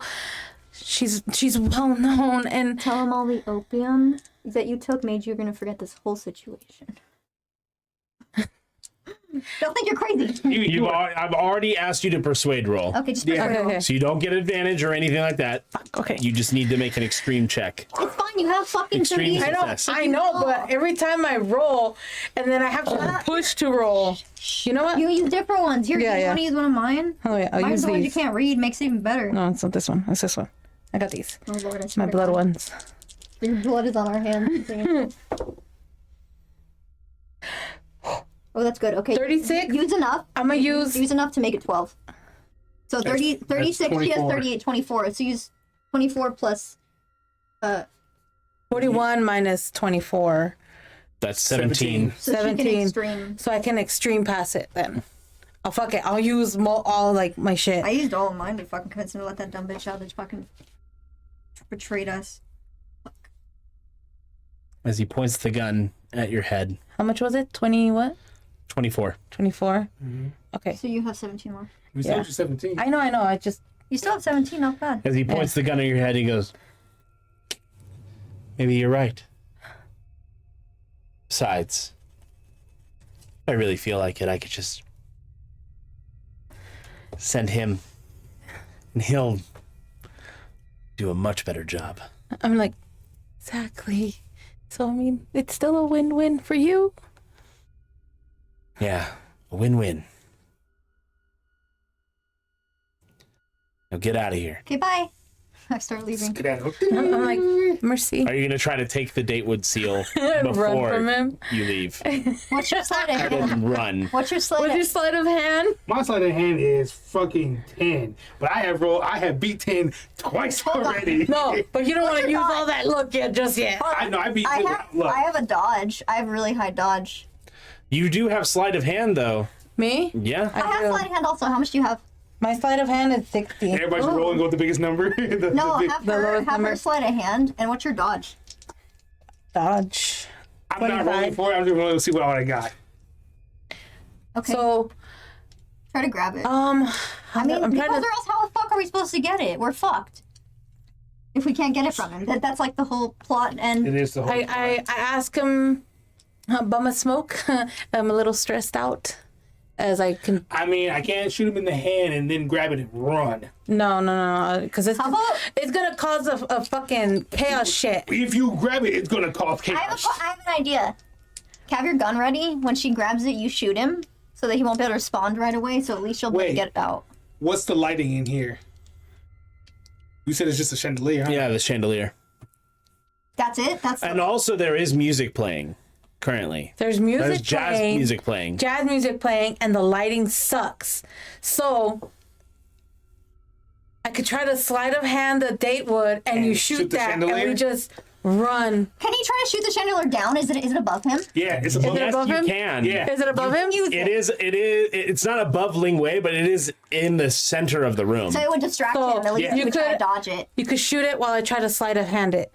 She's well known, and tell him all the opium that you took made you gonna forget this whole situation. Don't think you're crazy. I've already asked you to persuade roll. Okay, just persuade roll. So you don't get advantage or anything like that. Okay. You just need to make an extreme check. It's fine. You have fucking Extreme 30. success. I know, but every time I roll, and then I have to push to roll. You know what? You use different ones. Here, Yeah, you want to use one of mine? Oh yeah, I'll Mine's use the ones you these. can't read. Makes it even better. No, it's not this one. It's this one. I got these. Oh Lord, it's My blood ones. Your blood is on our hands. Oh, that's good. Okay. 36? Use enough. I'm going to use enough to make it 12. So 36, she has 38, 24. So use 24 plus... 41 minus 24. That's 17. So 17. She can extreme. So I can extreme pass it then. Oh, fuck it. I'll use all, like, my shit. I used all of mine to fucking convince him to let that dumb bitch out that fucking betrayed us. Fuck. As he points the gun at your head. How much was it? 20 what? 24. 24? Mm-hmm. Okay. So you have 17 more. You said you're 17. I know. I just... You still have 17, not bad. As he points the gun at your head, he goes, maybe you're right. Besides, I really feel like it. I could just send him and he'll do a much better job. I'm like, exactly. So, I mean, it's still a win-win for you. Yeah, a win-win. Now get out of here. Okay, bye. I start leaving. I'm like, mercy. Are you gonna try to take the Datewood seal Run before from him. you leave? What's your sleight of hand? Run. What's your sleight What's of your sleight of hand? My sleight of hand is fucking 10, but I have beat 10 twice already. No, but you don't want to use dodge? all that look yet, just yet. I know I beat 10. I have a dodge. I have really high dodge. You do have sleight of hand, though. Me? Yeah. I have sleight of hand also. How much do you have? My sleight of hand is 60. Everybody's rolling with the biggest number. No, have her sleight of hand. And what's your dodge? Dodge. I'm not rolling for it. I'm just rolling to see what I got. Okay. So, try to grab it. I mean, because or else how the fuck are we supposed to get it? We're fucked. If we can't get it from him. That's like the whole plot and... It is the whole I ask him, bum a smoke. I'm a little stressed out. As I can. I mean, I can't shoot him in the hand and then grab it and run. No. Because it's gonna cause a fucking chaos shit. If you grab it, it's gonna cause chaos. I have an idea. Have your gun ready. When she grabs it, you shoot him so that he won't be able to respond right away. So at least you'll be able to get it out. What's the lighting in here? You said it's just a chandelier, huh? Yeah, the chandelier. That's it? And also there is music playing currently. There's music There's jazz playing. music playing. Jazz music playing, and the lighting sucks. So I could try to sleight of hand the Datewood, and you shoot the that, chandelier? and we just run. Can he try to shoot the chandelier down? Is it above him? Yeah, it's above Is it above you him? can. Yeah. Is it above him? It is. It's not above Ling Wei, but it is in the center of the room. So it would distract So him. At least yeah. you could try to dodge it. You could shoot it while I try to sleight of hand it.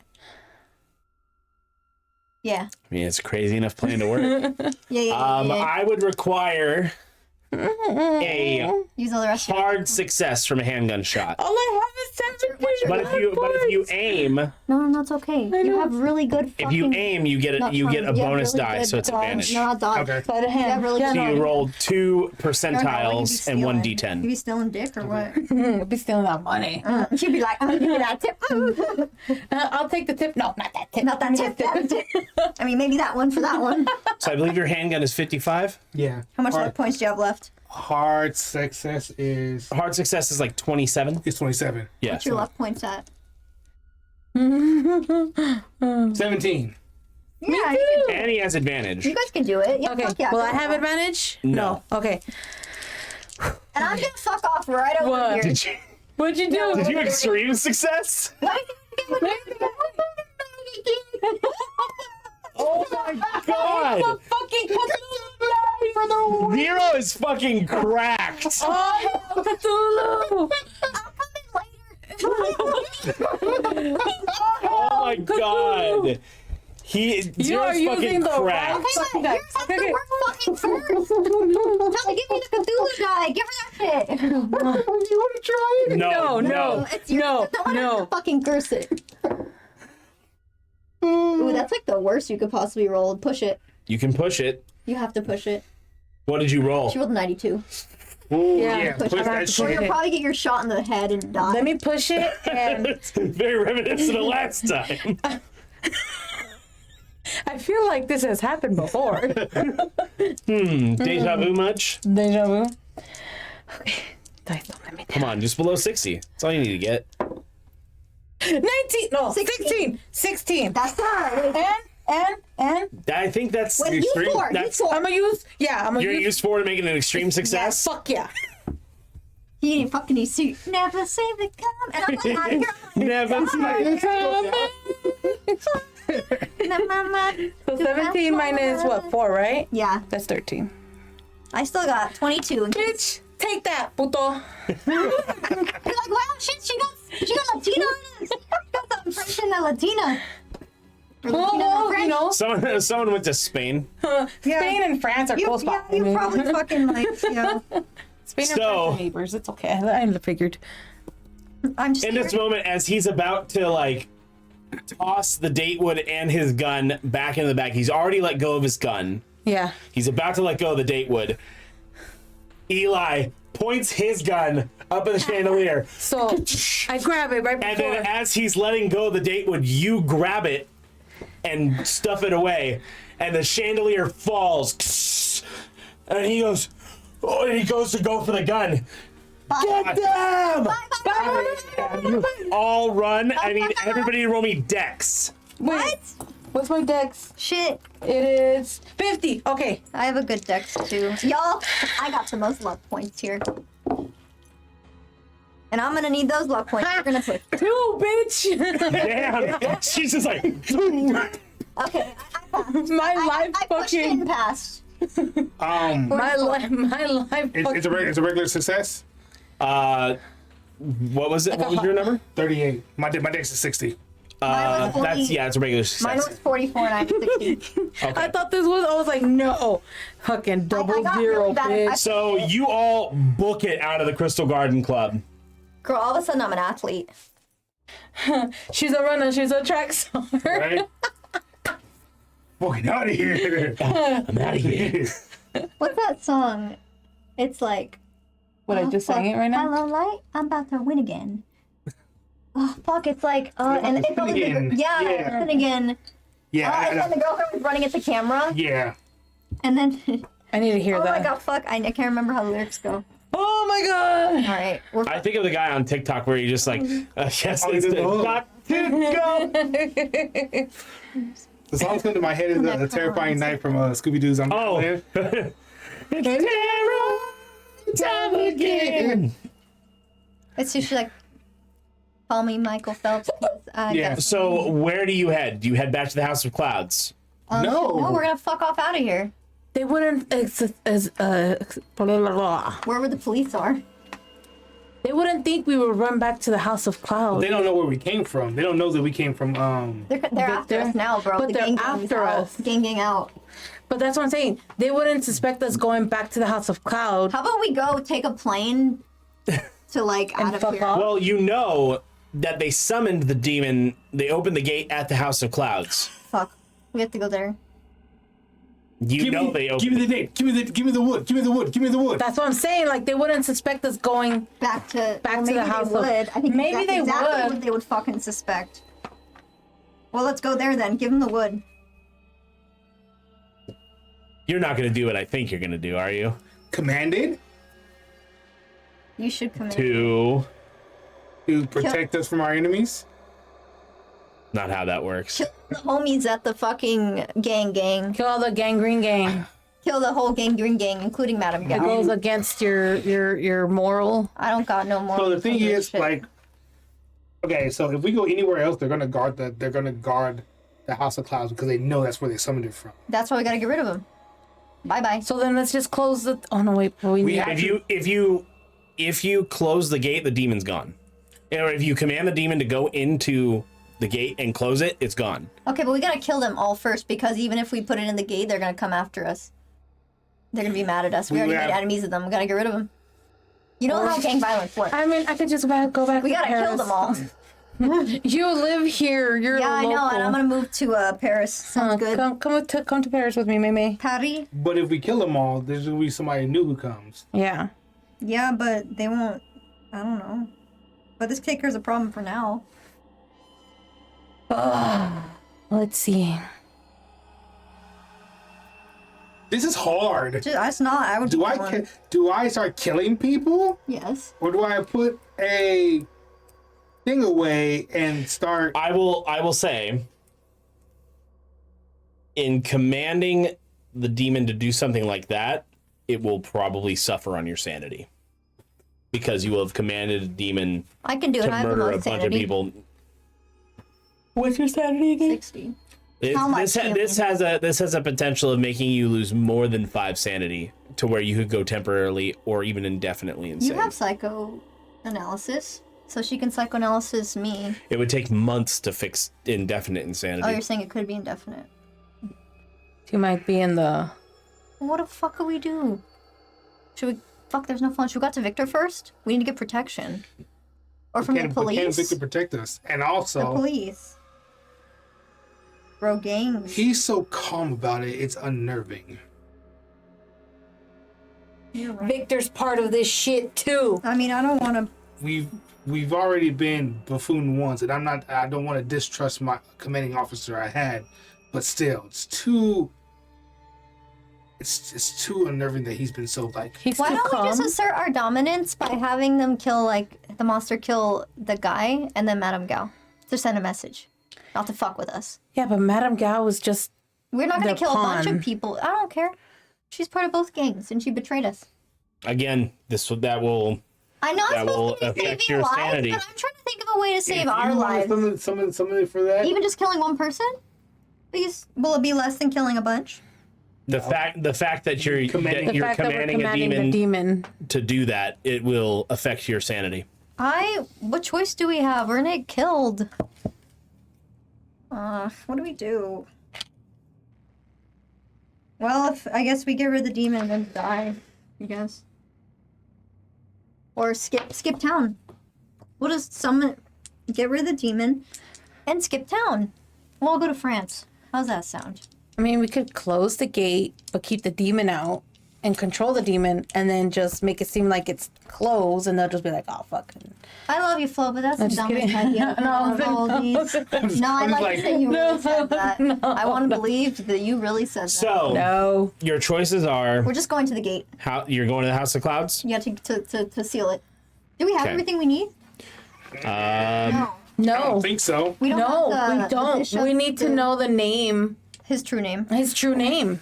Yeah. I mean, it's a crazy enough plan to work. Yeah. I would require a Use all the rest of it. hard success from a handgun shot. All I have is 7 points. But if you aim, No, it's okay. You have really good fucking... if you aim, you get a bonus die, so it's advantage. No, not dodge. Okay. Sleight of hand. You have really Yeah, So good... you roll 2 No, percentiles and 1 You d10. be stealing dick or what? I'll be stealing that money. She'd be like, I'm gonna give you that tip. I'll take the tip. No, not that tip. Not that tip. That tip. I mean, maybe that one for that one. So I believe your handgun is 55. Yeah. How much luck points do you have left? Hard success is... Hard success is like 27. It's 27. Yeah. What's your luck points at? 17. Yeah, And he has advantage. you guys can do it. Yeah, Okay. fuck yeah. Will go I have for it. advantage? No. Okay. And I'm gonna fuck off right over What? here. What'd you do? Did you extreme success? Oh my god! Fucking Cthulhu for the win. Zero is fucking cracked. Oh, Cthulhu! Oh my god! You Zero's are fucking using the cracked. wrong fucking You're die. supposed to work fucking first. Tell me, give me the Cthulhu die. Give her that shit. You want to try it? No. It's yours. No. Fucking curse it. Ooh, that's like the worst you could possibly roll. Push it. You can push it. You have to push it. What did you roll? She rolled a 92. Yeah, push push it. that Or shit. you'll probably get your shot in the head and die. Let me push it and It's very reminiscent of last time. I feel like this has happened before. Deja vu much? Deja vu. Okay. Dice don't let me down. Come on, just below 60. That's all you need to get. 19. No, 16. 16. That's not. And I think that's Wait, the use extreme. 4. Use That's, 4. I'm gonna use. Yeah, I'm gonna you're gonna use. use 4 to make it an extreme success? Fuck yeah. You didn't fucking need to never say the come. And I'm like, out of here. Never So 17 minus what? 4, right? Yeah. That's 13. I still got 22. Bitch, take that, puto. You're like, wow, shit, she got Latina in this. Got the impression of Latina. Or Latina Well, French. you know, Someone went to Spain. Spain and France are close by. You probably fucking like, Spain and France So- are neighbors. It's okay. I figured. I'm just In this moment, as he's about to like toss the Datewood and his gun back into the bag, he's already let go of his gun. Yeah. He's about to let go of the Datewood. Eli points his gun up in the chandelier. So I grab it right before. And then as he's letting go of the datewood, you grab it and stuff it away. And the chandelier falls. And he goes, oh, and he goes to go for the gun. Get them! All run. I need everybody to roll me dex. What? What's my dex? Shit. It is 50. Okay. I have a good dex too. Y'all, I got the most luck points here. And I'm gonna need those luck points. We're gonna put 2, bitch. Damn. She's just like. Okay. My life I pushed it fucking. and passed. My life. It's a regular success. What was it? What was your number? 38. My dex is 60. Mine was 40. It's a regular Mine success. was 44 and I was 60. Okay. I thought this was. I was like, no, fucking double got zero, really bad. bitch. So you all book it out of the Crystal Garden Club. Girl, all of a sudden I'm an athlete. She's a runner. She's a track star. Right? Fucking out of here. I'm out of here. What's that song? It's like. What, I just sang it right now? Hello, light. I'm about to win again. Oh fuck! It's like and it's always Finnegan. Yeah. Finnegan. Yeah. And then the girlfriend was running at the camera. Yeah. And then. I need to hear Oh that. my god! Fuck! I can't remember how the lyrics go. Oh my god! All right. I think of the guy on TikTok where he just like, yes, Oh, it's he does the the whole- clock to go. The song coming to my head is the terrifying night from Scooby Doo's. Oh. It's time again. It's usually like, call me Michael Phelps. Yeah. So where do you head? Do you head back to the House of Clouds? No, we're gonna fuck off out of here. They wouldn't. Wherever the police are. They wouldn't think we would run back to the House of Clouds. They don't know where we came from. They don't know that we came from. They're after us now, bro. But The they're gang after out. us. Gang out. But that's what I'm saying. They wouldn't suspect us going back to the House of Cloud. How about we go take a plane to like out of fuck here? off? Well, you know that they summoned the demon. They opened the gate at the House of Clouds. Fuck. We have to go there. You know they opened. Give me the date. Give me the wood. Give me the wood. Give me the wood. That's what I'm saying. Like they wouldn't suspect us going back to the House they of. would. I think maybe that's they exactly would. what they would fucking suspect. Well, let's go there then. Give them the wood. You're not going to do what I think you're going to do, are you? Commanded You should come in. To protect us from our enemies. not how that works. Kill the homies at the fucking gang. Kill all the gangrene gang. Kill the whole gangrene gang, including Madam It Gang. goes against your moral. I don't got no more. So the thing is, like, okay, so if we go anywhere else, they're gonna guard the House of Clouds because they know that's where they summoned it from. That's why we gotta get rid of them. Bye bye. So then let's just close the. Oh no, wait. But we need. If you close the gate, the demon's gone. Or if you command the demon to go into the gate and close it, it's gone. Okay, but we gotta kill them all first because even if we put it in the gate, they're gonna come after us. They're gonna be mad at us. We already made enemies of them. We gotta get rid of them. You know how gang violence works. I mean, I could just go back. We to gotta Paris. kill them all. You live here. You're Yeah, I local. know, and I'm gonna move to Paris. Sounds good. Come to Paris with me, Meme. Paris? But if we kill them all, there's gonna be somebody new who comes. Yeah. Yeah, but they won't. I don't know. But this taker's a problem for now. Let's see. This is hard. It's not. I would. Do I start killing people? Yes. Or do I put a thing away and start? I will say, in commanding the demon to do something like that, it will probably suffer on your sanity. Because you will have commanded a demon I can do it. to I have the murder a most bunch sanity. of people. What's your sanity again? 60. How much This has a potential of making you lose more than 5 sanity to where you could go temporarily or even indefinitely insane. You have psychoanalysis, so she can psychoanalysis me. It would take months to fix indefinite insanity. Oh, you're saying it could be indefinite. You might be in the. What the fuck could we do? Should we? Fuck, there's no fun. Should we go to Victor first? We need to get protection. Or from the Can police. Victor protect us? And The also, police. Bro, gangs. he's so calm about it. It's unnerving. Victor's part of this shit too. I mean, I don't want to. We've already been buffooned once, and I don't want to distrust my commanding officer I had, but still, it's too unnerving that he's been so like. Why don't we just assert our dominance by having them kill, like, the monster kill the guy and then Madame Gao to send a message, not to fuck with us. Yeah, but Madame Gao was just. We're not going to the kill a bunch pawn. of people. I don't care. She's part of both gangs, and she betrayed us. Again, that will. I know That it's will supposed to be affect saving your lives, sanity. but I'm trying to think of a way to save If our you want lives. something for that. Even just killing one person? Please, will it be less than killing a bunch? The fact that you're The you're fact that we're commanding a commanding demon, the demon. to do that, it will affect your sanity. What choice do we have? We're gonna get killed. What do we do? Well, I guess we get rid of the demon and die, I guess. Or skip town. We'll just get rid of the demon and skip town. We'll all go to France. How's that sound? I mean, we could close the gate, but keep the demon out and control the demon, and then just make it seem like it's closed, and they'll just be like, "Oh fuck." I love you, Flo, but that's I'm the just dumbest kidding. idea. No, I like that you really said that. I want to believe that you really said that. So your choices are We're just going to the gate. how you're going to the House of Clouds. Yeah, to seal it. Do we have Okay. everything we need? No. I don't think so. We don't No, have the we don't. bishop, We need to know the name. His true name. His true name.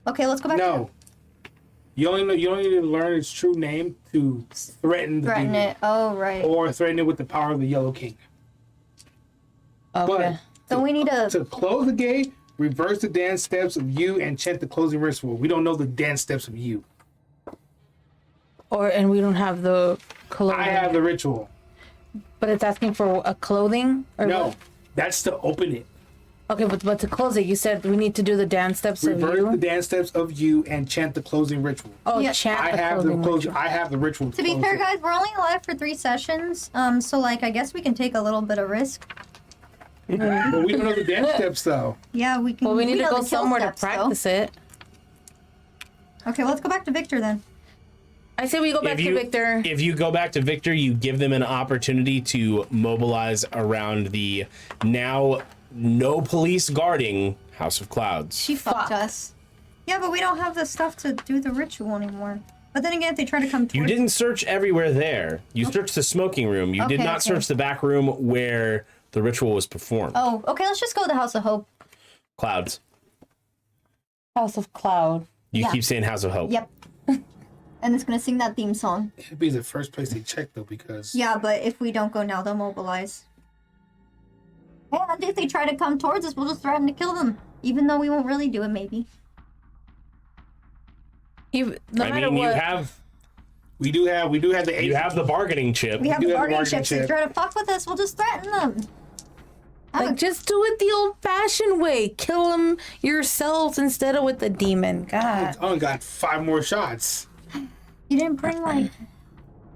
Okay, let's go back. No. You only need to learn its true name to threaten the Threaten demon. it. Oh, right. Or threaten it with the power of the Yellow King. Okay. So we need To close the gate, reverse the dance steps of you, and chant the closing ritual. We don't know the dance steps of you. And we don't have the clothing. I have the ritual. But it's asking for a clothing? Or No, what? that's to open it. Okay, but to close it, you said we need to do the dance steps Reverse of the you? dance steps of you and chant the closing ritual. Oh, Yeah. chant I the have clothing the ritual. I have the ritual. To be close fair, it. guys, we're only alive for 3 sessions. So, like, I guess we can take a little bit of risk. But we don't know the dance steps though. Yeah, we can. Well, we need to know go the kill somewhere to steps, though. practice it. Okay, well, let's go back to Victor then. I say we go back to Victor. If you go back to Victor, you give them an opportunity to mobilize around the now no police guarding House of Clouds. She fucked us. Yeah, but we don't have the stuff to do the ritual anymore. But then again, if they try to come towards... You didn't search everywhere there. You searched the smoking room. You did Okay, not okay. search the back room where the ritual was performed. Oh, okay, let's just go to the House of Hope. Clouds. House of Cloud. You Yeah. keep saying House of Hope. Yep. And it's gonna sing that theme song. It'd be the first place they check though, because Yeah, but if we don't go now, they'll mobilize. And if they try to come towards us, we'll just threaten to kill them. Even though we won't really do it, maybe. No I matter mean, what. we do have the You have the bargaining chip. We have do the have the bargaining bargaining chips. If they chip. try to fuck with us, we'll just threaten them. Like, just do it the old-fashioned way. Kill them yourselves instead of with the demon. God. I only got 5 more shots. You didn't bring, like...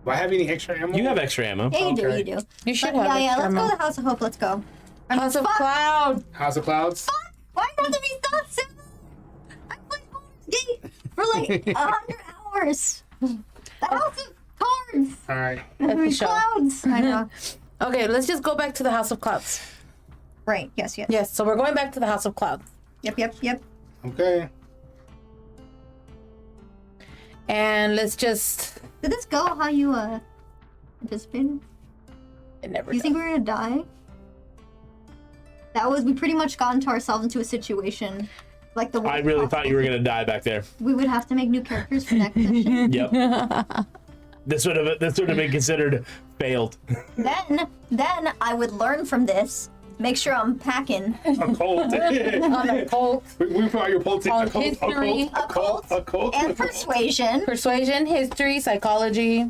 Do I have any extra ammo? You have extra ammo. Yeah, you do, Okay. you do. You should But have yeah, extra let's go ammo. to the House of Hope. Let's go. I mean, House of fuck! Cloud. House of Clouds. Fuck! Why not to be done soon? I played Baldur's Gate for like 100 hours. The House of Cards. All right. That's the show. Clouds. I know. Okay, let's just go back to the House of Clouds. Right. Yes. Yes. Yes, so we're going back to the House of Clouds. Yep. Yep. Yep. Okay. And let's just... Did this go how you anticipated? It never You does. think we were gonna die? We pretty much got into ourselves into a situation like the. I really thought you were going to die back there. We would have to make new characters for next session. Yep. This would have been considered failed. Then I would learn from this. Make sure I'm packing. A cult. On a cult. We probably your cult. On A cult. history. A cult. A cult. And persuasion. Persuasion, history, psychology.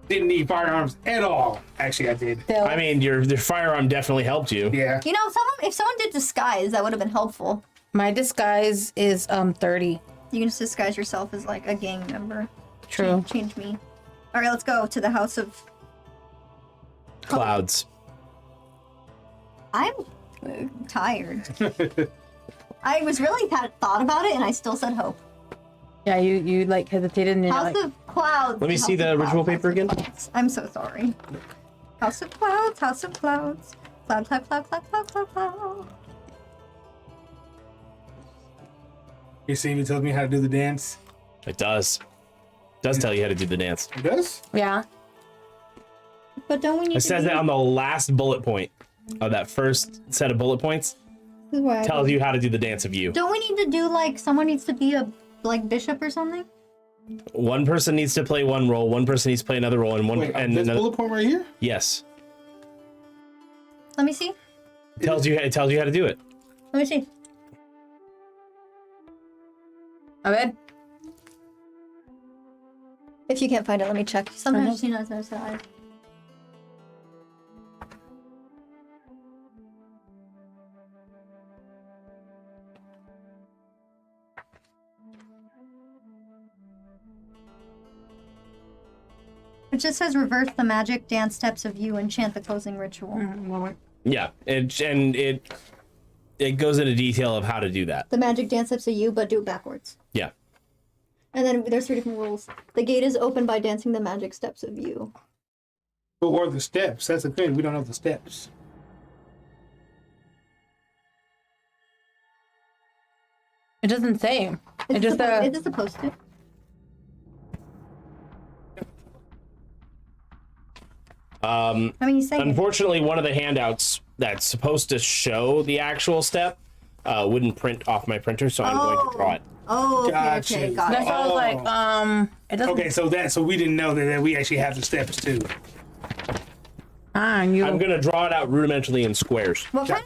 Didn't need firearms at all. Actually, I did. I mean, your firearm definitely helped you. Yeah. You know, if someone did disguise, that would have been helpful. My disguise is 30. You can just disguise yourself as like a gang member. True. Change me. All right, let's go to the House of. Clouds. I'm tired. I was really thought about it, and I still said hope. Yeah, you like hesitated and you're House like, of Clouds. Let me see House the of ritual Clouds, paper House of again. Clouds. I'm so sorry. House of Clouds, House of Clouds. Cloud, cloud, cloud, cloud, cloud, cloud, cloud. You see, it tells me how to do the dance. It does. It does tell you how to do the dance. It does? yeah. But don't we need It says that on the last bullet point of that first set of bullet points. This is why I Tells you how to do the dance of you. Don't we need to do like someone needs to be a like bishop or something? One person needs to play one role, one person needs to play another role, and one Wait, and this another. bullet point right here? Yes. Let me see. It tells you how to do it. Let me see. Abed? If you can't find it, let me check. Sometimes you know it's outside. It just says reverse the magic dance steps of you and chant the closing ritual. Yeah, it goes into detail of how to do that. The magic dance steps of you, but do it backwards. Yeah. And then there's 3 different rules. The gate is opened by dancing the magic steps of you. But what are the steps? That's the thing. We don't know the steps. It doesn't say. It Is just it supposed to? I mean, he's saying Unfortunately, one of the handouts that's supposed to show the actual step wouldn't print off my printer, so I'm going to draw it. Oh, okay, Gotcha. okay, got That's it. why I was like, it doesn't. Okay, so we didn't know that we actually have the steps too. And you. I'm gonna draw it out rudimentarily in squares. What kind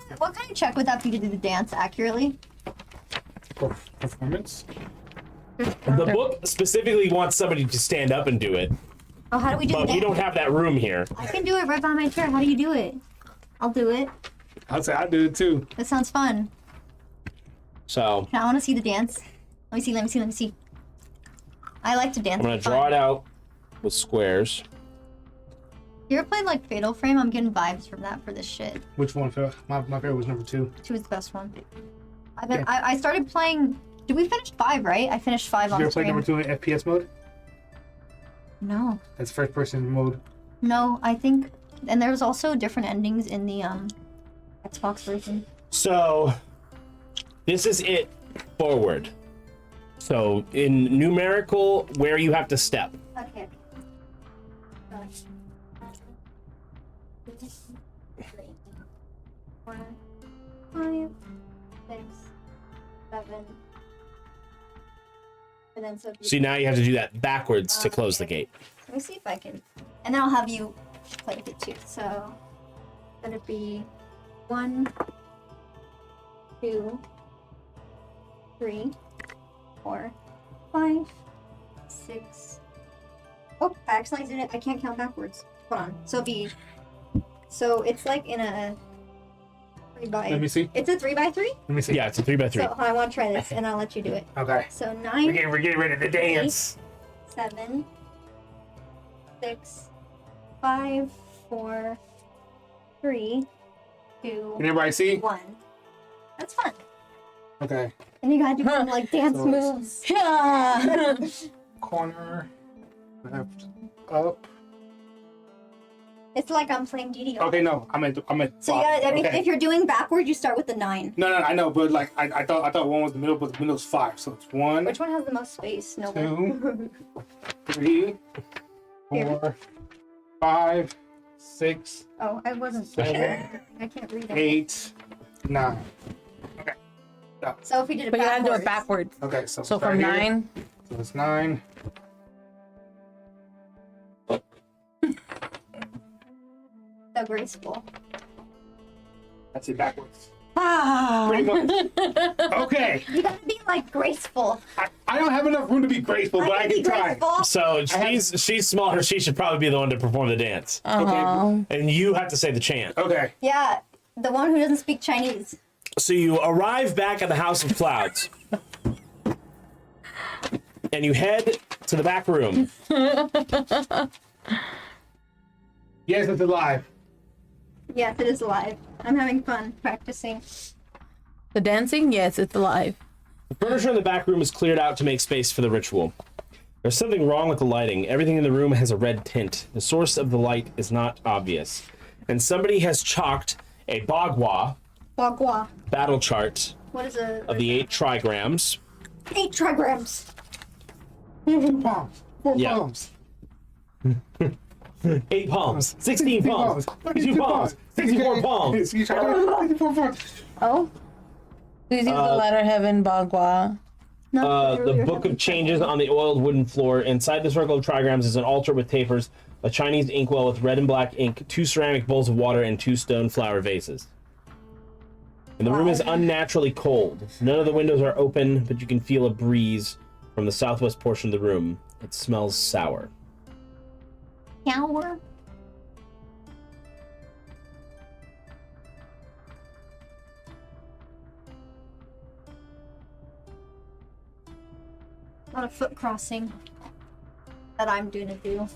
of check would that be to do the dance accurately? Performance? The book specifically wants somebody to stand up and do it, Oh, how do we do but the we dance? don't have that room here. I can do it right by my chair. How do you do it? I'll do it. I'll say I do it too. That sounds fun. So I want to see the dance. Let me see, let me see, let me see. I like to dance. I'm gonna It's draw fun. it out with squares. You ever played like Fatal Frame? I'm getting vibes from that for this shit. Which one? My favorite was number 2. 2 is the best one. I started playing. Did we finish 5, right? I finished 5 Did on you the ever play stream. number 2 in FPS mode? No. That's first person mode. No, I think. And there was also different endings in the Xbox version. So this is it forward. So in numerical, where you have to step. Okay. 4, 5, 6, 7. And then so. So now you have to do that backwards to close the gate. Let me see if I can. And then I'll have you play with it too. So that'd be 1, 2, 3, 4, 5, 6. Oh, I accidentally did it. I can't count backwards. Hold on. So so it's like in a 3 by. Let me see. It's a 3 by 3. Let me see. Yeah, it's a 3x3. So I want to try this, and I'll let you do it. Okay. So 9. We're getting ready to dance. 7, 6, 5, 4, 3, 2, Can everybody see? 1. That's fun. Okay. And you gotta do some like dance So moves. Yeah. Corner, left, up. It's like I'm playing DDR. Okay, no, I'm at. So you gotta, I mean, okay. if you're doing backward, you start with the 9. No, I know, but like I thought one was the middle, but the middle's 5, so it's 1, Which one has the most space? No 2, 3, 4, 5, 6, Oh, I wasn't. 7, I can't read it. 8, 9. Okay. So if we did it But you gotta do backwards. it backwards. Okay, so So start from here. 9. So it's 9. So graceful. That's it backwards. Ah. Pretty much. Okay. You gotta be like graceful. I don't have enough room to be graceful, but I be can try. graceful. So she's smaller. She should probably be the one to perform the dance. Uh-huh. And you have to say the chant. Okay. Yeah, the one who doesn't speak Chinese. So you arrive back at the House of Clouds. And you head to the back room. Yes, it's alive. Yes, it is alive. I'm having fun practicing. The dancing, yes, it's alive. The furniture in the back room is cleared out to make space for the ritual. There's something wrong with the lighting. Everything in the room has a red tint. The source of the light is not obvious. And somebody has chalked a Bagua battle chart What is it? of the 8 trigrams. 8 trigrams. 4 palms. 4 Yeah. palms. 8 palms, 16 palms, 32 palms, 64 palms. 64 palms. Oh? Please use the ladder heaven Bagua. The Book of Changes on the oiled wooden floor. Inside the circle of trigrams is an altar with tapers, a Chinese inkwell with red and black ink, 2 ceramic bowls of water, and 2 stone flower vases. And the room is unnaturally cold. None of the windows are open, but you can feel a breeze from the southwest portion of the room. It smells sour. Sour? Not a foot crossing that I'm gonna do.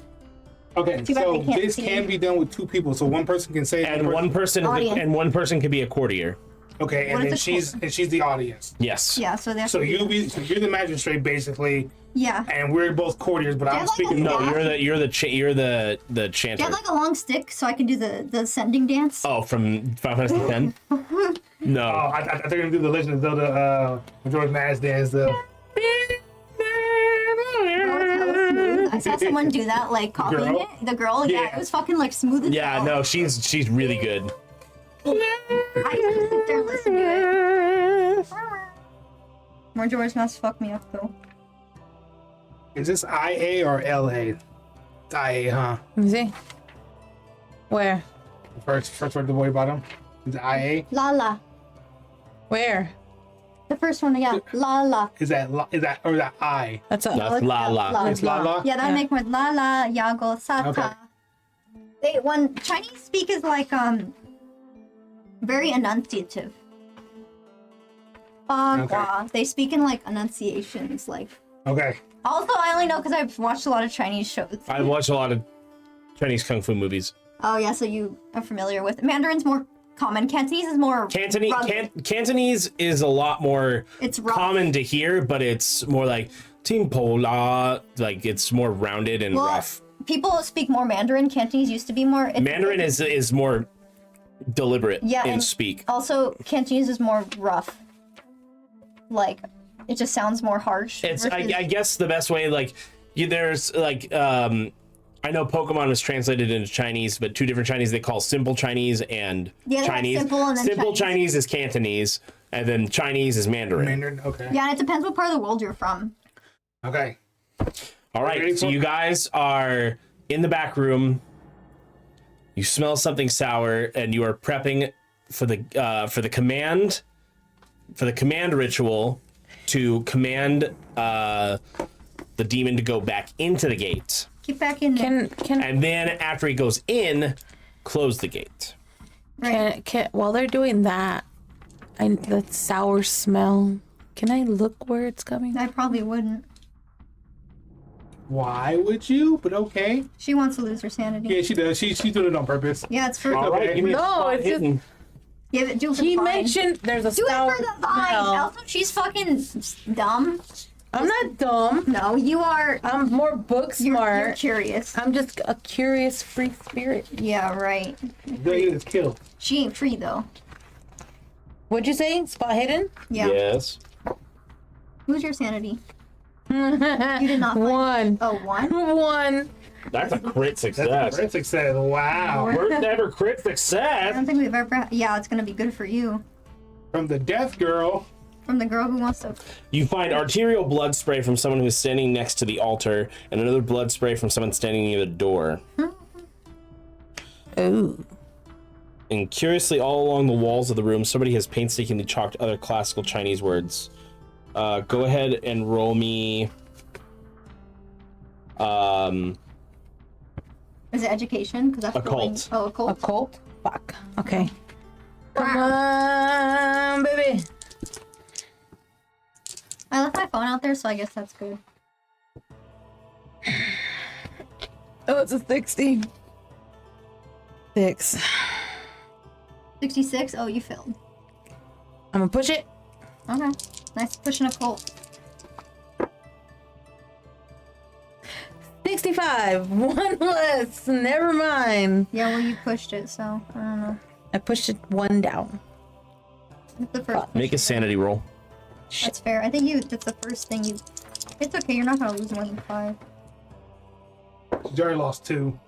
Okay, Too bad so they can't this see. can be done with 2 people. So one person can say, And one person can be a courtier. Okay, What and if then it's she's the audience. Yes. Yeah, so they're. So you're the magistrate basically, Yeah. and we're both courtiers. But Do you I'm have, like, speaking. a No, staff? you're the chanter. Do you have like a long stick so I can do the sending dance? Oh, from Final Fantasy X? No. Oh, I thought they were gonna do the Legend of Zelda, George Nash dance. I saw someone do that, like copying Girl? it. The girl, yeah, it was fucking like smooth as Yeah, hell. no, she's really good. I used to sit there and listen to it. More George Nash fuck me up though. Is this IA or LA? It's IA, huh? Let me see. Where? First word the boy bottom. Is it IA? Lala. Where? The first one, yeah. Lala. Is that or is that I? That's That's Lala. It's Lala. Yeah, that would make more Lala, Yago, Sata. Okay. When Chinese speak is like very enunciative. Okay. They speak in like enunciations, like. Okay. Also, I only know because I've watched a lot of Chinese shows. I watch a lot of Chinese kung fu movies. Oh yeah, so you are familiar with Mandarin's more common. Cantonese is more Cantonese is a lot more It's rough. common to hear, but it's more like Ting Po La, like it's more rounded and Well, rough. people speak more Mandarin. Cantonese used to be more. Mandarin is more deliberate Yeah, in and speak. Also, Cantonese is more rough. Like, it just sounds more harsh. It's versus- I guess the best way, like there's like I know Pokemon was translated into Chinese, but 2 different Chinese they call simple Chinese and Yeah, they have Chinese. simple and then Simple Chinese. Chinese is Cantonese, and then Chinese is Mandarin. Mandarin. Okay. Yeah, and it depends what part of the world you're from. Okay. All right, so you guys are in the back room. You smell something sour, and you are prepping for the command ritual to command the demon to go back into the gate. Get back in there. And then after he goes in, close the gate. Can while they're doing that, that sour smell. Can I look where it's coming? I probably wouldn't. Why would you? But okay. She wants to lose her sanity. Yeah, she does. She's doing it on purpose. Yeah, it's for. All right, give me a No, spot it's just- hidden. Yeah, but do it for He the vine. mentioned there's a Do sour it for the vine. smell. Also, she's fucking dumb. I'm not dumb. No, you are. I'm more book smart. You're curious. I'm just a curious free spirit. Yeah, right. They is killed. She ain't free though. What'd you say? Spot hidden? Yeah. Yes. Who's your sanity? You did not. Find... One. Oh, one. One. That's a crit success. That's a crit success. Wow. First ever crit I success. don't think we've ever. Yeah, it's gonna be good for you. From the death girl. From the girl who wants to. You find arterial blood spray from someone who is standing next to the altar, and another blood spray from someone standing near the door. Oh. And curiously, all along the walls of the room, somebody has painstakingly chalked other classical Chinese words. Go ahead and roll me. Is it education? Because that's Occult. Rolling... Oh, occult. Occult? Fuck. Okay. Come on, baby. I left my phone out there, so I guess that's good. Oh, it's a 60. 6. 66. Oh, you failed. I'm gonna push it. Okay. Nice pushing a cult. 65. One less. Never mind. Yeah, well, you pushed it, so I don't know. I pushed it one down. It's the first. Make a sanity roll. That's fair. I think that's the first thing you. It's okay. You're not gonna lose more than 5. She already lost 2.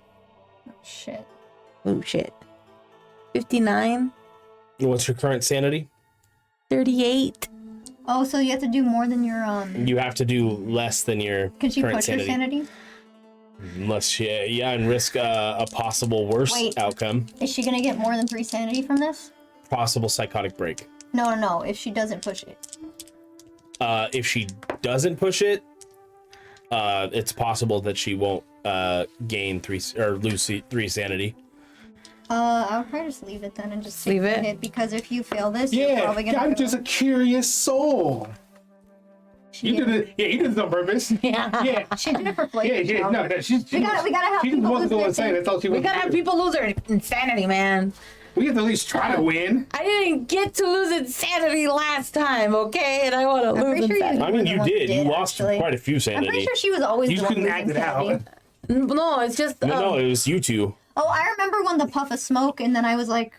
Shit. Oh shit. 59. What's your current sanity? 38. Oh, so you have to do more than your You have to do less than your Can she current push her sanity? Unless she, and risk a possible worse outcome. Is she gonna get more than 3 sanity from this? Possible psychotic break. No. If she doesn't push it. If she doesn't push it, it's possible that she won't gain 3 or lose 3 sanity. I'll probably just leave it then and just leave take the it? hit, because if you fail this, you're Yeah, probably gonna I'm go. just a curious soul. You did it. Yeah, you did it on purpose. Yeah. She did it for flavor. Yeah. No, she we gotta have She just people wasn't lose going their insane. That's all she was. We gotta have people lose their insanity, man. We have to at least try to win. I didn't get to lose insanity last time, okay? And I want to I'm lose pretty sure insanity. I mean, the you one who did. You did, lost actually. quite a few I'm sanity. pretty sure she was always You the just one couldn't act losing it out. sanity. No, it's just. No, it was you two. Oh, I remember when the puff of smoke, and then I was like,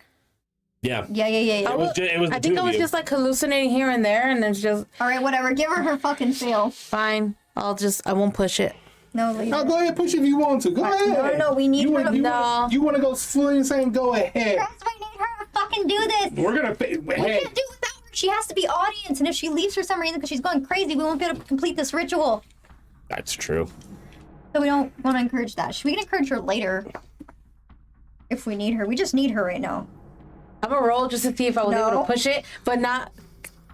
Yeah. yeah. It was the I two think I of was you. just like hallucinating here and there, and it's just all right, whatever. Give her fucking fail. fine. I won't push it. No, leave No, it. go ahead, push it if you want to. Go ahead. No, we need her to. You want to go fully insane? Go ahead. That's why we need her to fucking do this. We're gonna. We can't do it without her. She has to be audience, and if she leaves for some reason because she's going crazy, we won't be able to complete this ritual. That's true. So we don't want to encourage that. We can encourage her later if we need her. We just need her right now. I'm gonna roll just to see if I was able to push it, but not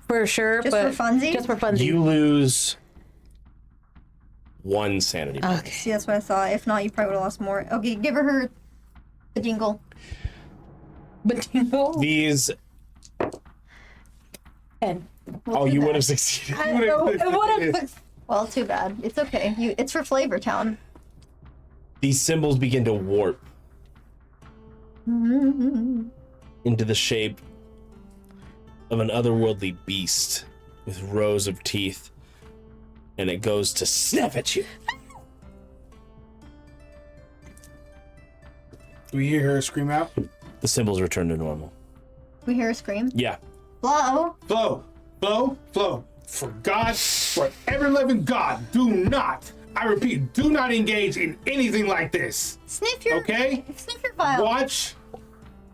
for sure. Just but for funsies? Just for funsies. You lose 1 sanity. Okay. See, that's what I thought. If not, you probably would have lost more. Okay, give her the dingle. These. 10. Oh, you would have succeeded. Well, too bad. It's okay. It's for Flavor Town. These symbols begin to warp into the shape of an otherworldly beast with rows of teeth, and it goes to snap at you. Do we hear her scream out? The symbols return to normal. We hear a scream. Yeah. Flo. For God, for every living God, do not, I repeat, do not engage in anything like this. Sniff your. Okay? Sniff your file. Watch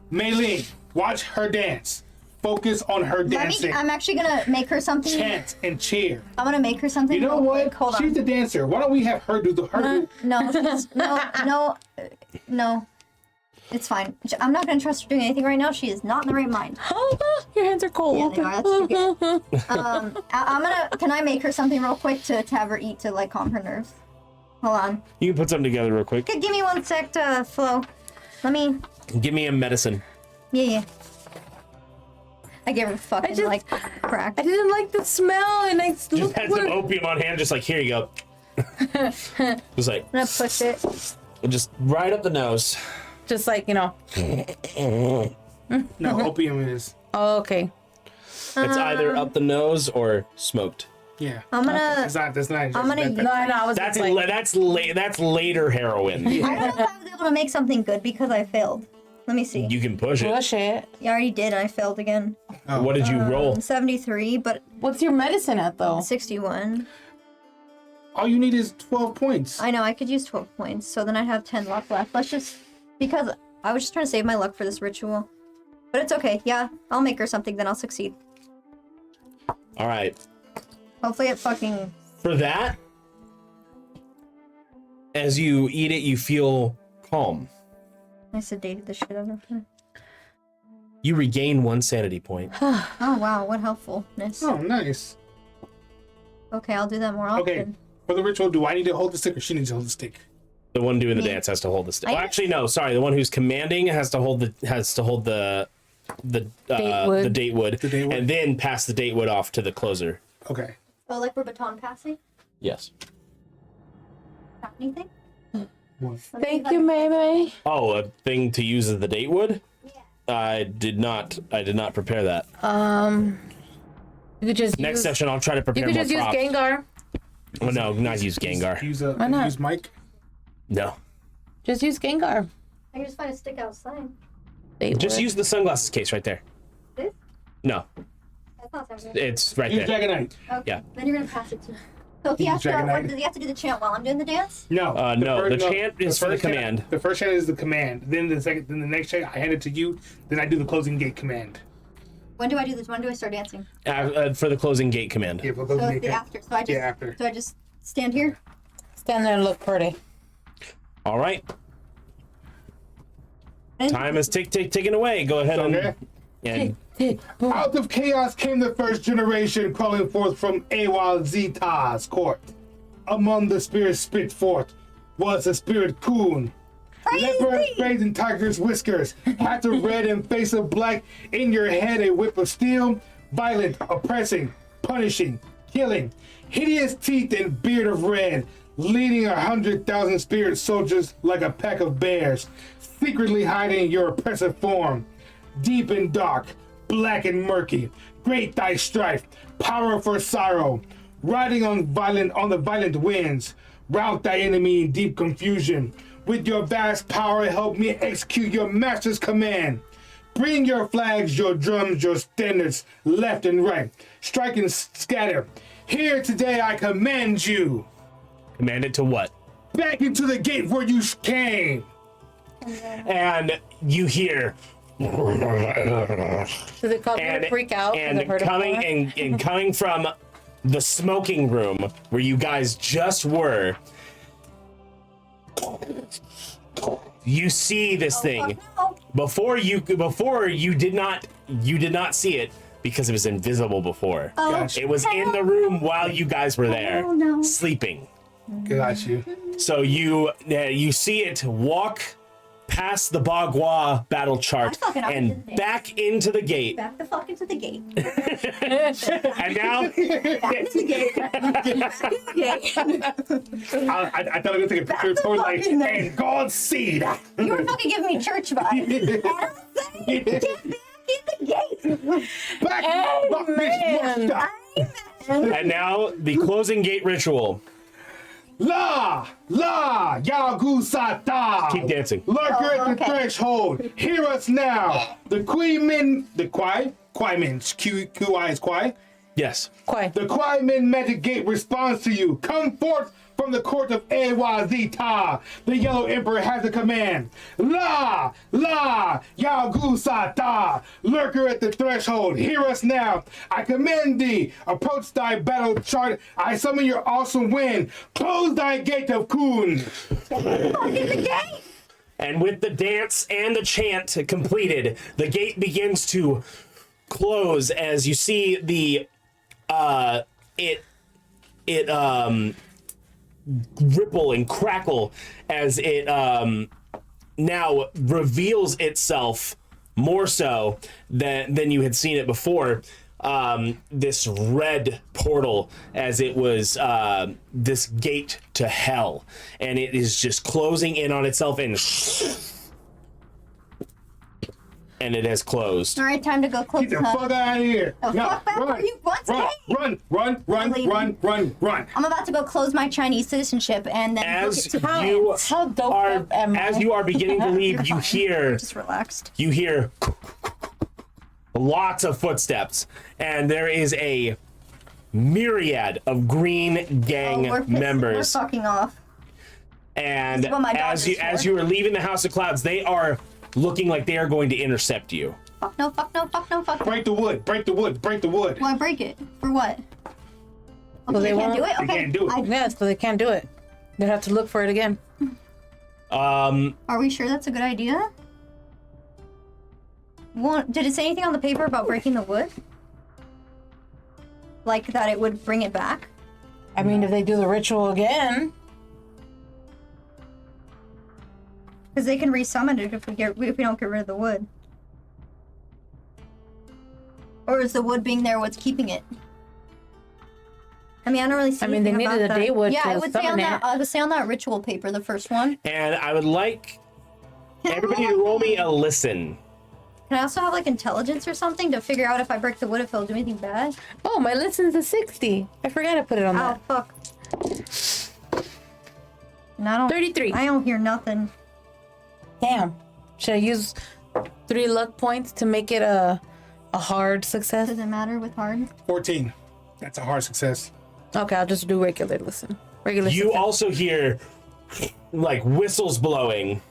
Mei-Ling. Watch her dance. Focus on her dancing. I'm actually gonna make her something. Chant and cheer. I'm gonna make her something. You know real what? quick. Hold on. She's the dancer. Why don't we have her do the her? No. It's fine. I'm not gonna trust her doing anything right now. She is not in the right mind. Your hands are cold. Yeah, they are. That's too good. I'm gonna. Can I make her something real quick to have her eat to like calm her nerves? Hold on. You can put something together real quick. Give me 1 sec to Flo. Let me. Give me a medicine. Yeah. I gave her fucking like crack. I didn't like the smell, and I Just had some opium on hand, just like, here you go. Just like, I'm gonna push it. just right up the nose. Just like, No, opium is. Oh, okay. It's either up the nose or smoked. Yeah. I'm gonna. That's not. I'm gonna. No, I was That's just like, that's later heroin. I don't know if I was able to make something good because I failed. Let me see. You can push it. push it. Yeah, I already did, and I failed again. What did you roll? 73, but What's your medicine at though? 61. All you need is 12 points. I know, I could use 12 points, so then I'd have 10 luck left. Let's just... Because I was just trying to save my luck for this ritual. But it's okay. Yeah, I'll make her something, then I'll succeed. All right. Hopefully it fucking... For that, as you eat it, you feel calm. I sedated the shit out of her. You regain 1 sanity point. Oh, wow, what helpfulness. Oh, nice. Okay, I'll do that more often. Okay, for the ritual, do I need to hold the stick or she needs to hold the stick? The one doing the dance has to hold the stick. I Oh, actually, no. Sorry, the one who's commanding has to hold the date wood, and then pass the date wood off to the closer. Okay. Oh, like we're baton passing? Yes. Got anything? Thank you, May. Oh, a thing to use as the date wood? Yeah. I did not prepare that. You could just Next use, session, I'll try to prepare You could more just use props. Gengar. Oh, no, not use Gengar. Why not? Use Mike. No. Just use Gengar. I can just find a stick outside. Just use the sunglasses case right there. This? No, That's not something. it's right Use there. Dragonite. Okay. Yeah. Then you're gonna pass it to me. So he Use has to, Dragonite. does he have to do the chant while I'm doing the dance? No. No, the chant is for the first chant- command. The first chant is the command. Then the next chant, I hand it to you. Then I do the closing gate command. When do I do this? When do I start dancing? For the closing gate command. Yeah, for So closing it's gate the command. after. So I just Yeah, after. So I just stand here. Stand there and look pretty. All right. Time is ticking away. Go ahead Okay. and Out of chaos came the first generation, crawling forth from Awal Zeta's court. Among the spirits spit forth was the spirit Coon. Leopard face and tiger's whiskers, hat of red and face of black, in your head a whip of steel, violent, oppressing, punishing, killing, hideous teeth and beard of red, leading 100,000 spirit soldiers like a pack of bears, secretly hiding your oppressive form. Deep and dark, black and murky, great thy strife, power for sorrow, riding on the violent winds, rout thy enemy in deep confusion. With your vast power, help me execute your master's command. Bring your flags, your drums, your standards, left and right. Strike and scatter. Here today I command you. command it to what? Back into the gate where you came. And you hear. So they call me to freak out. 'cause I've heard it coming before. and coming from the smoking room where you guys just were. You see this thing before you did not see it because it was invisible before. Gotcha. It was in the room while you guys were there sleeping. Got you. So you see it walk past the Bagua battle chart fucking and understand. back into the gate. Back the fuck into the gate. And now Back into the gate. Back into the gate. I thought I was gonna take a picture toward like, and God's seed. You were fucking giving me church vibes. Get back in the gate. Back, and now the closing gate ritual. La Yagusata. Keep dancing. Lurker at the threshold. Hear us now. The Kwai-Men, Q-I is Kwai. Yes. The Kwai-Men Magic Gate responds to you. Come forth from the court of Awazita. The Yellow Emperor has a command. La Yagusata. Lurker at the threshold. Hear us now. I command thee. Approach thy battle chart. I summon your awesome wind. Close thy gate of Kun. And with the dance and the chant completed, the gate begins to close as you see the it ripple and crackle as it now reveals itself more so than you had seen it before. This red portal as it was this gate to hell, and it is just closing in on itself and it has closed. All right, time to go close. Get the fuck out of here. The fuck back where you want to be. Run. I'm about to go close my Chinese citizenship and then As book it to you are beginning to leave, you hear just relaxed. You hear lots of footsteps, and there is a myriad of Green Gang We're members. fucking off. And This is what my as dog is as for. you are leaving the House of Clouds, they are looking like they are going to intercept you. Fuck no, fuck no, fuck no, fuck no. Break the wood. Why break it? For what? So they can't won't- do it? They Okay. can't do it. Yeah, so they can't do it. They have to look for it again. Are we sure that's a good idea? Did it say anything on the paper about breaking the wood? Like that it would bring it back? I mean, if they do the ritual again. Because they can resummon it if we don't get rid of the wood. Or is the wood being there what's keeping it? I mean, I don't really see. I mean, they anything needed about a that. Daywood Yeah, to I would say on summon that. it. I would say on that ritual paper, the first one. And I would like everybody to roll me a listen. Can I also have like intelligence or something to figure out if I break the wood, if it'll do anything bad? Oh, my listen's a 60. I forgot to put it on Oh, that. fuck. And I don't... 33. I don't hear nothing. Damn. Should I use 3 luck points to make it a hard success? Does it matter with hard? 14. That's a hard success. Okay, I'll just do regular listen. Regular You success. also hear like whistles blowing,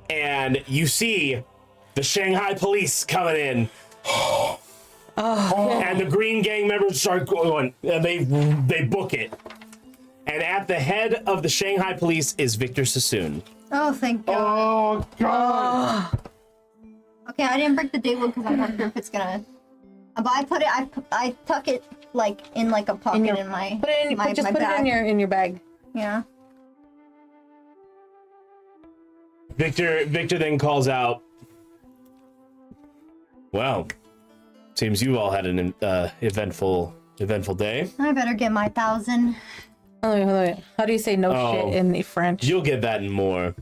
and you see the Shanghai police coming in. And the Green Gang members start going, and they book it. And at the head of the Shanghai police is Victor Sassoon. Oh, thank God. Oh, God. Okay, I didn't break the day wood because I'm not sure if it's gonna... But I put it, I tuck it like in like a pocket in my Put it in, my, just my put bag. it in your bag. Yeah. Victor then calls out, well, seems you all had an eventful day. I better get my 1,000. Hold on. How do you say no shit in the French? You'll get that and more.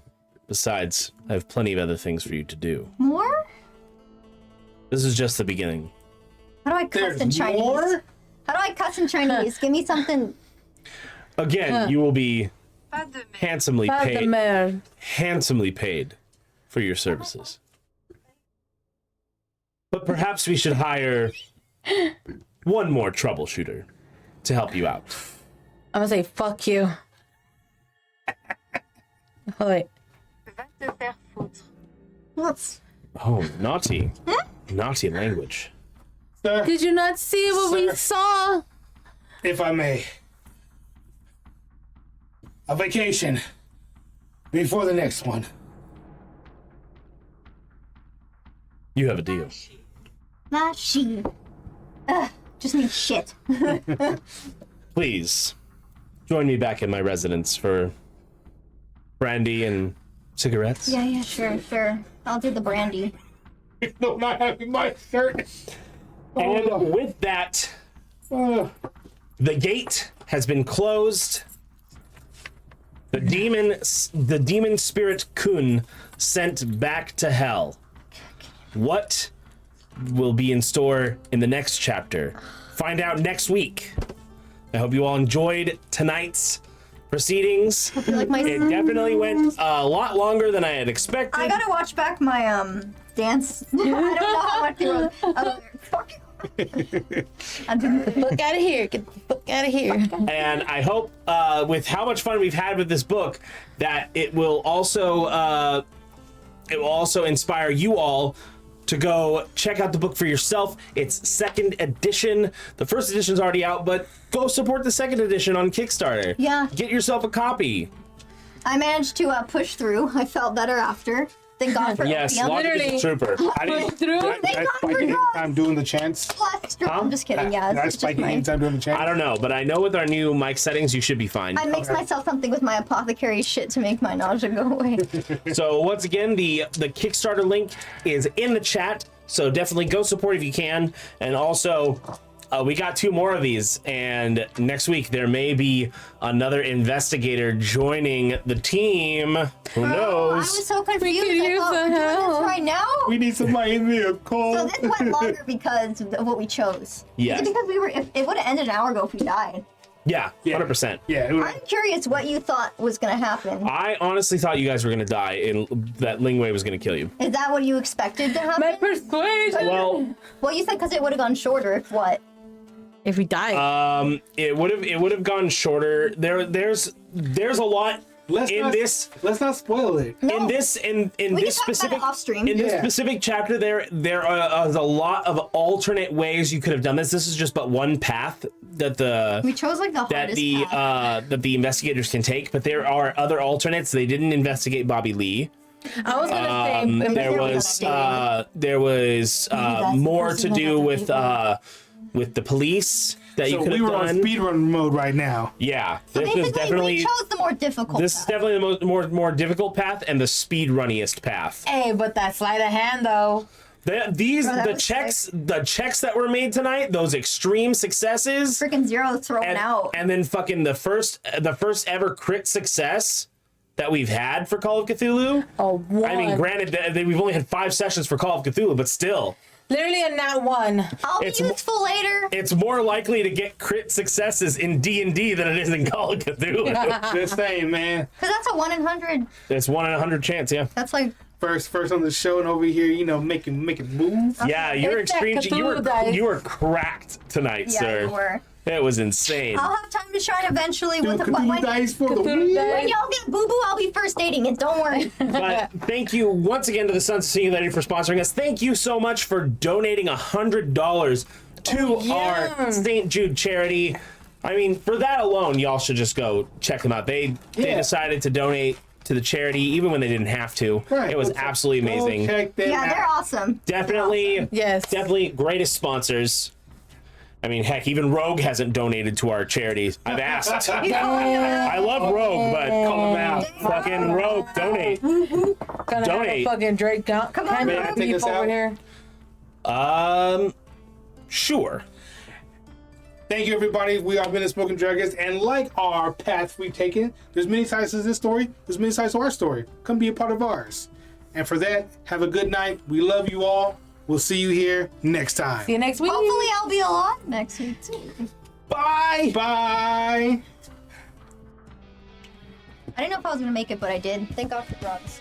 Besides, I have plenty of other things for you to do. More? This is just the beginning. How do I cuss in Chinese? more? How do I cuss in Chinese? Give me something. Again, you will be Pas de mer. handsomely Pas de paid. mer. Handsomely paid for your services. But perhaps we should hire one more troubleshooter to help you out. I'm gonna say fuck you. Wait. Va te faire foutre. What's... Oh, naughty. Naughty language. Sir, Did you not see what we Sir. saw? if I may. A vacation before the next one. You have a deal. Nah, she. Just need shit. Please, join me back in my residence for brandy and cigarettes. Yeah, sure. I'll do the brandy. No, not having my shirt. And with that, the gate has been closed. The demon spirit Kun sent back to hell. What will be in store in the next chapter? Find out next week. I hope you all enjoyed tonight's proceedings. Like my... It definitely went a lot longer than I had expected. I gotta watch back my dance. I don't know how much you wrote. Fuck you. I didn't. Fuck out of here. Get the fuck out of here. And I hope, with how much fun we've had with this book, that it will also inspire you all to go check out the book for yourself. It's second edition. The first edition's already out, but go support the second edition on Kickstarter. Yeah. Get yourself a copy. I managed to push through. I felt better after. Thank God for Yes, the Logic is a trooper. I didn't. Through? Did I spike it anytime doing the chants? I'm just kidding. Yeah, Did I it's spike just it anytime doing the chants? I don't know, but I know with our new mic settings, you should be fine. I mixed myself something with my apothecary shit to make my nausea go away. So once again, the Kickstarter link is in the chat. So definitely go support if you can. And also, we got 2 more of these. And next week, there may be another investigator joining the team. Who knows? I was so confused. could I use thought the we're doing help. this right now. We need somebody in there, Cole. So this went longer because of what we chose. Yes. Is it because we were? If it would have ended an hour ago if we died. Yeah, 100%. Yeah. It was, I'm curious what you thought was gonna happen. I honestly thought you guys were going to die and that Lingwei was going to kill you. Is that what you expected to happen? My persuasion. Well, Well, you said because it would have gone shorter. If what? If we die. it would have gone shorter. There's a lot let's not spoil it. in this We can this talk about specific it off stream. in this specific chapter there are a lot of alternate ways you could have done this. This is just but one path that We chose like the hardest path. that the investigators can take, but there are other alternates. They didn't investigate Bobby Lee. I was gonna say There was more to do with the police that you So could we have were on done. speedrun mode right now. Yeah, So this was basically, definitely we chose the more difficult. this is path. definitely the more difficult path and the speed runniest path. Hey, but that sleight of hand though. that was The checks that were made tonight, those extreme successes, freaking zero thrown out. and then fucking the first ever crit success. that we've had for Call of Cthulhu. Oh, one. I mean, granted, we've only had 5 sessions for Call of Cthulhu, but still. Literally a nat one. I'll be useful later. It's more likely to get crit successes in D&D than it is in Call of Cthulhu. Just saying, man. Because that's a 1 in 100. It's 1 in 100 chance, yeah. That's like First on the show, and over here, you know, making moves. Yeah, you're It's that extreme. Cthulhu dice. You were cracked tonight, yeah, sir. you were. It was insane. I'll have time to shine eventually Dude, with the Cthulhu dice for the Cthulhu win. dice. When y'all get boo boo, I'll be first dating it. Don't worry. But thank you once again to the Sons of Singularity for sponsoring us. Thank you so much for donating $100 to our St. Jude charity. I mean, for that alone, y'all should just go check them out. They decided to donate to the charity even when they didn't have to. Right. It was absolutely amazing. Check them Yeah, out. they're awesome. Definitely, Yes. definitely greatest sponsors. I mean, heck, even Rogue hasn't donated to our charities. I've asked. I love Rogue, but Call them out. fucking Rogue, donate. Gonna Donate. have a fucking Drake count. Come on, May I take us over out? here. Sure. Thank you, everybody. We are been the Spoken Dragons, and like our path we've taken, there's many sides to this story. There's many sides to our story. Come be a part of ours. And for that, have a good night. We love you all. We'll see you here next time. See you next week. Hopefully, I'll be alive next week too. Bye. Bye. I didn't know if I was gonna make it, but I did. Thank God for drugs.